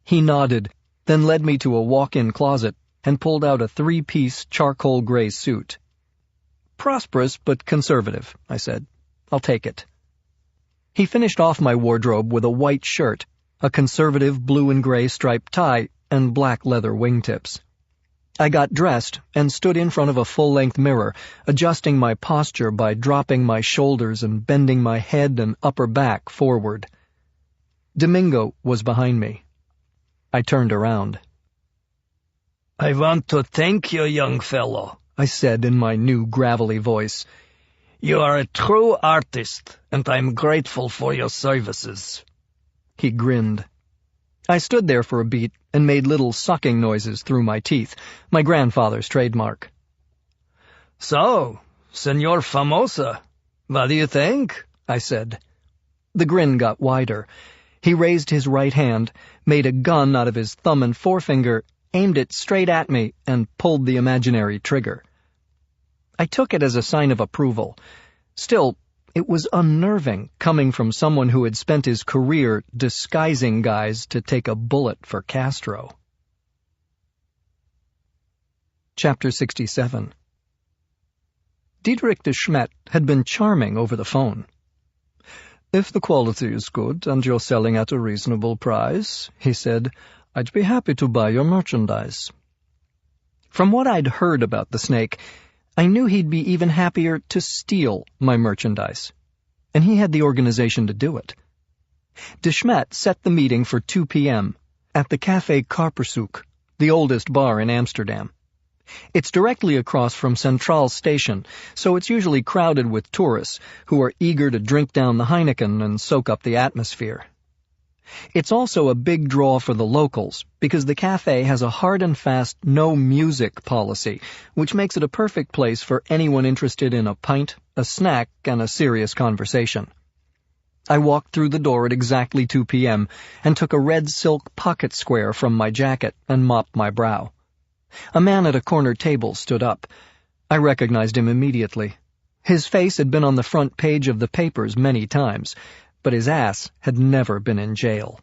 He nodded, then led me to a walk-in closet and pulled out a 3-piece charcoal gray suit. "Prosperous but conservative," I said. "I'll take it." He finished off my wardrobe with a white shirt, a conservative blue and gray striped tie, and black leather wingtips. I got dressed and stood in front of a full-length mirror, adjusting my posture by dropping my shoulders and bending my head and upper back forward. Domingo was behind me. I turned around. "I want to thank you, young fellow," I said in my new gravelly voice. "You are a true artist, and I'm grateful for your services." He grinned. I stood there for a beat and made little sucking noises through my teeth, my grandfather's trademark. "So, Senor Famosa, what do you think?" I said. The grin got wider. He raised his right hand, made a gun out of his thumb and forefinger, aimed it straight at me, and pulled the imaginary trigger. I took it as a sign of approval. Still, it was unnerving coming from someone who had spent his career disguising guys to take a bullet for Castro. Chapter 67. Diederik de Smet had been charming over the phone. "If the quality is good and you're selling at a reasonable price," he said, "I'd be happy to buy your merchandise." From what I'd heard about the snake, I knew he'd be even happier to steal my merchandise, and he had the organization to do it. De Smet set the meeting for 2 p.m. at the Café Karpersoek, the oldest bar in Amsterdam. It's directly across from Centraal Station, so it's usually crowded with tourists who are eager to drink down the Heineken and soak up the atmosphere. It's also a big draw for the locals, because the cafe has a hard and fast no-music policy, which makes it a perfect place for anyone interested in a pint, a snack, and a serious conversation. I walked through the door at exactly 2 p.m. and took a red silk pocket square from my jacket and mopped my brow. A man at a corner table stood up. I recognized him immediately. His face had been on the front page of the papers many times, but his ass had never been in jail.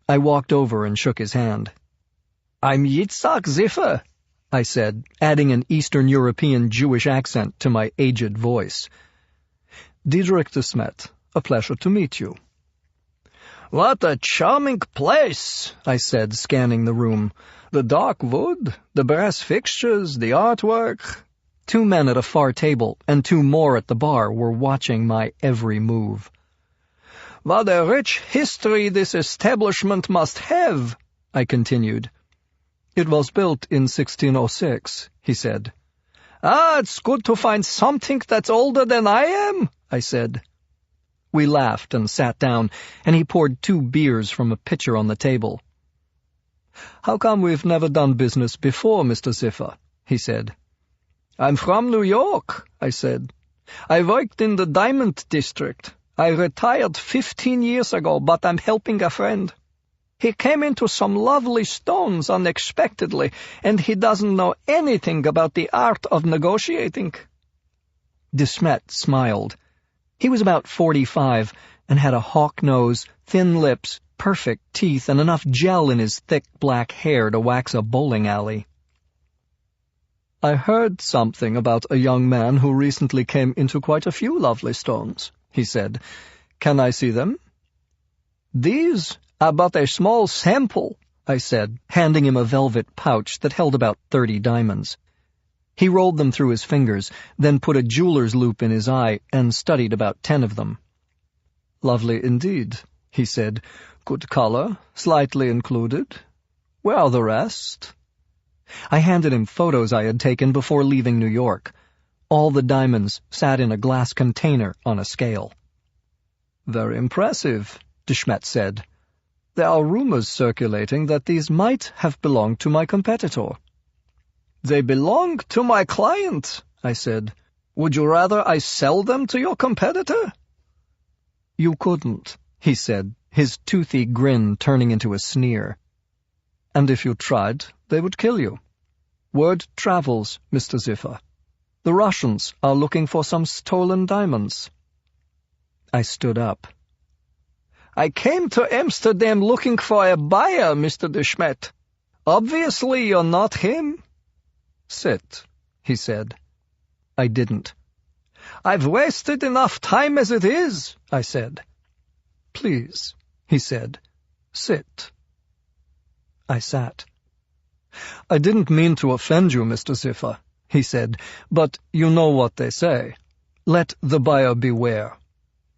I walked over and shook his hand. "I'm Yitzhak Ziffer," I said, adding an Eastern European Jewish accent to my aged voice. "Diederik de Smet, a pleasure to meet you." "What a charming place," I said, scanning the room. "The dark wood, the brass fixtures, the artwork." 2 men at a far table and 2 more at the bar were watching my every move. "What a rich history this establishment must have," I continued. "It was built in 1606, he said. "Ah, it's good to find something that's older than I am," I said. We laughed and sat down, and he poured 2 beers from a pitcher on the table. "How come we've never done business before, Mr. Ziffer?" he said. "I'm from New York," I said. "I worked in the Diamond District. I retired 15 years ago, but I'm helping a friend. He came into some lovely stones unexpectedly, and he doesn't know anything about the art of negotiating." De Smet smiled. He was about 45 and had a hawk nose, thin lips, perfect teeth, and enough gel in his thick black hair to wax a bowling alley. "I heard something about a young man who recently came into quite a few lovely stones," he said. "Can I see them?" "These are but a small sample," I said, handing him a velvet pouch that held about 30 diamonds. He rolled them through his fingers, then put a jeweler's loop in his eye and studied about 10 of them. "Lovely indeed," he said. "Good color, slightly included. Where are the rest?" I handed him photos I had taken before leaving New York. All the diamonds sat in a glass container on a scale. "Very impressive," de Smet said. "There are rumors circulating that these might have belonged to my competitor." "They belong to my client," I said. "Would you rather I sell them to your competitor?" "You couldn't," he said, his toothy grin turning into a sneer. "And if you tried, they would kill you. Word travels, Mr. Ziffer. The Russians are looking for some stolen diamonds." I stood up. "I came to Amsterdam looking for a buyer, Mr. de Smet. Obviously you're not him." "Sit," he said. I didn't. "I've wasted enough time as it is," I said. "Please," he said. "Sit." I sat. "I didn't mean to offend you, Mr. Ziffer," he said, "but you know what they say. Let the buyer beware."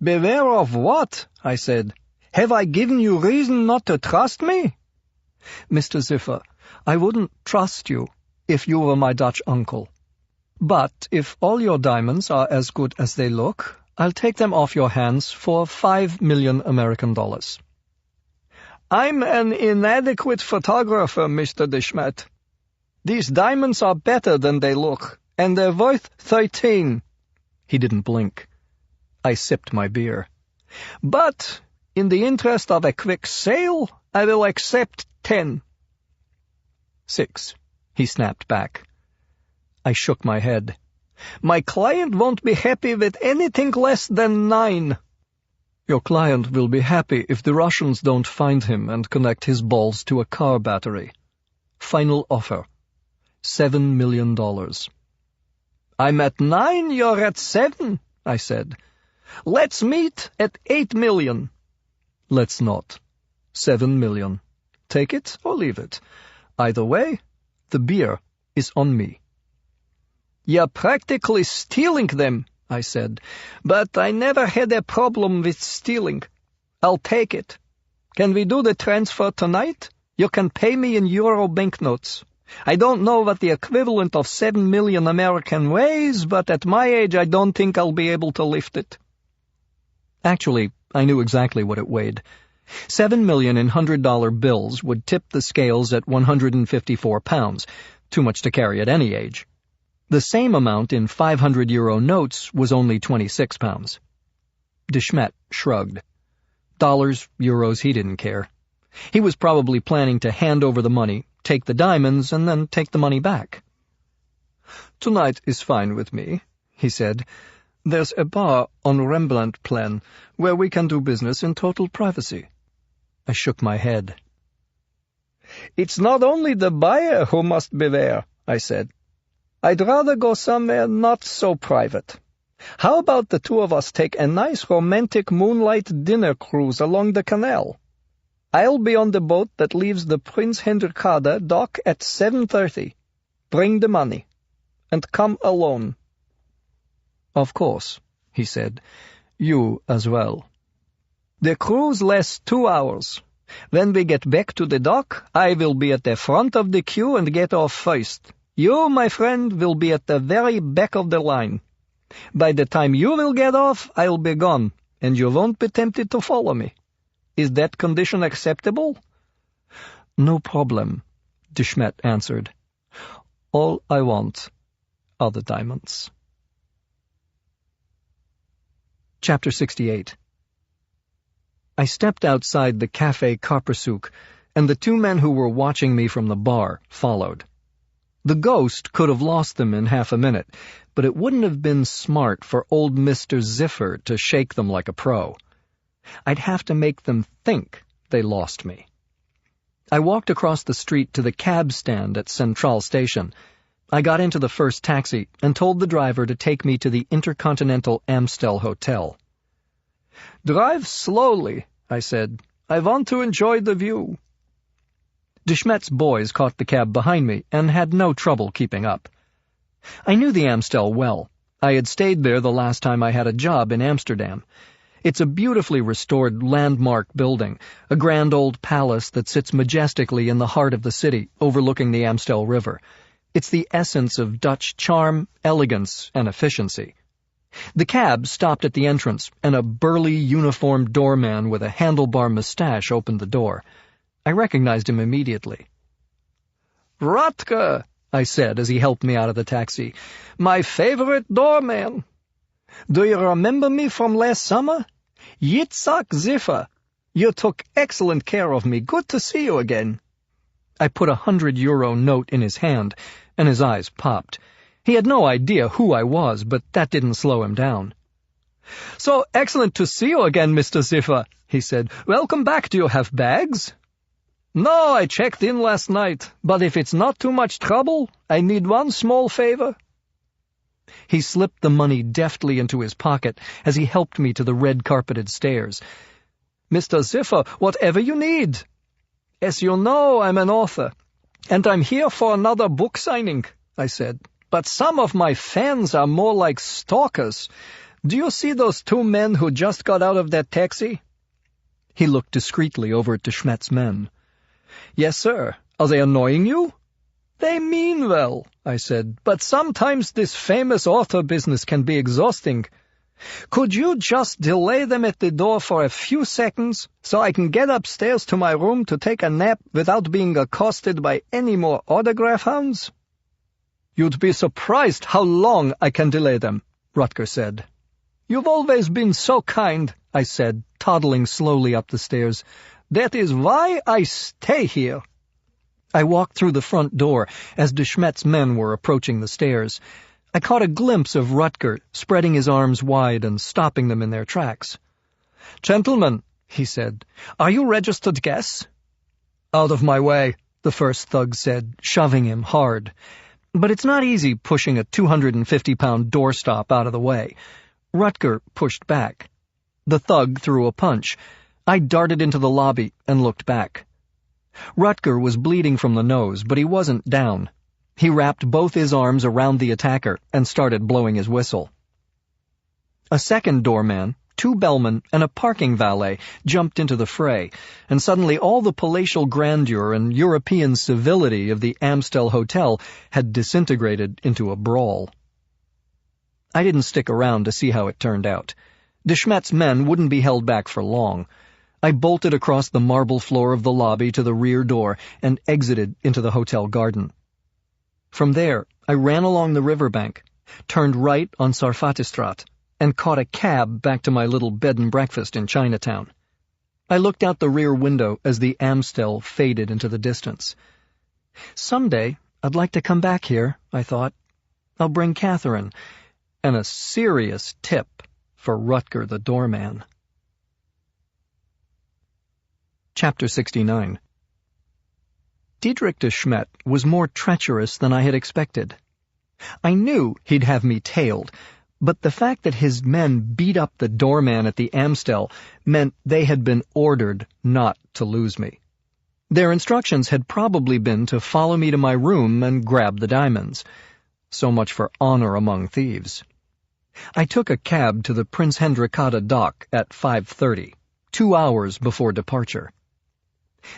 "Beware of what?" I said. "Have I given you reason not to trust me?" "Mr. Ziffer, I wouldn't trust you if you were my Dutch uncle. But if all your diamonds are as good as they look, I'll take them off your hands for $5 million American. "I'm an inadequate photographer, Mr. de Smet. These diamonds are better than they look, and they're worth 13. He didn't blink. I sipped my beer. "But, in the interest of a quick sale, I will accept 10. "6, he snapped back. I shook my head. "My client won't be happy with anything less than 9. "Your client will be happy if the Russians don't find him and connect his balls to a car battery. Final offer, $7 million. "I'm at 9, you're at 7, I said. "Let's meet at 8 million. "Let's not. 7 million. Take it or leave it. Either way, the beer is on me." "You're practically stealing them," I said, "but I never had a problem with stealing. I'll take it. Can we do the transfer tonight? You can pay me in euro banknotes. I don't know what the equivalent of 7 million American weighs, but at my age I don't think I'll be able to lift it." Actually, I knew exactly what it weighed. 7 million in $100 bills would tip the scales at 154 pounds, too much to carry at any age. The same amount in 500 euro notes was only 26 pounds. De Smet shrugged. Dollars, euros, he didn't care. He was probably planning to hand over the money, take the diamonds, and then take the money back. "Tonight is fine with me," he said. "There's a bar on Rembrandtplan where we can do business in total privacy." I shook my head. "It's not only the buyer who must beware," I said. "I'd rather go somewhere not so private. How about the two of us take a nice romantic moonlight dinner cruise along the canal? I'll be on the boat that leaves the Prince Hendrikade dock at 7:30. Bring the money. And come alone." "Of course," he said. "You as well." "The cruise lasts 2 hours. When we get back to the dock, I will be at the front of the queue and get off first. You, my friend, will be at the very back of the line. By the time you will get off, I'll be gone, and you won't be tempted to follow me. Is that condition acceptable?" "No problem," de Smet answered. "All I want are the diamonds." Chapter 68. I stepped outside the Café Karpersuk, and the two men who were watching me from the bar followed. The ghost could have lost them in half a minute, but it wouldn't have been smart for old Mr. Ziffer to shake them like a pro. I'd have to make them think they lost me. I walked across the street to the cab stand at Central Station. I got into the first taxi and told the driver to take me to the Intercontinental Amstel Hotel. "Drive slowly," I said. "I want to enjoy the view." De Smet's boys caught the cab behind me and had no trouble keeping up. I knew the Amstel well. I had stayed there the last time I had a job in Amsterdam. It's a beautifully restored landmark building, a grand old palace that sits majestically in the heart of the city, overlooking the Amstel River. It's the essence of Dutch charm, elegance, and efficiency. The cab stopped at the entrance, and a burly, uniformed doorman with a handlebar mustache opened the door. I recognized him immediately. "Rutger," I said as he helped me out of the taxi. "My favorite doorman. Do you remember me from last summer? Yitzhak Ziffer. You took excellent care of me. Good to see you again." I put €100 note in his hand, and his eyes popped. He had no idea who I was, but that didn't slow him down. "So excellent to see you again, Mr. Ziffer," he said. "Welcome back. Do you have bags?" "No, I checked in last night, but if it's not too much trouble, I need one small favor." He slipped the money deftly into his pocket as he helped me to the red-carpeted stairs. "Mr. Ziffer, whatever you need. As you know, I'm an author, and I'm here for another book signing," I said. "But some of my fans are more like stalkers. Do you see those two men who just got out of that taxi?" He looked discreetly over at de Smet's men. "Yes, sir. Are they annoying you?" "They mean well," I said, "but sometimes this famous author business can be exhausting. Could you just delay them at the door for a few seconds so I can get upstairs to my room to take a nap without being accosted by any more autograph hounds?" "You'd be surprised how long I can delay them," Rutger said. "You've always been so kind," I said, toddling slowly up the stairs. "That is why I stay here." I walked through the front door as de Smet's men were approaching the stairs. I caught a glimpse of Rutger spreading his arms wide and stopping them in their tracks. "Gentlemen," he said, "are you registered guests?" "Out of my way," the first thug said, shoving him hard. But it's not easy pushing a 250-pound doorstop out of the way. Rutger pushed back. The thug threw a punch. I darted into the lobby and looked back. Rutger was bleeding from the nose, but he wasn't down. He wrapped both his arms around the attacker and started blowing his whistle. A second doorman, 2 bellmen, and a parking valet jumped into the fray, and suddenly all the palatial grandeur and European civility of the Amstel Hotel had disintegrated into a brawl. I didn't stick around to see how it turned out. De Smet's men wouldn't be held back for long. I bolted across the marble floor of the lobby to the rear door and exited into the hotel garden. From there, I ran along the riverbank, turned right on Sarfatistrat, and caught a cab back to my little bed and breakfast in Chinatown. I looked out the rear window as the Amstel faded into the distance. Someday, I'd like to come back here, I thought. I'll bring Catherine, and a serious tip for Rutger the doorman. Chapter 69. Diedrich de Smet was more treacherous than I had expected. I knew he'd have me tailed, but the fact that his men beat up the doorman at the Amstel meant they had been ordered not to lose me. Their instructions had probably been to follow me to my room and grab the diamonds. So much for honor among thieves. I took a cab to the Prince Hendrikade dock at 5:30, 2 hours before departure.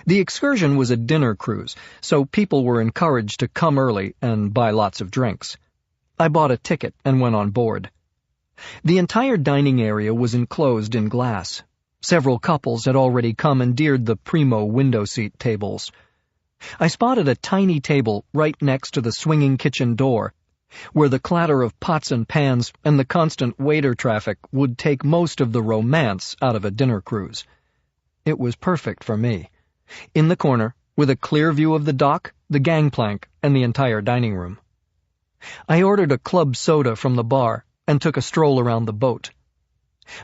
The excursion was a dinner cruise, so people were encouraged to come early and buy lots of drinks. I bought a ticket and went on board. The entire dining area was enclosed in glass. Several couples had already commandeered the primo window seat tables. I spotted a tiny table right next to the swinging kitchen door, where the clatter of pots and pans and the constant waiter traffic would take most of the romance out of a dinner cruise. It was perfect for me. In the corner, with a clear view of the dock, the gangplank, and the entire dining room. I ordered a club soda from the bar and took a stroll around the boat.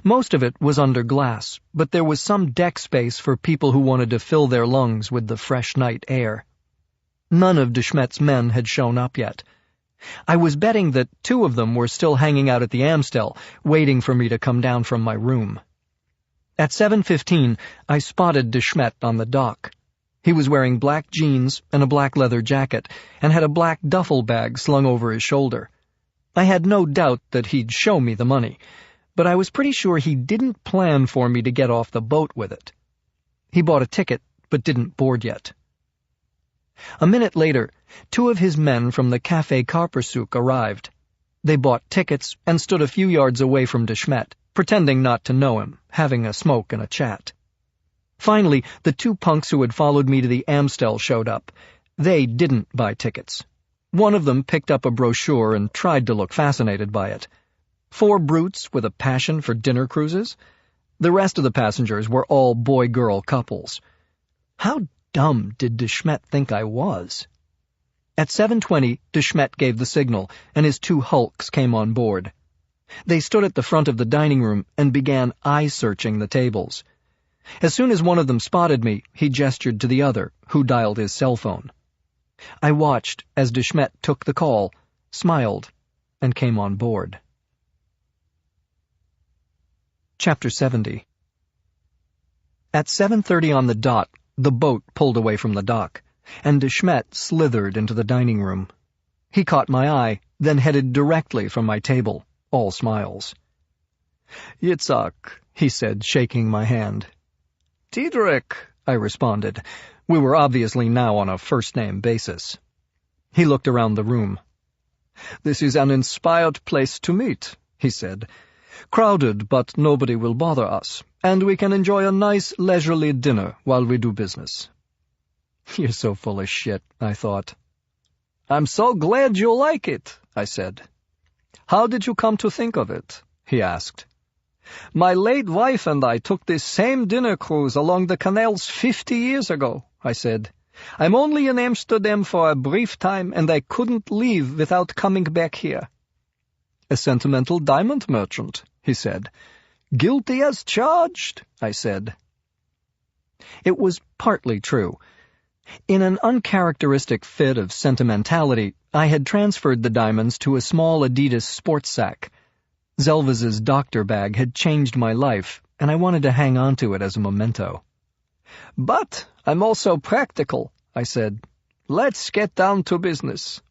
Most of it was under glass, but there was some deck space for people who wanted to fill their lungs with the fresh night air. None of de Smet's men had shown up yet. I was betting that 2 of them were still hanging out at the Amstel, waiting for me to come down from my room. At 7:15, I spotted de Smet on the dock. He was wearing black jeans and a black leather jacket, and had a black duffel bag slung over his shoulder. I had no doubt that he'd show me the money, but I was pretty sure he didn't plan for me to get off the boat with it. He bought a ticket, but didn't board yet. A minute later, 2 of his men from the Café Karpersuk arrived. They bought tickets and stood a few yards away from de Smet, pretending not to know him, having a smoke and a chat. Finally, the 2 punks who had followed me to the Amstel showed up. They didn't buy tickets. One of them picked up a brochure and tried to look fascinated by it. 4 brutes with a passion for dinner cruises? The rest of the passengers were all boy-girl couples. How dumb did de Smet think I was? At 7:20, de Smet gave the signal, and his 2 hulks came on board. They stood at the front of the dining room and began eye-searching the tables. As soon as one of them spotted me, he gestured to the other, who dialed his cell phone. I watched as de Smet took the call, smiled, and came on board. Chapter 70. At 7:30 on the dot, the boat pulled away from the dock, and de Smet slithered into the dining room. He caught my eye, then headed directly from my table, all smiles. "Yitzhak," he said, shaking my hand. "Diedrich," I responded. We were obviously now on a first-name basis. He looked around the room. "This is an inspired place to meet," he said. "Crowded, but nobody will bother us, and we can enjoy a nice, leisurely dinner while we do business." "You're so full of shit," I thought. "I'm so glad you like it," I said. "How did you come to think of it?" he asked. "My late wife and I took this same dinner cruise along the canals 50 years ago," I said. "I'm only in Amsterdam for a brief time, and I couldn't leave without coming back here." "A sentimental diamond merchant," he said. "Guilty as charged," I said. It was partly true. In an uncharacteristic fit of sentimentality, I had transferred the diamonds to a small Adidas sports sack. Zelvaz's doctor bag had changed my life, and I wanted to hang on to it as a memento. "But I'm also practical," I said. "Let's get down to business."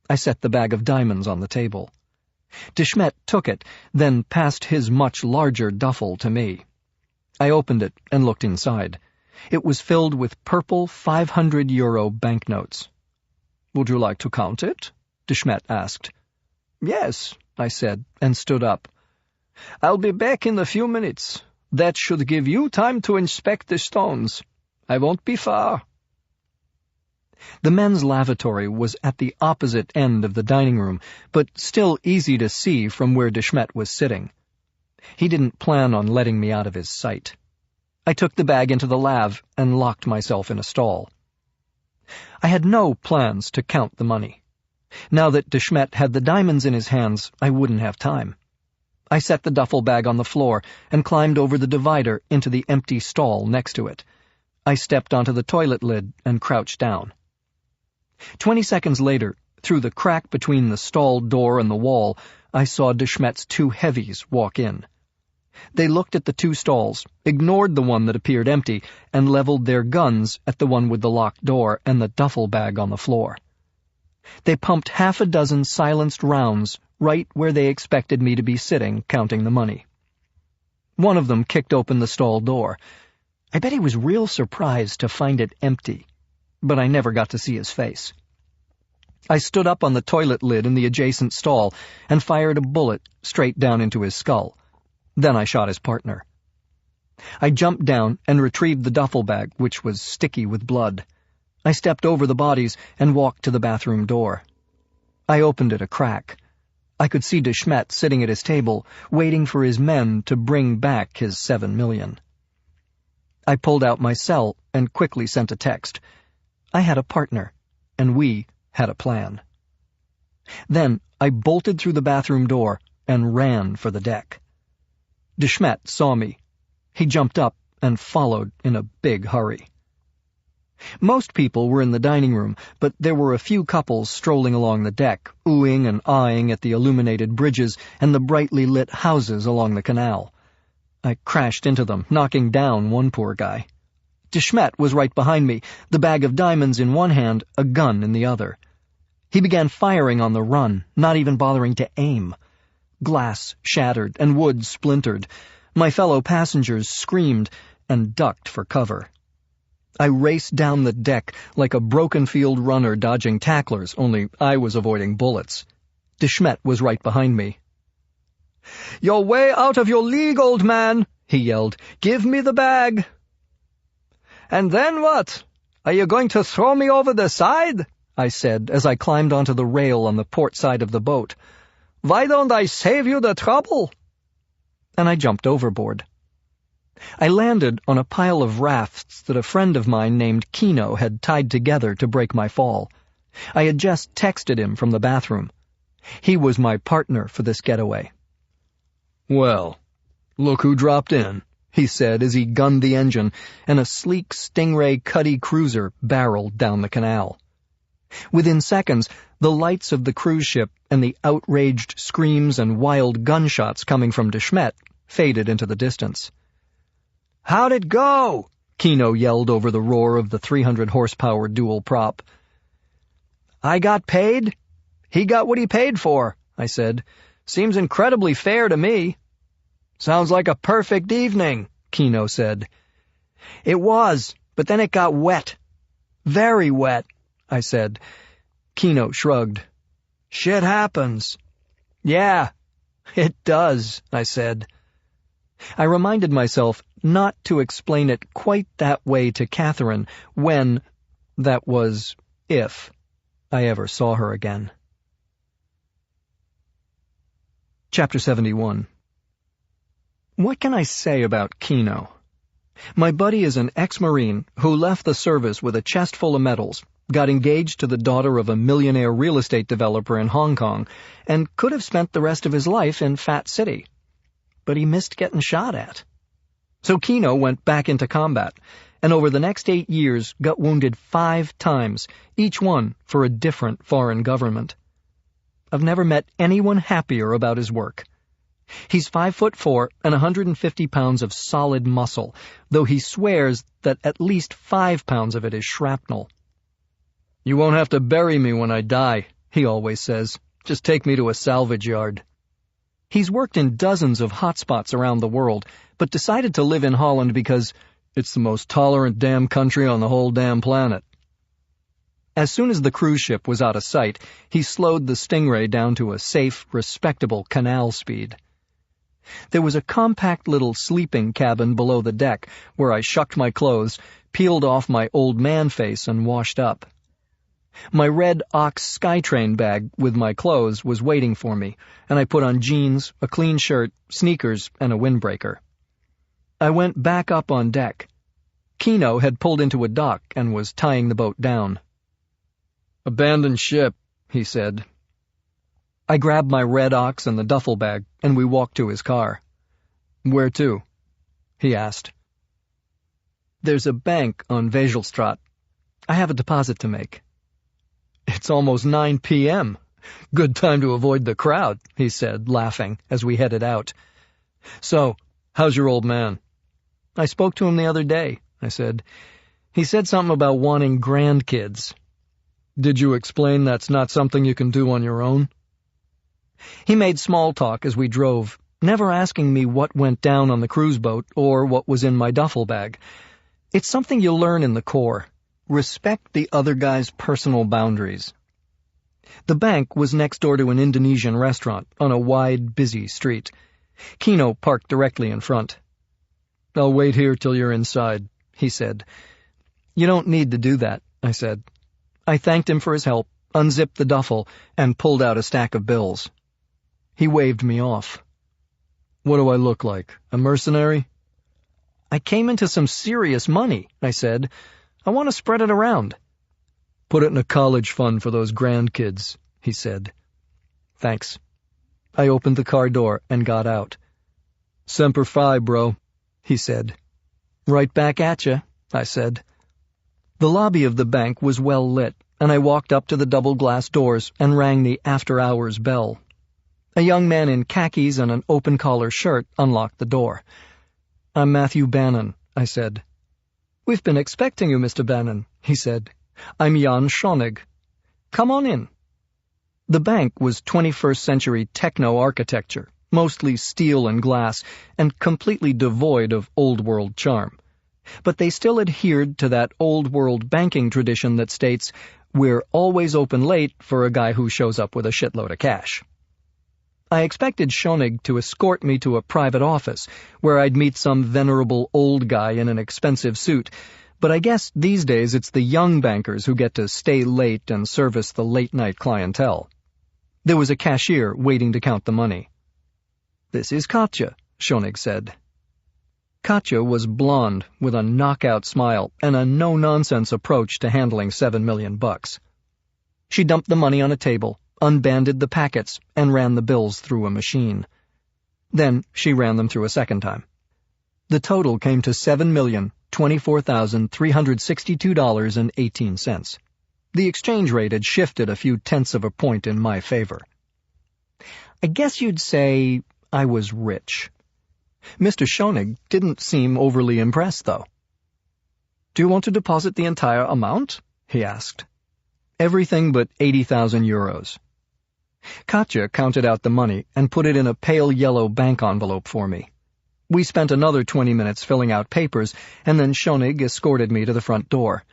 I set the bag of diamonds on the table. De Smet took it, then passed his much larger duffel to me. I opened it and looked inside. It was filled with purple 500-euro banknotes. "Would you like to count it?" de Smet asked. "Yes," I said, and stood up. "I'll be back in a few minutes. That should give you time to inspect the stones. I won't be far." The men's lavatory was at the opposite end of the dining room, but still easy to see from where de Smet was sitting. He didn't plan on letting me out of his sight. I took the bag into the lav and locked myself in a stall. I had no plans to count the money. Now that de Smet had the diamonds in his hands, I wouldn't have time. I set the duffel bag on the floor and climbed over the divider into the empty stall next to it. I stepped onto the toilet lid and crouched down. 20 seconds later, through the crack between the stall door and the wall, I saw de Smet's 2 heavies walk in. They looked at the 2 stalls, ignored the one that appeared empty, and leveled their guns at the one with the locked door and the duffel bag on the floor. They pumped 6 silenced rounds right where they expected me to be sitting counting the money. One of them kicked open the stall door. I bet he was real surprised to find it empty, but I never got to see his face. I stood up on the toilet lid in the adjacent stall and fired a bullet straight down into his skull. Then I shot his partner. I jumped down and retrieved the duffel bag, which was sticky with blood. I stepped over the bodies and walked to the bathroom door. I opened it a crack. I could see de Smet sitting at his table, waiting for his men to bring back his 7 million. I pulled out my cell and quickly sent a text. I had a partner, and we had a plan. Then I bolted through the bathroom door and ran for the deck. De Smet saw me. He jumped up and followed in a big hurry. Most people were in the dining room, but there were a few couples strolling along the deck, oohing and eyeing at the illuminated bridges and the brightly lit houses along the canal. I crashed into them, knocking down one poor guy. De Smet was right behind me, the bag of diamonds in one hand, a gun in the other. He began firing on the run, not even bothering to aim. Glass shattered and wood splintered. My fellow passengers screamed and ducked for cover. I raced down the deck like a broken-field runner dodging tacklers, only I was avoiding bullets. De Smet was right behind me. "You're way out of your league, old man," he yelled. "Give me the bag." "And then what? Are you going to throw me over the side?" I said as I climbed onto the rail on the port side of the boat. "Why don't I save you the trouble?" And I jumped overboard. I landed on a pile of rafts that a friend of mine named Kino had tied together to break my fall. I had just texted him from the bathroom. He was my partner for this getaway. "Well, look who dropped in," he said as he gunned the engine, and a sleek Stingray Cuddy cruiser barreled down the canal. Within seconds, the lights of the cruise ship and the outraged screams and wild gunshots coming from De Smet faded into the distance. "How'd it go?" Kino yelled over the roar of the 300-horsepower dual prop. "I got paid. He got what he paid for," I said. "Seems incredibly fair to me." "Sounds like a perfect evening," Kino said. "It was, but then it got wet. Very wet," I said. Kino shrugged. "Shit happens." "Yeah, it does," I said. I reminded myself not to explain it quite that way to Catherine when, that was, if, I ever saw her again. Chapter 71. What can I say about Kino? My buddy is an ex-Marine who left the service with a chest full of medals, got engaged to the daughter of a millionaire real estate developer in Hong Kong, and could have spent the rest of his life in Fat City. But he missed getting shot at. So Kino went back into combat, and over the next 8 years got wounded 5 times, each one for a different foreign government. I've never met anyone happier about his work. He's 5'4" and 150 pounds of solid muscle, though he swears that at least 5 pounds of it is shrapnel. "You won't have to bury me when I die," he always says. "Just take me to a salvage yard." He's worked in dozens of hotspots around the world, but decided to live in Holland because it's the most tolerant damn country on the whole damn planet. As soon as the cruise ship was out of sight, he slowed the Stingray down to a safe, respectable canal speed. There was a compact little sleeping cabin below the deck where I shucked my clothes, peeled off my old man face, and washed up. My red Ox Skytrain bag with my clothes was waiting for me, and I put on jeans, a clean shirt, sneakers, and a windbreaker. I went back up on deck. Kino had pulled into a dock and was tying the boat down. "Abandoned ship," he said. I grabbed my red Ox and the duffel bag, and we walked to his car. "Where to?" he asked. "There's a bank on Vegelstraat. I have a deposit to make." "It's almost 9 p.m. Good time to avoid the crowd," he said, laughing, as we headed out. "So, how's your old man?" "I spoke to him the other day," I said. "He said something about wanting grandkids." "Did you explain that's not something you can do on your own?" He made small talk as we drove, never asking me what went down on the cruise boat or what was in my duffel bag. It's something you learn in the Corps. Respect the other guy's personal boundaries. The bank was next door to an Indonesian restaurant on a wide, busy street. Kino parked directly in front. "I'll wait here till you're inside," he said. "You don't need to do that," I said. I thanked him for his help, unzipped the duffel, and pulled out a stack of bills. He waved me off. "What do I look like, a mercenary?" "I came into some serious money," I said. "I want to spread it around." "Put it in a college fund for those grandkids," he said. "Thanks." I opened the car door and got out. "Semper Fi, bro," he said. "Right back at you," I said. The lobby of the bank was well lit, and I walked up to the double glass doors and rang the after-hours bell. A young man in khakis and an open-collar shirt unlocked the door. "I'm Matthew Bannon," I said. "We've been expecting you, Mr. Bannon," he said. "I'm Jan Schonig. Come on in." The bank was 21st-century techno-architecture, mostly steel and glass, and completely devoid of old-world charm. But they still adhered to that old-world banking tradition that states, "We're always open late for a guy who shows up with a shitload of cash." I expected Schoenig to escort me to a private office, where I'd meet some venerable old guy in an expensive suit, but I guess these days it's the young bankers who get to stay late and service the late-night clientele. There was a cashier waiting to count the money. "This is Katja," Schoenig said. Katja was blonde, with a knockout smile and a no-nonsense approach to handling $7 million. She dumped the money on a table, unbanded the packets, and ran the bills through a machine. Then she ran them through a second time. The total came to $7,024,362.18. The exchange rate had shifted a few tenths of a point in my favor. I guess you'd say I was rich. Mr. Schoenig didn't seem overly impressed, though. "Do you want to deposit the entire amount?" he asked. "Everything but 80,000 euros. Katja counted out the money and put it in a pale yellow bank envelope for me. We spent another 20 minutes filling out papers, and then Schoenig escorted me to the front door.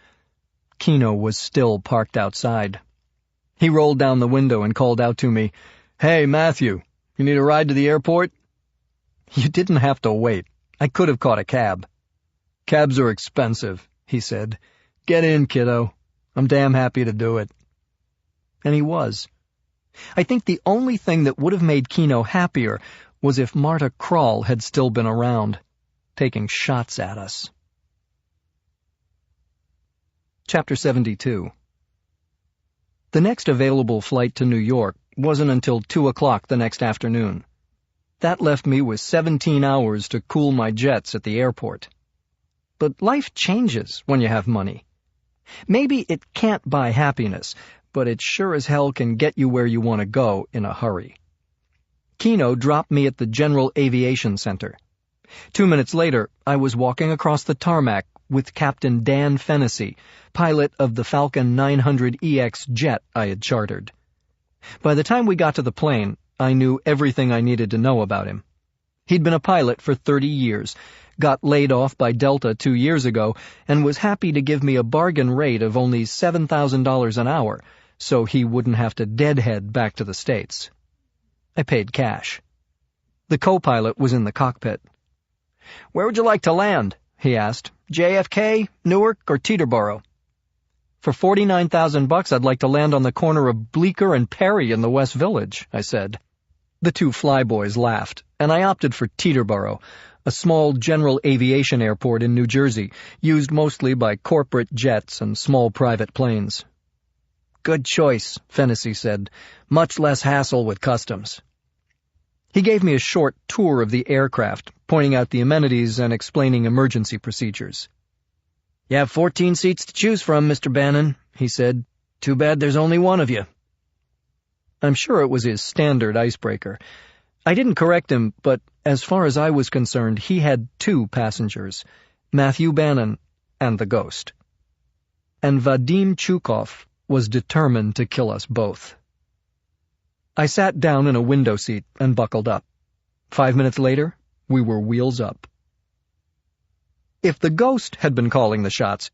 Kino was still parked outside. He rolled down the window and called out to me, "Hey, Matthew, you need a ride to the airport?" You didn't have to wait. I could have caught a cab. "Cabs are expensive," he said. "Get in, kiddo. I'm damn happy to do it." And he was. I think the only thing that would have made Kino happier was if Marta Krall had still been around, taking shots at us. Chapter 72. The next available flight to New York wasn't until 2 o'clock the next afternoon. That left me with 17 hours to cool my jets at the airport. But life changes when you have money. Maybe it can't buy happiness, but it sure as hell can get you where you want to go in a hurry. Kino dropped me at the General Aviation Center. 2 minutes later, I was walking across the tarmac with Captain Dan Fennessy, pilot of the Falcon 900EX jet I had chartered. By the time we got to the plane, I knew everything I needed to know about him. He'd been a pilot for 30 years, got laid off by Delta 2 years ago, and was happy to give me a bargain rate of only $7,000 an hour, so he wouldn't have to deadhead back to the States. I paid cash. The co-pilot was in the cockpit. "Where would you like to land?" he asked. "JFK, Newark, or Teterboro?" "For $49,000 I'd like to land on the corner of Bleecker and Perry in the West Village," I said. The two flyboys laughed, and I opted for Teterboro, a small general aviation airport in New Jersey, used mostly by corporate jets and small private planes. "Good choice," Fennessy said. "Much less hassle with customs." He gave me a short tour of the aircraft, pointing out the amenities and explaining emergency procedures. "You have 14 seats to choose from, Mr. Bannon," he said. "Too bad there's only one of you." I'm sure it was his standard icebreaker. I didn't correct him, but as far as I was concerned, he had 2 passengers, Matthew Bannon and the ghost. And Vadim Chukov was determined to kill us both. I sat down in a window seat and buckled up. 5 minutes later, we were wheels up. If the ghost had been calling the shots,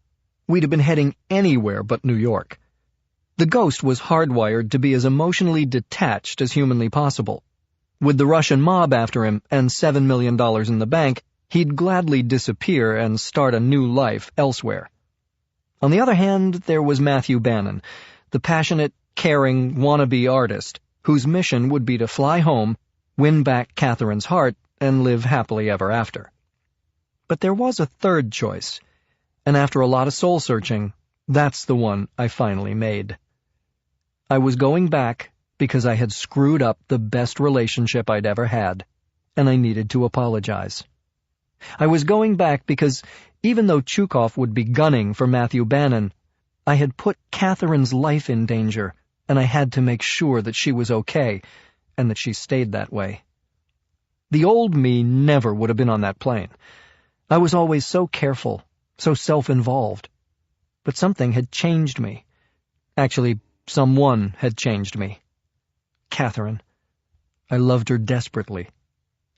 we'd have been heading anywhere but New York. The ghost was hardwired to be as emotionally detached as humanly possible. With the Russian mob after him and $7 million in the bank, he'd gladly disappear and start a new life elsewhere. On the other hand, there was Matthew Bannon, the passionate, caring, wannabe artist, whose mission would be to fly home, win back Catherine's heart, and live happily ever after. But there was a third choice, and after a lot of soul-searching, that's the one I finally made. I was going back because I had screwed up the best relationship I'd ever had, and I needed to apologize. I was going back because, even though Chukov would be gunning for Matthew Bannon, I had put Catherine's life in danger, and I had to make sure that she was okay, and that she stayed that way. The old me never would have been on that plane. I was always so careful, so self-involved. But something had changed me. Actually, someone had changed me. Catherine. I loved her desperately.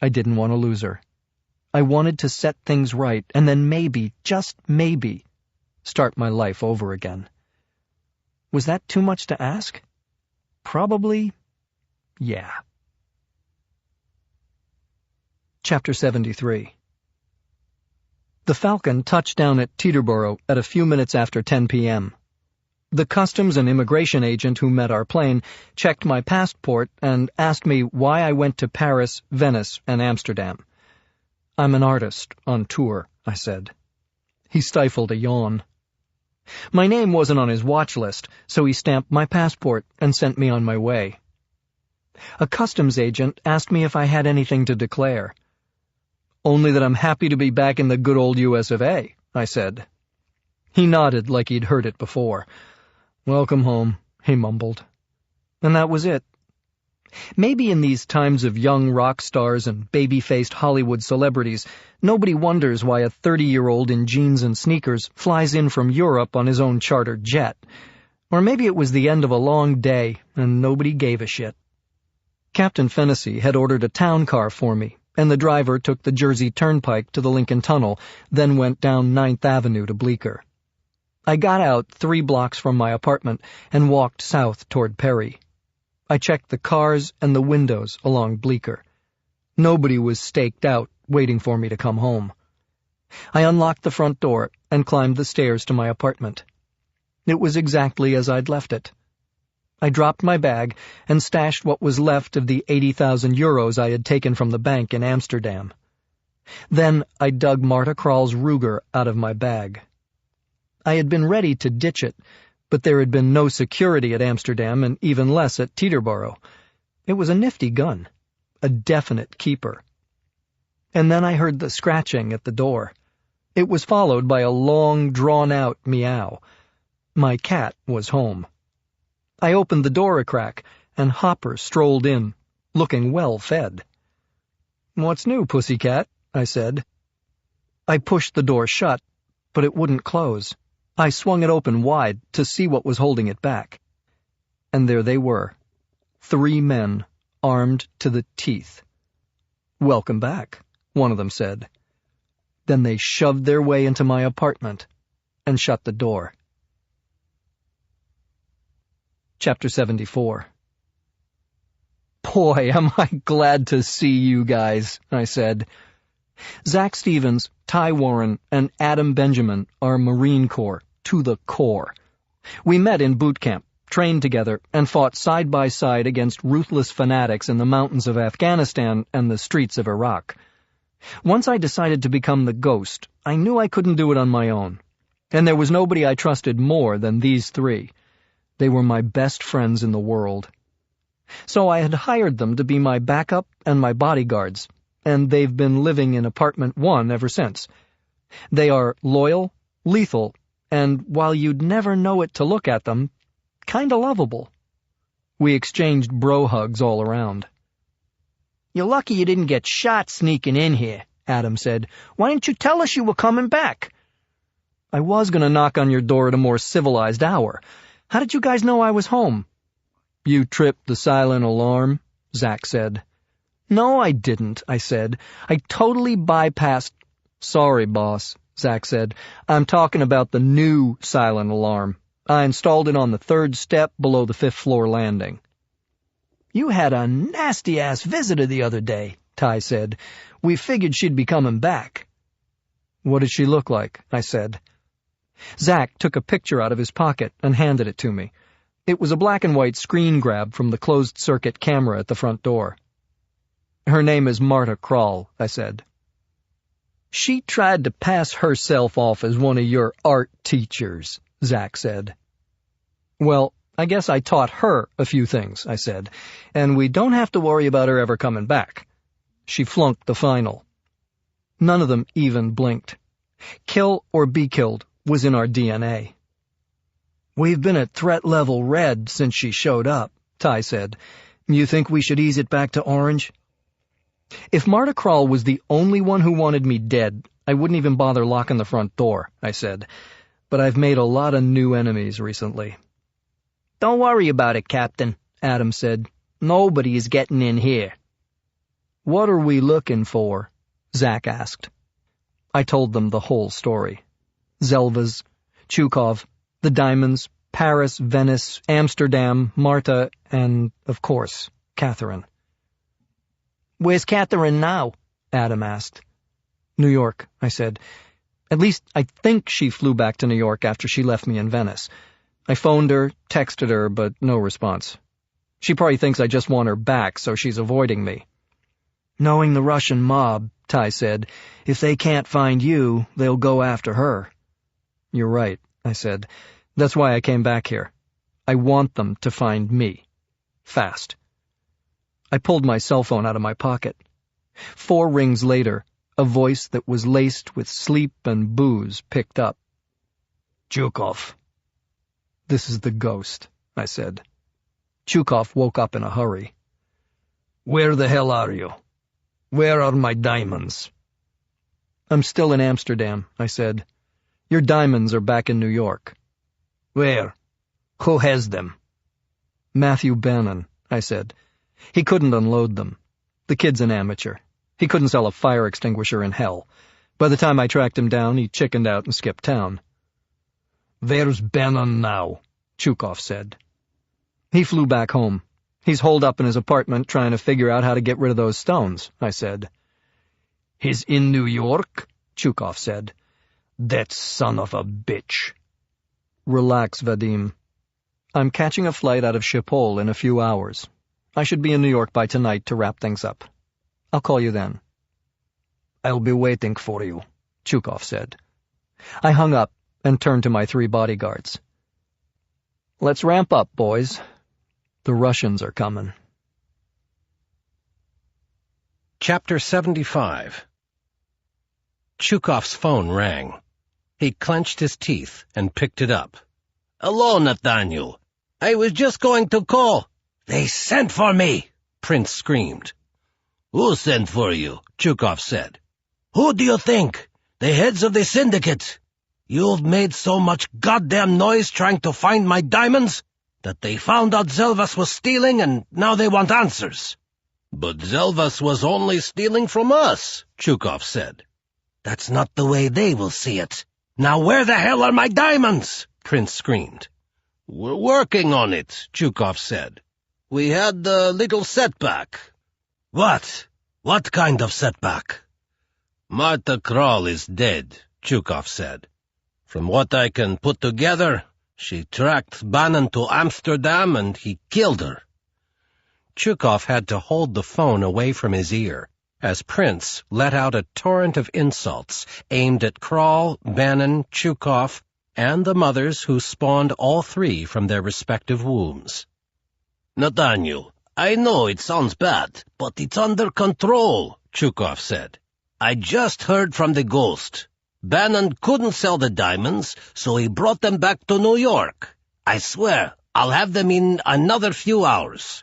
I didn't want to lose her. I wanted to set things right and then maybe, just maybe, start my life over again. Was that too much to ask? Probably, yeah. Chapter 73. The Falcon touched down at Teterboro at a few minutes after 10 p.m. The customs and immigration agent who met our plane checked my passport and asked me why I went to Paris, Venice, and Amsterdam. I'm an artist on tour, I said. He stifled a yawn. My name wasn't on his watch list, so he stamped my passport and sent me on my way. A customs agent asked me if I had anything to declare. Only that I'm happy to be back in the good old US of A, I said. He nodded like he'd heard it before. Welcome home, he mumbled. And that was it. Maybe in these times of young rock stars and baby-faced Hollywood celebrities, nobody wonders why a 30-year-old in jeans and sneakers flies in from Europe on his own chartered jet. Or maybe it was the end of a long day and nobody gave a shit. Captain Fennessy had ordered a town car for me, and the driver took the Jersey Turnpike to the Lincoln Tunnel, then went down 9th Avenue to Bleecker. I got out 3 blocks from my apartment and walked south toward Perry. I checked the cars and the windows along Bleecker. Nobody was staked out, waiting for me to come home. I unlocked the front door and climbed the stairs to my apartment. It was exactly as I'd left it. I dropped my bag and stashed what was left of the 80,000 euros I had taken from the bank in Amsterdam. Then I dug Marta Krall's Ruger out of my bag. I had been ready to ditch it, but there had been no security at Amsterdam and even less at Teterboro. It was a nifty gun, a definite keeper. And then I heard the scratching at the door. It was followed by a long, drawn-out meow. My cat was home. I opened the door a crack, and Hopper strolled in, looking well-fed. "What's new, pussycat?" I said. I pushed the door shut, but it wouldn't close. I swung it open wide to see what was holding it back. And there they were, 3 men, armed to the teeth. "Welcome back," one of them said. Then they shoved their way into my apartment and shut the door. Chapter 74. "Boy, am I glad to see you guys," I said. Zach Stevens, Ty Warren, and Adam Benjamin are Marine Corps, to the core. We met in boot camp, trained together, and fought side by side against ruthless fanatics in the mountains of Afghanistan and the streets of Iraq. Once I decided to become the Ghost, I knew I couldn't do it on my own. And there was nobody I trusted more than these 3. They were my best friends in the world. So I had hired them to be my backup and my bodyguards, and they've been living in apartment 1 ever since. They are loyal, lethal, and while you'd never know it to look at them, kinda lovable. We exchanged bro hugs all around. "You're lucky you didn't get shot sneaking in here," Adam said. "Why didn't you tell us you were coming back?" "I was going to knock on your door at a more civilized hour. How did you guys know I was home?" "You tripped the silent alarm," Zach said. "No, I didn't," I said. "I totally bypassed—" "Sorry, boss," Zach said. "I'm talking about the new silent alarm. I installed it on the 3rd step below the 5th floor landing." "You had a nasty-ass visitor the other day," Ty said. "We figured she'd be coming back." "What did she look like?" I said. Zach took a picture out of his pocket and handed it to me. It was a black-and-white screen grab from the closed-circuit camera at the front door. "Her name is Marta Krall," I said. "She tried to pass herself off as one of your art teachers," Zach said. "Well, I guess I taught her a few things," I said, "and we don't have to worry about her ever coming back. She flunked the final." None of them even blinked. Kill or be killed was in our DNA. "We've been at threat level red since she showed up," Ty said. "You think we should ease it back to orange?" "If Marta Krall was the only one who wanted me dead, I wouldn't even bother locking the front door," I said. "But I've made a lot of new enemies recently." "Don't worry about it, Captain," Adam said. "Nobody is getting in here." "What are we looking for?" Zack asked. I told them the whole story. Zelva's, Chukov, the diamonds, Paris, Venice, Amsterdam, Marta, and, of course, Catherine. "Where's Catherine now?" Adam asked. New York, I said. At least I think she flew back to New York after she left me in Venice. I phoned her, texted her, but no response. She probably thinks I just want her back, so she's avoiding me. "Knowing the Russian mob," Ty said, "if they can't find you, they'll go after her." You're right, I said. That's why I came back here. I want them to find me. Fast. I pulled my cell phone out of my pocket. 4 rings later, a voice that was laced with sleep and booze picked up. "Chukov." "This is the ghost," I said. Chukov woke up in a hurry. "Where the hell are you? Where are my diamonds?" "I'm still in Amsterdam," I said. "Your diamonds are back in New York." "Where? Who has them?" "Matthew Bannon," I said. "He couldn't unload them. The kid's an amateur. He couldn't sell a fire extinguisher in hell. By the time I tracked him down, he chickened out and skipped town." "Where's Bannon now?" Chukov said. "He flew back home. He's holed up in his apartment trying to figure out how to get rid of those stones," I said. "He's in New York?" Chukov said. "That son of a bitch." "Relax, Vadim. I'm catching a flight out of Schiphol in a few hours. I should be in New York by tonight to wrap things up. I'll call you then." "I'll be waiting for you," Chukov said. I hung up and turned to my 3 bodyguards. "Let's ramp up, boys. The Russians are coming." Chapter 75. Chukov's phone rang. He clenched his teeth and picked it up. "Hello, Nathaniel. I was just going to call. They sent for me," Prince screamed. "Who sent for you?" Chukov said. "Who do you think? The heads of the syndicate. You've made so much goddamn noise trying to find my diamonds that they found out Zelvas was stealing, and now they want answers." "But Zelvas was only stealing from us," Chukov said. "That's not the way they will see it. Now where the hell are my diamonds?" Prince screamed. "We're working on it," Chukov said. "We had a little setback." "What? What kind of setback?" "Marta Krall is dead," Chukov said. "From what I can put together, she tracked Bannon to Amsterdam and he killed her." Chukov had to hold the phone away from his ear as Prince let out a torrent of insults aimed at Krall, Bannon, Chukov, and the mothers who spawned all 3 from their respective wombs. "Nathaniel, I know it sounds bad, but it's under control," Chukov said. "I just heard from the ghost. Bannon couldn't sell the diamonds, so he brought them back to New York. I swear, I'll have them in another few hours."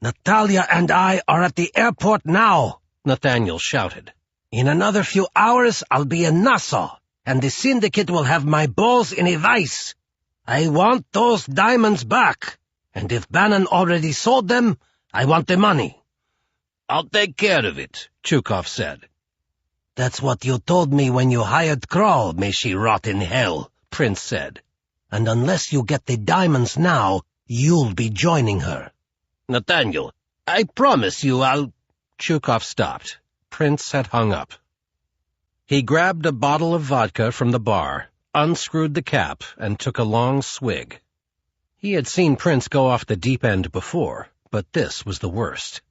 "Natalia and I are at the airport now," Nathaniel shouted. "In another few hours I'll be in Nassau, and the syndicate will have my balls in a vice. I want those diamonds back, and if Bannon already sold them, I want the money." "I'll take care of it," Chukov said. "That's what you told me when you hired Krall, may she rot in hell," Prince said. "And unless you get the diamonds now, you'll be joining her." "Nathaniel, I promise you I'll—" Chukov stopped. Prince had hung up. He grabbed a bottle of vodka from the bar, unscrewed the cap, and took a long swig. He had seen Prince go off the deep end before, but this was the worst.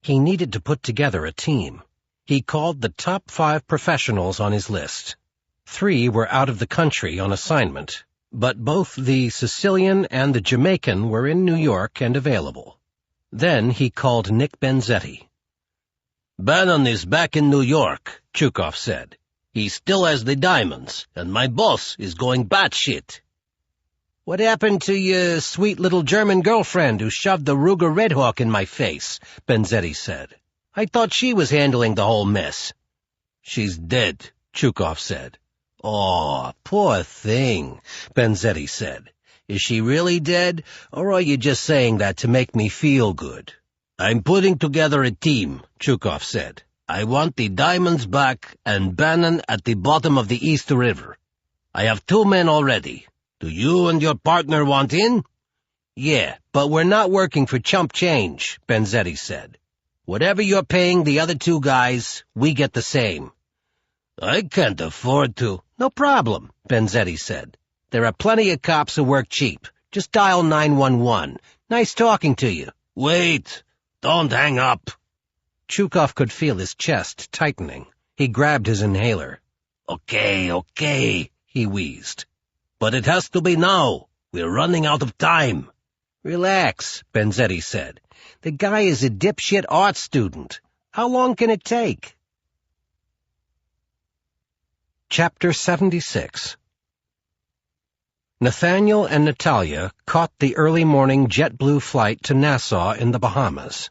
He needed to put together a team. He called the top 5 professionals on his list. 3 were out of the country on assignment, but both the Sicilian and the Jamaican were in New York and available. Then he called Nick Benzetti. "Bannon is back in New York," Chukov said. "He still has the diamonds, and my boss is going batshit." "What happened to your sweet little German girlfriend who shoved the Ruger Red Hawk in my face?" Benzetti said. "I thought she was handling the whole mess." "She's dead," Chukov said. "Oh, poor thing," Benzetti said. "Is she really dead, or are you just saying that to make me feel good?" "I'm putting together a team," Chukov said. I want the diamonds back and Bannon at the bottom of the East River. I have 2 men already. Do you and your partner want in?" "Yeah, but we're not working for chump change," Benzetti said. "Whatever you're paying the other 2 guys, we get the same." "I can't afford to." "No problem," Benzetti said. "There are plenty of cops who work cheap. Just dial 911. Nice talking to you." "Wait! Don't hang up." Chukov could feel his chest tightening. He grabbed his inhaler. Okay, he wheezed. "But it has to be now. We're running out of time." "Relax," Benzetti said. "The guy is a dipshit art student. How long can it take?" Chapter 76. Nathaniel and Natalia caught the early morning JetBlue flight to Nassau in the Bahamas.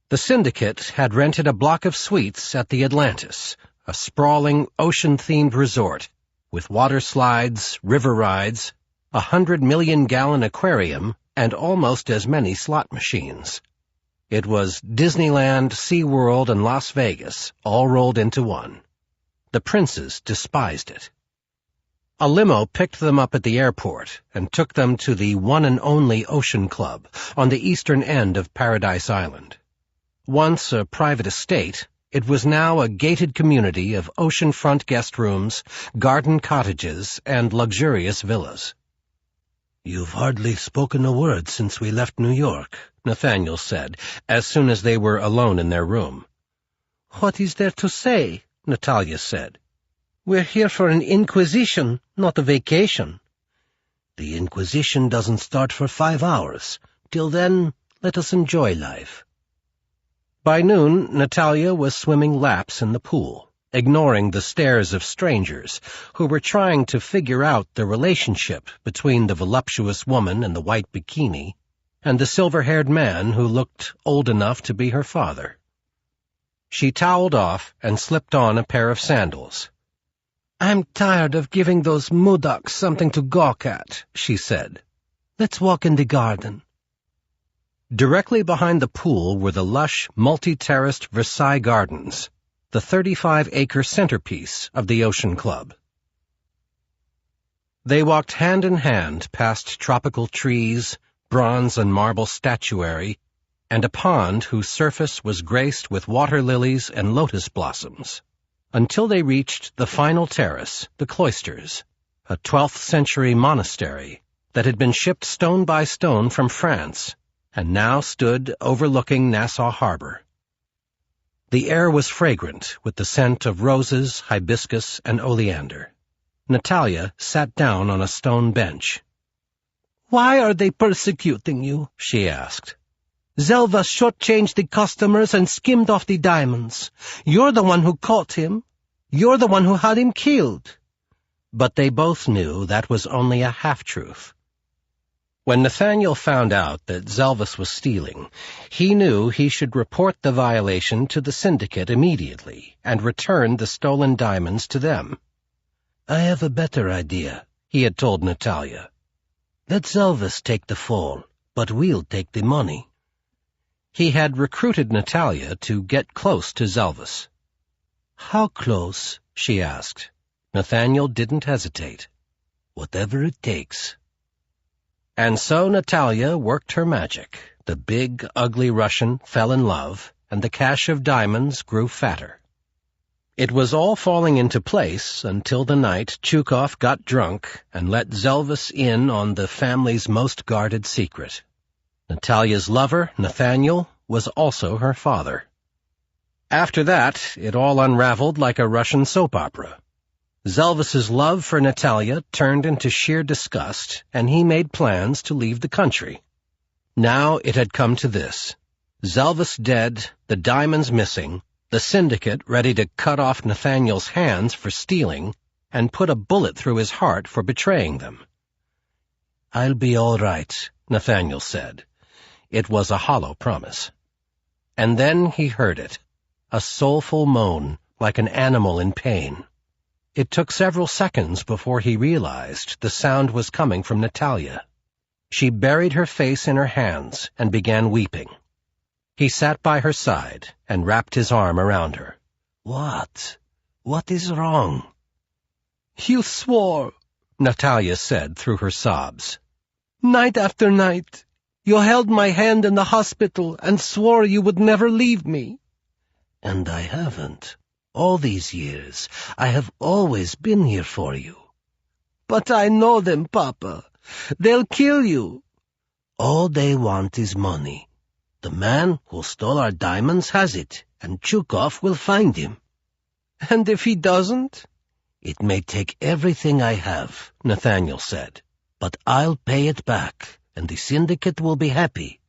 The syndicate had rented a block of suites at the Atlantis, a sprawling, ocean-themed resort, with water slides, river rides, 100-million-gallon aquarium, and almost as many slot machines. It was Disneyland, SeaWorld, and Las Vegas, all rolled into one. The princes despised it. A limo picked them up at the airport and took them to the one and only Ocean Club on the eastern end of Paradise Island. Once a private estate, it was now a gated community of oceanfront guest rooms, garden cottages, and luxurious villas. "You've hardly spoken a word since we left New York," Nathaniel said, as soon as they were alone in their room. "What is there to say?" Natalia said. "We're here for an inquisition, not a vacation." "The inquisition doesn't start for 5 hours. Till then, let us enjoy life." By noon, Natalia was swimming laps in the pool, ignoring the stares of strangers who were trying to figure out the relationship between the voluptuous woman in the white bikini and the silver-haired man who looked old enough to be her father. She toweled off and slipped on a pair of sandals. "I'm tired of giving those muddocks something to gawk at," she said. "Let's walk in the garden." Directly behind the pool were the lush, multi-terraced Versailles Gardens, the 35-acre centerpiece of the Ocean Club. They walked hand in hand past tropical trees, bronze and marble statuary, and a pond whose surface was graced with water lilies and lotus blossoms, until they reached the final terrace, the cloisters, a 12th-century monastery that had been shipped stone by stone from France, and now stood overlooking Nassau Harbor. The air was fragrant with the scent of roses, hibiscus, and oleander. Natalia sat down on a stone bench. "Why are they persecuting you?" she asked. "Zelva shortchanged the customers and skimmed off the diamonds. You're the one who caught him. You're the one who had him killed." But they both knew that was only a half-truth. When Nathaniel found out that Zelvis was stealing, he knew he should report the violation to the syndicate immediately and return the stolen diamonds to them. "I have a better idea," he had told Natalia. "Let Zelvis take the fall, but we'll take the money." He had recruited Natalia to get close to Zelvis. "How close?" she asked. Nathaniel didn't hesitate. "Whatever it takes." And so Natalia worked her magic. The big, ugly Russian fell in love, and the cache of diamonds grew fatter. It was all falling into place until the night Chukov got drunk and let Zelvis in on the family's most guarded secret. Natalia's lover, Nathaniel, was also her father. After that, it all unraveled like a Russian soap opera. Zelvis's love for Natalia turned into sheer disgust, and he made plans to leave the country. Now it had come to this. Zelvis dead, the diamonds missing, the syndicate ready to cut off Nathaniel's hands for stealing, and put a bullet through his heart for betraying them. "I'll be all right," Nathaniel said. It was a hollow promise. And then he heard it, a soulful moan, like an animal in pain. It took several seconds before he realized the sound was coming from Natalia. She buried her face in her hands and began weeping. He sat by her side and wrapped his arm around her. What? What is wrong? You swore, Natalia said through her sobs. night after night. You held my hand in the hospital and swore you would never leave me. And I haven't. All these years, I have always been here for you. But I know them, Papa. They'll kill you. All they want is money. The man who stole our diamonds has it, and Chukov will find him. And if he doesn't? It may take everything I have, Nathaniel said, but I'll pay it back, and the syndicate will be happy.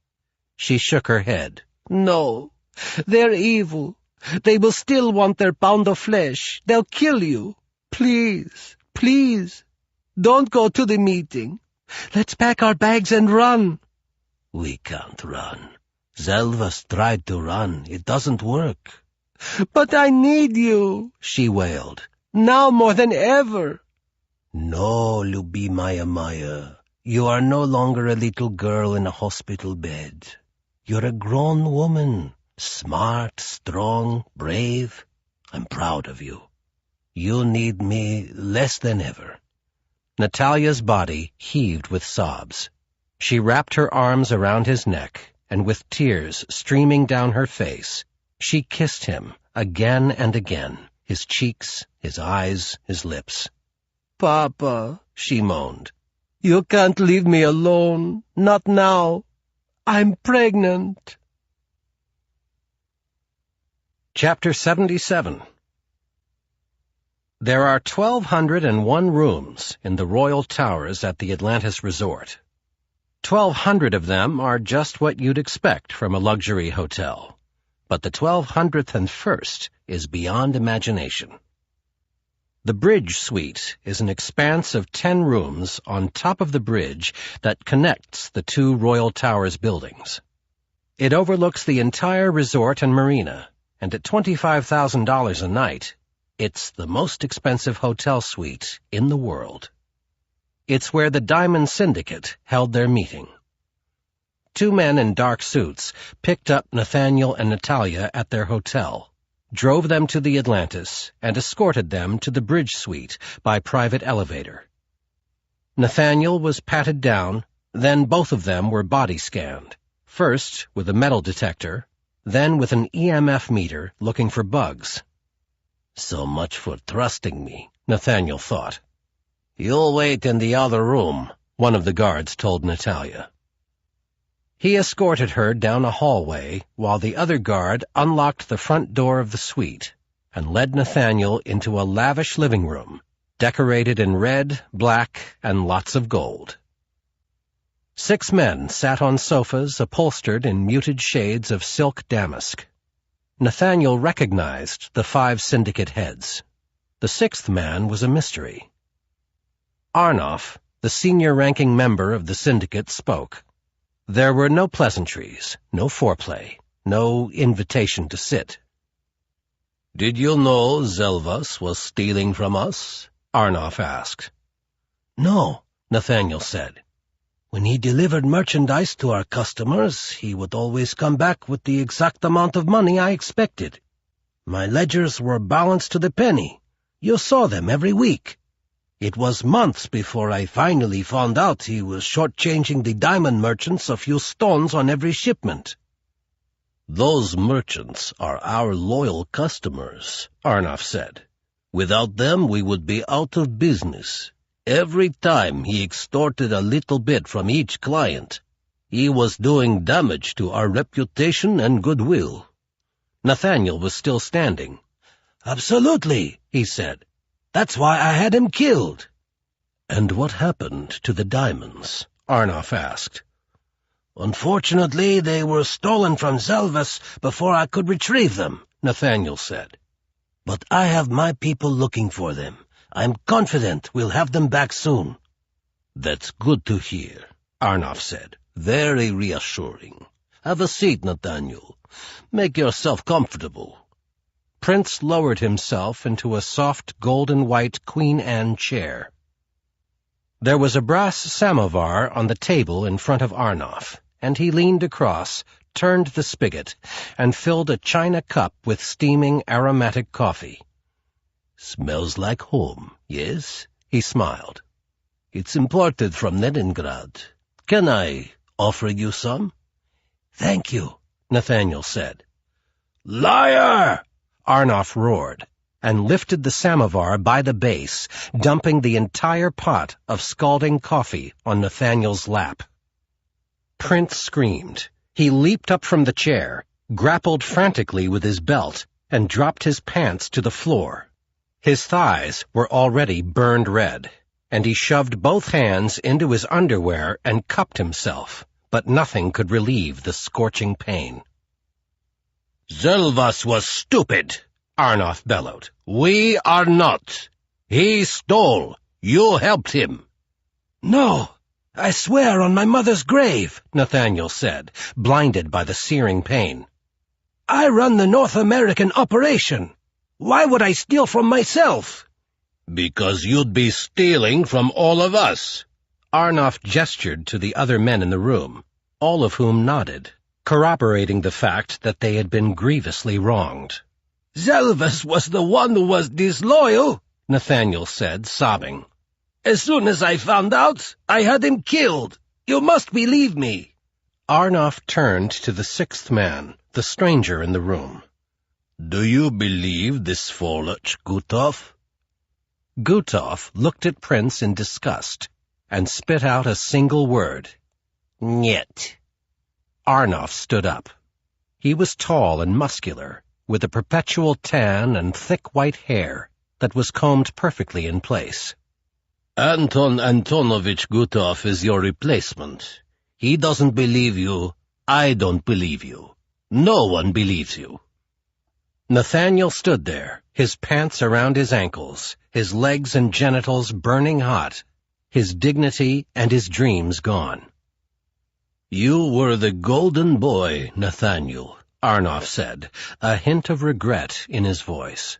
She shook her head. No, they're evil. They will still want their pound of flesh. They'll kill you. Please, please, don't go to the meeting. Let's pack our bags and run. We can't run. Zelva's tried to run. It doesn't work. But I need you, she wailed. Now more than ever. No, Lubimaya Maya. You are no longer a little girl in a hospital bed. You're a grown woman. Smart, strong, brave. I'm proud of you. You need me less than ever. Natalia's body heaved with sobs. She wrapped her arms around his neck, and with tears streaming down her face, she kissed him again and again, his cheeks, his eyes, his lips. Papa, she moaned. You can't leave me alone. Not now. I'm pregnant. Chapter 77. There are 1,201 rooms in the Royal Towers at the Atlantis Resort. 1,200 of them are just what you'd expect from a luxury hotel, but the 1,201st is beyond imagination. The Bridge Suite is an expanse of 10 rooms on top of the bridge that connects the two Royal Towers buildings. It overlooks the entire resort and marina, and at $25,000 a night, it's the most expensive hotel suite in the world. It's where the Diamond Syndicate held their meeting. 2 men in dark suits picked up Nathaniel and Natalia at their hotel, drove them to the Atlantis, and escorted them to the Bridge Suite by private elevator. Nathaniel was patted down, then both of them were body scanned, first with a metal detector, then with an EMF meter looking for bugs. So much for trusting me, Nathaniel thought. You'll wait in the other room, one of the guards told Natalia. He escorted her down a hallway while the other guard unlocked the front door of the suite and led Nathaniel into a lavish living room, decorated in red, black, and lots of gold. 6 men sat on sofas upholstered in muted shades of silk damask. Nathaniel recognized the 5 syndicate heads. The 6th man was a mystery. Arnoff, the senior-ranking member of the syndicate, spoke. There were no pleasantries, no foreplay, no invitation to sit. Did you know Zelvas was stealing from us? Arnoff asked. No, Nathaniel said. When he delivered merchandise to our customers, he would always come back with the exact amount of money I expected. My ledgers were balanced to the penny. You saw them every week. It was months before I finally found out he was shortchanging the diamond merchants a few stones on every shipment. Those merchants are our loyal customers, Arnoff said. Without them, we would be out of business. Every time he extorted a little bit from each client, he was doing damage to our reputation and goodwill. Nathaniel was still standing. Absolutely, he said. That's why I had him killed. And what happened to the diamonds? Arnoff asked. Unfortunately, they were stolen from Zelvas before I could retrieve them, Nathaniel said. But I have my people looking for them. I'm confident we'll have them back soon. That's good to hear, Arnoff said. Very reassuring. Have a seat, Nathaniel. Make yourself comfortable. Prince lowered himself into a soft golden-white Queen Anne chair. There was a brass samovar on the table in front of Arnoff, and he leaned across, turned the spigot, and filled a china cup with steaming aromatic coffee. "Smells like home, yes?" He smiled. "It's imported from Leningrad. Can I offer you some?" "Thank you," Nathaniel said. "Liar!" Arnoff roared, and lifted the samovar by the base, dumping the entire pot of scalding coffee on Nathaniel's lap. Prince screamed. He leaped up from the chair, grappled frantically with his belt, and dropped his pants to the floor. His thighs were already burned red, and he shoved both hands into his underwear and cupped himself, but nothing could relieve the scorching pain. "Zelvas was stupid," Arnoff bellowed. "We are not. He stole. You helped him." "No, I swear on my mother's grave," Nathaniel said, blinded by the searing pain. "I run the North American operation. Why would I steal from myself?" "Because you'd be stealing from all of us." Arnoff gestured to the other men in the room, all of whom nodded, corroborating the fact that they had been grievously wronged. "Zelvas was the one who was disloyal," Nathaniel said, sobbing. "As soon as I found out, I had him killed. You must believe me." Arnoff turned to the sixth man, the stranger in the room. "Do you believe this Svoloch, Gutov?" Gutov looked at Prince in disgust and spit out a single word. "Niet." Arnoff stood up. He was tall and muscular, with a perpetual tan and thick white hair that was combed perfectly in place. "Anton Antonovich Gutov is your replacement. He doesn't believe you. I don't believe you. No one believes you." Nathaniel stood there, his pants around his ankles, his legs and genitals burning hot, his dignity and his dreams gone. "You were the golden boy, Nathaniel," Arnoff said, a hint of regret in his voice.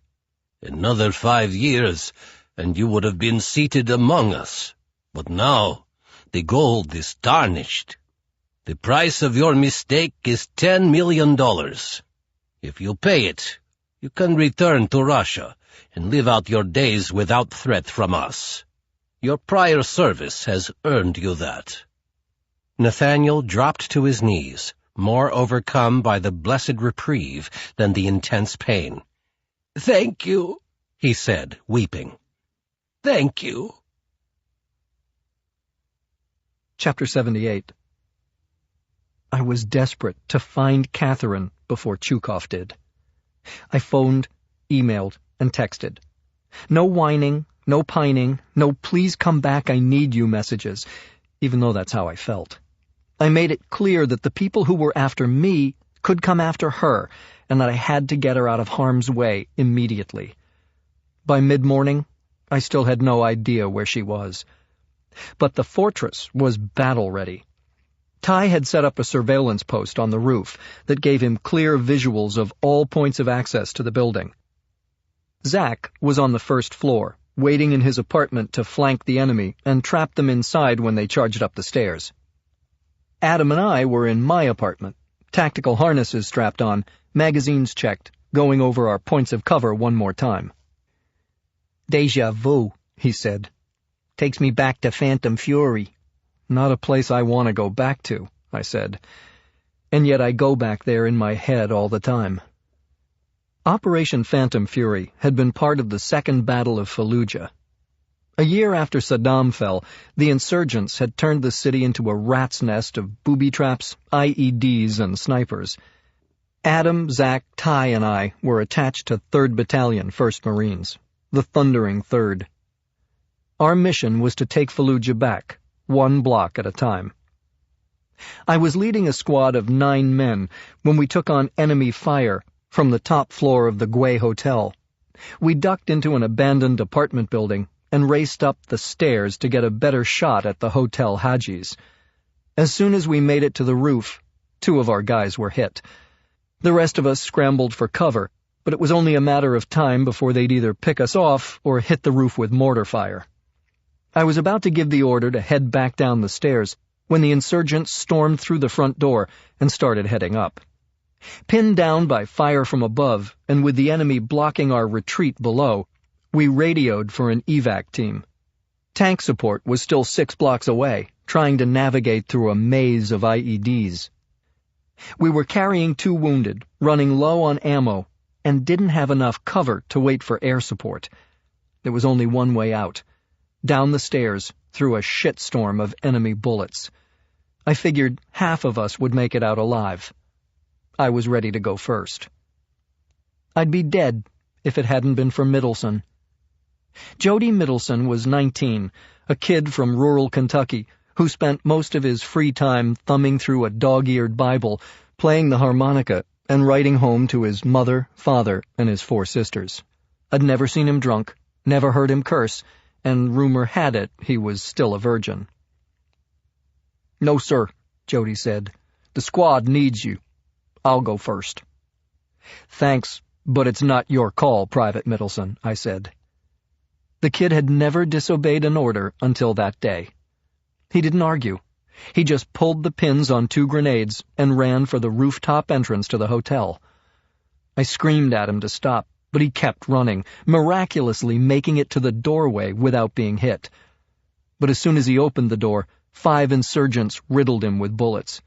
"Another 5 years, and you would have been seated among us. But now the gold is tarnished. The price of your mistake is $10 million. If you pay it, you can return to Russia and live out your days without threat from us. Your prior service has earned you that." Nathaniel dropped to his knees, more overcome by the blessed reprieve than the intense pain. "Thank you," he said, weeping. "Thank you." Chapter 78. I was desperate to find Catherine before Chukov did. I phoned, emailed, and texted. No whining, no pining, no please come back, I need you messages, even though that's how I felt. I made it clear that the people who were after me could come after her, and that I had to get her out of harm's way immediately. By mid-morning, I still had no idea where she was. But the fortress was battle-ready. Ty had set up a surveillance post on the roof that gave him clear visuals of all points of access to the building. Zach was on the first floor, waiting in his apartment to flank the enemy and trap them inside when they charged up the stairs. Adam and I were in my apartment, tactical harnesses strapped on, magazines checked, going over our points of cover one more time. "Deja vu," he said. "Takes me back to Phantom Fury." "Not a place I want to go back to," I said. And yet I go back there in my head all the time. Operation Phantom Fury had been part of the Second Battle of Fallujah. A year after Saddam fell, the insurgents had turned the city into a rat's nest of booby traps, IEDs, and snipers. Adam, Zach, Ty, and I were attached to 3rd Battalion, 1st Marines, the Thundering 3rd. Our mission was to take Fallujah back, one block at a time. I was leading a squad of 9 men when we took on enemy fire from the top floor of the Gway Hotel. We ducked into an abandoned apartment building and raced up the stairs to get a better shot at the Hotel Hajis. As soon as we made it to the roof, 2 of our guys were hit. The rest of us scrambled for cover, but it was only a matter of time before they'd either pick us off or hit the roof with mortar fire. I was about to give the order to head back down the stairs when the insurgents stormed through the front door and started heading up. Pinned down by fire from above, and with the enemy blocking our retreat below, we radioed for an evac team. Tank support was still 6 blocks away, trying to navigate through a maze of IEDs. We were carrying 2 wounded, running low on ammo, and didn't have enough cover to wait for air support. There was only one way out, down the stairs through a shitstorm of enemy bullets. I figured half of us would make it out alive. I was ready to go first. I'd be dead if it hadn't been for Middleson. Jody Middleson was 19, a kid from rural Kentucky who spent most of his free time thumbing through a dog-eared Bible, playing the harmonica, and writing home to his mother, father, and his 4 sisters. I'd never seen him drunk, never heard him curse, and rumor had it he was still a virgin. "No, sir," Jody said. "The squad needs you. I'll go first." "Thanks, but it's not your call, Private Middleson," I said. The kid had never disobeyed an order until that day. He didn't argue. He just pulled the pins on 2 grenades and ran for the rooftop entrance to the hotel. I screamed at him to stop, but he kept running, miraculously making it to the doorway without being hit. But as soon as he opened the door, 5 insurgents riddled him with bullets.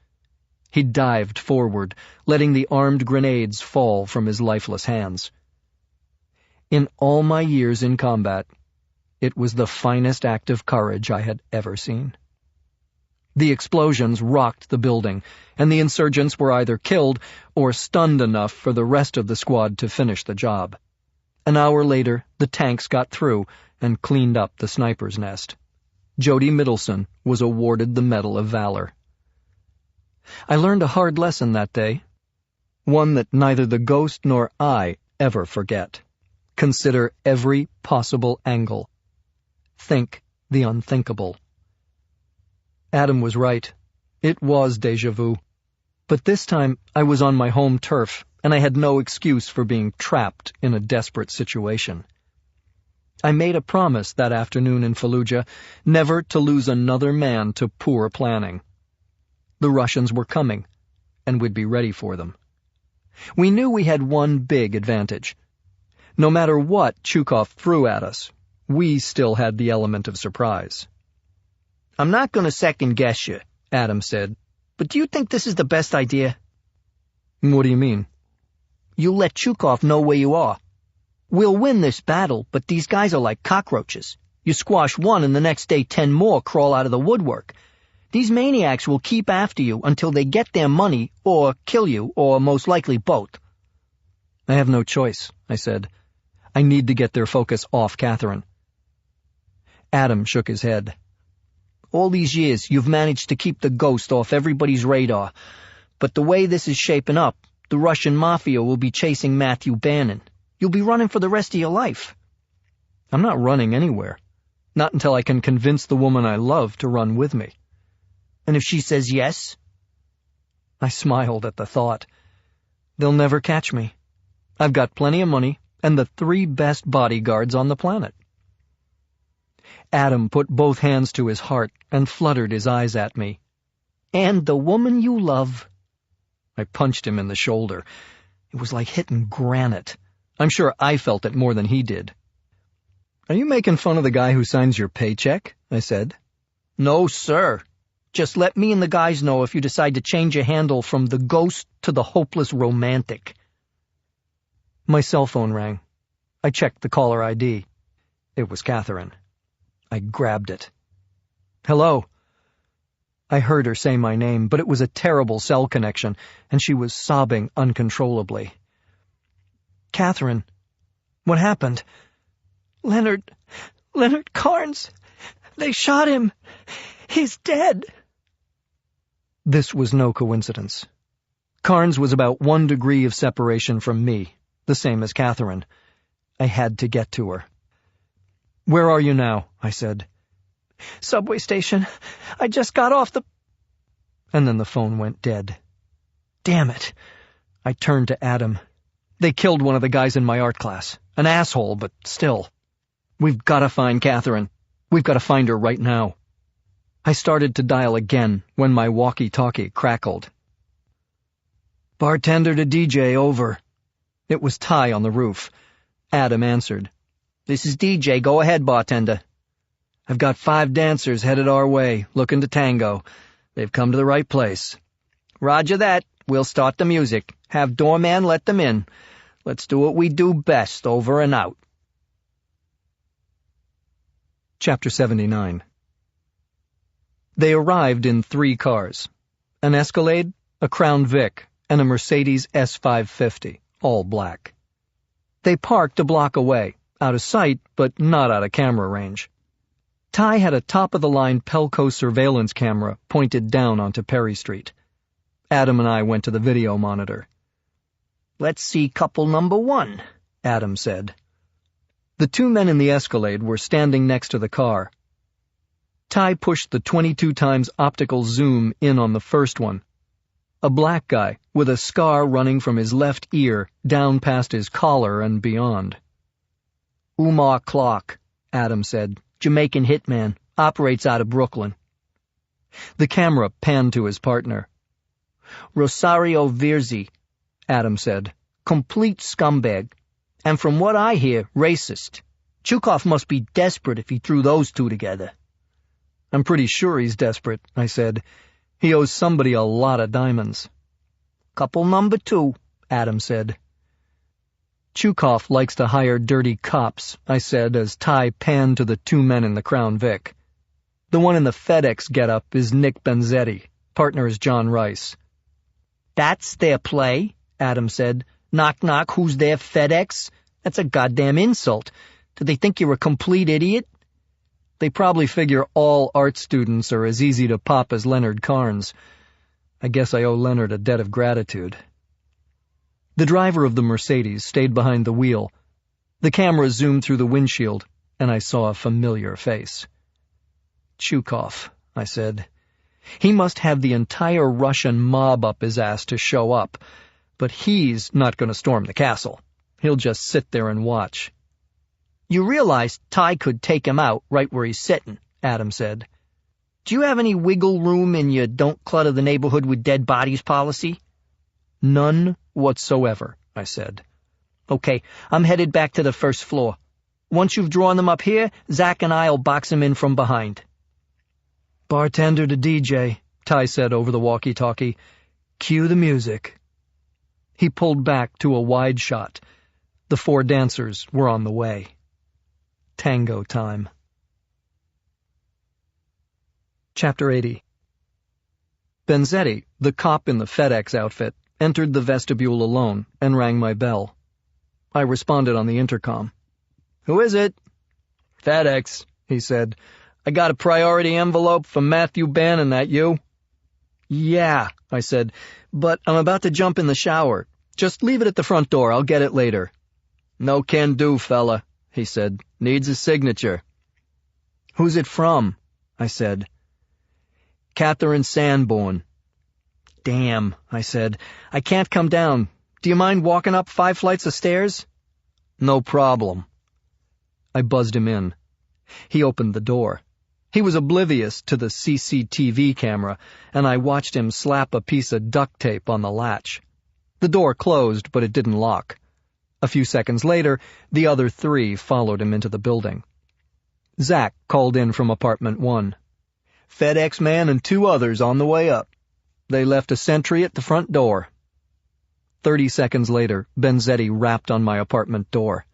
He dived forward, letting the armed grenades fall from his lifeless hands. In all my years in combat, it was the finest act of courage I had ever seen. The explosions rocked the building, and the insurgents were either killed or stunned enough for the rest of the squad to finish the job. An hour later, the tanks got through and cleaned up the sniper's nest. Jody Middleson was awarded the Medal of Valor. I learned a hard lesson that day, one that neither the ghost nor I ever forget. Consider every possible angle. Think the unthinkable. Adam was right. It was déjà vu. But this time I was on my home turf, and I had no excuse for being trapped in a desperate situation. I made a promise that afternoon in Fallujah never to lose another man to poor planning. The Russians were coming, and we'd be ready for them. We knew we had one big advantage. No matter what Chukov threw at us, we still had the element of surprise. "I'm not going to second-guess you," Adam said, "but do you think this is the best idea?" "What do you mean?" "You let Chukov know where you are. We'll win this battle, but these guys are like cockroaches. You squash one and the next day 10 more crawl out of the woodwork. These maniacs will keep after you until they get their money or kill you, or most likely both." "I have no choice," I said. "I need to get their focus off Catherine." Adam shook his head. "All these years you've managed to keep the ghost off everybody's radar, but the way this is shaping up, the Russian mafia will be chasing Matthew Bannon. You'll be running for the rest of your life." "I'm not running anywhere. Not until I can convince the woman I love to run with me." "And if she says yes?" I smiled at the thought. "They'll never catch me. I've got plenty of money and the 3 best bodyguards on the planet." Adam put both hands to his heart and fluttered his eyes at me. "And the woman you love." I punched him in the shoulder. It was like hitting granite. I'm sure I felt it more than he did. "Are you making fun of the guy who signs your paycheck?" I said. "No, sir. Just let me and the guys know if you decide to change your handle from the ghost to the hopeless romantic." My cell phone rang. I checked the caller ID. It was Catherine. I grabbed it. "Hello." I heard her say my name, but it was a terrible cell connection, and she was sobbing uncontrollably. "Catherine, what happened?" Leonard Carnes. They shot him. He's dead." This was no coincidence. Carnes was about 1 degree of separation from me, the same as Catherine. I had to get to her. "Where are you now?" I said. "Subway station. I just got off the—" And then the phone went dead. Damn it. I turned to Adam. "They killed one of the guys in my art class. An asshole, but still. We've got to find Catherine. We've got to find her right now." I started to dial again when my walkie-talkie crackled. "Bartender to DJ, over." It was Ty on the roof. Adam answered. "This is DJ. Go ahead, bartender." "I've got 5 dancers headed our way, looking to tango. They've come to the right place." "Roger that. We'll start the music. Have doorman let them in. Let's do what we do best, over and out." Chapter 79. They arrived in 3 cars. An Escalade, a Crown Vic, and a Mercedes S550, all black. They parked a block away, out of sight, but not out of camera range. Ty had a top-of-the-line Pelco surveillance camera pointed down onto Perry Street. Adam and I went to the video monitor. "Let's see couple number 1, Adam said. The 2 men in the Escalade were standing next to the car. Ty pushed the 22 times optical zoom in on the first one. A black guy with a scar running from his left ear down past his collar and beyond. "Umar Clark," Adam said. "Jamaican hitman. Operates out of Brooklyn." The camera panned to his partner. "Rosario Virzi," Adam said. "Complete scumbag. And from what I hear, racist. Chukov must be desperate if he threw those 2 together." "I'm pretty sure he's desperate," I said. "He owes somebody a lot of diamonds." "Couple number 2, Adam said. "Chukov likes to hire dirty cops," I said as Ty panned to the 2 men in the Crown Vic. The one in the FedEx getup is Nick Benzetti, partner is John Rice. "That's their play," Adam said. "Knock knock, who's there, FedEx? That's a goddamn insult. Do they think you're a complete idiot?" They probably figure all art students are as easy to pop as Leonard Carnes. I guess I owe Leonard a debt of gratitude. The driver of the Mercedes stayed behind the wheel. The camera zoomed through the windshield, and I saw a familiar face. "Chukov," I said. "He must have the entire Russian mob up his ass to show up, but he's not going to storm the castle. He'll just sit there and watch." "You realize Ty could take him out right where he's sitting," Adam said. "Do you have any wiggle room in your don't clutter the neighborhood with dead bodies policy?" "None whatsoever," I said. "Okay, I'm headed back to the first floor. Once you've drawn them up here, Zach and I'll box him in from behind." "Bartender to DJ," Ty said over the walkie-talkie. "Cue the music." He pulled back to a wide shot. The 4 dancers were on the way. Tango time. Chapter 80. Benzetti, the cop in the FedEx outfit, entered the vestibule alone and rang my bell. I responded on the intercom. "Who is it?" "FedEx," he said. "I got a priority envelope for Matthew Bannon, that you?" "Yeah," I said, "but I'm about to jump in the shower. Just leave it at the front door, I'll get it later." "No can do, fella," he said. "Needs a signature." "Who's it from?" I said. "Catherine Sanborn." "Damn," I said. "I can't come down. Do you mind walking up 5 flights of stairs?" "No problem." I buzzed him in. He opened the door. He was oblivious to the CCTV camera, and I watched him slap a piece of duct tape on the latch. The door closed, but it didn't lock. A few seconds later, the other 3 followed him into the building. Zach called in from apartment 1. "FedEx man and 2 others on the way up. They left a sentry at the front door." 30 seconds later, Benzetti rapped on my apartment door.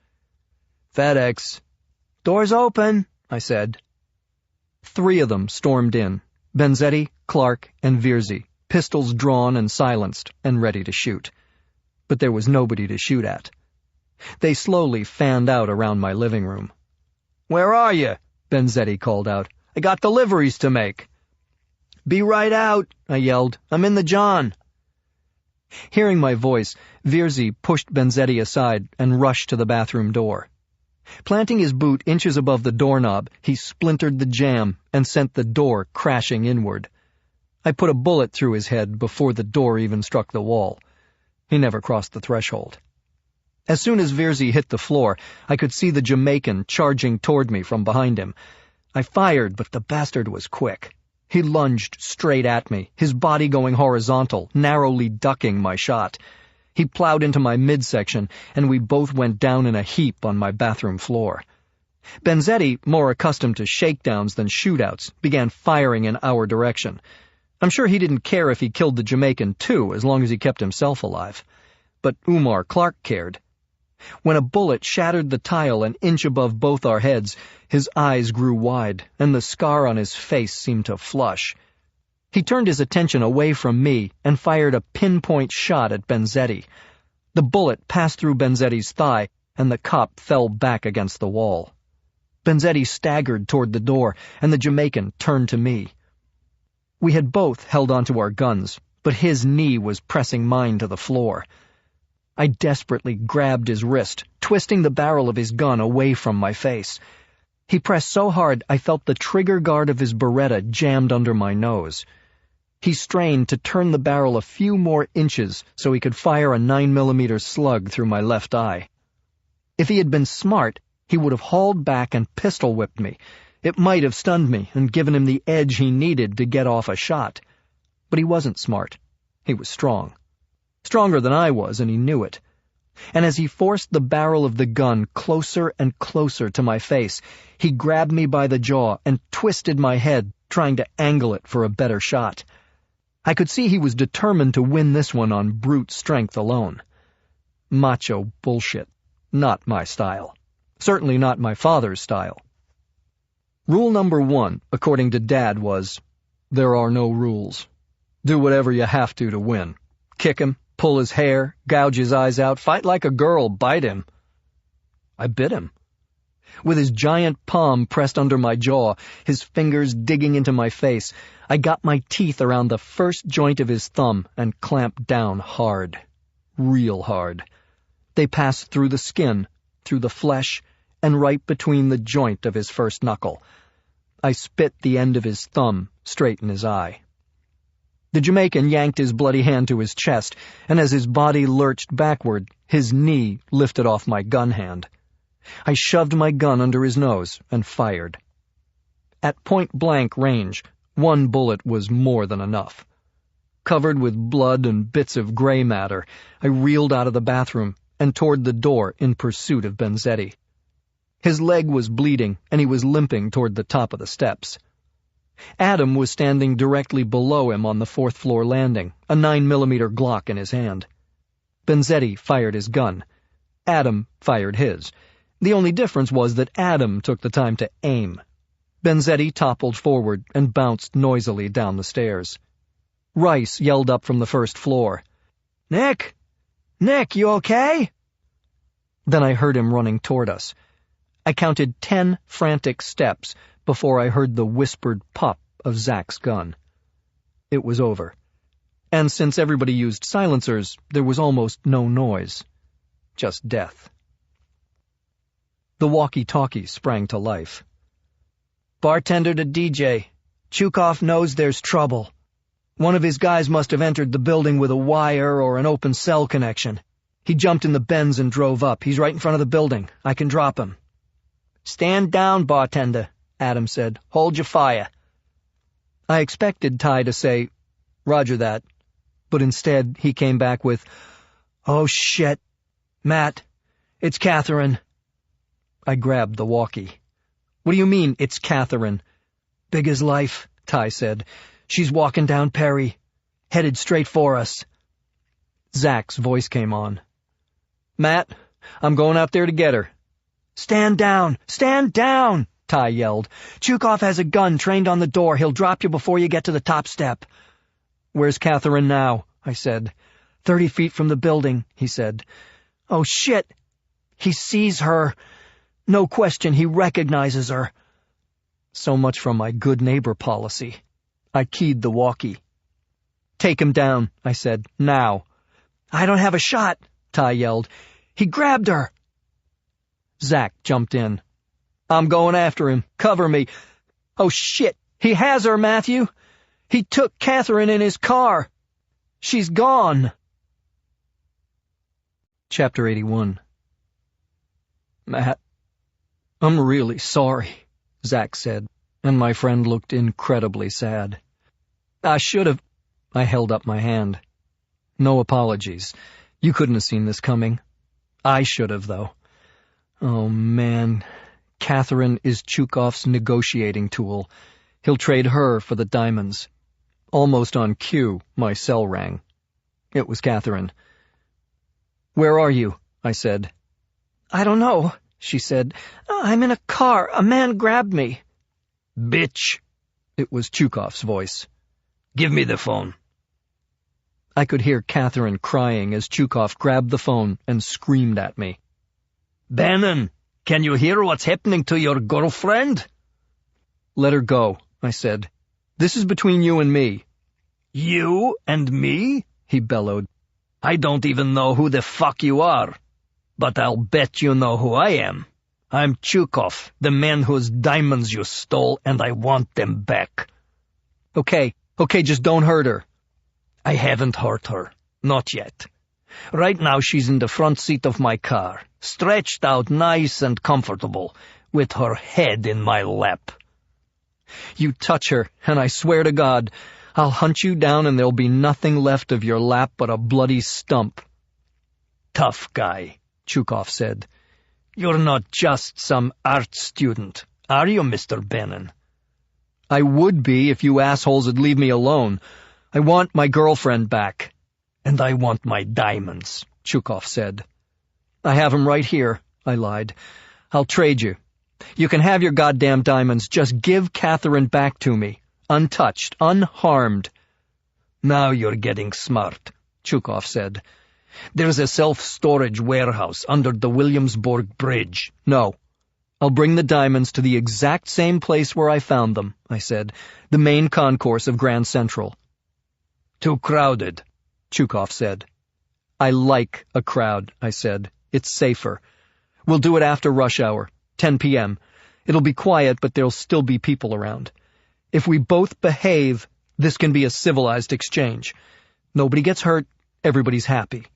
"FedEx." "Door's open," I said. 3 of them stormed in, Benzetti, Clark, and Virzi, pistols drawn and silenced, and ready to shoot. But there was nobody to shoot at. They slowly fanned out around my living room. "Where are you?" Benzetti called out. "I got deliveries to make." "Be right out," I yelled. "I'm in the John." Hearing my voice, Virzi pushed Benzetti aside and rushed to the bathroom door. Planting his boot inches above the doorknob, he splintered the jamb and sent the door crashing inward. I put a bullet through his head before the door even struck the wall. He never crossed the threshold. As soon as Virzi hit the floor, I could see the Jamaican charging toward me from behind him. I fired, but the bastard was quick. He lunged straight at me, his body going horizontal, narrowly ducking my shot. He plowed into my midsection, and we both went down in a heap on my bathroom floor. Benzetti, more accustomed to shakedowns than shootouts, began firing in our direction. I'm sure he didn't care if he killed the Jamaican too, as long as he kept himself alive. But Umar Clark cared. When a bullet shattered the tile an inch above both our heads, his eyes grew wide, and the scar on his face seemed to flush. He turned his attention away from me and fired a pinpoint shot at Benzetti. The bullet passed through Benzetti's thigh, and the cop fell back against the wall. Benzetti staggered toward the door, and the Jamaican turned to me. We had both held onto our guns, but his knee was pressing mine to the floor. I desperately grabbed his wrist, twisting the barrel of his gun away from my face. He pressed so hard I felt the trigger guard of his Beretta jammed under my nose. He strained to turn the barrel a few more inches so he could fire a 9mm slug through my left eye. If he had been smart, he would have hauled back and pistol-whipped me. It might have stunned me and given him the edge he needed to get off a shot. But he wasn't smart. He was strong. Stronger than I was, and he knew it. And as he forced the barrel of the gun closer and closer to my face, he grabbed me by the jaw and twisted my head, trying to angle it for a better shot. I could see he was determined to win this one on brute strength alone. Macho bullshit. Not my style. Certainly not my father's style. Rule number 1, according to Dad, was, there are no rules. Do whatever you have to win. Kick him, pull his hair, gouge his eyes out, fight like a girl, bite him. I bit him. With his giant palm pressed under my jaw, his fingers digging into my face, I got my teeth around the first joint of his thumb and clamped down hard. Real hard. They passed through the skin, through the flesh, and right between the joint of his first knuckle. I spit the end of his thumb straight in his eye. The Jamaican yanked his bloody hand to his chest, and as his body lurched backward, his knee lifted off my gun hand. I shoved my gun under his nose and fired. At point-blank range, one bullet was more than enough. Covered with blood and bits of gray matter, I reeled out of the bathroom and toward the door in pursuit of Benzetti. His leg was bleeding, and he was limping toward the top of the steps. Adam was standing directly below him on the fourth-floor landing, a 9mm Glock in his hand. Benzetti fired his gun. Adam fired his. The only difference was that Adam took the time to aim. Benzetti toppled forward and bounced noisily down the stairs. Rice yelled up from the first floor. "Nick! Nick, you okay?" Then I heard him running toward us. I counted 10 frantic steps before I heard the whispered pop of Zach's gun. It was over. And since everybody used silencers, there was almost no noise. Just death. The walkie-talkie sprang to life. "Bartender to DJ. Chukov knows there's trouble. One of his guys must have entered the building with a wire or an open cell connection. He jumped in the Benz and drove up. He's right in front of the building. I can drop him." "Stand down, bartender," Adam said. "Hold your fire." I expected Ty to say, "Roger that," but instead he came back with, "Oh shit. Matt, it's Catherine." I grabbed the walkie. "What do you mean, it's Catherine?" "Big as life," Ty said. "She's walking down Perry, headed straight for us." Zach's voice came on. "Matt, I'm going out there to get her." "Stand down! Stand down!" Ty yelled. "Chukov has a gun trained on the door. He'll drop you before you get to the top step." "Where's Catherine now?" I said. 30 feet from the building," he said. "Oh, shit! He sees her. No question, he recognizes her." So much for my good neighbor policy. I keyed the walkie. "Take him down," I said. "Now." "I don't have a shot," Ty yelled. "He grabbed her." Zach jumped in. "I'm going after him. Cover me." "Oh, shit! He has her, Matthew! He took Catherine in his car. She's gone." Chapter 81. "Matt, I'm really sorry," Zach said. and my friend looked incredibly sad. I should have... I held up my hand. No apologies. You couldn't have seen this coming. I should have, though. Oh, man. Catherine is Chukov's negotiating tool. He'll trade her for the diamonds. Almost on cue, my cell rang. It was Catherine. "Where are you?" I said. "I don't know," she said. "I'm in a car. A man grabbed me." "Bitch!" It was Chukov's voice. "Give me the phone." I could hear Catherine crying as Chukov grabbed the phone and screamed at me. "Bannon, can you hear what's happening to your girlfriend?" "Let her go," I said. "This is between you and me." "You and me?" he bellowed. "I don't even know who the fuck you are. But I'll bet you know who I am. I'm Chukov, the man whose diamonds you stole, and I want them back." Okay, just don't hurt her." "I haven't hurt her. Not yet. Right now she's in the front seat of my car, stretched out nice and comfortable, with her head in my lap." "You touch her, and I swear to God, I'll hunt you down and there'll be nothing left of your lap but a bloody stump." "Tough guy," Chukov said. "You're not just some art student, are you, Mr. Bannon?" "I would be if you assholes would leave me alone. I want my girlfriend back." "And I want my diamonds," Chukov said. "I have 'em right here," I lied. "I'll trade you. You can have your goddamn diamonds. Just give Catherine back to me. Untouched, unharmed." "Now you're getting smart," Chukov said. "There's a self-storage warehouse under the Williamsburg Bridge." "No. I'll bring the diamonds to the exact same place where I found them," I said. "The main concourse of Grand Central." "Too crowded," Chukov said. "I like a crowd," I said. "It's safer. We'll do it after rush hour, 10 p.m. It'll be quiet, but there'll still be people around. If we both behave, this can be a civilized exchange. Nobody gets hurt, everybody's happy."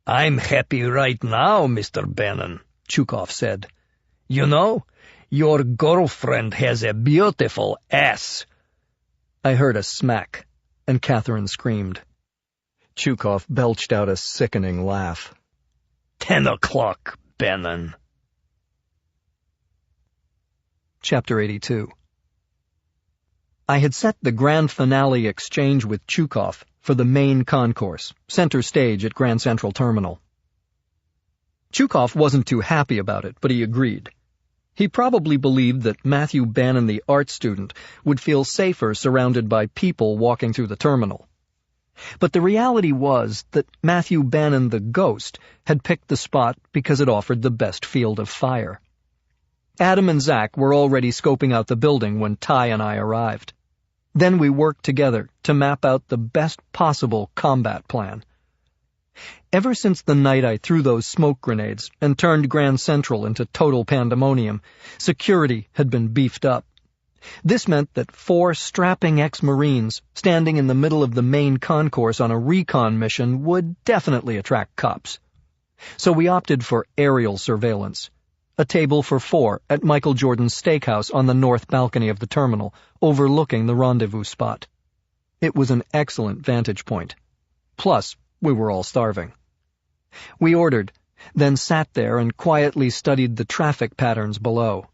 "I'm happy right now, Mr. Bannon," Chukov said. "You know, your girlfriend has a beautiful ass." I heard a smack, and Catherine screamed. Chukov belched out a sickening laugh. 10 o'clock, Bannon. Chapter 82. I had set the grand finale exchange with Chukov for the main concourse, center stage at Grand Central Terminal. Chukov wasn't too happy about it, but he agreed. He probably believed that Matthew Bannon, the art student, would feel safer surrounded by people walking through the terminal. But the reality was that Matthew Bannon, the ghost, had picked the spot because it offered the best field of fire. Adam and Zach were already scoping out the building when Ty and I arrived. Then we worked together to map out the best possible combat plan. Ever since the night I threw those smoke grenades and turned Grand Central into total pandemonium, security had been beefed up. This meant that 4 strapping ex-Marines standing in the middle of the main concourse on a recon mission would definitely attract cops. So we opted for aerial surveillance. A table for 4 at Michael Jordan's steakhouse on the north balcony of the terminal, overlooking the rendezvous spot. It was an excellent vantage point. Plus, we were all starving. We ordered, then sat there and quietly studied the traffic patterns below.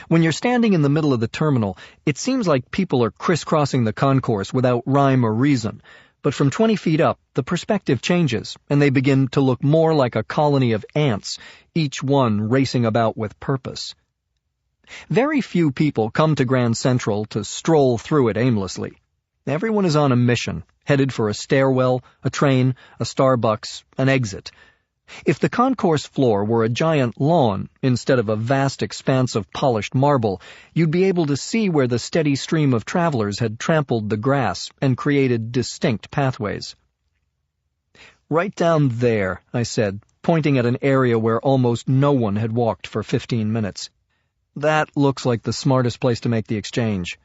When you're standing in the middle of the terminal, it seems like people are crisscrossing the concourse without rhyme or reason, but from 20 feet up, the perspective changes, and they begin to look more like a colony of ants, each one racing about with purpose. Very few people come to Grand Central to stroll through it aimlessly. Everyone is on a mission, headed for a stairwell, a train, a Starbucks, an exit. If the concourse floor were a giant lawn instead of a vast expanse of polished marble, you'd be able to see where the steady stream of travelers had trampled the grass and created distinct pathways. "Right down there," I said, pointing at an area where almost no one had walked for 15 minutes. "That looks like the smartest place to make the exchange."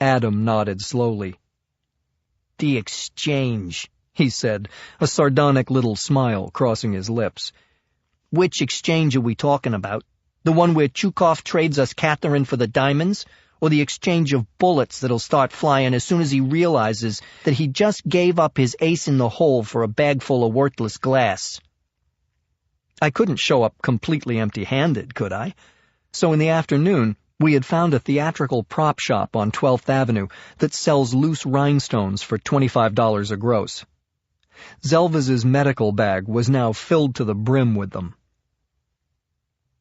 Adam nodded slowly. "The exchange," he said, a sardonic little smile crossing his lips. "Which exchange are we talking about?" The one where Chukov trades us Catherine for the diamonds? Or the exchange of bullets that'll start flying as soon as he realizes that he just gave up his ace in the hole for a bag full of worthless glass? I couldn't show up completely empty-handed, could I? So in the afternoon, we had found a theatrical prop shop on 12th Avenue that sells loose rhinestones for $25 a gross. Zelvaz's medical bag was now filled to the brim with them.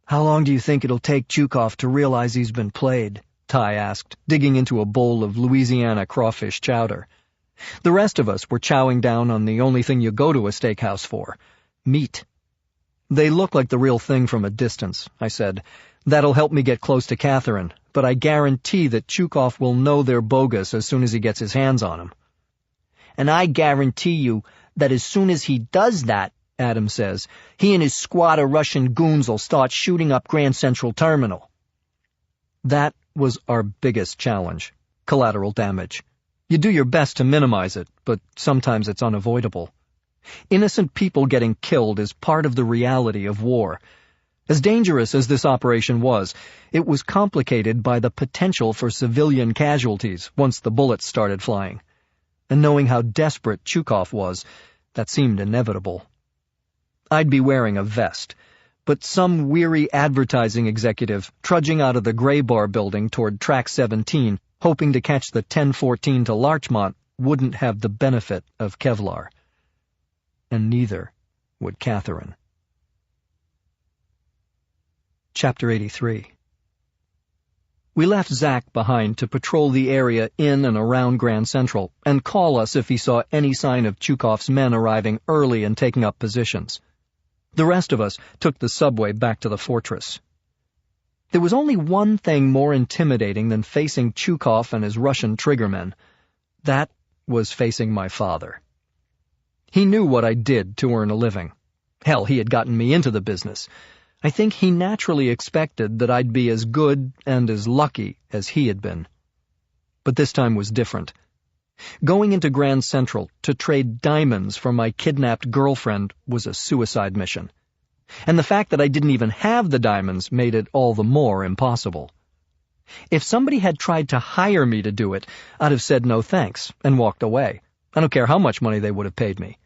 "How long do you think it'll take Chukov to realize he's been played?" Ty asked, digging into a bowl of Louisiana crawfish chowder. The rest of us were chowing down on the only thing you go to a steakhouse for, meat. "They look like the real thing from a distance," I said. "That'll help me get close to Catherine, but I guarantee that Chukov will know they're bogus as soon as he gets his hands on them." "And I guarantee you that as soon as he does that," Adam says, "he and his squad of Russian goons will start shooting up Grand Central Terminal." That was our biggest challenge, collateral damage. You do your best to minimize it, but sometimes it's unavoidable. Innocent people getting killed is part of the reality of war. As dangerous as this operation was, it was complicated by the potential for civilian casualties once the bullets started flying. And knowing how desperate Chukov was, that seemed inevitable. I'd be wearing a vest, but some weary advertising executive trudging out of the Gray Bar building toward Track 17, hoping to catch the 1014 to Larchmont, wouldn't have the benefit of Kevlar. And neither would Catherine. Chapter 83. We left Zach behind to patrol the area in and around Grand Central and call us if he saw any sign of Chukov's men arriving early and taking up positions. The rest of us took the subway back to the fortress. There was only one thing more intimidating than facing Chukov and his Russian triggermen. That was facing my father. He knew what I did to earn a living. Hell, he had gotten me into the business. I think he naturally expected that I'd be as good and as lucky as he had been. But this time was different. Going into Grand Central to trade diamonds for my kidnapped girlfriend was a suicide mission. And the fact that I didn't even have the diamonds made it all the more impossible. If somebody had tried to hire me to do it, I'd have said no thanks and walked away. I don't care how much money they would have paid me.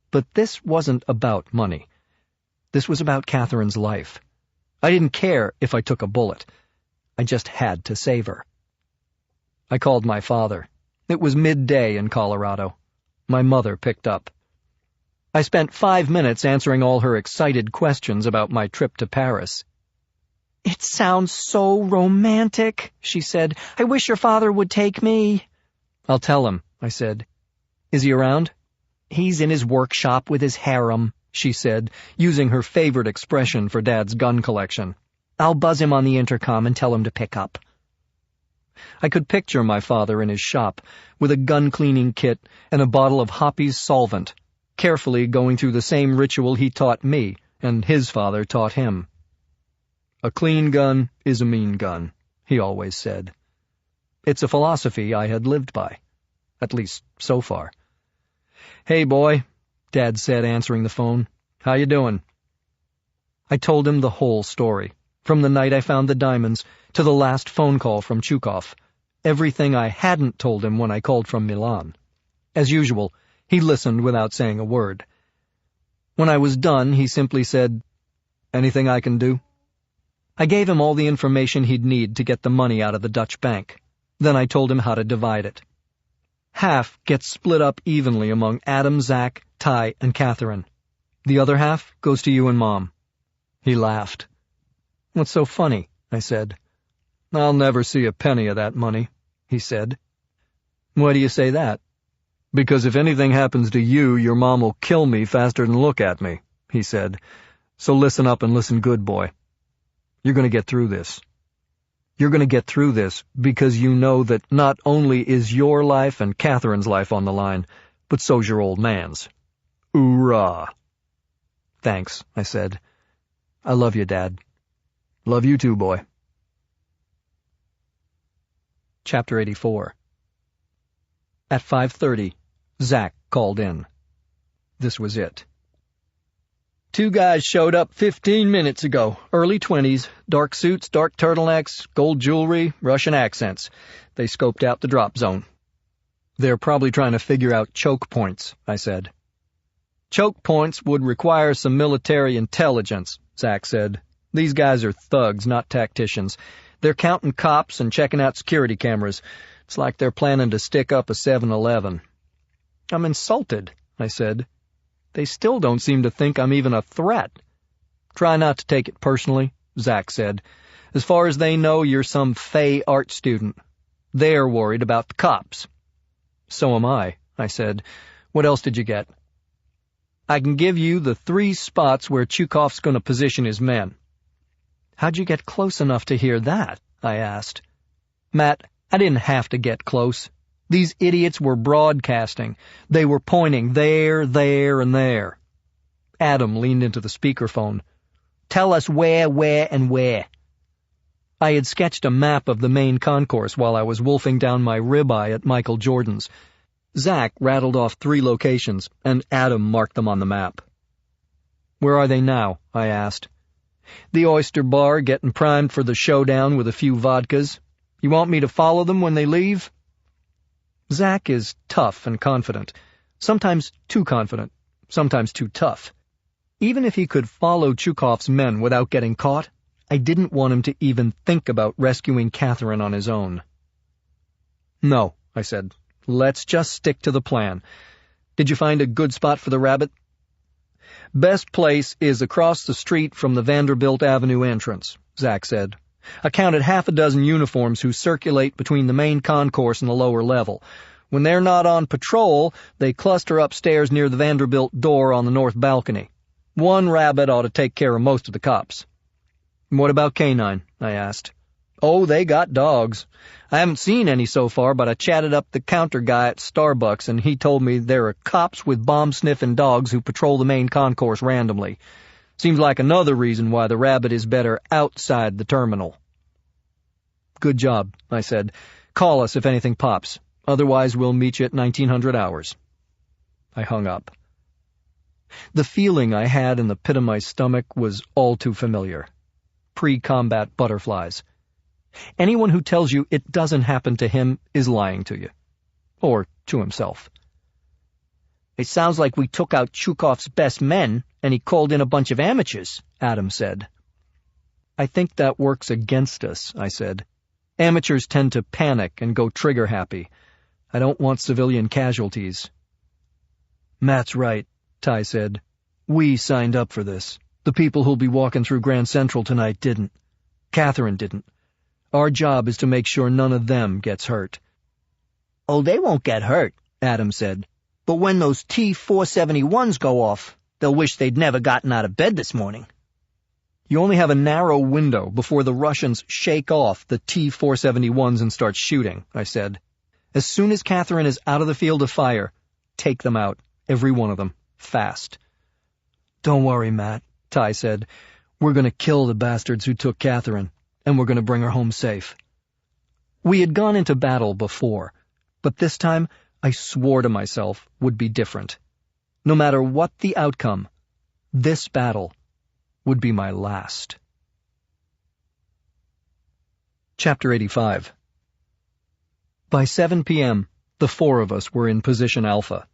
But this wasn't about money. This was about Catherine's life. I didn't care if I took a bullet. I just had to save her. I called my father. It was midday in Colorado. My mother picked up. I spent 5 minutes answering all her excited questions about my trip to Paris. "It sounds so romantic," she said. "I wish your father would take me." "I'll tell him," I said. "Is he around?" "He's in his workshop with his harem," she said, using her favorite expression for Dad's gun collection. "I'll buzz him on the intercom and tell him to pick up." I could picture my father in his shop, with a gun-cleaning kit and a bottle of Hoppy's solvent, carefully going through the same ritual he taught me and his father taught him. "A clean gun is a mean gun," he always said. It's a philosophy I had lived by, at least so far. "Hey, boy," Dad said, answering the phone. "How you doing?" I told him the whole story, from the night I found the diamonds to the last phone call from Chukov, everything I hadn't told him when I called from Milan. As usual, he listened without saying a word. When I was done, he simply said, "Anything I can do?" I gave him all the information he'd need to get the money out of the Dutch bank. Then I told him how to divide it. Half gets split up evenly among Adam, Zach, Ty, and Catherine. The other half goes to you and Mom. He laughed. "What's so funny?" I said. "I'll never see a penny of that money," he said. "Why do you say that?" "Because if anything happens to you, your mom will kill me faster than look at me," he said. "So listen up and listen good, boy. You're going to get through this. You're going to get through this because you know that not only is your life and Catherine's life on the line, but so's your old man's. Hoorah!" "Thanks," I said. "I love you, Dad." "Love you too, boy." Chapter 84. At 5:30, Zach called in. This was it. 2 guys showed up 15 minutes ago, early 20s, dark suits, dark turtlenecks, gold jewelry, Russian accents. They scoped out the drop zone. They're probably trying to figure out choke points, I said. Choke points would require some military intelligence, Zach said. These guys are thugs, not tacticians. They're counting cops and checking out security cameras. It's like they're planning to stick up a 7-Eleven. I'm insulted, I said. They still don't seem to think I'm even a threat. Try not to take it personally, Zach said. As far as they know, you're some fey art student. They're worried about the cops. So am I said. What else did you get? I can give you the 3 spots where Chukov's going to position his men. How'd you get close enough to hear that? I asked. Matt, I didn't have to get close. These idiots were broadcasting. They were pointing there, and there. Adam leaned into the speakerphone. Tell us where, and where. I had sketched a map of the main concourse while I was wolfing down my ribeye at Michael Jordan's. Zach rattled off 3 locations, and Adam marked them on the map. Where are they now? I asked. The Oyster Bar, getting primed for the showdown with a few vodkas. You want me to follow them when they leave? Zach is tough and confident. Sometimes too confident, sometimes too tough. Even if he could follow Chukov's men without getting caught, I didn't want him to even think about rescuing Catherine on his own. No, I said. Let's just stick to the plan. Did you find a good spot for the rabbit? Best place is across the street from the Vanderbilt Avenue entrance, Zach said. I counted 6 uniforms who circulate between the main concourse and the lower level. When they're not on patrol, they cluster upstairs near the Vanderbilt door on the north balcony. 1 rabbit ought to take care of most of the cops. What about K-9? I asked. Oh, they got dogs. I haven't seen any so far, but I chatted up the counter guy at Starbucks, and he told me there are cops with bomb-sniffing dogs who patrol the main concourse randomly. Seems like another reason why the rabbit is better outside the terminal. Good job, I said. Call us if anything pops. Otherwise, we'll meet you at 1900 hours. I hung up. The feeling I had in the pit of my stomach was all too familiar. Pre-combat butterflies. Anyone who tells you it doesn't happen to him is lying to you. Or to himself. It sounds like we took out Chukov's best men, and he called in a bunch of amateurs, Adam said. I think that works against us, I said. Amateurs tend to panic and go trigger-happy. I don't want civilian casualties. Matt's right, Ty said. We signed up for this. The people who'll be walking through Grand Central tonight didn't. Catherine didn't. Our job is to make sure none of them gets hurt. Oh, they won't get hurt, Adam said. But when those T-471s go off, they'll wish they'd never gotten out of bed this morning. You only have a narrow window before the Russians shake off the T-471s and start shooting, I said. As soon as Catherine is out of the field of fire, take them out, every one of them, fast. Don't worry, Matt, Ty said. We're going to kill the bastards who took Catherine, and we're going to bring her home safe. We had gone into battle before, but this time I swore to myself would be different. No matter what the outcome, this battle would be my last. Chapter 85. By 7 p.m., the 4 of us were in position Alpha.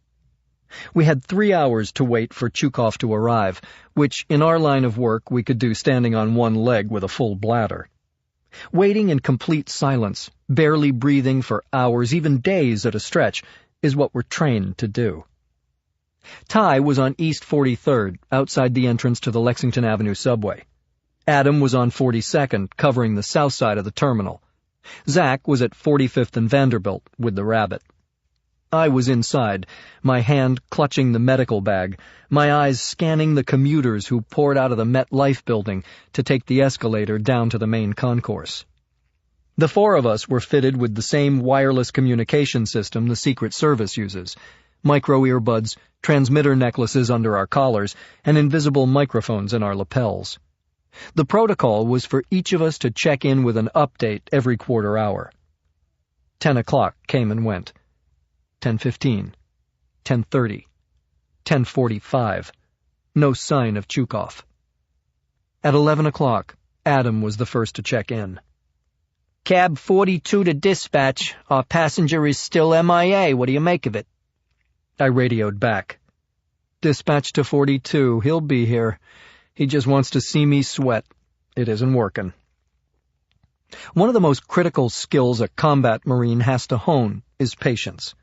We had 3 hours to wait for Chukov to arrive, which in our line of work we could do standing on one leg with a full bladder. Waiting in complete silence, barely breathing for hours, even days at a stretch, is what we're trained to do. Ty was on East 43rd, outside the entrance to the Lexington Avenue subway. Adam was on 42nd, covering the south side of the terminal. Zach was at 45th and Vanderbilt, with the rabbit. I was inside, my hand clutching the medical bag, my eyes scanning the commuters who poured out of the MetLife building to take the escalator down to the main concourse. The 4 of us were fitted with the same wireless communication system the Secret Service uses, micro earbuds, transmitter necklaces under our collars, and invisible microphones in our lapels. The protocol was for each of us to check in with an update every quarter hour. 10 o'clock came and went. 10:15, 10:30, 10:45. No sign of Chukov. At 11 o'clock, Adam was the first to check in. Cab 42 to dispatch. Our passenger is still MIA. What do you make of it? I radioed back. Dispatch to 42. He'll be here. He just wants to see me sweat. It isn't working. One of the most critical skills a combat Marine has to hone is patience.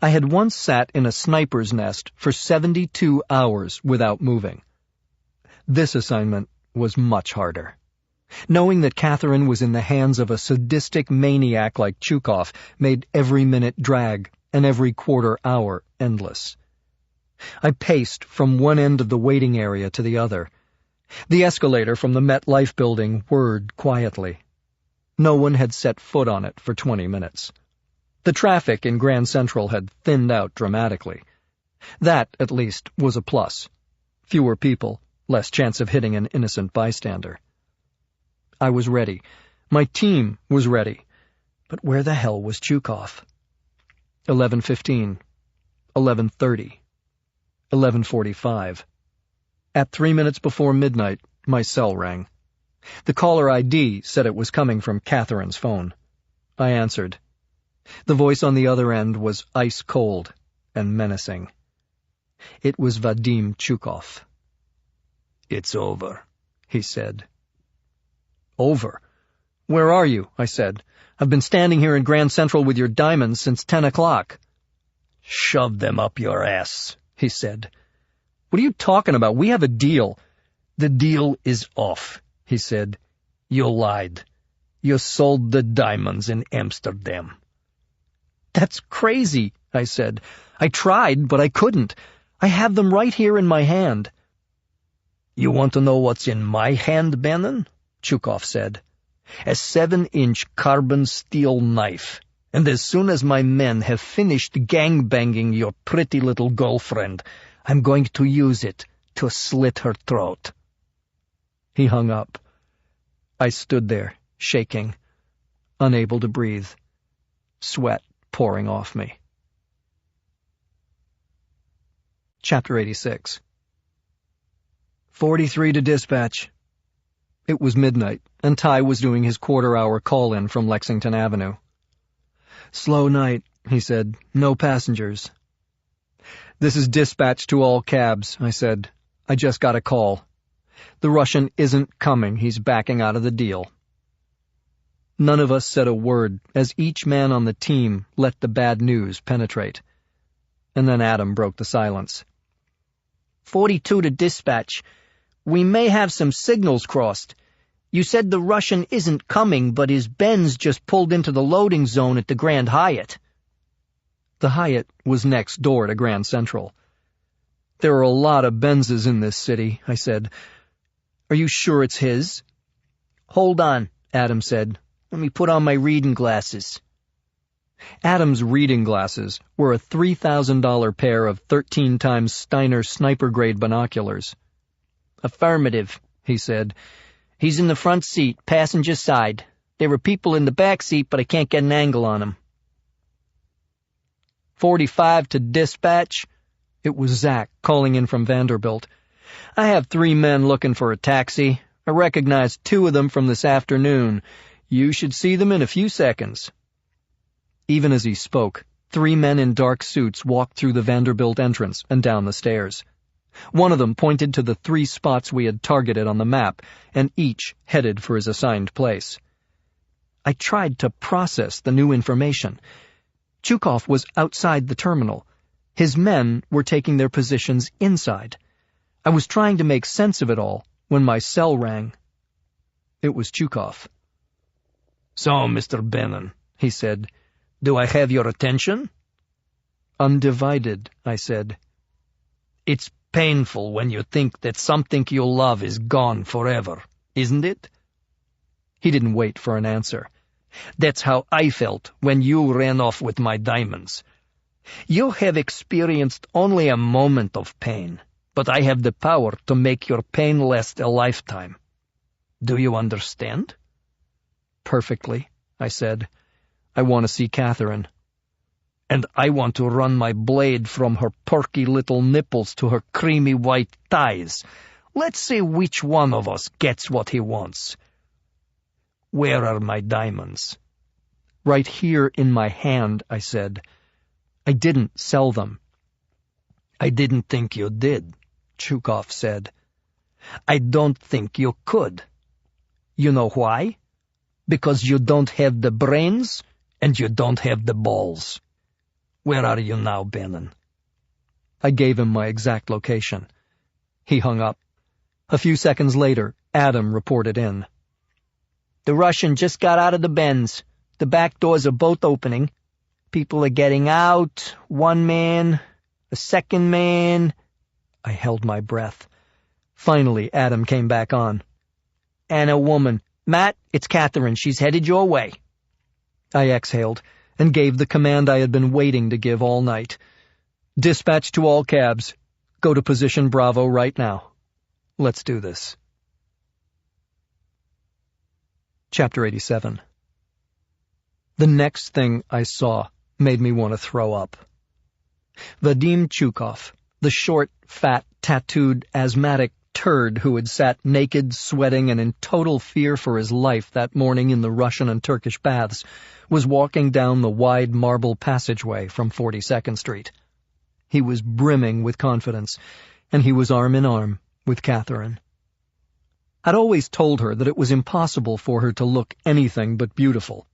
I had once sat in a sniper's nest for 72 hours without moving. This assignment was much harder. Knowing that Catherine was in the hands of a sadistic maniac like Chukov made every minute drag and every quarter hour endless. I paced from one end of the waiting area to the other. The escalator from the MetLife building whirred quietly. No one had set foot on it for 20 minutes. The traffic in Grand Central had thinned out dramatically. That, at least, was a plus. Fewer people, less chance of hitting an innocent bystander. I was ready. My team was ready. But where the hell was Chukov? 11:15. 11:30. 11:45. At 3 minutes before midnight, my cell rang. The caller ID said it was coming from Catherine's phone. I answered. The voice on the other end was ice cold and menacing. It was Vadim Chukov. "It's over," he said. Over? Where are you? I said. I've been standing here in Grand Central with your diamonds since 10 o'clock. "Shove them up your ass," he said. What are you talking about? We have a deal. "The deal is off," he said. "You lied. You sold the diamonds in Amsterdam." That's crazy, I said. I tried, but I couldn't. I have them right here in my hand. "You want to know what's in my hand, Bannon?" Chukov said. "A 7-inch carbon steel knife. And as soon as my men have finished gang-banging your pretty little girlfriend, I'm going to use it to slit her throat." He hung up. I stood there, shaking, unable to breathe, sweat pouring off me. Chapter 86. 43 to dispatch. It was midnight, and Ty was doing his quarter-hour call-in from Lexington Avenue. Slow night, he said. No passengers. This is dispatch to all cabs, I said. I just got a call. The Russian isn't coming. He's backing out of the deal. None of us said a word as each man on the team let the bad news penetrate. And then Adam broke the silence. 42 to dispatch. We may have some signals crossed. You said the Russian isn't coming, but his Benz just pulled into the loading zone at the Grand Hyatt. The Hyatt was next door to Grand Central. There are a lot of Benzes in this city, I said. Are you sure it's his? Hold on, Adam said. Let me put on my reading glasses. Adam's reading glasses were a $3,000 pair of 13 times Steiner sniper-grade binoculars. Affirmative, he said. He's in the front seat, passenger side. There were people in the back seat, but I can't get an angle on them. 45 to dispatch. It was Zach calling in from Vanderbilt. I have 3 men looking for a taxi. I recognized 2 of them from this afternoon. You should see them in a few seconds. Even as he spoke, 3 men in dark suits walked through the Vanderbilt entrance and down the stairs. One of them pointed to the 3 spots we had targeted on the map, and each headed for his assigned place. I tried to process the new information. Chukov was outside the terminal. His men were taking their positions inside. I was trying to make sense of it all when my cell rang. It was Chukov. "So, Mr. Bannon," he said, "do I have your attention?" "Undivided," I said. "It's painful when you think that something you love is gone forever, isn't it?" He didn't wait for an answer. "That's how I felt when you ran off with my diamonds. You have experienced only a moment of pain, but I have the power to make your pain last a lifetime. Do you understand?" "Perfectly," I said. "I want to see Catherine." and I want to run my blade from her perky little nipples to her creamy white thighs. Let's see which one of us gets what he wants. Where are my diamonds? Right here in my hand, I said. I didn't sell them. I didn't think you did, Chukov said. I don't think you could. You know why? Because you don't have the brains and you don't have the balls. Where are you now, Bannon? I gave him my exact location. He hung up. A few seconds later, Adam reported in. The Russian just got out of the bends. The back doors are both opening. People are getting out. One man, a second man. I held my breath. Finally, Adam came back on. And a woman. Matt, it's Catherine. She's headed your way. I exhaled and gave the command I had been waiting to give all night. Dispatch to all cabs. Go to position Bravo right now. Let's do this. Chapter 87. The next thing I saw made me want to throw up. Vadim Chukov, the short, fat, tattooed, asthmatic turd who had sat naked, sweating, and in total fear for his life that morning in the Russian and Turkish baths, was walking down the wide marble passageway from 42nd Street. He was brimming with confidence, and he was arm in arm with Catherine. I'd always told her that it was impossible for her to look anything but beautiful.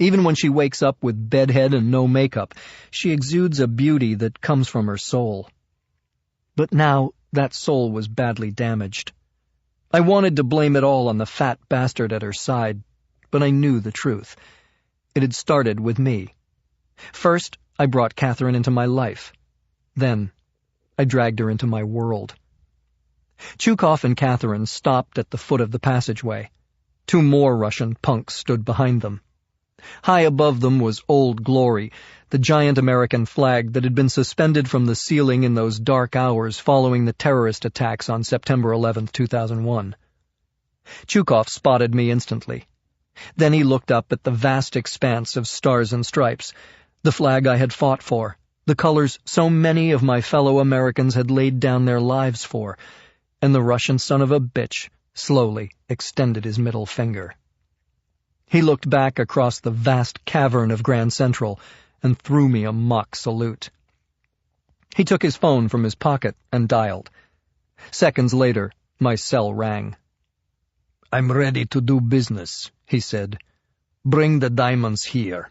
Even when she wakes up with bedhead and no makeup, she exudes a beauty that comes from her soul. But now that soul was badly damaged. I wanted to blame it all on the fat bastard at her side, but I knew the truth. It had started with me. First, I brought Catherine into my life. Then, I dragged her into my world. Chukov and Catherine stopped at the foot of the passageway. 2 more Russian punks stood behind them. High above them was Old Glory, the giant American flag that had been suspended from the ceiling in those dark hours following the terrorist attacks on September 11, 2001. Chukov spotted me instantly. Then he looked up at the vast expanse of stars and stripes, the flag I had fought for, the colors so many of my fellow Americans had laid down their lives for, and the Russian son of a bitch slowly extended his middle finger. He looked back across the vast cavern of Grand Central and threw me a mock salute. He took his phone from his pocket and dialed. Seconds later, my cell rang. I'm ready to do business, he said. Bring the diamonds here.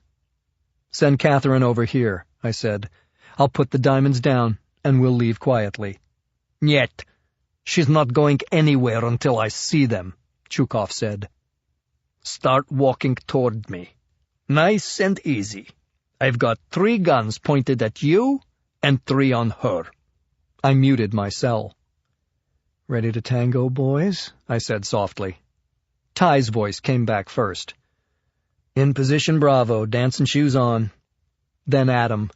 Send Catherine over here, I said. I'll put the diamonds down, and we'll leave quietly. Niet. She's not going anywhere until I see them, Chukov said. Start walking toward me. Nice and easy. I've got 3 guns pointed at you and 3 on her. I muted my cell. Ready to tango, boys? I said softly. Ty's voice came back first. In position Bravo, dancing shoes on. Then Adam.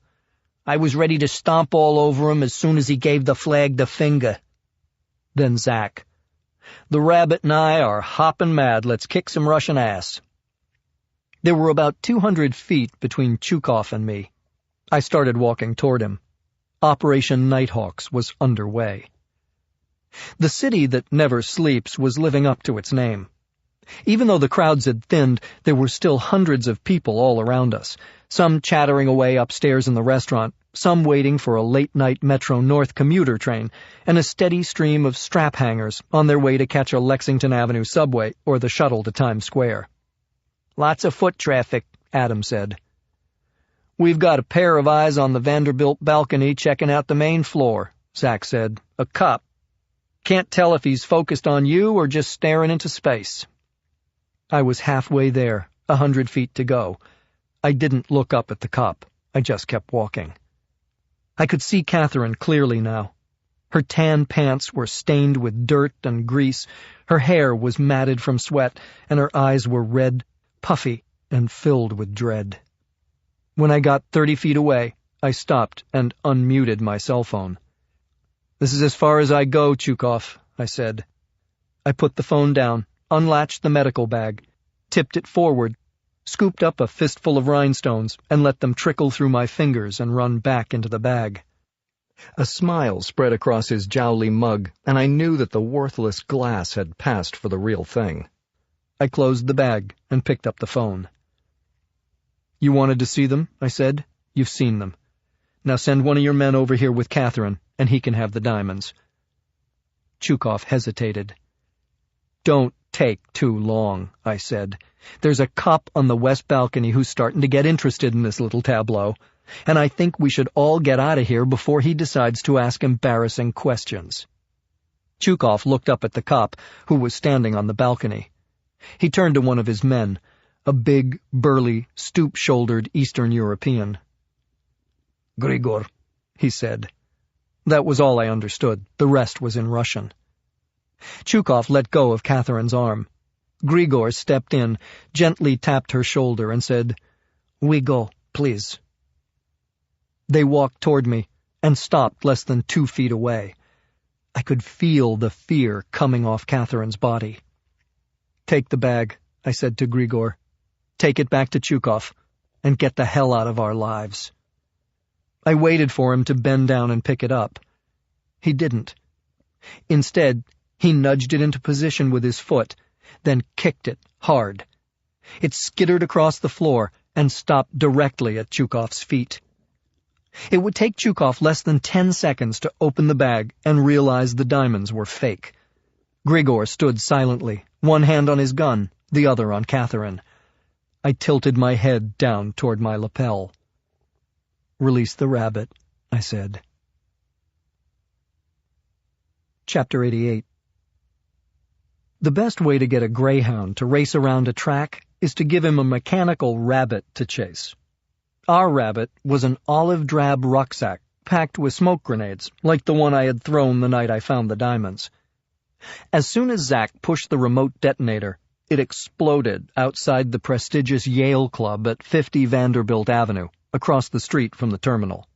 I was ready to stomp all over him as soon as he gave the flag the finger. Then Zach. The rabbit and I are hopping mad. Let's kick some Russian ass. There were about 200 feet between Chukov and me. I started walking toward him. Operation Nighthawks was underway. The city that never sleeps was living up to its name. Even though the crowds had thinned, there were still hundreds of people all around us, some chattering away upstairs in the restaurant, some waiting for a late-night Metro North commuter train, and a steady stream of strap-hangers on their way to catch a Lexington Avenue subway or the shuttle to Times Square. Lots of foot traffic, Adam said. We've got a pair of eyes on the Vanderbilt balcony checking out the main floor, Zach said. A cop. Can't tell if he's focused on you or just staring into space. I was halfway there, 100 feet to go. I didn't look up at the cop. I just kept walking. I could see Catherine clearly now. Her tan pants were stained with dirt and grease, her hair was matted from sweat, and her eyes were red, puffy, and filled with dread. When I got 30 feet away, I stopped and unmuted my cell phone. This is as far as I go, Chukov, I said. I put the phone down, unlatched the medical bag, tipped it forward, scooped up a fistful of rhinestones, and let them trickle through my fingers and run back into the bag. A smile spread across his jowly mug, and I knew that the worthless glass had passed for the real thing. I closed the bag and picked up the phone. "You wanted to see them?" I said. "You've seen them. Now send one of your men over here with Catherine, and he can have the diamonds." Chukov hesitated. "Don't take too long," I said. "There's a cop on the west balcony who's starting to get interested in this little tableau, and I think we should all get out of here before he decides to ask embarrassing questions." Chukov looked up at the cop, who was standing on the balcony. He turned to one of his men, a big, burly, stoop-shouldered Eastern European. "Grigor," he said. That was all I understood. The rest was in Russian. Chukov let go of Catherine's arm. Grigor stepped in, gently tapped her shoulder, and said, "We go, please." They walked toward me and stopped less than 2 feet away. I could feel the fear coming off Catherine's body. "Take the bag," I said to Grigor. "Take it back to Chukov, and get the hell out of our lives." I waited for him to bend down and pick it up. He didn't. Instead, he nudged it into position with his foot, then kicked it hard. It skittered across the floor and stopped directly at Chukov's feet. It would take Chukov less than 10 seconds to open the bag and realize the diamonds were fake. Grigor stood silently, one hand on his gun, the other on Catherine. I tilted my head down toward my lapel. "Release the rabbit," I said. Chapter 88. The best way to get a greyhound to race around a track is to give him a mechanical rabbit to chase. Our rabbit was an olive-drab rucksack packed with smoke grenades, like the one I had thrown the night I found the diamonds. As soon as Zach pushed the remote detonator, it exploded outside the prestigious Yale Club at 50 Vanderbilt Avenue, across the street from the terminal.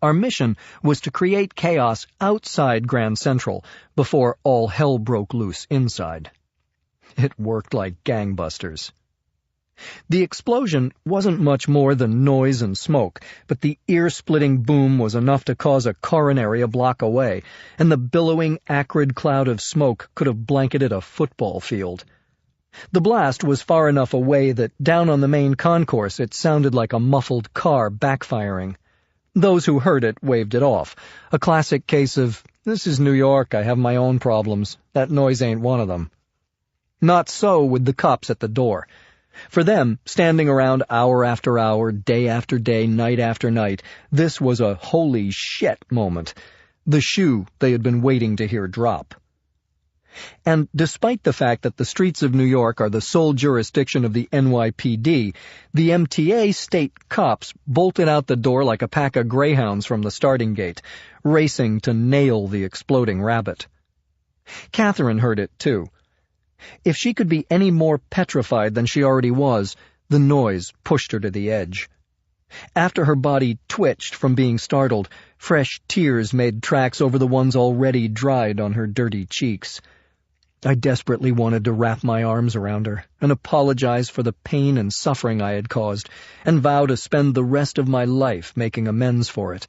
Our mission was to create chaos outside Grand Central before all hell broke loose inside. It worked like gangbusters. The explosion wasn't much more than noise and smoke, but the ear-splitting boom was enough to cause a coronary a block away, and the billowing, acrid cloud of smoke could have blanketed a football field. The blast was far enough away that down on the main concourse it sounded like a muffled car backfiring. Those who heard it waved it off, a classic case of, "This is New York, I have my own problems. That noise ain't one of them." Not so with the cops at the door. For them, standing around hour after hour, day after day, night after night, this was a holy shit moment, the shoe they had been waiting to hear drop. And despite the fact that the streets of New York are the sole jurisdiction of the NYPD, the MTA state cops bolted out the door like a pack of greyhounds from the starting gate, racing to nail the exploding rabbit. Catherine heard it, too. If she could be any more petrified than she already was, the noise pushed her to the edge. After her body twitched from being startled, fresh tears made tracks over the ones already dried on her dirty cheeks. I desperately wanted to wrap my arms around her and apologize for the pain and suffering I had caused, and vow to spend the rest of my life making amends for it.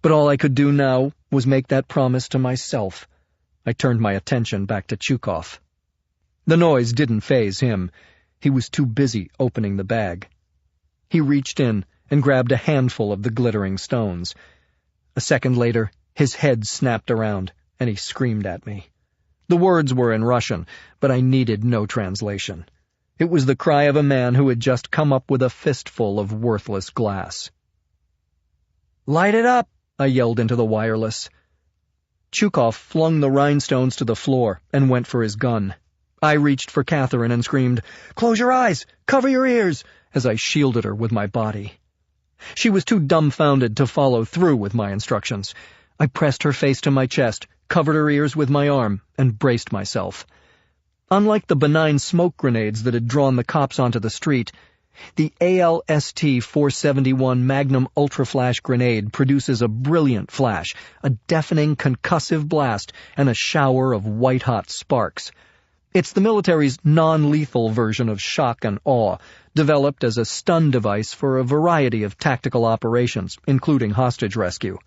But all I could do now was make that promise to myself. I turned my attention back to Chukov. The noise didn't faze him. He was too busy opening the bag. He reached in and grabbed a handful of the glittering stones. A second later, his head snapped around, and he screamed at me. The words were in Russian, but I needed no translation. It was the cry of a man who had just come up with a fistful of worthless glass. "Light it up!" I yelled into the wireless. Chukov flung the rhinestones to the floor and went for his gun. I reached for Catherine and screamed, "Close your eyes! Cover your ears!" as I shielded her with my body. She was too dumbfounded to follow through with my instructions. I pressed her face to my chest, covered her ears with my arm, and braced myself. Unlike the benign smoke grenades that had drawn the cops onto the street, the ALST-471 Magnum Ultra-Flash grenade produces a brilliant flash, a deafening concussive blast, and a shower of white-hot sparks. It's the military's non-lethal version of shock and awe, developed as a stun device for a variety of tactical operations, including hostage rescue.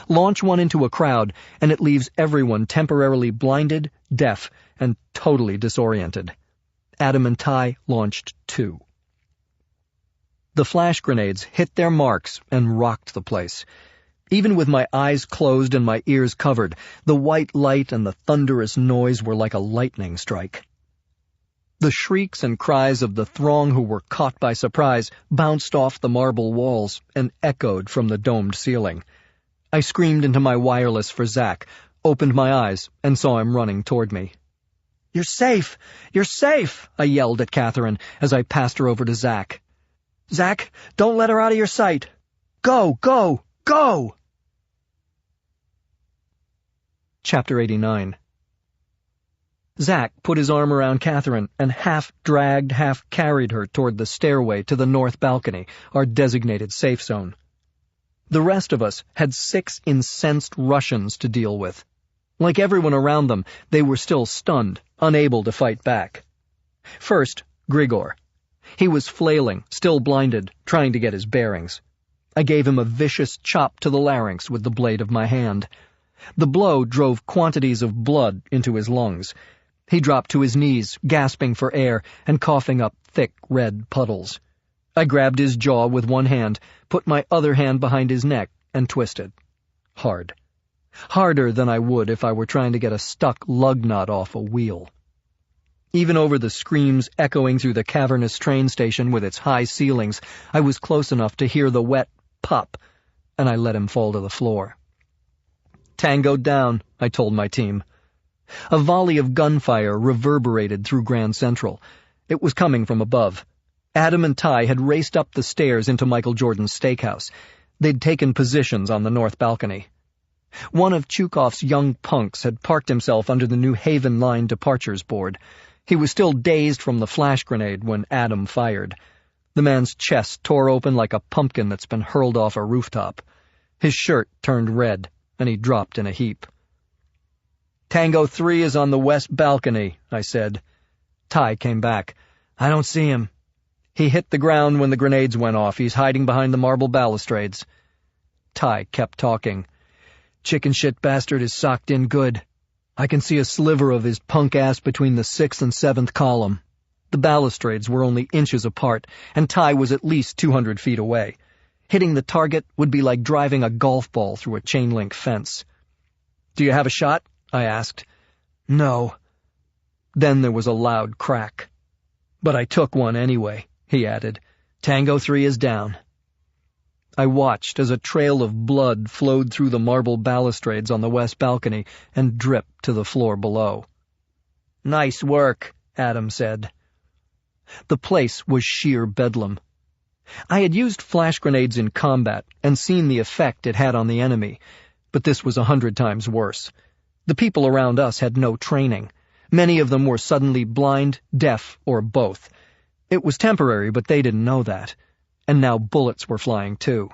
Launch one into a crowd, and it leaves everyone temporarily blinded, deaf, and totally disoriented. Adam and Ty launched 2. The flash grenades hit their marks and rocked the place. Even with my eyes closed and my ears covered, the white light and the thunderous noise were like a lightning strike. The shrieks and cries of the throng who were caught by surprise bounced off the marble walls and echoed from the domed ceiling. I screamed into my wireless for Zack, opened my eyes, and saw him running toward me. "You're safe! You're safe!" I yelled at Catherine as I passed her over to Zack. "Zack, don't let her out of your sight! Go, go, go!" Chapter 89. Zack put his arm around Catherine and half-dragged, half-carried her toward the stairway to the north balcony, our designated safe zone. The rest of us had 6 incensed Russians to deal with. Like everyone around them, they were still stunned, unable to fight back. First, Grigor. He was flailing, still blinded, trying to get his bearings. I gave him a vicious chop to the larynx with the blade of my hand. The blow drove quantities of blood into his lungs. He dropped to his knees, gasping for air and coughing up thick red puddles. I grabbed his jaw with one hand, put my other hand behind his neck, and twisted. Hard. Harder than I would if I were trying to get a stuck lug nut off a wheel. Even over the screams echoing through the cavernous train station with its high ceilings, I was close enough to hear the wet pop, and I let him fall to the floor. "Tango down," I told my team. A volley of gunfire reverberated through Grand Central. It was coming from above. Adam and Ty had raced up the stairs into Michael Jordan's steakhouse. They'd taken positions on the north balcony. One of Chukov's young punks had parked himself under the New Haven Line departures board. He was still dazed from the flash grenade when Adam fired. The man's chest tore open like a pumpkin that's been hurled off a rooftop. His shirt turned red, and he dropped in a heap. "Tango 3 is on the west balcony," I said. Ty came back. "I don't see him." "He hit the ground when the grenades went off. He's hiding behind the marble balustrades." Ty kept talking. "Chicken shit bastard is socked in good. I can see a sliver of his punk ass between the 6th and 7th column." The balustrades were only inches apart, and Ty was at least 200 feet away. Hitting the target would be like driving a golf ball through a chain-link fence. "Do you have a shot?" I asked. "No." Then there was a loud crack. "But I took one anyway," he added. "Tango 3 is down." I watched as a trail of blood flowed through the marble balustrades on the west balcony and dripped to the floor below. "Nice work," Adam said. The place was sheer bedlam. I had used flash grenades in combat and seen the effect it had on the enemy, but this was 100 times worse. The people around us had no training. Many of them were suddenly blind, deaf, or both. It was temporary, but they didn't know that. And now bullets were flying too.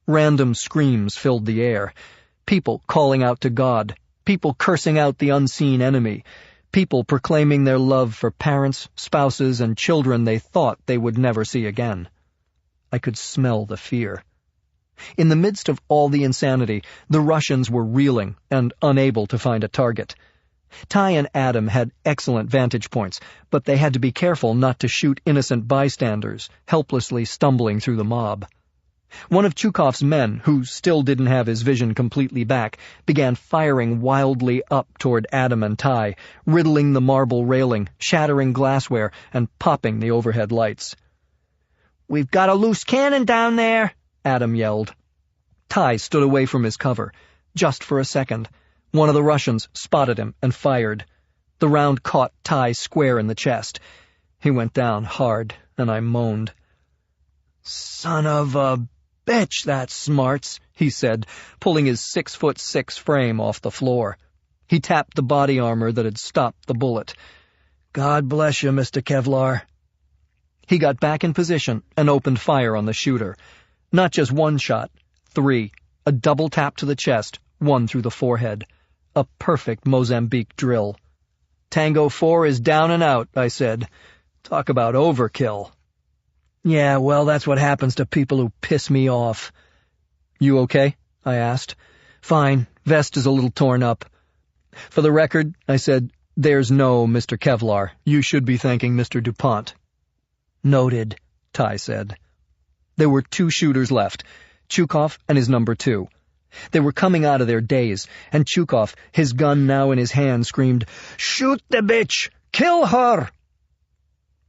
Random screams filled the air. People calling out to God. People cursing out the unseen enemy. People proclaiming their love for parents, spouses, and children they thought they would never see again. I could smell the fear. In the midst of all the insanity, the Russians were reeling and unable to find a target. Ty and Adam had excellent vantage points, but they had to be careful not to shoot innocent bystanders, helplessly stumbling through the mob. One of Chukov's men, who still didn't have his vision completely back, began firing wildly up toward Adam and Ty, riddling the marble railing, shattering glassware, and popping the overhead lights. "We've got a loose cannon down there," Adam yelled. Ty stood away from his cover. Just for a second. One of the Russians spotted him and fired. The round caught Ty square in the chest. He went down hard, and I moaned. "Son of a bitch, that smarts," he said, pulling his 6'6" frame off the floor. He tapped the body armor that had stopped the bullet. "God bless you, Mr. Kevlar." He got back in position and opened fire on the shooter. Not just one shot, 3. A double tap to the chest, 1 through the forehead. A perfect Mozambique drill. Tango 4 is down and out, I said. Talk about overkill. Yeah, well, that's what happens to people who piss me off. You okay? I asked. Fine. Vest is a little torn up. For the record, I said, there's no Mr. Kevlar. You should be thanking Mr. DuPont. Noted, Ty said. There were 2 shooters left, Chukov and his number 2. They were coming out of their daze, and Chukov, his gun now in his hand, screamed, "Shoot the bitch! Kill her!"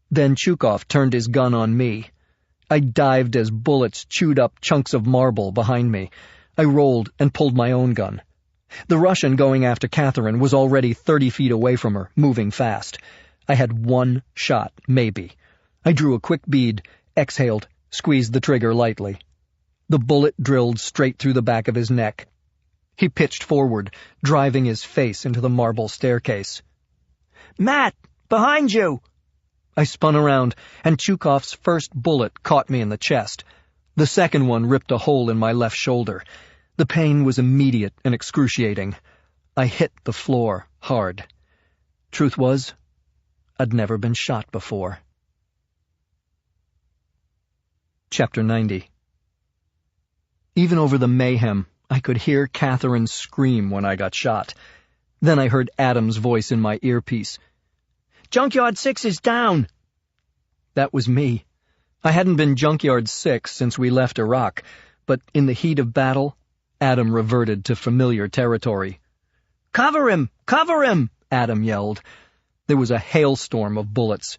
Then Chukov turned his gun on me. I dived as bullets chewed up chunks of marble behind me. I rolled and pulled my own gun. The Russian going after Catherine was already 30 feet away from her, moving fast. I had 1 shot, maybe. I drew a quick bead, exhaled, squeezed the trigger lightly. The bullet drilled straight through the back of his neck. He pitched forward, driving his face into the marble staircase. "Matt! Behind you!" I spun around, and Chukov's first bullet caught me in the chest. The second one ripped a hole in my left shoulder. The pain was immediate and excruciating. I hit the floor hard. Truth was, I'd never been shot before. Chapter 90. Even over the mayhem, I could hear Catherine scream when I got shot. Then I heard Adam's voice in my earpiece. "Junkyard 6 is down!" That was me. I hadn't been Junkyard 6 since we left Iraq, but in the heat of battle, Adam reverted to familiar territory. "Cover him! Cover him!" Adam yelled. There was a hailstorm of bullets.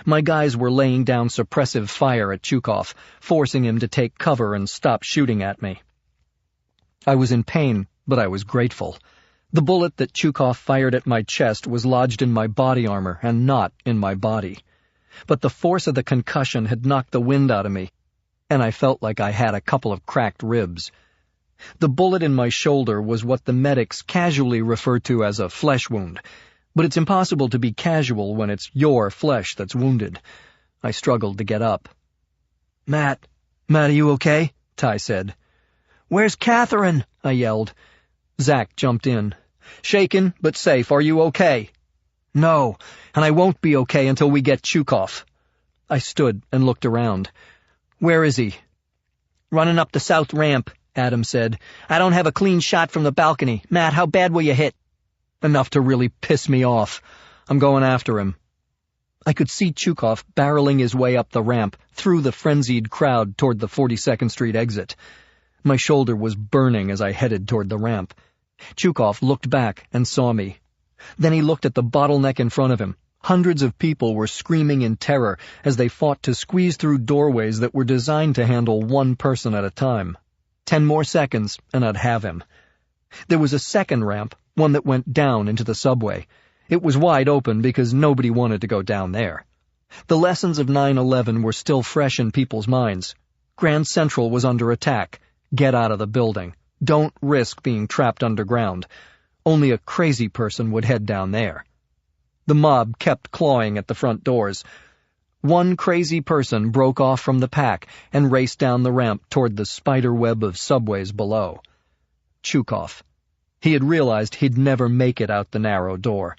My guys were laying down suppressive fire at Chukov, forcing him to take cover and stop shooting at me. I was in pain, but I was grateful. The bullet that Chukov fired at my chest was lodged in my body armor and not in my body. But the force of the concussion had knocked the wind out of me, and I felt like I had a couple of cracked ribs. The bullet in my shoulder was what the medics casually refer to as a flesh wound, but it's impossible to be casual when it's your flesh that's wounded. I struggled to get up. Matt, are you okay?" Ty said. "Where's Catherine?" I yelled. Zach jumped in. "Shaken, but safe. Are you okay?" "No, and I won't be okay until we get Chukov." I stood and looked around. "Where is he?" "Running up the south ramp," Adam said. "I don't have a clean shot from the balcony. Matt, how bad were you hit?" "Enough to really piss me off. I'm going after him." I could see Chukov barreling his way up the ramp, through the frenzied crowd toward the 42nd Street exit. My shoulder was burning as I headed toward the ramp. Chukov looked back and saw me. Then he looked at the bottleneck in front of him. Hundreds of people were screaming in terror as they fought to squeeze through doorways that were designed to handle 1 person at a time. 10 more seconds, and I'd have him. There was a second ramp, one that went down into the subway. It was wide open because nobody wanted to go down there. The lessons of 9/11 were still fresh in people's minds. Grand Central was under attack. Get out of the building. Don't risk being trapped underground. Only a crazy person would head down there. The mob kept clawing at the front doors. One crazy person broke off from the pack and raced down the ramp toward the spider web of subways below. Chukov. He had realized he'd never make it out the narrow door.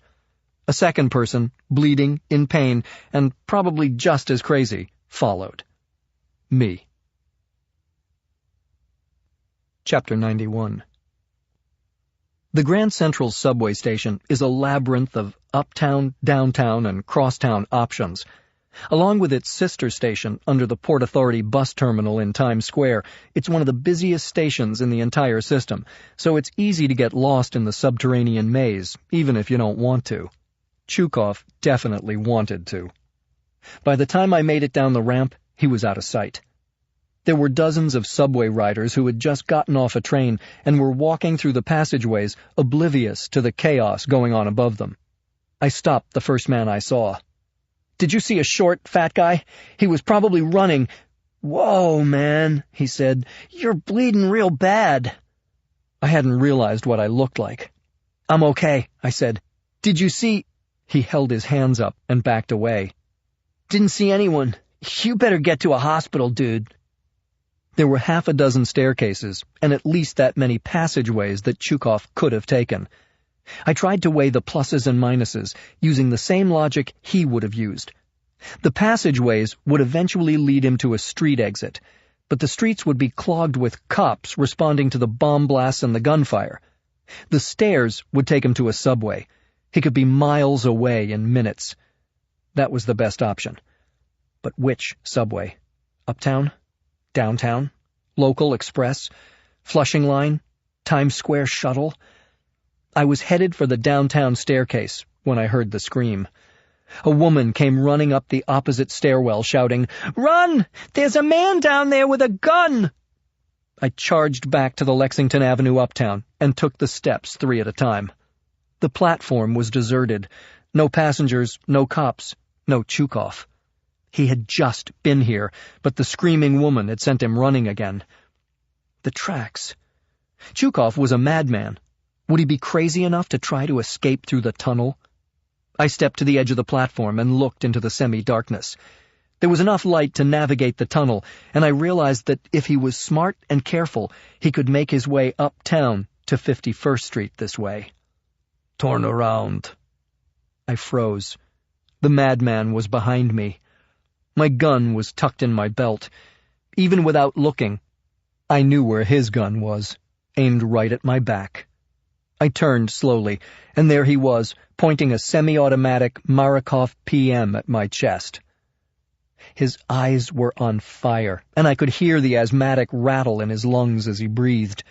A second person, bleeding, in pain, and probably just as crazy, followed. Me. Chapter 91. The Grand Central subway station is a labyrinth of uptown, downtown, and crosstown options. Along with its sister station under the Port Authority bus terminal in Times Square, it's one of the busiest stations in the entire system, so it's easy to get lost in the subterranean maze, even if you don't want to. Chukov definitely wanted to. By the time I made it down the ramp, he was out of sight. There were dozens of subway riders who had just gotten off a train and were walking through the passageways, oblivious to the chaos going on above them. I stopped the first man I saw. "Did you see a short, fat guy? He was probably running." "Whoa, man," he said. "You're bleeding real bad." I hadn't realized what I looked like. "I'm okay," I said. "Did you see—" He held his hands up and backed away. "Didn't see anyone. You better get to a hospital, dude." There were 6 staircases, and at least that many passageways that Chukov could have taken. I tried to weigh the pluses and minuses, using the same logic he would have used. The passageways would eventually lead him to a street exit, but the streets would be clogged with cops responding to the bomb blasts and the gunfire. The stairs would take him to a subway. He could be miles away in minutes. That was the best option. But which subway? Uptown? Downtown? Local Express? Flushing Line? Times Square Shuttle? I was headed for the downtown staircase when I heard the scream. A woman came running up the opposite stairwell, shouting, "Run! There's a man down there with a gun!" I charged back to the Lexington Avenue Uptown and took the steps 3 at a time. The platform was deserted. No passengers, no cops, no Chukov. He had just been here, but the screaming woman had sent him running again. The tracks. Chukov was a madman. Would he be crazy enough to try to escape through the tunnel? I stepped to the edge of the platform and looked into the semi-darkness. There was enough light to navigate the tunnel, and I realized that if he was smart and careful, he could make his way uptown to 51st Street this way. "Turn around." I froze. The madman was behind me. My gun was tucked in my belt. Even without looking, I knew where his gun was, aimed right at my back. I turned slowly, and there he was, pointing a semi-automatic Marikov PM at my chest. His eyes were on fire, and I could hear the asthmatic rattle in his lungs as he breathed.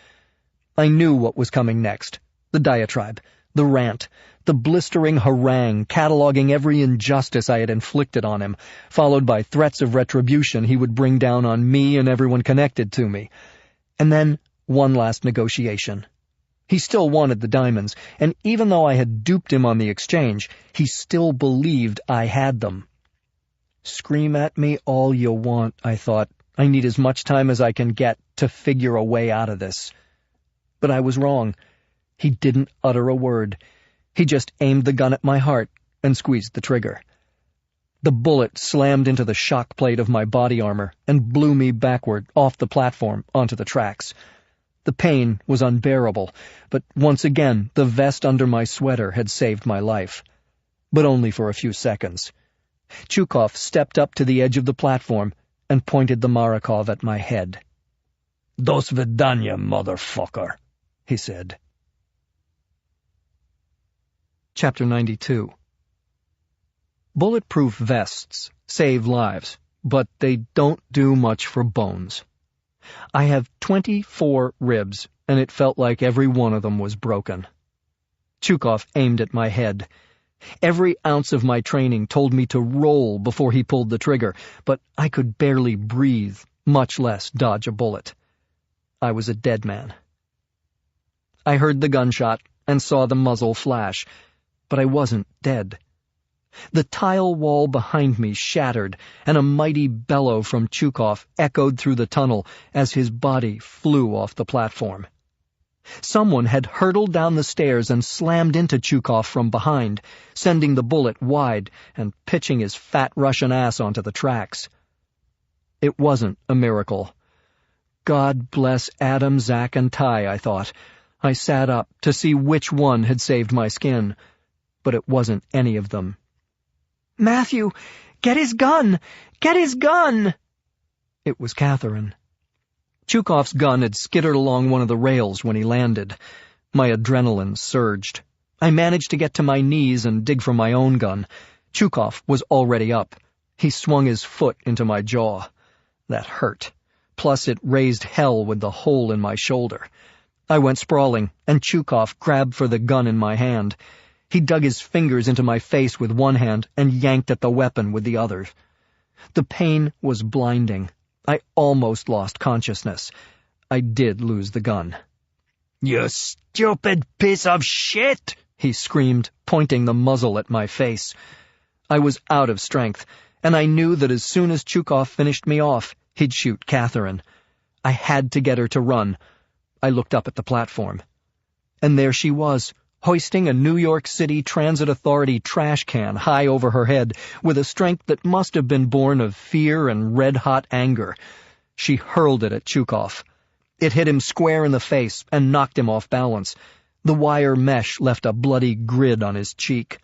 I knew what was coming next. The diatribe, the rant, the blistering harangue cataloging every injustice I had inflicted on him, followed by threats of retribution he would bring down on me and everyone connected to me. And then one last negotiation. He still wanted the diamonds, and even though I had duped him on the exchange, he still believed I had them. Scream at me all you want, I thought. I need as much time as I can get to figure a way out of this. But I was wrong. He didn't utter a word. He just aimed the gun at my heart and squeezed the trigger. The bullet slammed into the shock plate of my body armor and blew me backward off the platform onto the tracks. The pain was unbearable, but once again the vest under my sweater had saved my life. But only for a few seconds. Chukov stepped up to the edge of the platform and pointed the Marikov at my head. "Do svidaniya, motherfucker," he said. Chapter 92. Bulletproof vests save lives, but they don't do much for bones. I have 24 ribs, and it felt like every one of them was broken. Chukov aimed at my head. Every ounce of my training told me to roll before he pulled the trigger, but I could barely breathe, much less dodge a bullet. I was a dead man. I heard the gunshot and saw the muzzle flash, but I wasn't dead. The tile wall behind me shattered, and a mighty bellow from Chukov echoed through the tunnel as his body flew off the platform. Someone had hurtled down the stairs and slammed into Chukov from behind, sending the bullet wide and pitching his fat Russian ass onto the tracks. It wasn't a miracle. God bless Adam, Zach, and Ty, I thought. I sat up to see which one had saved my skin, but it wasn't any of them. "Matthew, get his gun! Get his gun!" It was Catherine. Chukov's gun had skittered along one of the rails when he landed. My adrenaline surged. I managed to get to my knees and dig for my own gun. Chukov was already up. He swung his foot into my jaw. That hurt. Plus it raised hell with the hole in my shoulder. I went sprawling, and Chukov grabbed for the gun in my hand. He dug his fingers into my face with one hand and yanked at the weapon with the other. The pain was blinding. I almost lost consciousness. I did lose the gun. "You stupid piece of shit!" he screamed, pointing the muzzle at my face. I was out of strength, and I knew that as soon as Chukov finished me off, he'd shoot Catherine. I had to get her to run. I looked up at the platform. And there she was, hoisting a New York City Transit Authority trash can high over her head with a strength that must have been born of fear and red-hot anger. She hurled it at Chukov. It hit him square in the face and knocked him off balance. The wire mesh left a bloody grid on his cheek.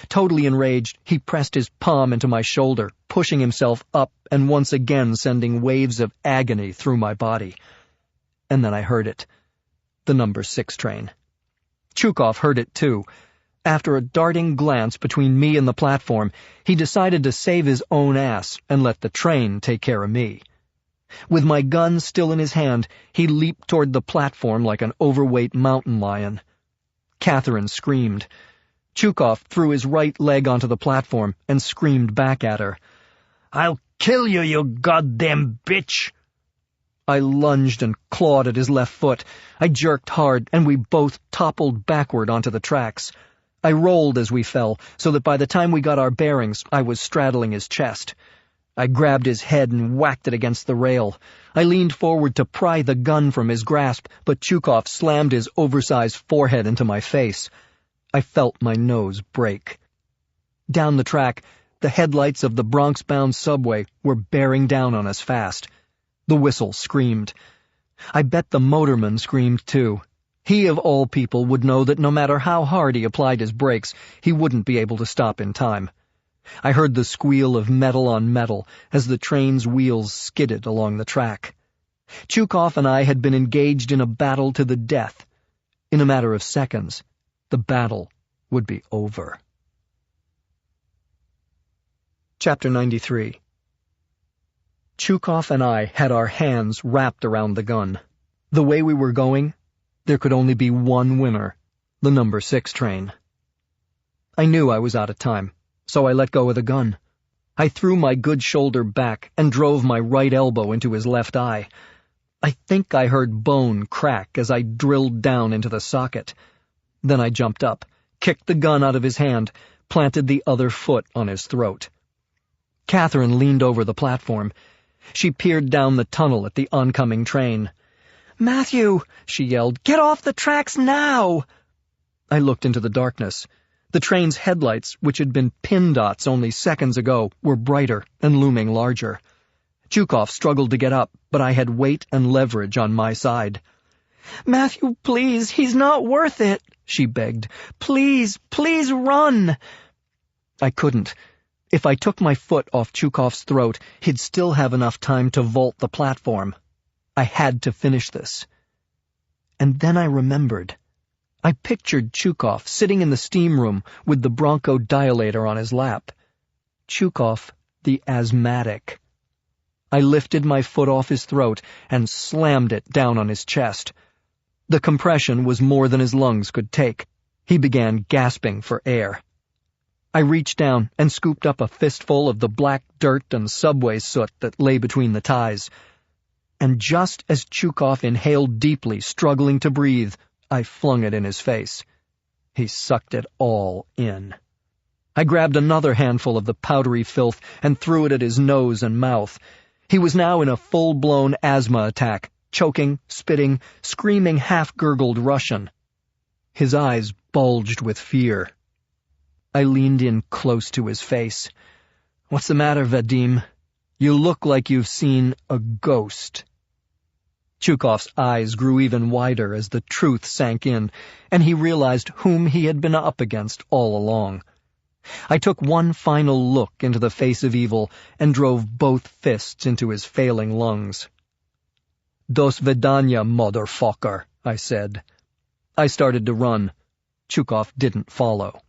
Totally enraged, he pressed his palm into my shoulder, pushing himself up and once again sending waves of agony through my body. And then I heard it. The number 6 train. Chukov heard it too. After a darting glance between me and the platform, he decided to save his own ass and let the train take care of me. With my gun still in his hand, he leaped toward the platform like an overweight mountain lion. Catherine screamed. Chukov threw his right leg onto the platform and screamed back at her. "I'll kill you, you goddamn bitch!" I lunged and clawed at his left foot. I jerked hard, and we both toppled backward onto the tracks. I rolled as we fell, so that by the time we got our bearings, I was straddling his chest. I grabbed his head and whacked it against the rail. I leaned forward to pry the gun from his grasp, but Chukov slammed his oversized forehead into my face. I felt my nose break. Down the track, the headlights of the Bronx-bound subway were bearing down on us fast. The whistle screamed. I bet the motorman screamed too. He, of all people, would know that no matter how hard he applied his brakes, he wouldn't be able to stop in time. I heard the squeal of metal on metal as the train's wheels skidded along the track. Chukov and I had been engaged in a battle to the death. In a matter of seconds, the battle would be over. Chapter 93. Chukov and I had our hands wrapped around the gun. The way we were going, there could only be one winner, the number 6 train. I knew I was out of time, so I let go of the gun. I threw my good shoulder back and drove my right elbow into his left eye. I think I heard bone crack as I drilled down into the socket. Then I jumped up, kicked the gun out of his hand, planted the other foot on his throat. Catherine leaned over the platform. She peered down the tunnel at the oncoming train. "Matthew," she yelled, "get off the tracks now!" I looked into the darkness. The train's headlights, which had been pin dots only seconds ago, were brighter and looming larger. Chukov struggled to get up, but I had weight and leverage on my side. "Matthew, please, he's not worth it," she begged. "Please, please run!" I couldn't. If I took my foot off Chukov's throat, he'd still have enough time to vault the platform. I had to finish this. And then I remembered. I pictured Chukov sitting in the steam room with the bronchodilator on his lap. Chukov, the asthmatic. I lifted my foot off his throat and slammed it down on his chest. The compression was more than his lungs could take. He began gasping for air. I reached down and scooped up a fistful of the black dirt and subway soot that lay between the ties. And just as Chukov inhaled deeply, struggling to breathe, I flung it in his face. He sucked it all in. I grabbed another handful of the powdery filth and threw it at his nose and mouth. He was now in a full-blown asthma attack, choking, spitting, screaming half-gurgled Russian. His eyes bulged with fear. I leaned in close to his face. "What's the matter, Vadim? You look like you've seen a ghost." Chukov's eyes grew even wider as the truth sank in, and he realized whom he had been up against all along. I took one final look into the face of evil and drove both fists into his failing lungs. "Dos Vidania, motherfucker," I said. I started to run. Chukov didn't follow.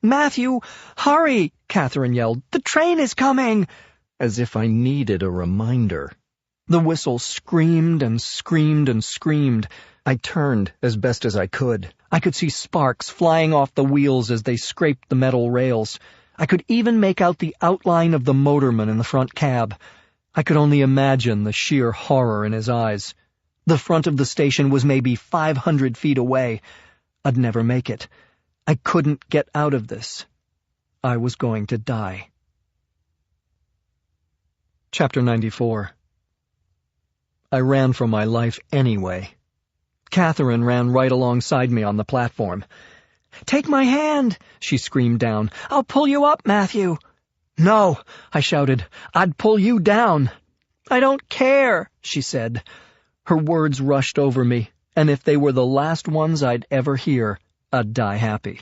"Matthew, hurry!" Catherine yelled. "The train is coming!" As if I needed a reminder. The whistle screamed and screamed and screamed. I turned as best as I could. I could see sparks flying off the wheels as they scraped the metal rails. I could even make out the outline of the motorman in the front cab. I could only imagine the sheer horror in his eyes. The front of the station was maybe 500 feet away. I'd never make it. I couldn't get out of this. I was going to die. Chapter 94. I ran for my life anyway. Catherine ran right alongside me on the platform. "Take my hand," she screamed down. "I'll pull you up, Matthew." "No," I shouted. "I'd pull you down." "I don't care," she said. Her words rushed over me, and if they were the last ones I'd ever hear, I'd die happy.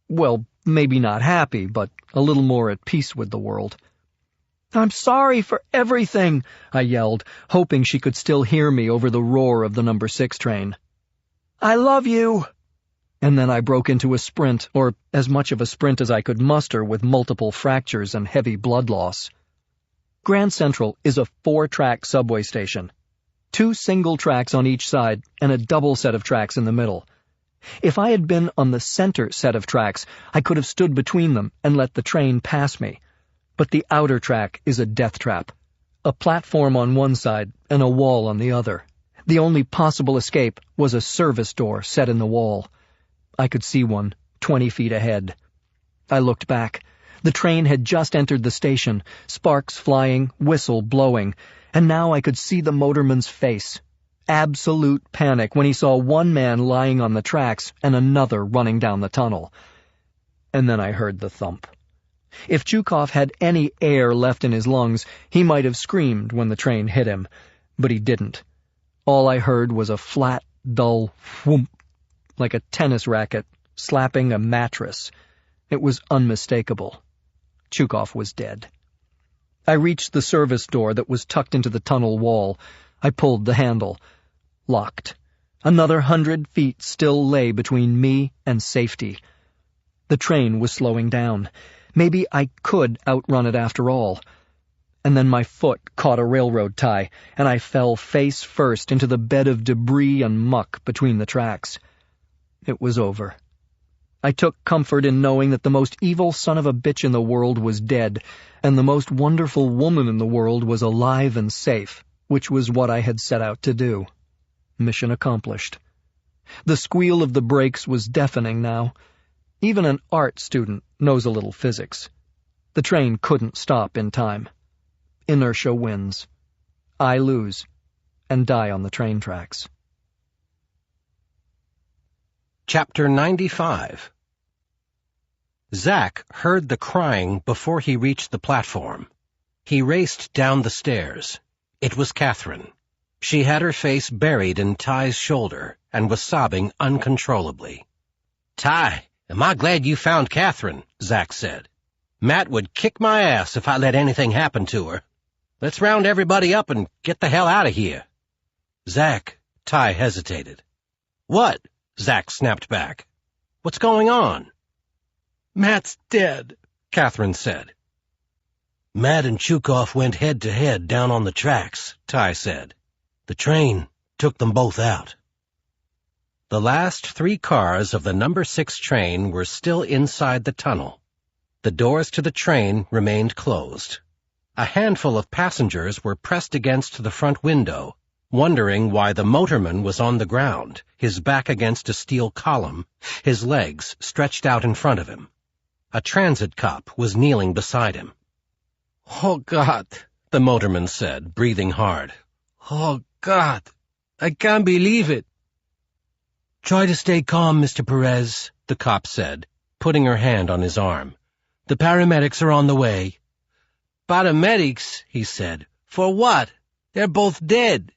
Well, maybe not happy, but a little more at peace with the world. "I'm sorry for everything," I yelled, hoping she could still hear me over the roar of the number 6 train. "I love you." And then I broke into a sprint, or as much of a sprint as I could muster with multiple fractures and heavy blood loss. Grand Central is a 4-track subway station. 2 single tracks on each side and a double set of tracks in the middle. If I had been on the center set of tracks, I could have stood between them and let the train pass me. But the outer track is a death trap. A platform on one side and a wall on the other. The only possible escape was a service door set in the wall. I could see one, 20 feet ahead. I looked back. The train had just entered the station, sparks flying, whistle blowing, and now I could see the motorman's face. Absolute panic when he saw one man lying on the tracks and another running down the tunnel. And then I heard the thump. If Chukov had any air left in his lungs, he might have screamed when the train hit him, but he didn't. All I heard was a flat, dull whoomp, like a tennis racket slapping a mattress. It was unmistakable. Chukov was dead. I reached the service door that was tucked into the tunnel wall. I pulled the handle. Locked. Another 100 feet still lay between me and safety. The train was slowing down. Maybe I could outrun it after all. And then my foot caught a railroad tie, and I fell face first into the bed of debris and muck between the tracks. It was over. I took comfort in knowing that the most evil son of a bitch in the world was dead, and the most wonderful woman in the world was alive and safe, which was what I had set out to do. Mission accomplished. The squeal of the brakes was deafening now. Even an art student knows a little physics. The train couldn't stop in time. Inertia wins. I lose, and die on the train tracks. Chapter 95. Zack heard the crying before he reached the platform. He raced down the stairs. It was Catherine. She had her face buried in Ty's shoulder and was sobbing uncontrollably. "Ty, am I glad you found Catherine," Zack said. "Matt would kick my ass if I let anything happen to her. Let's round everybody up and get the hell out of here." "Zack," Ty hesitated. "What?" Zack snapped back. "What's going on?" "Matt's dead," Catherine said. "Matt and Chukov went head-to-head down on the tracks," Ty said. "The train took them both out." The last 3 cars of the number 6 train were still inside the tunnel. The doors to the train remained closed. A handful of passengers were pressed against the front window, wondering why the motorman was on the ground, his back against a steel column, his legs stretched out in front of him. A transit cop was kneeling beside him. "Oh, God," the motorman said, breathing hard. "Oh, God, I can't believe it." "Try to stay calm, Mr. Perez," the cop said, putting her hand on his arm. "The paramedics are on the way." "Paramedics," he said. "For what? They're both dead."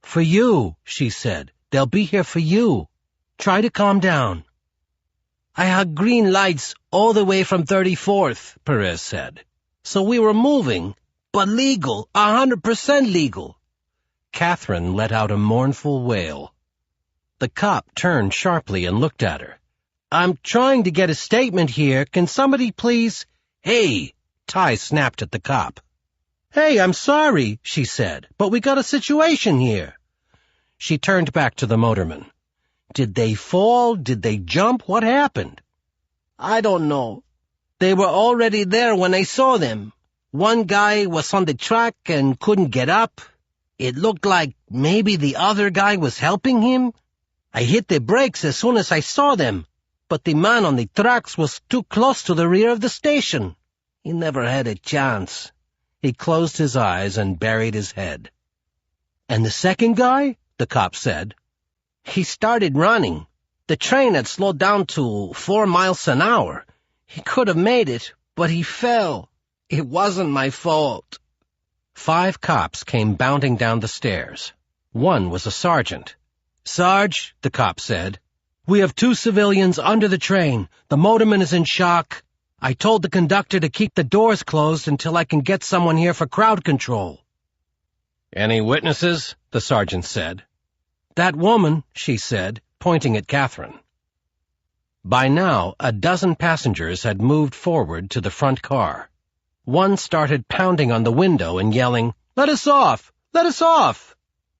"For you," she said. "They'll be here for you. Try to calm down." "I had green lights all the way from 34th, Perez said. "So we were moving, but legal, 100% legal." Catherine let out a mournful wail. The cop turned sharply and looked at her. "I'm trying to get a statement here. Can somebody please—" "Hey!" Ty snapped at the cop. "Hey, I'm sorry," she said, "but we got a situation here." She turned back to the motorman. "Did they fall? Did they jump? What happened?" "I don't know. They were already there when I saw them. One guy was on the track and couldn't get up. It looked like maybe the other guy was helping him. I hit the brakes as soon as I saw them, but the man on the tracks was too close to the rear of the station. He never had a chance." He closed his eyes and buried his head. "And the second guy?" the cop said. "He started running. The train had slowed down to 4 miles an hour. He could have made it, but he fell. It wasn't my fault." 5 cops came bounding down the stairs. One was a sergeant. "Sarge," the cop said, "we have 2 civilians under the train. The motorman is in shock. I told the conductor to keep the doors closed until I can get someone here for crowd control." "Any witnesses?" the sergeant said. "That woman," she said, pointing at Catherine. By now, a dozen passengers had moved forward to the front car. One started pounding on the window and yelling, "Let us off! Let us off!"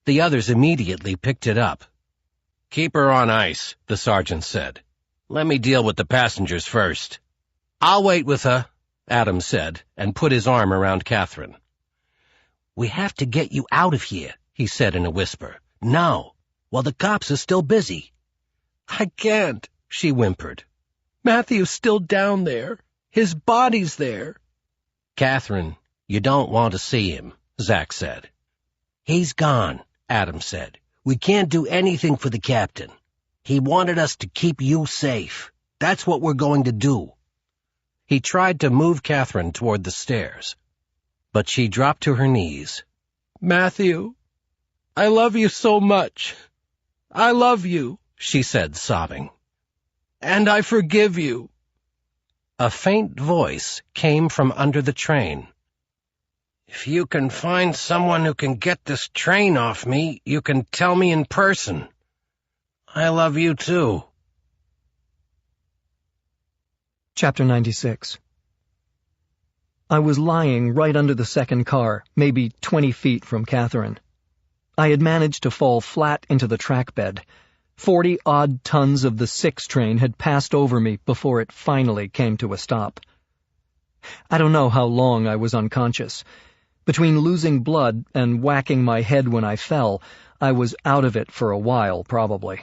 The others immediately picked it up. "Keep her on ice," the sergeant said. "Let me deal with the passengers first." "I'll wait with her," Adam said, and put his arm around Catherine. "We have to get you out of here," he said in a whisper. "Now, while the cops are still busy." "I can't," she whimpered. "Matthew's still down there. His body's there." "Catherine, you don't want to see him," Zach said. "He's gone," Adam said. "We can't do anything for the captain. He wanted us to keep you safe. That's what we're going to do." He tried to move Catherine toward the stairs, but she dropped to her knees. "Matthew, I love you so much. I love you," she said, sobbing. "And I forgive you." A faint voice came from under the train. "If you can find someone who can get this train off me, you can tell me in person. I love you too." Chapter 96. I was lying right under the second car, maybe 20 feet from Catherine. I had managed to fall flat into the track bed. 40-odd tons of the 6 train had passed over me before it finally came to a stop. I don't know how long I was unconscious. Between losing blood and whacking my head when I fell, I was out of it for a while, probably.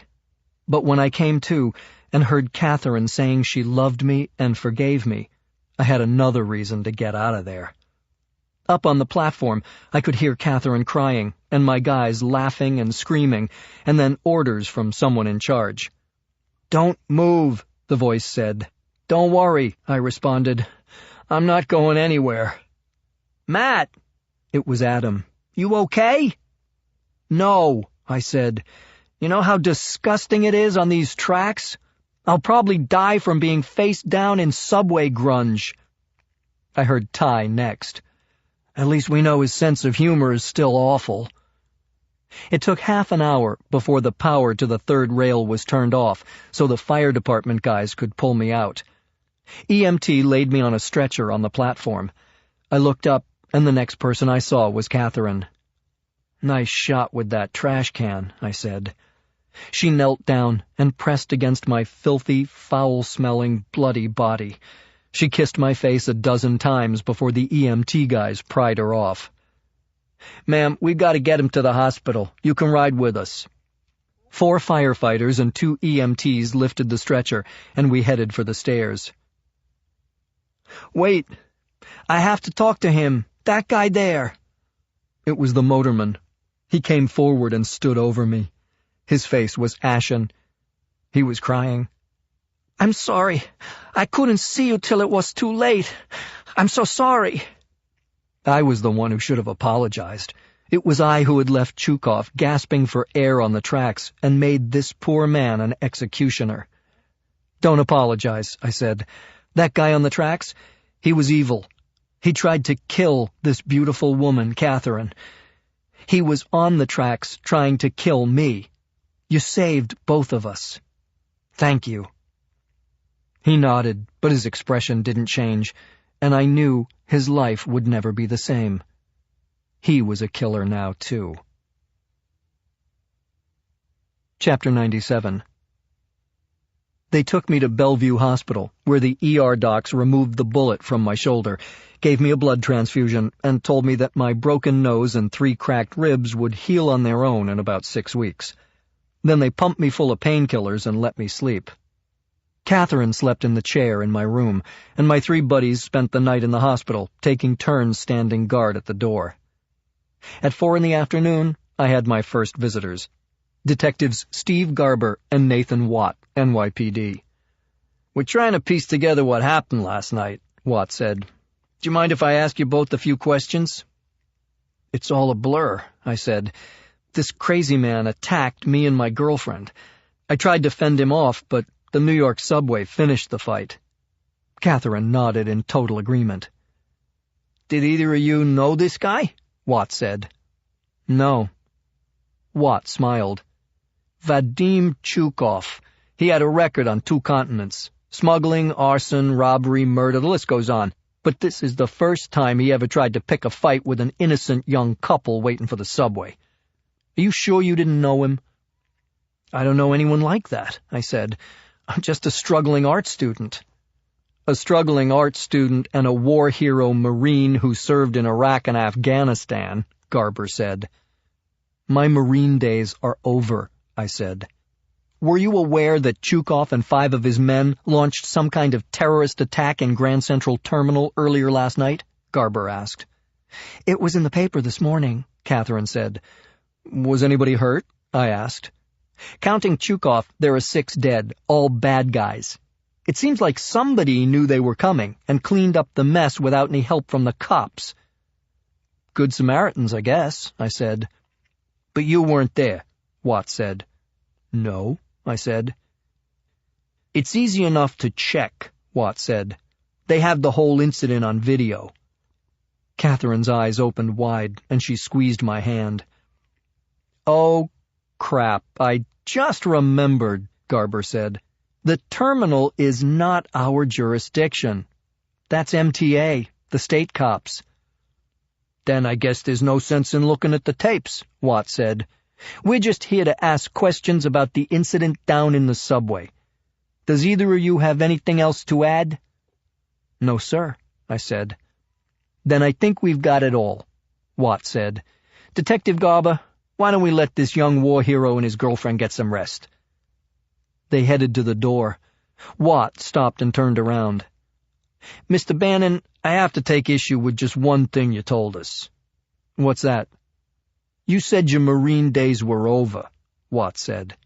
But when I came to and heard Catherine saying she loved me and forgave me, I had another reason to get out of there. Up on the platform, I could hear Catherine crying, and my guys laughing and screaming, and then orders from someone in charge. "Don't move," the voice said. "Don't worry," I responded. "I'm not going anywhere." "Matt!" It was Adam. "You okay?" "No," I said. "You know how disgusting it is on these tracks? I'll probably die from being face down in subway grunge." I heard Ty next. "At least we know his sense of humor is still awful." It took half an hour before the power to the third rail was turned off, so the fire department guys could pull me out. EMT laid me on a stretcher on the platform. I looked up, and the next person I saw was Catherine. "Nice shot with that trash can," I said. She knelt down and pressed against my filthy, foul-smelling, bloody body. She kissed my face a dozen times before the EMT guys pried her off. "Ma'am, we've got to get him to the hospital. You can ride with us." 4 firefighters and 2 EMTs lifted the stretcher, and we headed for the stairs. "Wait, I have to talk to him. That guy there." It was the motorman. He came forward and stood over me. His face was ashen. He was crying. "I'm sorry. I couldn't see you till it was too late. I'm so sorry." I was the one who should have apologized. It was I who had left Chukov gasping for air on the tracks and made this poor man an executioner. "Don't apologize," I said. "That guy on the tracks, he was evil. He tried to kill this beautiful woman, Catherine. He was on the tracks trying to kill me. You saved both of us. Thank you." He nodded, but his expression didn't change, and I knew his life would never be the same. He was a killer now, too. Chapter 97. They took me to Bellevue Hospital, where the ER docs removed the bullet from my shoulder, gave me a blood transfusion, and told me that my broken nose and 3 cracked ribs would heal on their own in about 6 weeks. Then they pumped me full of painkillers and let me sleep. Catherine slept in the chair in my room, and my 3 buddies spent the night in the hospital, taking turns standing guard at the door. At 4 p.m, I had my first visitors. Detectives Steve Garber and Nathan Watt, NYPD. "We're trying to piece together what happened last night," Watt said. "Do you mind if I ask you both a few questions?" "It's all a blur," I said. This crazy man attacked me and my girlfriend. I tried to fend him off, but the New York subway finished the fight. Catherine nodded in total agreement. Did either of you know this guy? Watt said. No. Watt smiled. Vadim Chukov. He had a record on 2 continents. Smuggling, arson, robbery, murder, the list goes on. But this is the first time he ever tried to pick a fight with an innocent young couple waiting for the subway. Are you sure you didn't know him? I don't know anyone like that, I said. I'm just a struggling art student. A struggling art student and a war hero Marine who served in Iraq and Afghanistan, Garber said. My Marine days are over, I said. Were you aware that Chukov and 5 of his men launched some kind of terrorist attack in Grand Central Terminal earlier last night? Garber asked. It was in the paper this morning, Catherine said. Was anybody hurt? I asked. Counting Chukov, there are 6 dead, all bad guys. It seems like somebody knew they were coming and cleaned up the mess without any help from the cops. Good Samaritans, I guess, I said. But you weren't there, Watt said. No, I said. It's easy enough to check, Watt said. They have the whole incident on video. Catherine's eyes opened wide, and she squeezed my hand. Oh, crap, I just remembered, Garber said. The terminal is not our jurisdiction. That's MTA, the state cops. Then I guess there's no sense in looking at the tapes, Watt said. We're just here to ask questions about the incident down in the subway. Does either of you have anything else to add? No, sir, I said. Then I think we've got it all, Watt said. Detective Garber, why don't we let this young war hero and his girlfriend get some rest? They headed to the door. Watt stopped and turned around. Mr. Bannon, I have to take issue with just one thing you told us. What's that? You said your Marine days were over, Watt said.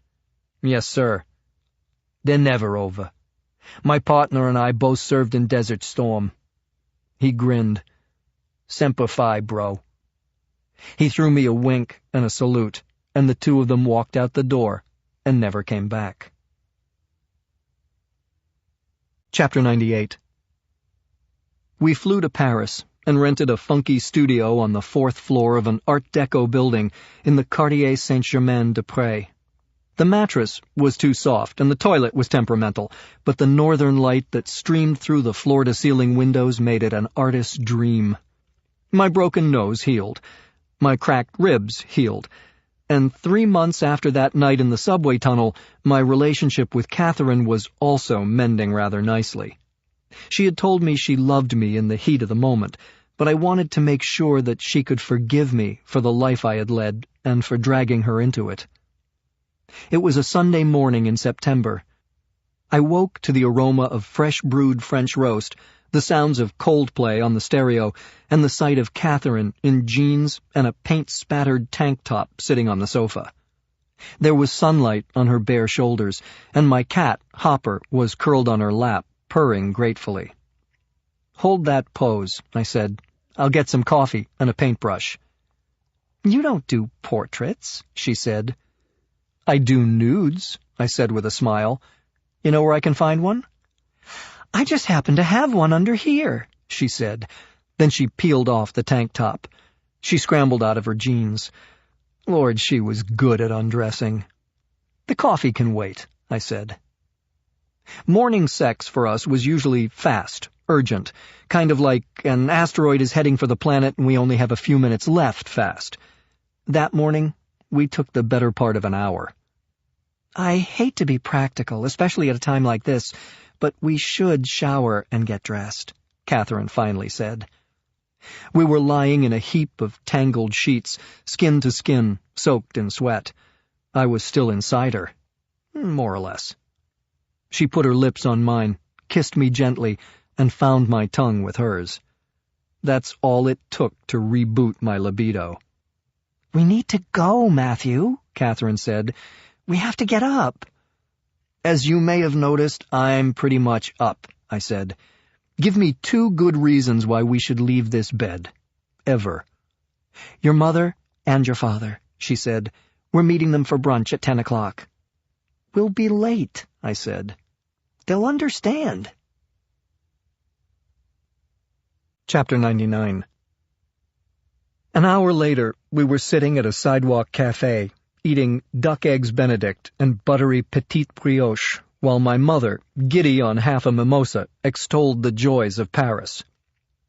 Yes, sir. They're never over. My partner and I both served in Desert Storm. He grinned. Semper Fi, bro. He threw me a wink and a salute, and the 2 of them walked out the door and never came back. Chapter 98. We flew to Paris and rented a funky studio on the 4th floor of an Art Deco building in the Quartier Saint-Germain-des-Prés. The mattress was too soft and the toilet was temperamental, but the northern light that streamed through the floor-to-ceiling windows made it an artist's dream. My broken nose healed. My cracked ribs healed. And 3 months after that night in the subway tunnel, my relationship with Catherine was also mending rather nicely. She had told me she loved me in the heat of the moment, but I wanted to make sure that she could forgive me for the life I had led and for dragging her into it. It was a Sunday morning in September. I woke to the aroma of fresh-brewed French roast, the sounds of Coldplay on the stereo, and the sight of Catherine in jeans and a paint-spattered tank top sitting on the sofa. There was sunlight on her bare shoulders, and my cat, Hopper, was curled on her lap, purring gratefully. Hold that pose, I said. I'll get some coffee and a paintbrush. You don't do portraits, she said. I do nudes, I said with a smile. You know where I can find one? I just happen to have one under here, she said. Then she peeled off the tank top. She scrambled out of her jeans. Lord, she was good at undressing. The coffee can wait, I said. Morning sex for us was usually fast, urgent, kind of like an asteroid is heading for the planet and we only have a few minutes left fast. That morning, we took the better part of an hour. I hate to be practical, especially at a time like this, but we should shower and get dressed, Catherine finally said. We were lying in a heap of tangled sheets, skin to skin, soaked in sweat. I was still inside her, more or less. She put her lips on mine, kissed me gently, and found my tongue with hers. That's all it took to reboot my libido. We need to go, Matthew, Catherine said. We have to get up. As you may have noticed, I'm pretty much up, I said. Give me 2 good reasons why we should leave this bed. Ever. Your mother and your father, she said. "We're meeting them for brunch at 10 o'clock. "We'll be late," I said. "They'll understand." Chapter 99. An hour later, we were sitting at a sidewalk cafe, eating duck eggs Benedict and buttery petite brioche, while my mother, giddy on half a mimosa, extolled the joys of Paris.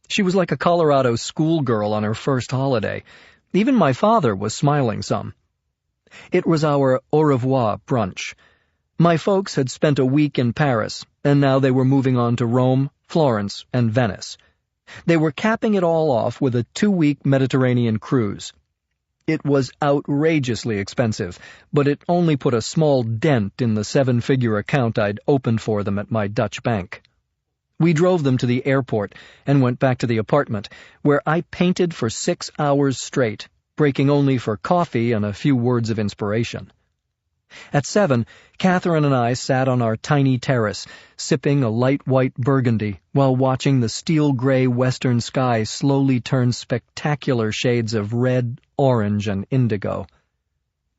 She was like a Colorado schoolgirl on her first holiday. Even my father was smiling some. It was our au revoir brunch. My folks had spent a week in Paris, and now they were moving on to Rome, Florence, and Venice. They were capping it all off with a 2-week Mediterranean cruise. It was outrageously expensive, but it only put a small dent in the 7-figure account I'd opened for them at my Dutch bank. We drove them to the airport and went back to the apartment, where I painted for 6 hours straight, breaking only for coffee and a few words of inspiration. At 7, Catherine and I sat on our tiny terrace, sipping a light white burgundy while watching the steel-gray western sky slowly turn spectacular shades of red, orange, and indigo.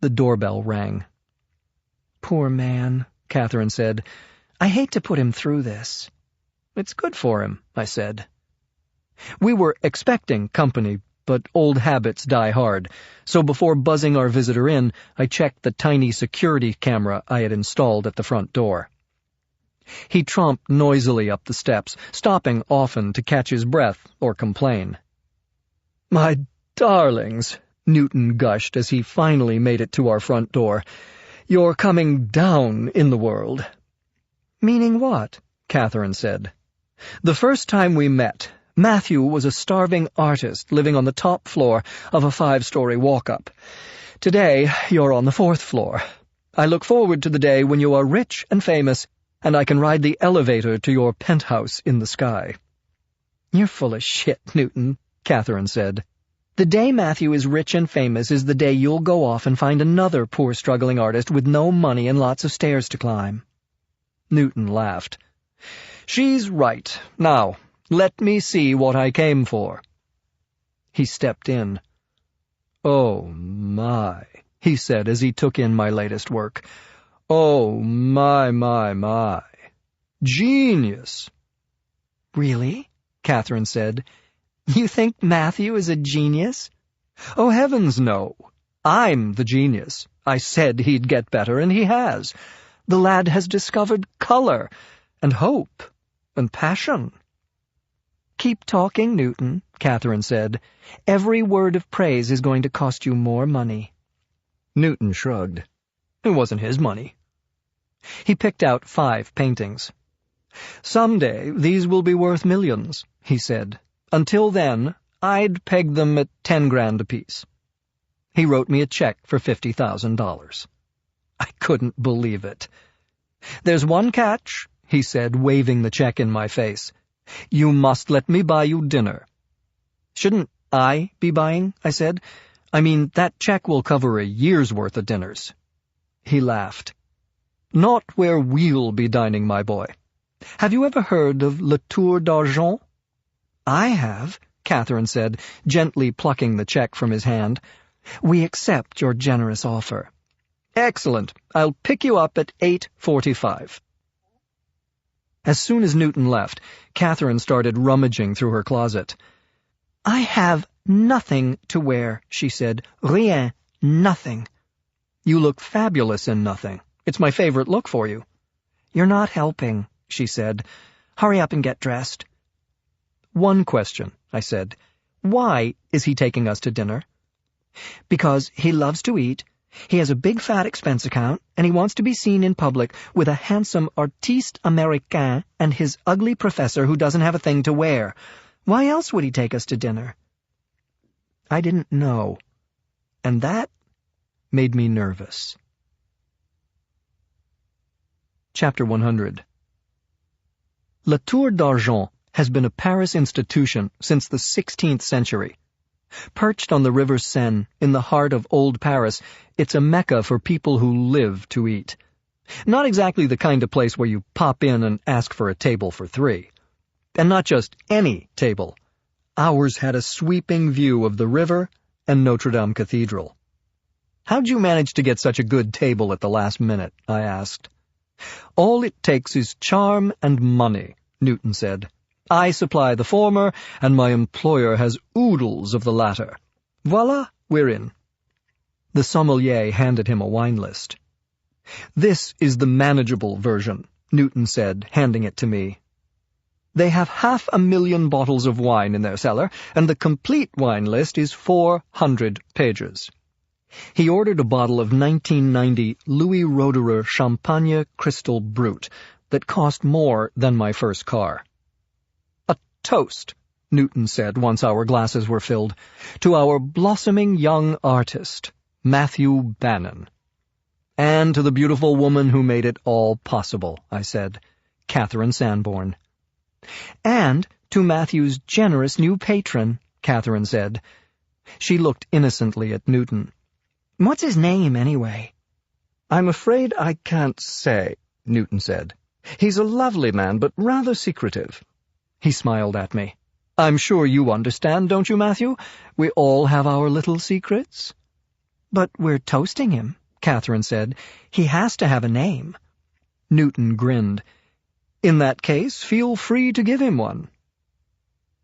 The doorbell rang. "Poor man," Catherine said. "I hate to put him through this." "It's good for him," I said. We were expecting company, but old habits die hard, so before buzzing our visitor in, I checked the tiny security camera I had installed at the front door. He tromped noisily up the steps, stopping often to catch his breath or complain. "My darlings," Newton gushed as he finally made it to our front door, "you're coming down in the world." "Meaning what?" Catherine said. "The first time we met, Matthew was a starving artist living on the top floor of a 5-story walk-up. Today, you're on the 4th floor. I look forward to the day when you are rich and famous, and I can ride the elevator to your penthouse in the sky." "You're full of shit, Newton," Catherine said. "The day Matthew is rich and famous is the day you'll go off and find another poor struggling artist with no money and lots of stairs to climb." Newton laughed. "She's right. Now, let me see what I came for." He stepped in. "Oh, my," he said as he took in my latest work. "Oh, my. Genius." "Really?" Catherine said. "You think Matthew is a genius?" "Oh, heavens, no. I'm the genius. I said he'd get better, and he has. The lad has discovered color, and hope, and passion." "Keep talking, Newton," Catherine said. "Every word of praise is going to cost you more money." Newton shrugged. It wasn't his money. He picked out 5 paintings. "Someday these will be worth millions," he said. "Until then, I'd peg them at 10 grand apiece." He wrote me a check for $50,000. I couldn't believe it. "There's one catch," he said, waving the check in my face. "You must let me buy you dinner." "Shouldn't I be buying?" I said. "I mean, that check will cover a year's worth of dinners." He laughed. "Not where we'll be dining, my boy. Have you ever heard of La Tour d'Argent?" "I have," Catherine said, gently plucking the check from his hand. "We accept your generous offer." "Excellent. I'll pick you up at 8:45. As soon as Newton left, Catherine started rummaging through her closet. "I have nothing to wear," she said. "Rien, nothing." "You look fabulous in nothing. It's my favorite look for you." "You're not helping," she said. "Hurry up and get dressed." "One question," I said. "Why is he taking us to dinner?" "Because he loves to eat. He has a big fat expense account, and he wants to be seen in public with a handsome artiste américain and his ugly professor who doesn't have a thing to wear. Why else would he take us to dinner?" I didn't know, and that made me nervous. Chapter 100. La Tour d'Argent has been a Paris institution since the 16th century. Perched on the River Seine, in the heart of Old Paris, it's a mecca for people who live to eat. Not exactly the kind of place where you pop in and ask for a table for 3. And not just any table. Ours had a sweeping view of the river and Notre Dame Cathedral. How'd you manage to get such a good table at the last minute? I asked. All it takes is charm and money, Newton said. I supply the former, and my employer has oodles of the latter. Voila, we're in. The sommelier handed him a wine list. This is the manageable version, Newton said, handing it to me. They have 500,000 bottles of wine in their cellar, and the complete wine list is 400 pages. He ordered a bottle of 1990 Louis Roederer Champagne Crystal Brut that cost more than my first car. A toast, Newton said once our glasses were filled, to our blossoming young artist, Matthew Bannon. And to the beautiful woman who made it all possible, I said, Catherine Sanborn. And to Matthew's generous new patron, Catherine said. She looked innocently at Newton. What's his name, anyway? I'm afraid I can't say, Newton said. He's a lovely man, but rather secretive. He smiled at me. I'm sure you understand, don't you, Matthew? We all have our little secrets. But we're toasting him, Catherine said. He has to have a name. Newton grinned. In that case, feel free to give him one.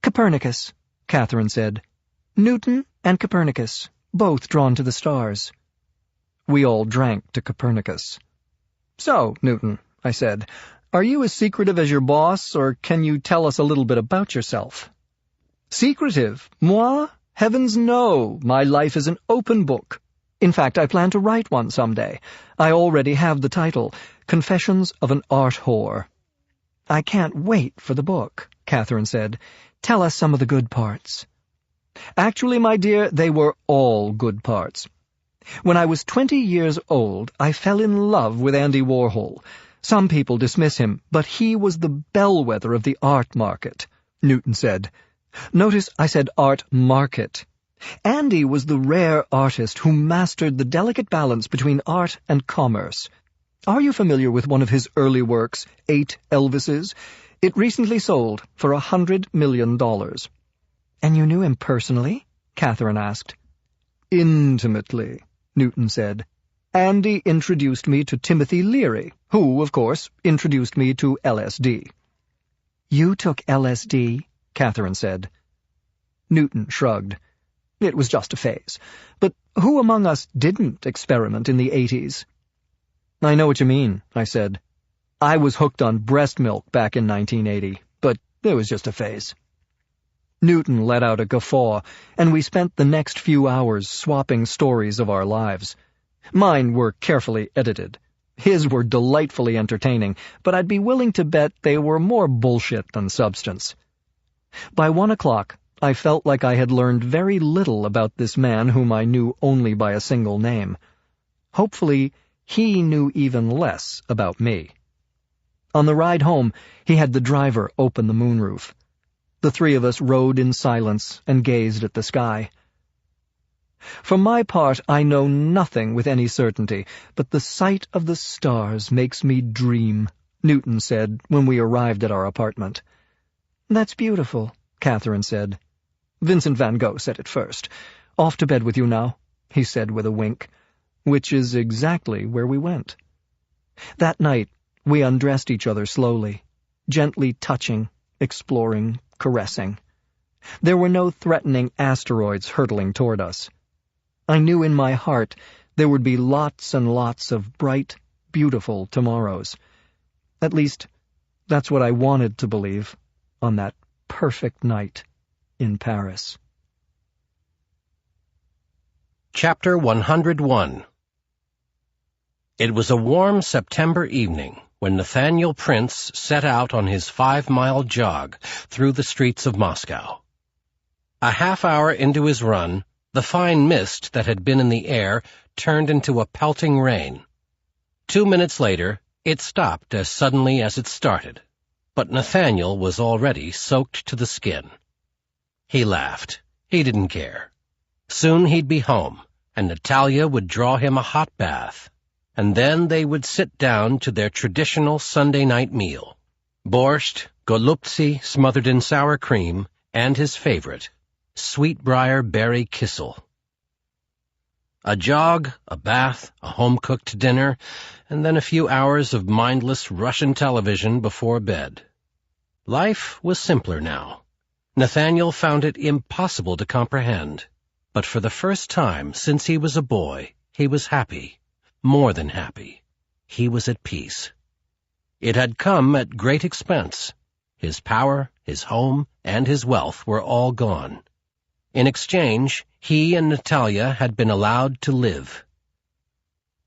Copernicus, Catherine said. Newton and Copernicus, both drawn to the stars. We all drank to Copernicus. So, Newton, I said, are you as secretive as your boss, or can you tell us a little bit about yourself? Secretive? Moi? Heavens no, my life is an open book. In fact, I plan to write one someday. I already have the title, Confessions of an Art Whore. I can't wait for the book, Catherine said. Tell us some of the good parts. Actually, my dear, they were all good parts. When I was 20 years old, I fell in love with Andy Warhol. Some people dismiss him, but he was the bellwether of the art market, Newton said. Notice I said art market. Andy was the rare artist who mastered the delicate balance between art and commerce. Are you familiar with one of his early works, 8 Elvises? It recently sold for $100 million. And you knew him personally? Catherine asked. Intimately, Newton said. Andy introduced me to Timothy Leary, who, of course, introduced me to LSD. You took LSD? Catherine said. Newton shrugged. It was just a phase. But who among us didn't experiment in the 80s? I know what you mean, I said. I was hooked on breast milk back in 1980, but it was just a phase. Newton let out a guffaw, and we spent the next few hours swapping stories of our lives. Mine were carefully edited. His were delightfully entertaining, but I'd be willing to bet they were more bullshit than substance. By 1 o'clock, I felt like I had learned very little about this man whom I knew only by a single name. Hopefully, he knew even less about me. On the ride home, he had the driver open the moonroof. The three of us rode in silence and gazed at the sky. For my part, I know nothing with any certainty, but the sight of the stars makes me dream, Newton said when we arrived at our apartment. That's beautiful, Catherine said. Vincent van Gogh said it first. Off to bed with you now, he said with a wink, which is exactly where we went. That night, we undressed each other slowly, gently touching, exploring, caressing. There were no threatening asteroids hurtling toward us. I knew in my heart there would be lots and lots of bright, beautiful tomorrows. At least, that's what I wanted to believe on that perfect night in Paris. Chapter 101. It was a warm September evening when Nathaniel Prince set out on his 5-mile jog through the streets of Moscow. A half-hour into his run, the fine mist that had been in the air turned into a pelting rain. 2 minutes later, it stopped as suddenly as it started, but Nathaniel was already soaked to the skin. He laughed. He didn't care. Soon he'd be home, and Natalia would draw him a hot bath, and then they would sit down to their traditional Sunday night meal, borscht, golubtsi smothered in sour cream, and his favorite, sweetbrier berry kissel. A jog, a bath, a home-cooked dinner, and then a few hours of mindless Russian television before bed. Life was simpler now. Nathaniel found it impossible to comprehend. But for the first time since he was a boy, he was happy. More than happy. He was at peace. It had come at great expense. His power, his home, and his wealth were all gone. In exchange, he and Natalia had been allowed to live.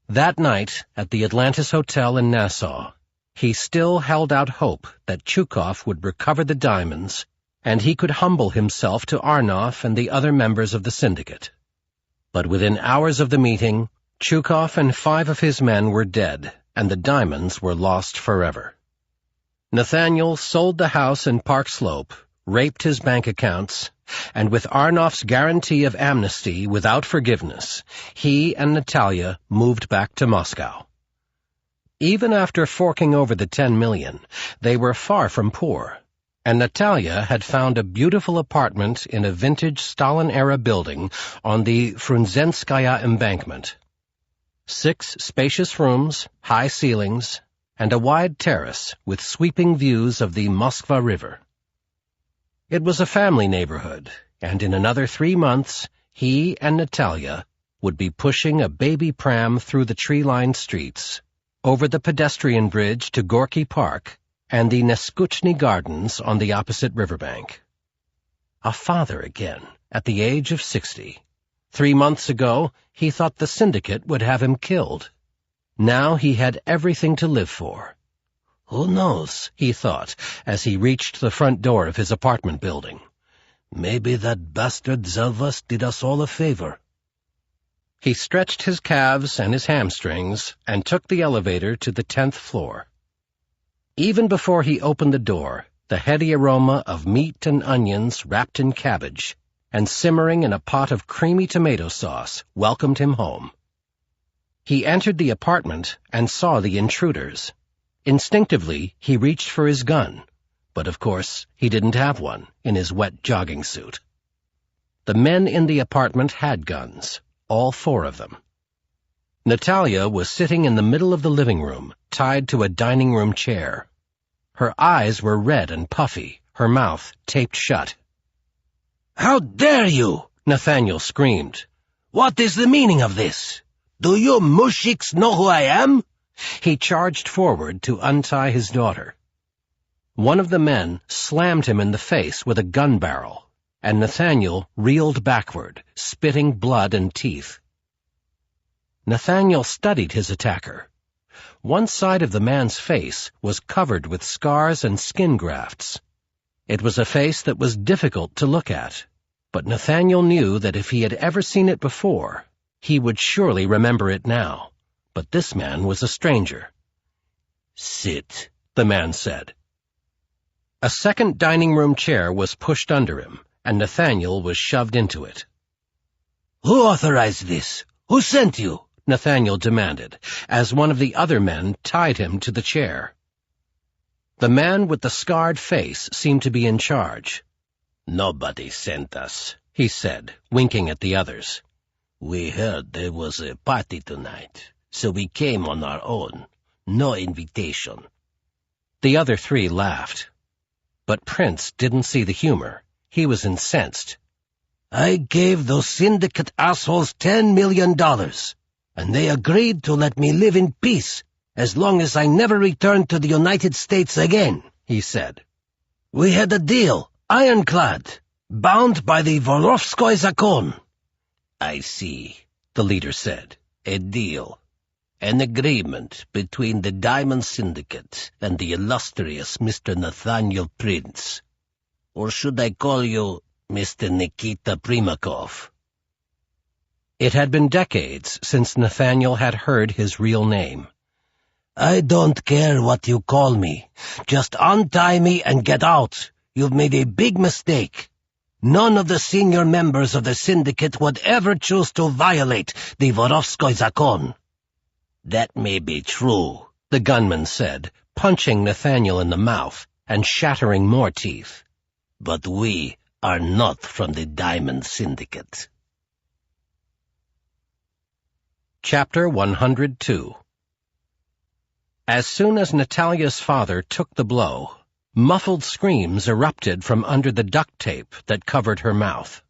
That night, at the Atlantis Hotel in Nassau, he still held out hope that Chukov would recover the diamonds, and he could humble himself to Arnov and the other members of the syndicate. But within hours of the meeting, Chukov and 5 of his men were dead, and the diamonds were lost forever. Nathaniel sold the house in Park Slope, raped his bank accounts, and with Arnov's guarantee of amnesty without forgiveness, he and Natalia moved back to Moscow. Even after forking over the 10 million, they were far from poor, and Natalia had found a beautiful apartment in a vintage Stalin-era building on the Frunzenskaya embankment. 6 spacious rooms, high ceilings, and a wide terrace with sweeping views of the Moskva River. It was a family neighborhood, and in another 3 months, he and Natalia would be pushing a baby pram through the tree-lined streets, over the pedestrian bridge to Gorky Park, and the Neskuchny Gardens on the opposite riverbank. A father again, at the age of 60. 3 months ago, he thought the syndicate would have him killed. Now he had everything to live for. Who knows, he thought, as he reached the front door of his apartment building. Maybe that bastard Zelvas did us all a favor. He stretched his calves and his hamstrings and took the elevator to the 10th floor. Even before he opened the door, the heady aroma of meat and onions wrapped in cabbage and simmering in a pot of creamy tomato sauce welcomed him home. He entered the apartment and saw the intruders. Instinctively, he reached for his gun, but of course he didn't have one in his wet jogging suit. The men in the apartment had guns, all 4 of them. Natalia was sitting in the middle of the living room, tied to a dining room chair. Her eyes were red and puffy, her mouth taped shut. "How dare you!" Nathaniel screamed. "What is the meaning of this? Do you mushiks know who I am?" He charged forward to untie his daughter. One of the men slammed him in the face with a gun barrel, and Nathaniel reeled backward, spitting blood and teeth. Nathaniel studied his attacker. One side of the man's face was covered with scars and skin grafts. It was a face that was difficult to look at, but Nathaniel knew that if he had ever seen it before, he would surely remember it now. But this man was a stranger. "Sit," the man said. A second dining room chair was pushed under him, and Nathaniel was shoved into it. "Who authorized this? Who sent you?" Nathaniel demanded, as one of the other men tied him to the chair. The man with the scarred face seemed to be in charge. "Nobody sent us," he said, winking at the others. "We heard there was a party tonight, so we came on our own. No invitation." The other 3 laughed. But Prince didn't see the humor. He was incensed. "I gave those syndicate assholes $10 million, and they agreed to let me live in peace as long as I never returned to the United States again," he said. "We had a deal, ironclad, bound by the Vorovskoy Zakon." "I see," the leader said. "A deal. An agreement between the Diamond Syndicate and the illustrious Mr. Nathaniel Prince. Or should I call you Mr. Nikita Primakov?" It had been decades since Nathaniel had heard his real name. "I don't care what you call me. Just untie me and get out. You've made a big mistake. None of the senior members of the syndicate would ever choose to violate the Vorovskoy Zakon." "That may be true," the gunman said, punching Nathaniel in the mouth and shattering more teeth. "But we are not from the Diamond Syndicate." Chapter 102. As soon as Natalia's father took the blow, muffled screams erupted from under the duct tape that covered her mouth.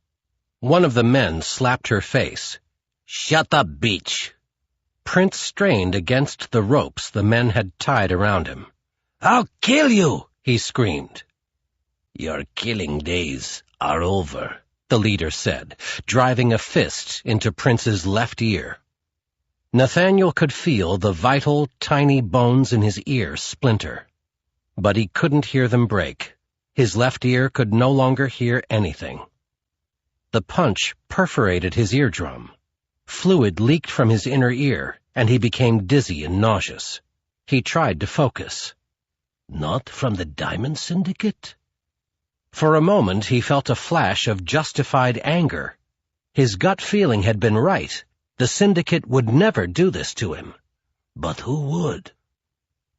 One of the men slapped her face. "Shut up, bitch!" Prince strained against the ropes the men had tied around him. "I'll kill you!" he screamed. "Your killing days are over," the leader said, driving a fist into Prince's left ear. Nathaniel could feel the vital, tiny bones in his ear splinter. But he couldn't hear them break. His left ear could no longer hear anything. The punch perforated his eardrum. Fluid leaked from his inner ear, and he became dizzy and nauseous. He tried to focus. "Not from the Diamond Syndicate?" For a moment he felt a flash of justified anger. His gut feeling had been right. The Syndicate would never do this to him. But who would?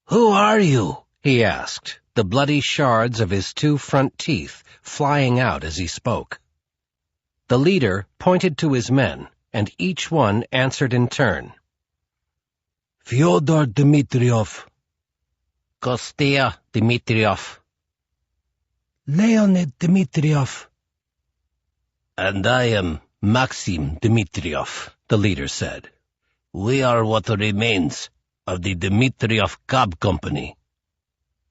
"Who are you?" he asked, the bloody shards of his 2 front teeth flying out as he spoke. The leader pointed to his men, and each one answered in turn. "Fyodor Dmitriev." "Kostya Dmitriev." "Leonid Dmitriev." "And I am Maxim Dmitriev," the leader said. "We are what remains of the Dmitriev Cab Company.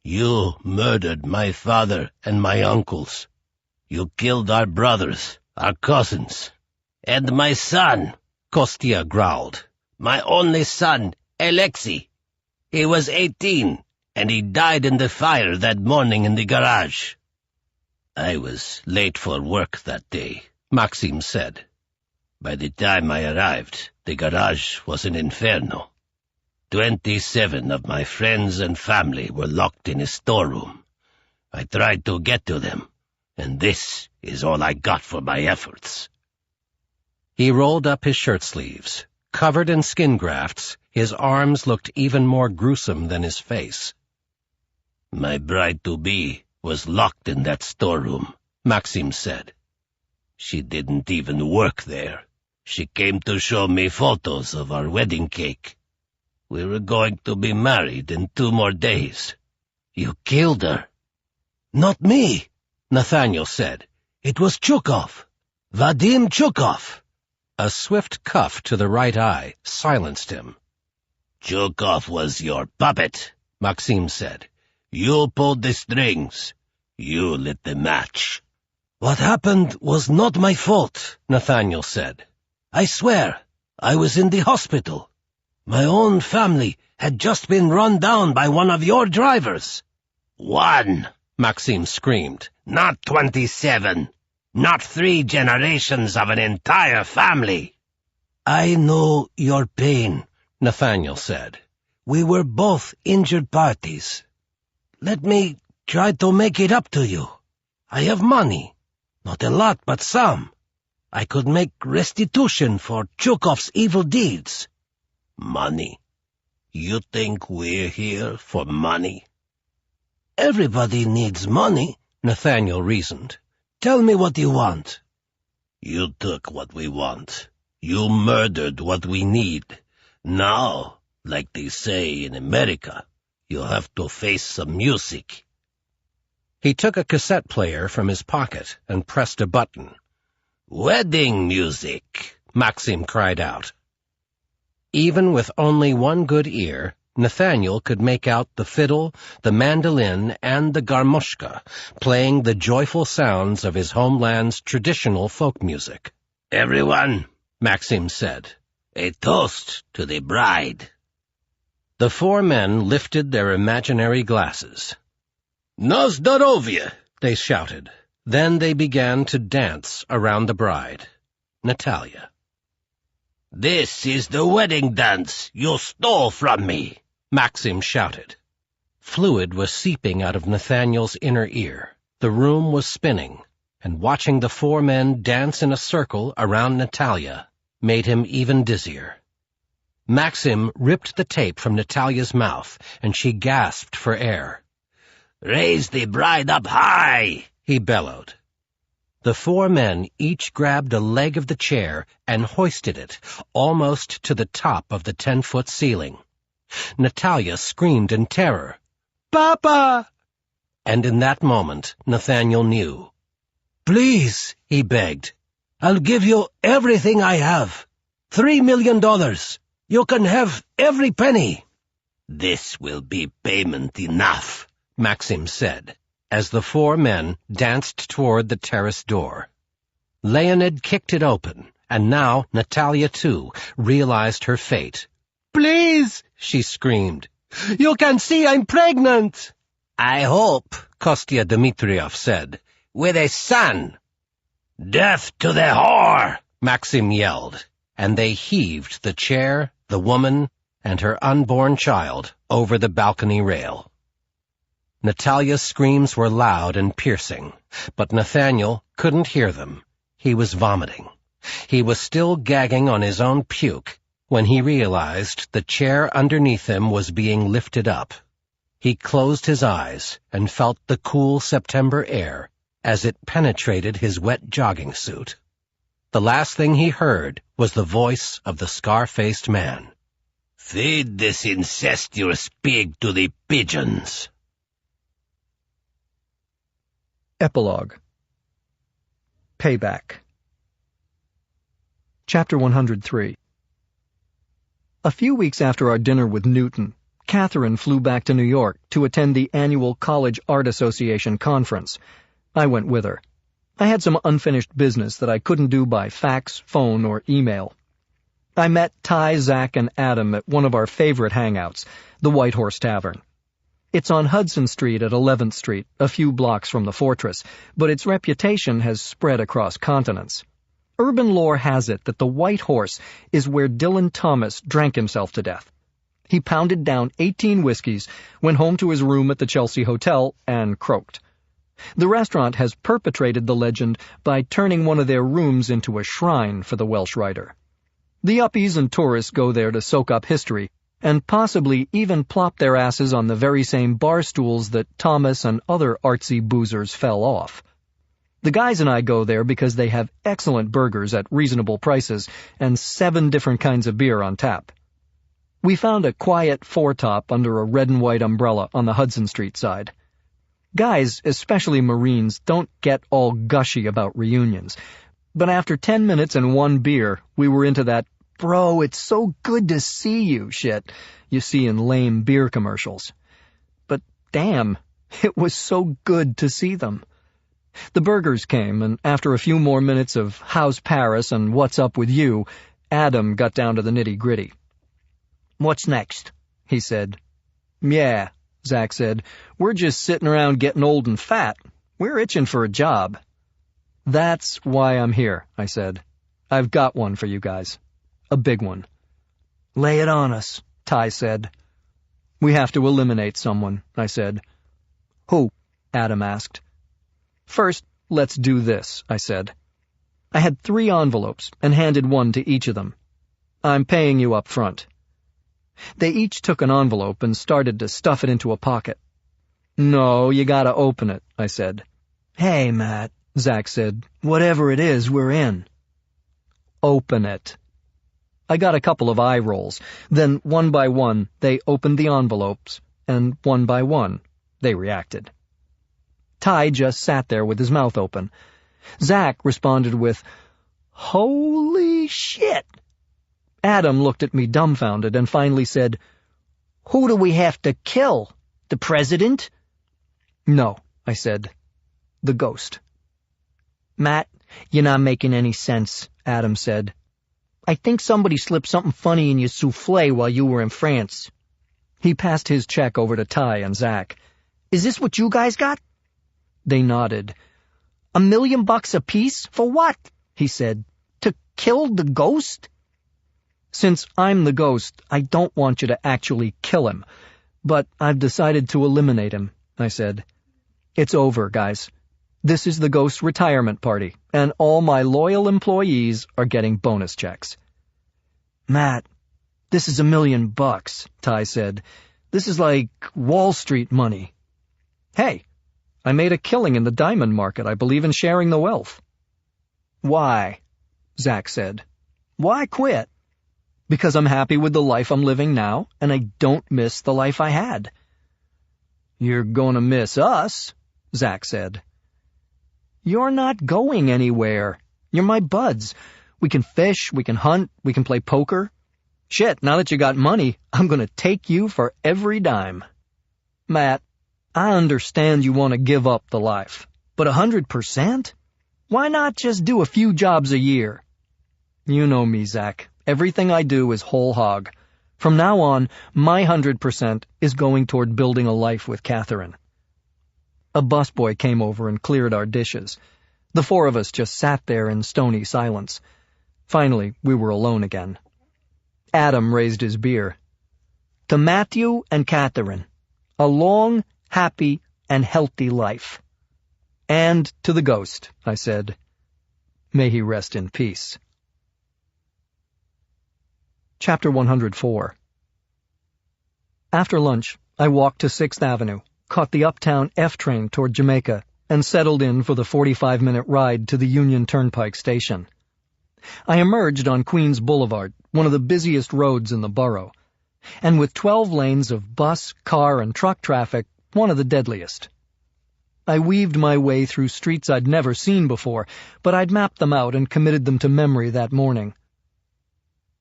You murdered my father and my uncles. You killed our brothers, our cousins. And my son," Kostya growled. "My only son, Alexei. He was 18, and he died in the fire that morning in the garage." "I was late for work that day," Maxim said. "By the time I arrived, the garage was an inferno. 27 of my friends and family were locked in a storeroom. I tried to get to them, and this is all I got for my efforts." He rolled up his shirt sleeves. Covered in skin grafts, his arms looked even more gruesome than his face. "My bride-to-be was locked in that storeroom," Maxim said. "She didn't even work there. She came to show me photos of our wedding cake. We were going to be married in 2 more days. You killed her." "Not me," Nathaniel said. "It was Chukov. Vadim Chukov." A swift cuff to the right eye silenced him. "Chukov was your puppet," Maxim said. "You pulled the strings. You lit the match." "What happened was not my fault," Nathaniel said. "I swear, I was in the hospital. My own family had just been run down by one of your drivers." "One!" Maxim screamed. "Not 27. Not 3 generations of an entire family." "I know your pain," Nathaniel said. "We were both injured parties. Let me try to make it up to you. I have money. Not a lot, but some. I could make restitution for Chukov's evil deeds." "Money? You think we're here for money?" "Everybody needs money," Nathaniel reasoned. "Tell me what you want." "You took what we want. You murdered what we need. Now, like they say in America, you have to face some music." He took a cassette player from his pocket and pressed a button. "Wedding music," Maxim cried out. Even with only one good ear, Nathaniel could make out the fiddle, the mandolin, and the garmoshka playing the joyful sounds of his homeland's traditional folk music. "Everyone," Maxim said, "a toast to the bride." The 4 men lifted their imaginary glasses. "Na zdarovye," they shouted. Then they began to dance around the bride, Natalia. "This is the wedding dance you stole from me," Maxim shouted. Fluid was seeping out of Nathaniel's inner ear. The room was spinning, and watching the 4 men dance in a circle around Natalia made him even dizzier. Maxim ripped the tape from Natalia's mouth, and she gasped for air. "Raise the bride up high," he bellowed. The 4 men each grabbed a leg of the chair and hoisted it almost to the top of the 10-foot ceiling. Natalia screamed in terror. "Papa!" And in that moment, Nathaniel knew. "Please," he begged. "I'll give you everything I have. $3 million. You can have every penny." "This will be payment enough," Maxim said, as the 4 men danced toward the terrace door. Leonid kicked it open, and now Natalia, too, realized her fate. "Please," she screamed. "You can see I'm pregnant." "I hope," Kostya Dmitriev said, "with a son." "Death to the whore!" Maxim yelled, and they heaved the chair, the woman, and her unborn child over the balcony rail. Natalia's screams were loud and piercing, but Nathaniel couldn't hear them. He was vomiting. He was still gagging on his own puke when he realized the chair underneath him was being lifted up. He closed his eyes and felt the cool September air as it penetrated his wet jogging suit. The last thing he heard was the voice of the scar-faced man. "Feed this incestuous pig to the pigeons." Epilogue. Payback. Chapter 103. A few weeks after our dinner with Newton, Catherine flew back to New York to attend the annual College Art Association conference. I went with her. I had some unfinished business that I couldn't do by fax, phone, or email. I met Ty, Zach, and Adam at one of our favorite hangouts, the White Horse Tavern. It's on Hudson Street at 11th Street, a few blocks from the Fortress, but its reputation has spread across continents. Urban lore has it that the White Horse is where Dylan Thomas drank himself to death. He pounded down 18 whiskeys, went home to his room at the Chelsea Hotel, and croaked. The restaurant has perpetrated the legend by turning one of their rooms into a shrine for the Welsh writer. The uppies and tourists go there to soak up history, and possibly even plop their asses on the very same bar stools that Thomas and other artsy boozers fell off. The guys and I go there because they have excellent burgers at reasonable prices and 7 different kinds of beer on tap. We found a quiet 4-top under a red and white umbrella on the Hudson Street side. Guys, especially Marines, don't get all gushy about reunions, but after 10 minutes and 1 beer, we were into that "bro, it's so good to see you" shit you see in lame beer commercials. But damn, it was so good to see them. The burgers came, and after a few more minutes of "How's Paris" and "What's up with you," Adam got down to the nitty-gritty. "What's next?" he said. "Yeah," Zach said, "we're just sitting around getting old and fat. We're itching for a job." "That's why I'm here," I said. "I've got one for you guys. A big one." "Lay it on us," Ty said. "We have to eliminate someone," I said. "Who?" Adam asked. "First, let's do this," I said. I had 3 envelopes and handed one to each of them. "I'm paying you up front." They each took an envelope and started to stuff it into a pocket. "No, you gotta open it," I said. "Hey, Matt," Zach said, "whatever it is, we're in." "Open it." I got a couple of eye rolls. Then, one by one, they opened the envelopes, and one by one, they reacted. Ty just sat there with his mouth open. Zach responded with, "Holy shit!" Adam looked at me dumbfounded and finally said, "Who do we have to kill? The president?" "No," I said. "The ghost." "Matt, you're not making any sense," Adam said. "I think somebody slipped something funny in your souffle while you were in France." He passed his check over to Ty and Zach. "Is this what you guys got?" They nodded. $1 million apiece? For what?" he said. "To kill the ghost?" "Since I'm the ghost, I don't want you to actually kill him. But I've decided to eliminate him," I said. "It's over, guys. This is the ghost retirement party, and all my loyal employees are getting bonus checks." "Matt, this is $1 million, Ty said. "This is like Wall Street money." "Hey, I made a killing in the diamond market. I believe in sharing the wealth." Why? Zach said. Why quit? Because I'm happy with the life I'm living now, and I don't miss the life I had. You're gonna miss us, Zach said. You're not going anywhere. You're my buds. We can fish, we can hunt, we can play poker. Shit, now that you got money, I'm gonna take you for every dime. Matt, I understand you want to give up the life, but 100%? Why not just do a few jobs a year? You know me, Zach. Everything I do is whole hog. From now on, my 100% is going toward building a life with Catherine. A busboy came over and cleared our dishes. The four of us just sat there in stony silence. Finally, we were alone again. Adam raised his beer. To Matthew and Catherine, a long, happy, and healthy life. And to the ghost, I said, may he rest in peace. Chapter 104. After lunch, I walked to 6th Avenue, caught the uptown F train toward Jamaica, and settled in for the 45-minute ride to the Union Turnpike station. I emerged on Queens Boulevard, one of the busiest roads in the borough, and with 12 lanes of bus, car, and truck traffic, one of the deadliest. I weaved my way through streets I'd never seen before, but I'd mapped them out and committed them to memory that morning.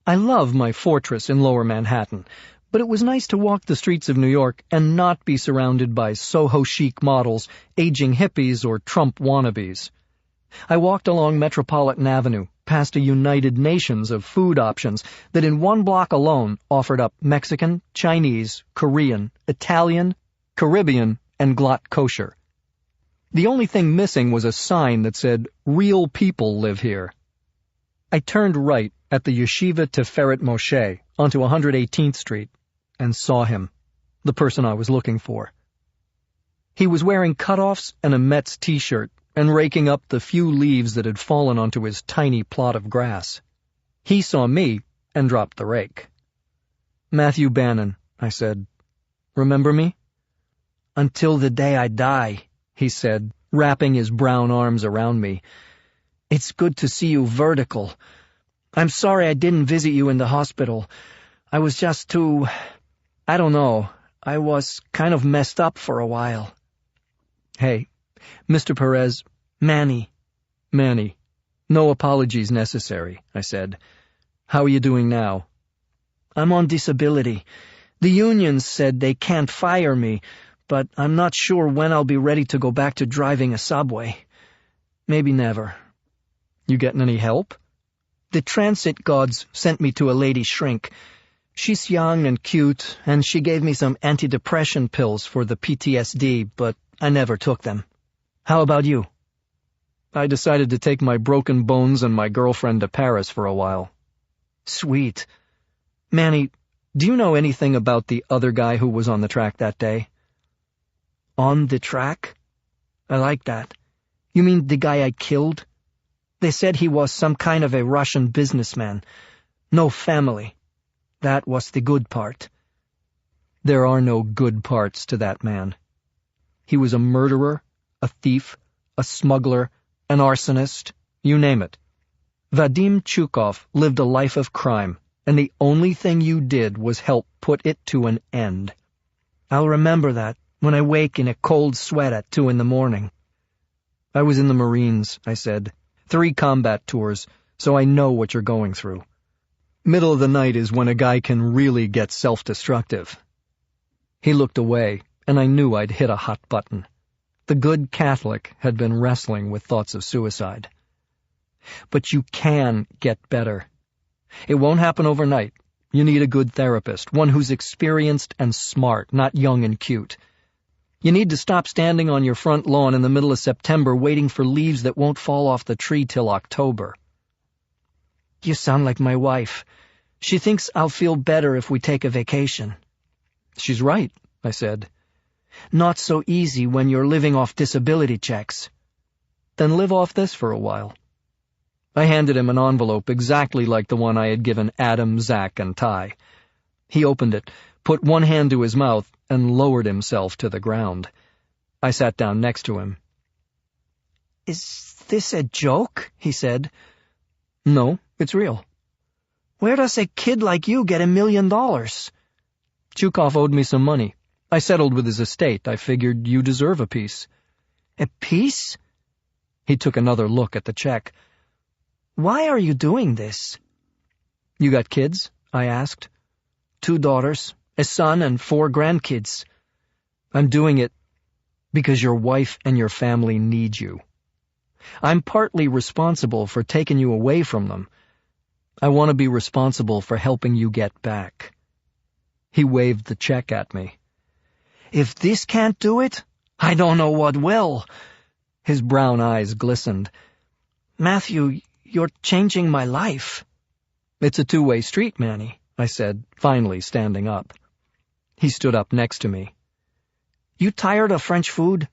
I love my fortress in Lower Manhattan, but it was nice to walk the streets of New York and not be surrounded by Soho chic models, aging hippies, or Trump wannabes. I walked along Metropolitan Avenue, past a United Nations of food options that in one block alone offered up Mexican, Chinese, Korean, Italian, Caribbean, and glot kosher. The only thing missing was a sign that said, "Real people live here." I turned right at the Yeshiva Tiferet Moshe onto 118th Street and saw him, the person I was looking for. He was wearing cutoffs and a Mets t-shirt and raking up the few leaves that had fallen onto his tiny plot of grass. He saw me and dropped the rake. "Matthew Bannon," I said. "Remember me?" "Until the day I die," he said, wrapping his brown arms around me. "It's good to see you vertical. I'm sorry I didn't visit you in the hospital. I was just too... I don't know. I was kind of messed up for a while." "Hey, Mr. Perez, Manny." "Manny. No apologies necessary," I said. "How are you doing now?" "I'm on disability. The unions said they can't fire me, but I'm not sure when I'll be ready to go back to driving a subway. Maybe never." "You getting any help?" "The transit gods sent me to a lady shrink. She's young and cute, and she gave me some antidepressant pills for the PTSD, but I never took them. How about you?" "I decided to take my broken bones and my girlfriend to Paris for a while." "Sweet. Manny, do you know anything about the other guy who was on the track that day?" "On the track? I like that. You mean the guy I killed? They said he was some kind of a Russian businessman. No family. That was the good part." "There are no good parts to that man. He was a murderer, a thief, a smuggler, an arsonist, you name it. Vadim Chukov lived a life of crime, and the only thing you did was help put it to an end." "I'll remember that when I wake in a cold sweat at 2 a.m. "I was in the Marines," I said. 3 combat tours, so I know what you're going through. Middle of the night is when a guy can really get self-destructive." He looked away, and I knew I'd hit a hot button. The good Catholic had been wrestling with thoughts of suicide. "But you can get better. It won't happen overnight. You need a good therapist, one who's experienced and smart, not young and cute. You need to stop standing on your front lawn in the middle of September waiting for leaves that won't fall off the tree till October." "You sound like my wife. She thinks I'll feel better if we take a vacation." "She's right," I said. "Not so easy when you're living off disability checks." "Then live off this for a while." I handed him an envelope exactly like the one I had given Adam, Zach, and Ty. He opened it, put one hand to his mouth, and lowered himself to the ground. I sat down next to him. "Is this a joke?" he said. "No, it's real." "Where does a kid like you get $1 million?" Chukov owed me some money. I settled with his estate. I figured you deserve a piece. "A piece?" He took another look at the check. "Why are you doing this?" "You got kids?" I asked. "2 daughters, a son, and 4 grandkids." "I'm doing it because your wife and your family need you. I'm partly responsible for taking you away from them. I want to be responsible for helping you get back." He waved the check at me. "If this can't do it, I don't know what will." His brown eyes glistened. "Matthew, you're changing my life." "It's a two-way street, Manny," I said, finally standing up. He stood up next to me. "You tired of French food?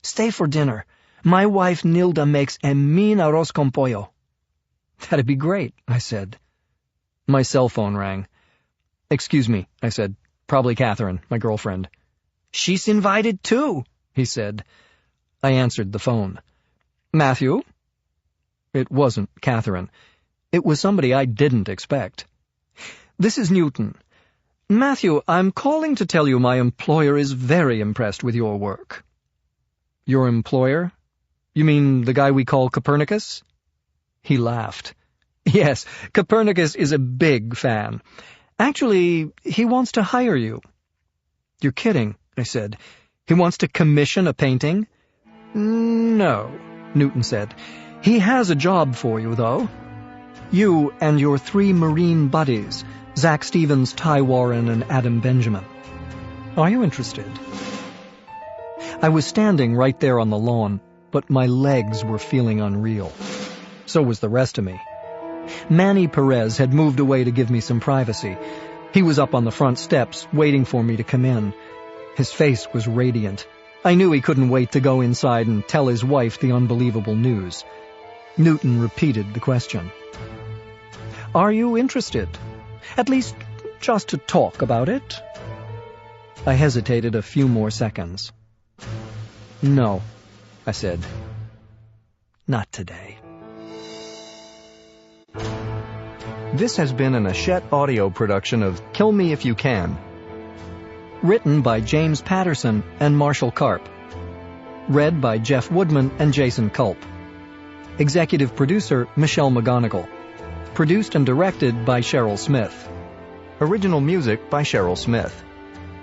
Stay for dinner. My wife Nilda makes a mean arroz con pollo." "That'd be great," I said. My cell phone rang. "Excuse me," I said. "Probably Catherine, my girlfriend." "She's invited too," he said. I answered the phone. "Matthew?" It wasn't Catherine. It was somebody I didn't expect. "This is Newton. Matthew, I'm calling to tell you my employer is very impressed with your work." "Your employer? You mean the guy we call Copernicus?" He laughed. "Yes, Copernicus is a big fan. Actually, he wants to hire you." "You're kidding," I said. "He wants to commission a painting?" "No," Newton said. "He has a job for you, though. You and your 3 Marine buddies, Zach Stevens, Ty Warren, and Adam Benjamin. Are you interested?" I was standing right there on the lawn, but my legs were feeling unreal. So was the rest of me. Manny Perez had moved away to give me some privacy. He was up on the front steps, waiting for me to come in. His face was radiant. I knew he couldn't wait to go inside and tell his wife the unbelievable news. Newton repeated the question. "Are you interested? At least, just to talk about it?" I hesitated a few more seconds. "No," I said. "Not today." This has been an Hachette audio production of Kill Me If You Can. Written by James Patterson and Marshall Karp. Read by Jeff Woodman and Jason Culp. Executive producer Michelle McGonigal. Produced and directed by Cheryl Smith. Original music by Cheryl Smith.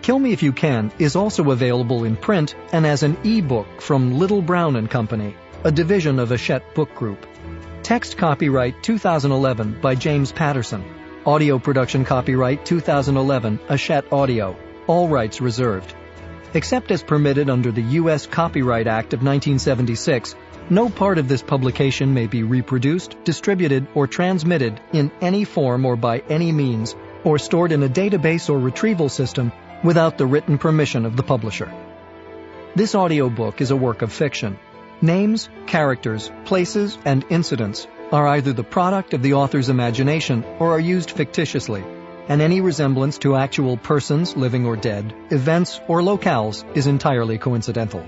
Kill Me If You Can is also available in print and as an e-book from Little Brown and Company, a division of Hachette Book Group. Text copyright 2011 by James Patterson. Audio production copyright 2011 Hachette Audio. All rights reserved. Except as permitted under the U.S. Copyright Act of 1976, no part of this publication may be reproduced, distributed, or transmitted in any form or by any means, or stored in a database or retrieval system without the written permission of the publisher. This audiobook is a work of fiction. Names, characters, places, and incidents are either the product of the author's imagination or are used fictitiously, and any resemblance to actual persons, living or dead, events, or locales is entirely coincidental.